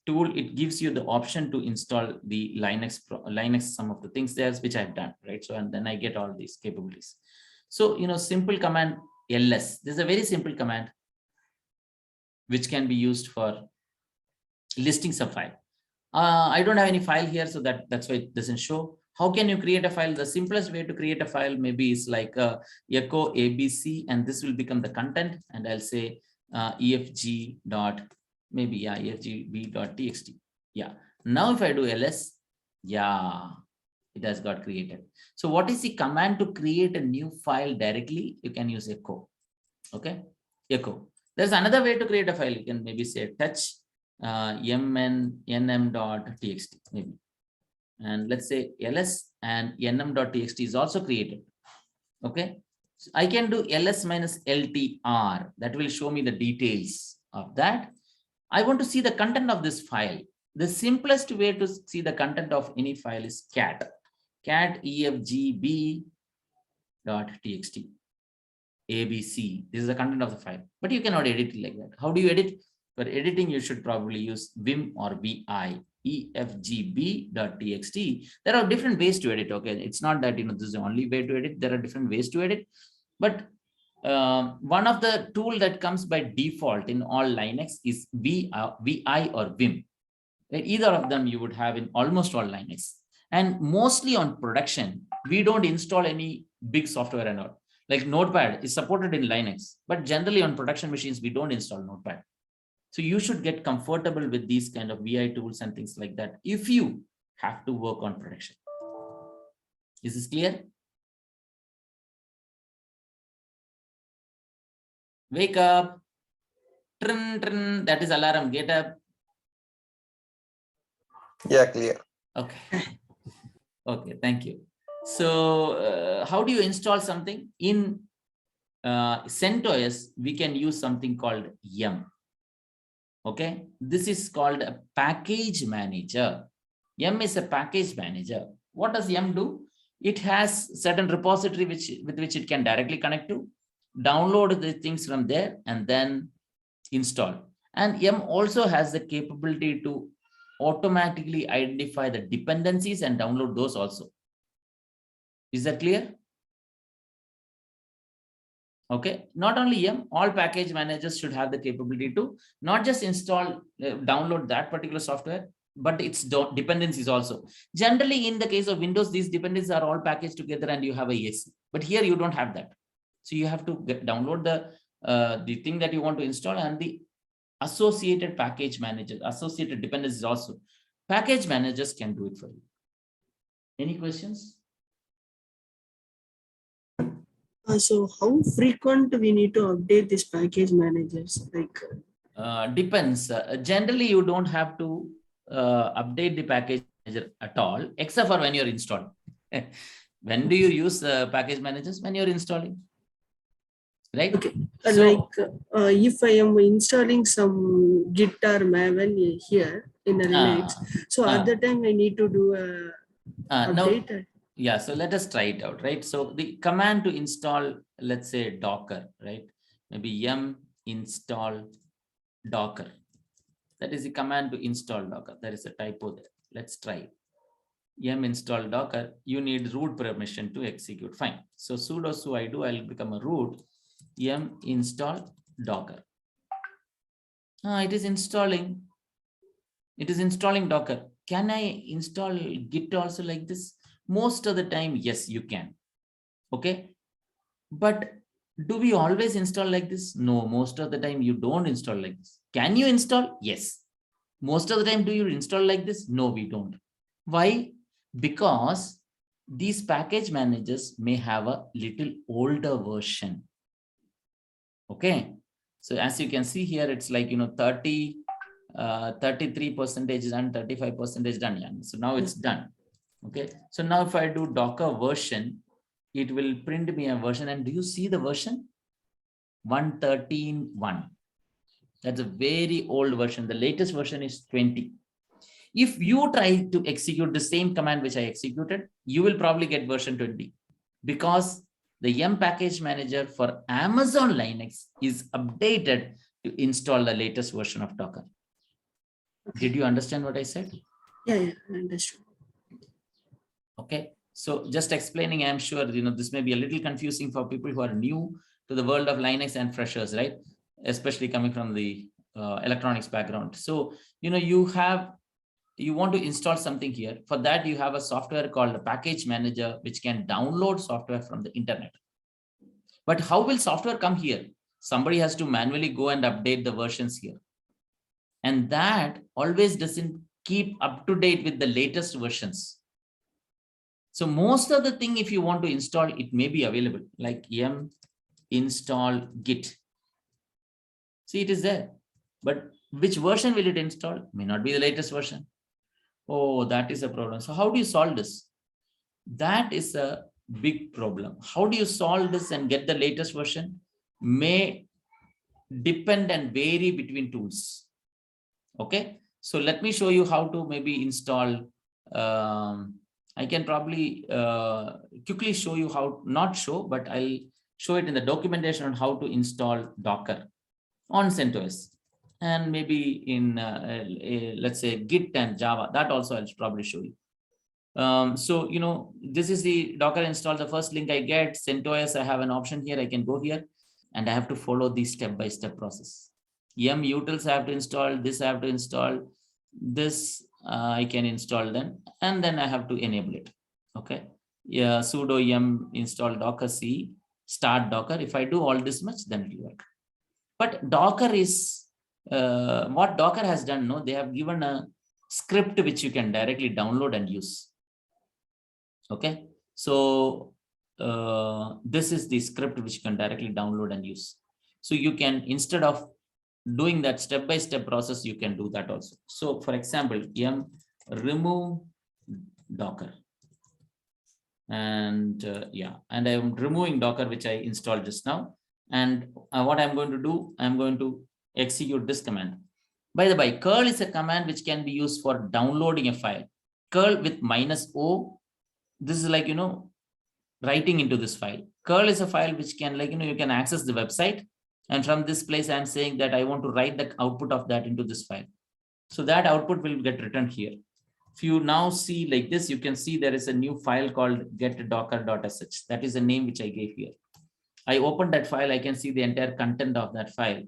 tool, it gives you the option to install the Linux, some of the things there, which I've done, right? So, and then I get all these capabilities. So, simple command ls. This is a very simple command which can be used for listing some file. I don't have any file here, so that's why it doesn't show. How can you create a file? The simplest way to create a file maybe is like echo abc, and this will become the content, and I'll say efg.txt. Yeah. Now if I do ls, yeah, it has got created. So what is the command to create a new file directly? You can use echo. Okay, echo. There's another way to create a file. You can maybe say touch nm.txt maybe. And let's say ls and nm.txt is also created. Okay, so I can do ls minus ltr. That will show me the details of that. I want to see the content of this file. The simplest way to see the content of any file is cat efgb.txt abc. This is the content of the file, but you cannot edit it like that. How do you edit? For editing, you should probably use vim or vi. efgb.txt. There are different ways to edit. Okay, it's not that this is the only way to edit. There are different ways to edit, but one of the tool that comes by default in all Linux is vi or vim. Either of them you would have in almost all Linux, and mostly on production we don't install any big software and all. Like Notepad is supported in Linux, but generally on production machines we don't install Notepad. So you should get comfortable with these kind of VI tools and things like that if you have to work on production. Is this clear? Wake up. Trin, trin, that is alarm. Get up. Yeah, clear. Okay. Okay, thank you. So how do you install something? In CentOS, we can use something called yum. Okay, this is called a package manager. M is a package manager. What does M do? It has certain repository with which it can directly connect to, download the things from there, and then install. And M also has the capability to automatically identify the dependencies and download those also. Is that clear? Okay, not only M, all package managers should have the capability to not just install, download that particular software, but its dependencies also. Generally, in the case of Windows, these dependencies are all packaged together and you have a ESC. But here you don't have that. So you have to download the thing that you want to install and the associated package managers, associated dependencies also. Package managers can do it for you. Any questions? So how frequent we need to update this package managers? Like depends. Generally, you don't have to update the package manager at all, except for when you're installing. When do you use package managers? When you're installing, right? Okay. So, like if I am installing some Git or Maven here in a Linux, so at the time I need to do a update. No, yeah, so let us try it out, right? So the command to install, let's say Docker, right? Maybe yum install Docker. That is the command to install Docker. There is a typo there. Let's try. Yum install Docker. You need root permission to execute. Fine. So sudo sudo I'll become a root. Yum install Docker. It is installing. It is installing Docker. Can I install Git also like this? Most of the time, yes, you can. Okay. But do we always install like this? No, most of the time you don't install like this. Can you install? Yes. Most of the time, do you install like this? No, we don't. Why? Because these package managers may have a little older version. Okay. So as you can see here, it's like, 33% done, 35% done. Yeah. So now it's done. Okay. So now if I do Docker version, it will print me a version. And do you see the version? 113.1. That's a very old version. The latest version is 20. If you try to execute the same command which I executed, you will probably get version 20 because the yum package manager for Amazon Linux is updated to install the latest version of Docker. Okay. Did you understand what I said? Yeah, I understood. Okay. So just explaining, I'm sure, this may be a little confusing for people who are new to the world of Linux and freshers, right? Especially coming from the electronics background. So, you want to install something here. For that, you have a software called a package manager, which can download software from the internet. But how will software come here? Somebody has to manually go and update the versions here. And that always doesn't keep up to date with the latest versions. So most of the thing, if you want to install, it may be available, like yum install git. See, it is there. But which version will it install? May not be the latest version. Oh, that is a problem. So how do you solve this? That is a big problem. How do you solve this and get the latest version? May depend and vary between tools. Okay. So let me show you how to maybe install. I can probably quickly show you how, not show, but I'll show it in the documentation on how to install Docker on CentOS. And maybe in, let's say, Git and Java, that also I'll probably show you. So, this is the Docker install. The first link I get, CentOS, I have an option here. I can go here and I have to follow the step-by-step process. Yum utils I have to install, this I have to install, this I can install then, and then I have to enable it. Okay. Yeah, sudo yum install Docker C, start Docker. If I do all this much, then it will work. But Docker is, what Docker has done, no, they have given a script which you can directly download and use. Okay, so this is the script which you can directly download and use. So you can, instead of doing that step-by-step process, you can do that also. So for example, yum remove Docker. And and I'm removing Docker, which I installed just now. And what I'm going to do, I'm going to execute this command. By the way, curl is a command which can be used for downloading a file. Curl with -o. This is like, writing into this file. Curl is a file which can, like, you can access the website. And from this place, I'm saying that I want to write the output of that into this file. So that output will get written here. If you now see like this, you can see there is a new file called get.docker.sh. That is the name which I gave here. I opened that file. I can see the entire content of that file.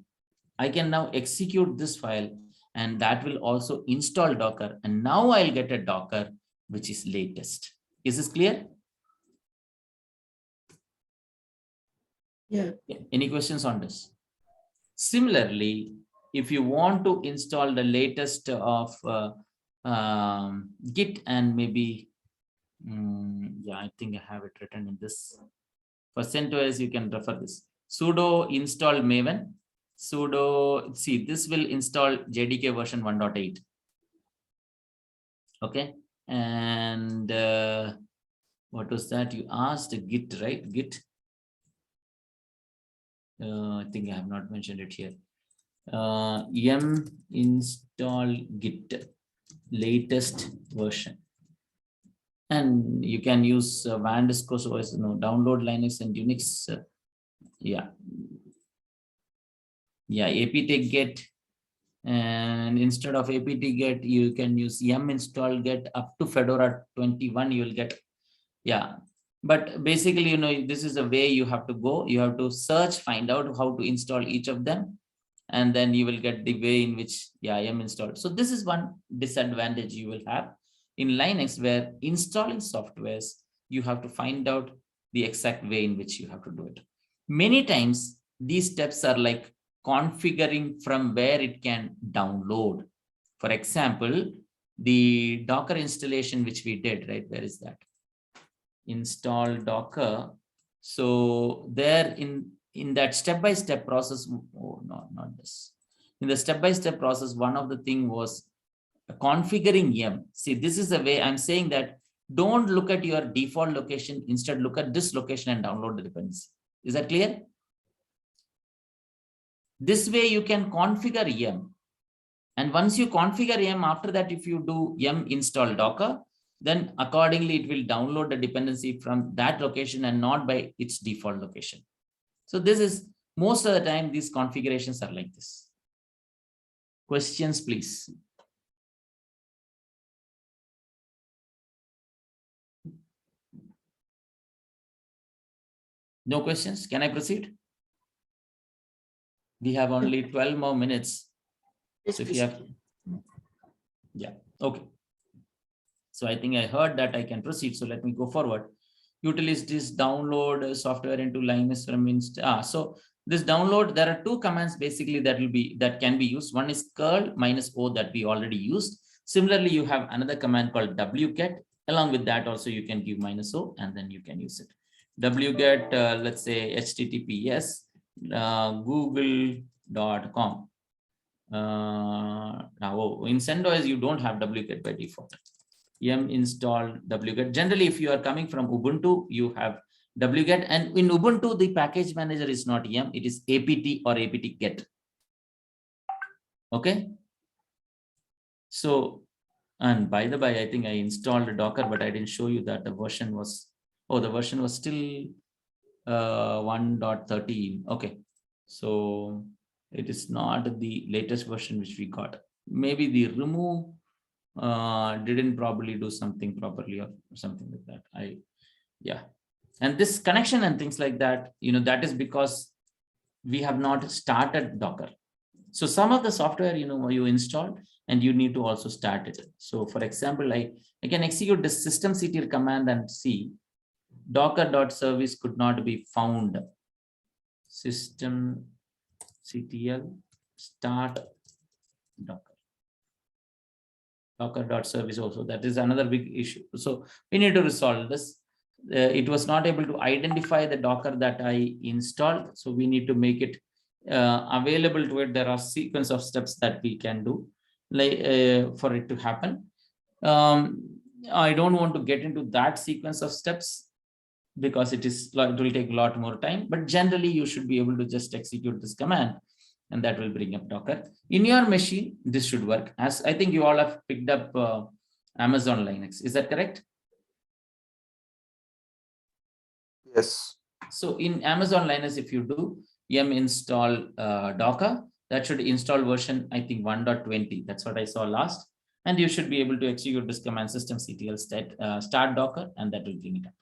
I can now execute this file, and that will also install Docker. And now I'll get a Docker, which is latest. Is this clear? Yeah. Any questions on this? Similarly, if you want to install the latest of Git and maybe, yeah, I think I have it written in this. For CentOS, you can refer this. Sudo install Maven. Sudo, see, this will install JDK version 1.8. Okay. And what was that? You asked Git, right? Git. I think I have not mentioned it here. Yum install Git latest version. And you can use van_OS, download Linux and Unix. Yeah, apt get. And instead of apt get, you can use yum install get up to Fedora 21. You will get, yeah. But basically, this is the way you have to go. You have to search, find out how to install each of them. And then you will get the way in which, yum installed. So this is one disadvantage you will have in Linux, where installing softwares, you have to find out the exact way in which you have to do it. Many times, these steps are like configuring from where it can download. For example, the Docker installation, which we did, right? Where is that? Install Docker. So there in that step-by-step process, oh no, not this. In the step-by-step process, one of the thing was configuring yum. See, this is the way I'm saying that don't look at your default location. Instead, look at this location and download the dependency. Is that clear? This way you can configure yum. And once you configure yum, after that, if you do yum install Docker, then accordingly, it will download the dependency from that location and not by its default location. So this is, most of the time, these configurations are like this. Questions, please. No questions? Can I proceed? We have only 12 more minutes. Yes, so if you have, yeah, okay. So I think I heard that I can proceed. So let me go forward. Utilities download software into Linux from so this download, there are two commands basically that can be used. One is curl -o that we already used. Similarly, you have another command called wget. Along with that, also you can give -o and then you can use it. Wget, let's say https google.com. Now in CentOS, you don't have wget by default. Yum install wget. Generally, if you are coming from Ubuntu, you have wget, and in Ubuntu, the package manager is not yum, it is apt or apt-get. Okay. So, and by the way, I think I installed Docker, but I didn't show you that the version was, the version was still 1.13. Okay. So it is not the latest version which we got. Maybe the remove didn't probably do something properly or something like that. And this connection and things like that, that is because we have not started Docker. So some of the software, you installed and you need to also start it. So for example, I can execute the systemctl command and see docker.service could not be found. Systemctl start Docker. Docker.service also, that is another big issue. So we need to resolve this. It was not able to identify the Docker that I installed. So we need to make it available to it. There are sequence of steps that we can do for it to happen. I don't want to get into that sequence of steps because it will take a lot more time, but generally you should be able to just execute this command and that will bring up Docker. In your machine, this should work. As I think you all have picked up Amazon Linux. Is that correct? Yes. So in Amazon Linux, if you do yum install Docker, that should install version, I think 1.20. That's what I saw last. And you should be able to execute this command systemctl start Docker, and that will bring it up.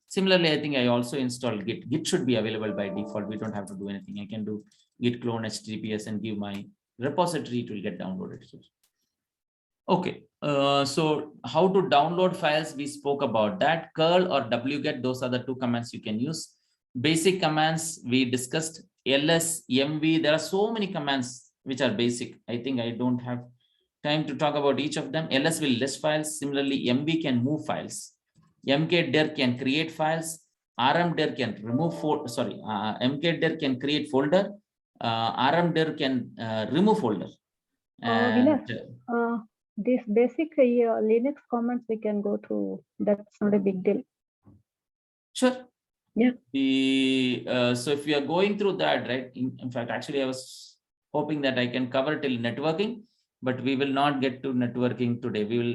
Similarly, I think I also installed Git. Git should be available by default. We don't have to do anything. I can do git clone HTTPS and give my repository. It will get downloaded here. Okay, so how to download files, we spoke about that. Curl or wget, those are the two commands you can use. Basic commands we discussed. ls, mv, there are so many commands which are basic. I think I don't have time to talk about each of them. ls will list files. Similarly, mv can move files. mkdir can create files. rmdir can remove mkdir can create folder. rmdir can remove folder. And this basic Linux commands we can go through. That's not a big deal. Sure. Yeah. So if we are going through that, right? In fact, actually, I was hoping that I can cover till networking, but we will not get to networking today. We will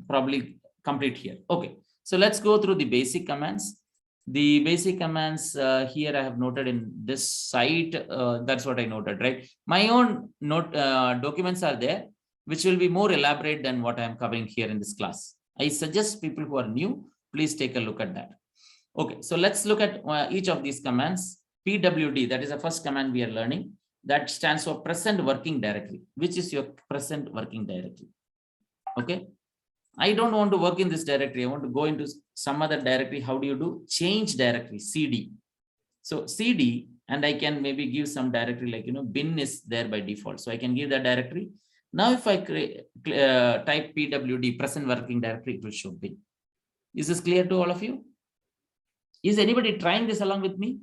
probably complete here. Okay. So let's go through the basic commands. The basic commands here I have noted in this site. That's what I noted, right? My own documents are there, which will be more elaborate than what I am covering here in this class. I suggest people who are new, please take a look at that. Okay, so let's look at each of these commands. PWD, that is the first command we are learning. That stands for present working directory. Which is your present working directory? Okay. I don't want to work in this directory. I want to go into some other directory. How do you do? Change directory, CD. So CD, and I can maybe give some directory like, bin is there by default. So I can give that directory. Now, if I type PWD, present working directory, it will show bin. Is this clear to all of you? Is anybody trying this along with me?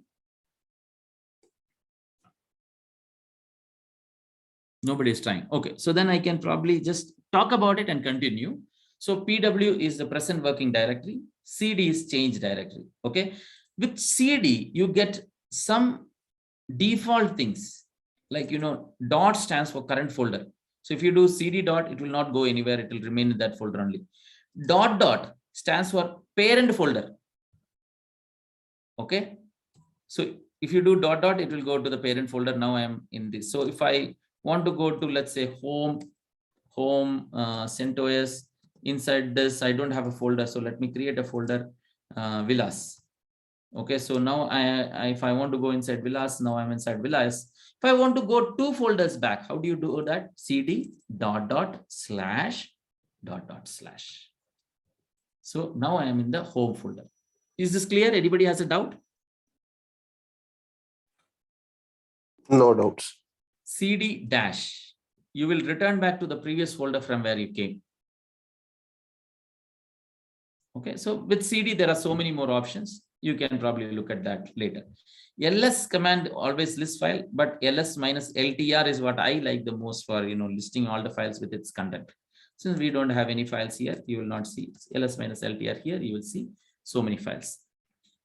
Nobody is trying. Okay, so then I can probably just talk about it and continue. So PW is the present working directory. CD is change directory. Okay, with CD, you get some default things like, dot stands for current folder. So if you do CD dot, it will not go anywhere. It will remain in that folder only. Dot stands for parent folder. Okay, so if you do dot, it will go to the parent folder. Now I am in this. So if I want to go to, let's say, home, CentOS, inside this, I don't have a folder. So let me create a folder, Villas. Okay, so now if I want to go inside Villas, now I'm inside Villas. If I want to go 2 folders back, how do you do that? CD ///. So now I am in the home folder. Is this clear? Anybody has a doubt? No doubts. CD-, you will return back to the previous folder from where you came. Okay, so with CD, there are so many more options. You can probably look at that later. ls command always lists file, but ls minus ltr is what I like the most for, listing all the files with its content. Since we don't have any files here, you will not see ls minus ltr here. You will see so many files.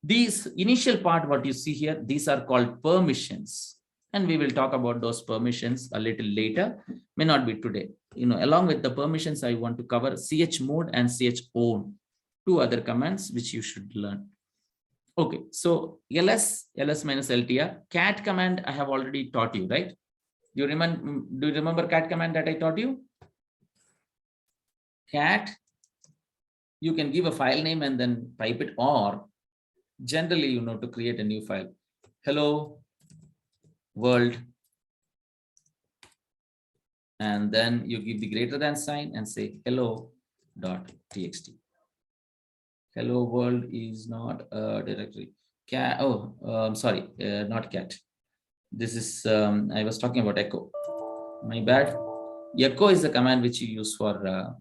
These initial part, what you see here, these are called permissions. And we will talk about those permissions a little later, may not be today. Along with the permissions, I want to cover chmod and chown, 2 other commands which you should learn. Okay, so ls minus ltr, cat command I have already taught you, right? Do you remember cat command that I taught you? Cat, you can give a file name and then type it, or generally, to create a new file. Hello world, and then you give the greater than sign and say hello.txt. Hello world is not a directory. Cat, sorry, not cat. This is, I was talking about echo. My bad. Echo is the command which you use for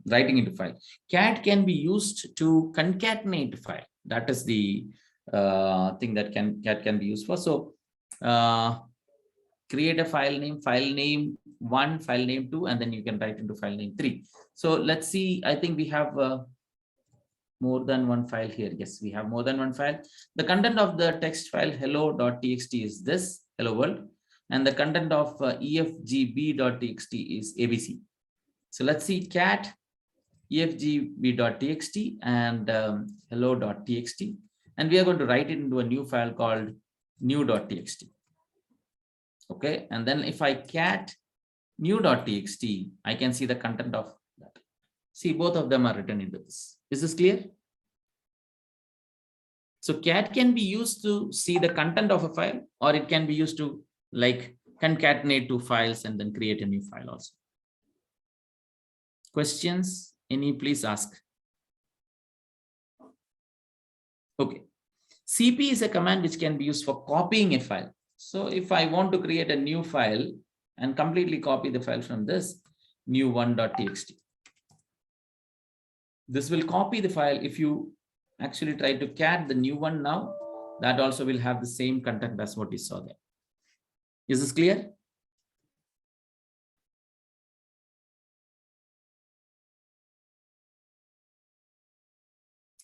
writing into file. Cat can be used to concatenate file. That is the thing that cat can be used for. So create a file name 1, file name 2, and then you can write into file name 3. So let's see, I think we have more than one file here. Yes, we have more than one file. The content of the text file hello.txt is this, hello world. and the content of efgb.txt is ABC. So let's see cat efgb.txt and hello.txt, and we are going to write it into a new file called new.txt. Okay, and then if I cat new.txt, I can see the content of that. See, both of them are written into this. Is this clear? So cat can be used to see the content of a file, or it can be used to like concatenate two files and then create a new file also. Questions? Any, please ask. Okay. CP is a command which can be used for copying a file. So if I want to create a new file and completely copy the file from this new1.txt, this will copy the file. If you actually try to cat the new one now, that also will have the same content as what you saw there. Is this clear?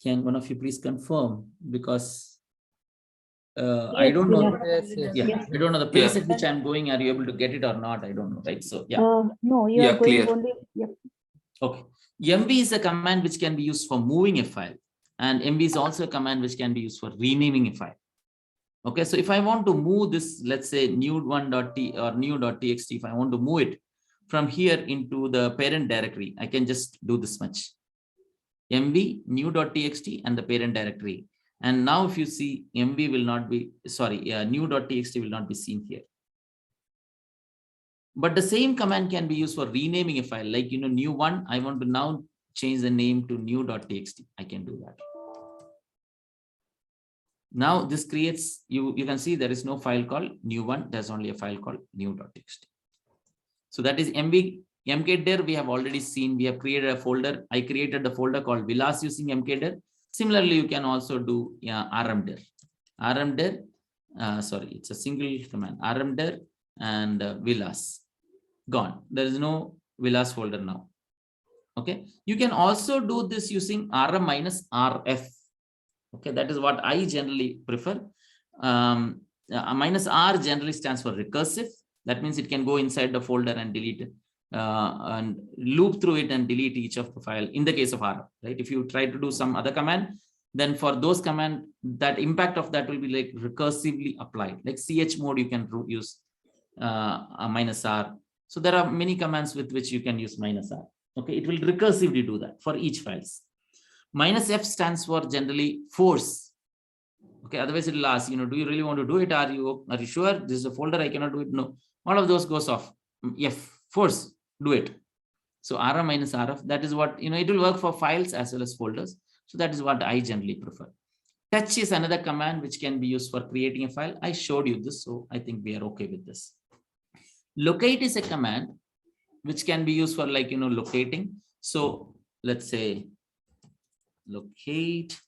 Can one of you please confirm? Because I don't know. Yes. I don't know the pace at which I'm going. Are you able to get it or not? I don't know. Right. So yeah. No, you are going only. Yep. Okay. MV is a command which can be used for moving a file, and MV is also a command which can be used for renaming a file. Okay. So if I want to move this, let's say new1.t or new.txt, if I want to move it from here into the parent directory, I can just do this much. MV new.txt and the parent directory. And now if you see, MV will not be, sorry, new.txt will not be seen here. But the same command can be used for renaming a file, like, new one, I want to now change the name to new.txt. I can do that. Now this creates, you can see there is no file called new one. There's only a file called new.txt. So that is MV. mkdir we have already seen. We have created a folder. I created the folder called Vilas using mkdir. Similarly, you can also do rmdir. Rmdir, sorry, it's a single command. Rmdir and Vilas. Gone. There is no Vilas folder now. Okay. You can also do this using rm minus rf. Okay, that is what I generally prefer. Minus r generally stands for recursive. That means it can go inside the folder and delete it. And loop through it and delete each of the file in the case of R, right? If you try to do some other command, then for those command, that impact of that will be like recursively applied. Like chmod, you can use a minus R. So there are many commands with which you can use minus R. Okay, it will recursively do that for each files. Minus F stands for generally force. Okay, otherwise it will ask, do you really want to do it? Are you sure this is a folder? I cannot do it. No, all of those goes off. F, force. Do it. So rm minus rf, that is what, it will work for files as well as folders. So that is what I generally prefer. Touch is another command which can be used for creating a file. I showed you this, so I think we are okay with this. Locate is a command which can be used for like, locating. So let's say locate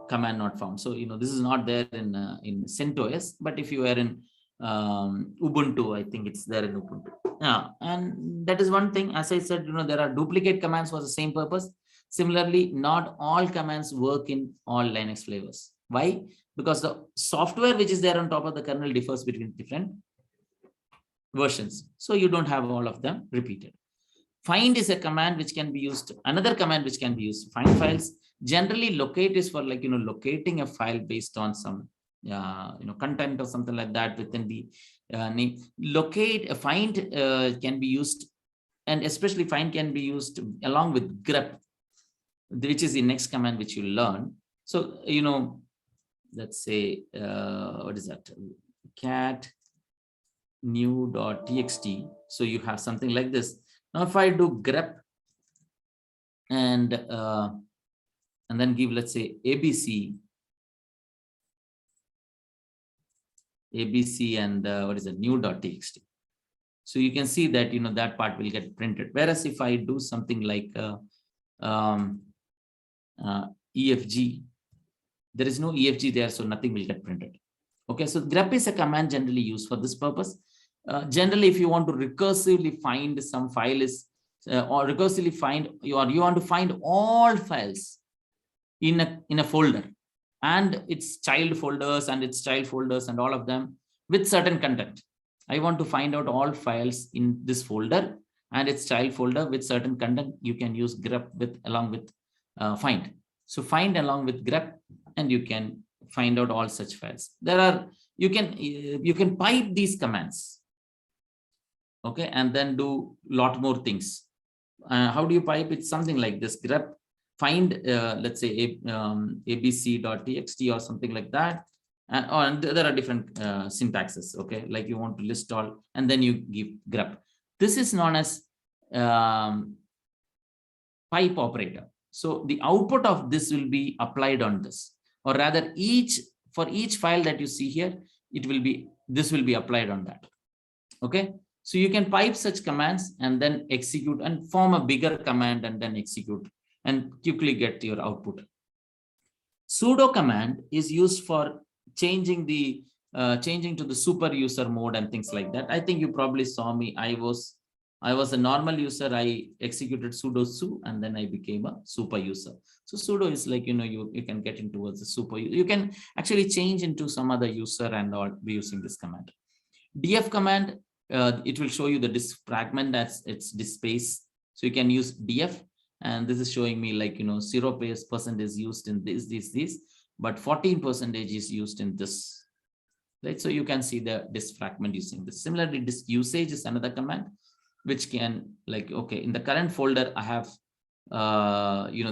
command not found. So, this is not there in CentOS, but if you are in Ubuntu, I think it's there in Ubuntu. Yeah, and that is one thing. As I said, there are duplicate commands for the same purpose. Similarly, not all commands work in all Linux flavors. Why? Because the software which is there on top of the kernel differs between different versions. So you don't have all of them repeated. Find is a command which can be used. Another command which can be used to find files. Generally, locate is for like, locating a file based on some content or something like that within the name. Locate, find can be used, and especially find can be used along with grep, which is the next command which you learn. So, let's say, what is that? Cat new.txt. So you have something like this. Now, if I do grep and then give, let's say, ABC and what is it, new.txt. So you can see that, that part will get printed. Whereas if I do something like EFG, there is no EFG there, so nothing will get printed. Okay, so grep is a command generally used for this purpose. Generally, if you want to recursively find some file or recursively find, you want to find all files in a folder and its child folders and all of them with certain content. I want to find out all files in this folder and its child folder with certain content. You can use grep along with find. So find along with grep, and you can find out all such files. You can pipe these commands, okay, and then do a lot more things. How do you pipe it? Something like this: grep find, let's say abc.txt or something like that. And there are different syntaxes, okay, like you want to list all, and then you give grep. This is known as pipe operator. So the output of this will be applied on this, or rather for each file that you see here, this will be applied on that. Okay, so you can pipe such commands and then execute and form a bigger command and then execute and quickly get your output. Sudo command is used for changing to the super user mode and things like that. I think you probably saw me. I was a normal user. I executed sudo su, and then I became a super user. So sudo is like, you can get into towards the super. You can actually change into some other user and all be using this command. Df command, it will show you the disk fragment as its disk space. So you can use df, and this is showing me like 0% is used in this, but 14% is used in this. Right, so you can see the disk fragment using this. Similarly, disk usage is another command which can, like, okay, in the current folder I have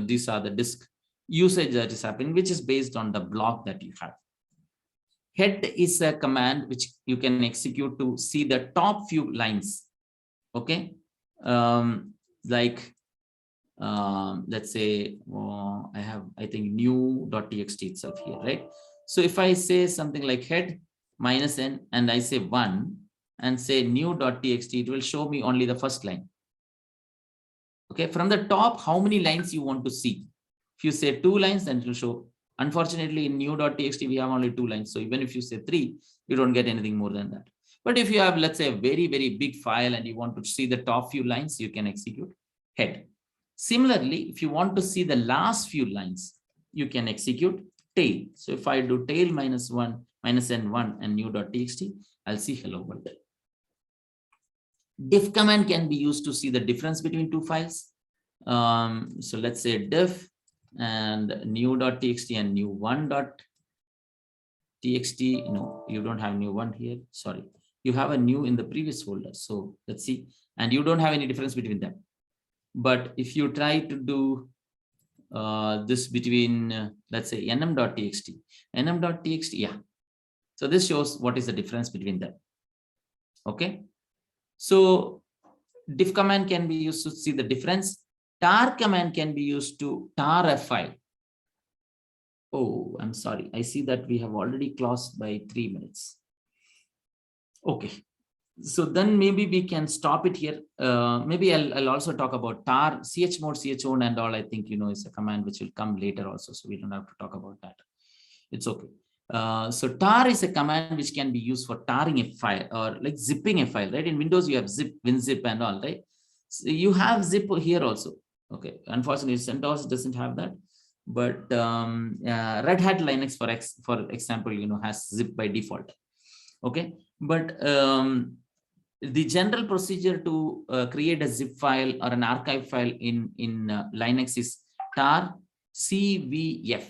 these are the disk usage that is happening, which is based on the block that you have. Head is a command which you can execute to see the top few lines. Okay, let's say I think new.txt itself here, right? So if I say something like head -n and I say 1 and say new.txt, it will show me only the first line. Okay, from the top, how many lines you want to see? If you say 2 lines, then it will show. Unfortunately, in new.txt, we have only 2 lines. So even if you say 3, you don't get anything more than that. But if you have, let's say, a very, very big file and you want to see the top few lines, you can execute head. Similarly, if you want to see the last few lines, you can execute tail. So if I do tail -1, -n1 and new.txt, I'll see hello world. Diff command can be used to see the difference between 2 files. So let's say diff and new.txt and new1.txt. No, you don't have new1 here. Sorry, you have a new in the previous folder. So let's see, and you don't have any difference between them. But if you try to do this between, let's say nm.txt, yeah. So this shows what is the difference between them. Okay. So diff command can be used to see the difference. Tar command can be used to tar a file. Oh, I'm sorry. I see that we have already closed by 3 minutes. Okay. So then maybe we can stop it here. Maybe I'll also talk about tar, chmod, chown and all. I think, is a command which will come later also. So we don't have to talk about that. It's okay. So tar is a command which can be used for tarring a file or like zipping a file, right? In Windows, you have zip, WinZip and all, right? So you have zip here also. Okay. Unfortunately, CentOS doesn't have that. But Red Hat Linux, for example, has zip by default. Okay. But the general procedure to create a zip file or an archive file in Linux is tar cvf.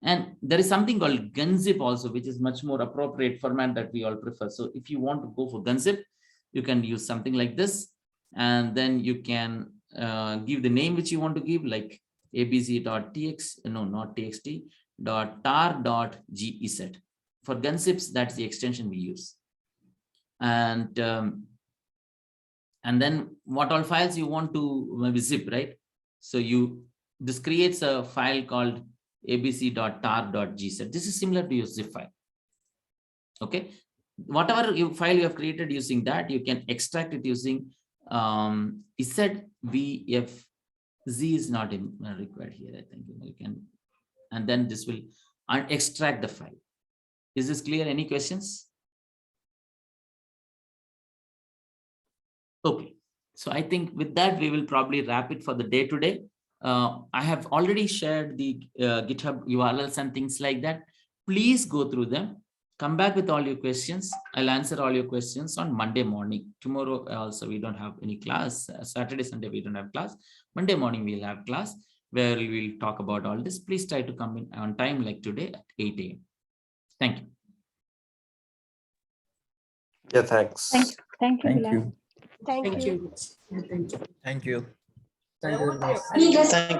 And there is something called gunzip also, which is much more appropriate format that we all prefer. So if you want to go for gunzip, you can use something like this, and then you can give the name which you want to give, like abc.txt, no, not txt, .tar.gez. For gunzips, that's the extension we use. And then what all files you want to maybe zip, right? So this creates a file called abc.tar.gz. This is similar to your zip file. Okay, whatever file you have created using that, you can extract it using ZVF. Z is not required here. I think you can, and then this will extract the file. Is this clear? Any questions? Okay, so I think with that we will probably wrap it for the day today. I have already shared the GitHub URLs and things like that. Please go through them. Come back with all your questions. I'll answer all your questions on Monday morning. Tomorrow also we don't have any class. Saturday, Sunday we don't have class. Monday morning we'll have class where we'll talk about all this. Please try to come in on time like today at 8 a.m. Thank you. Yeah, thanks. Thank you. Thank Bilal. you. Thank you. Thank you. Thank you. Thank you. Thank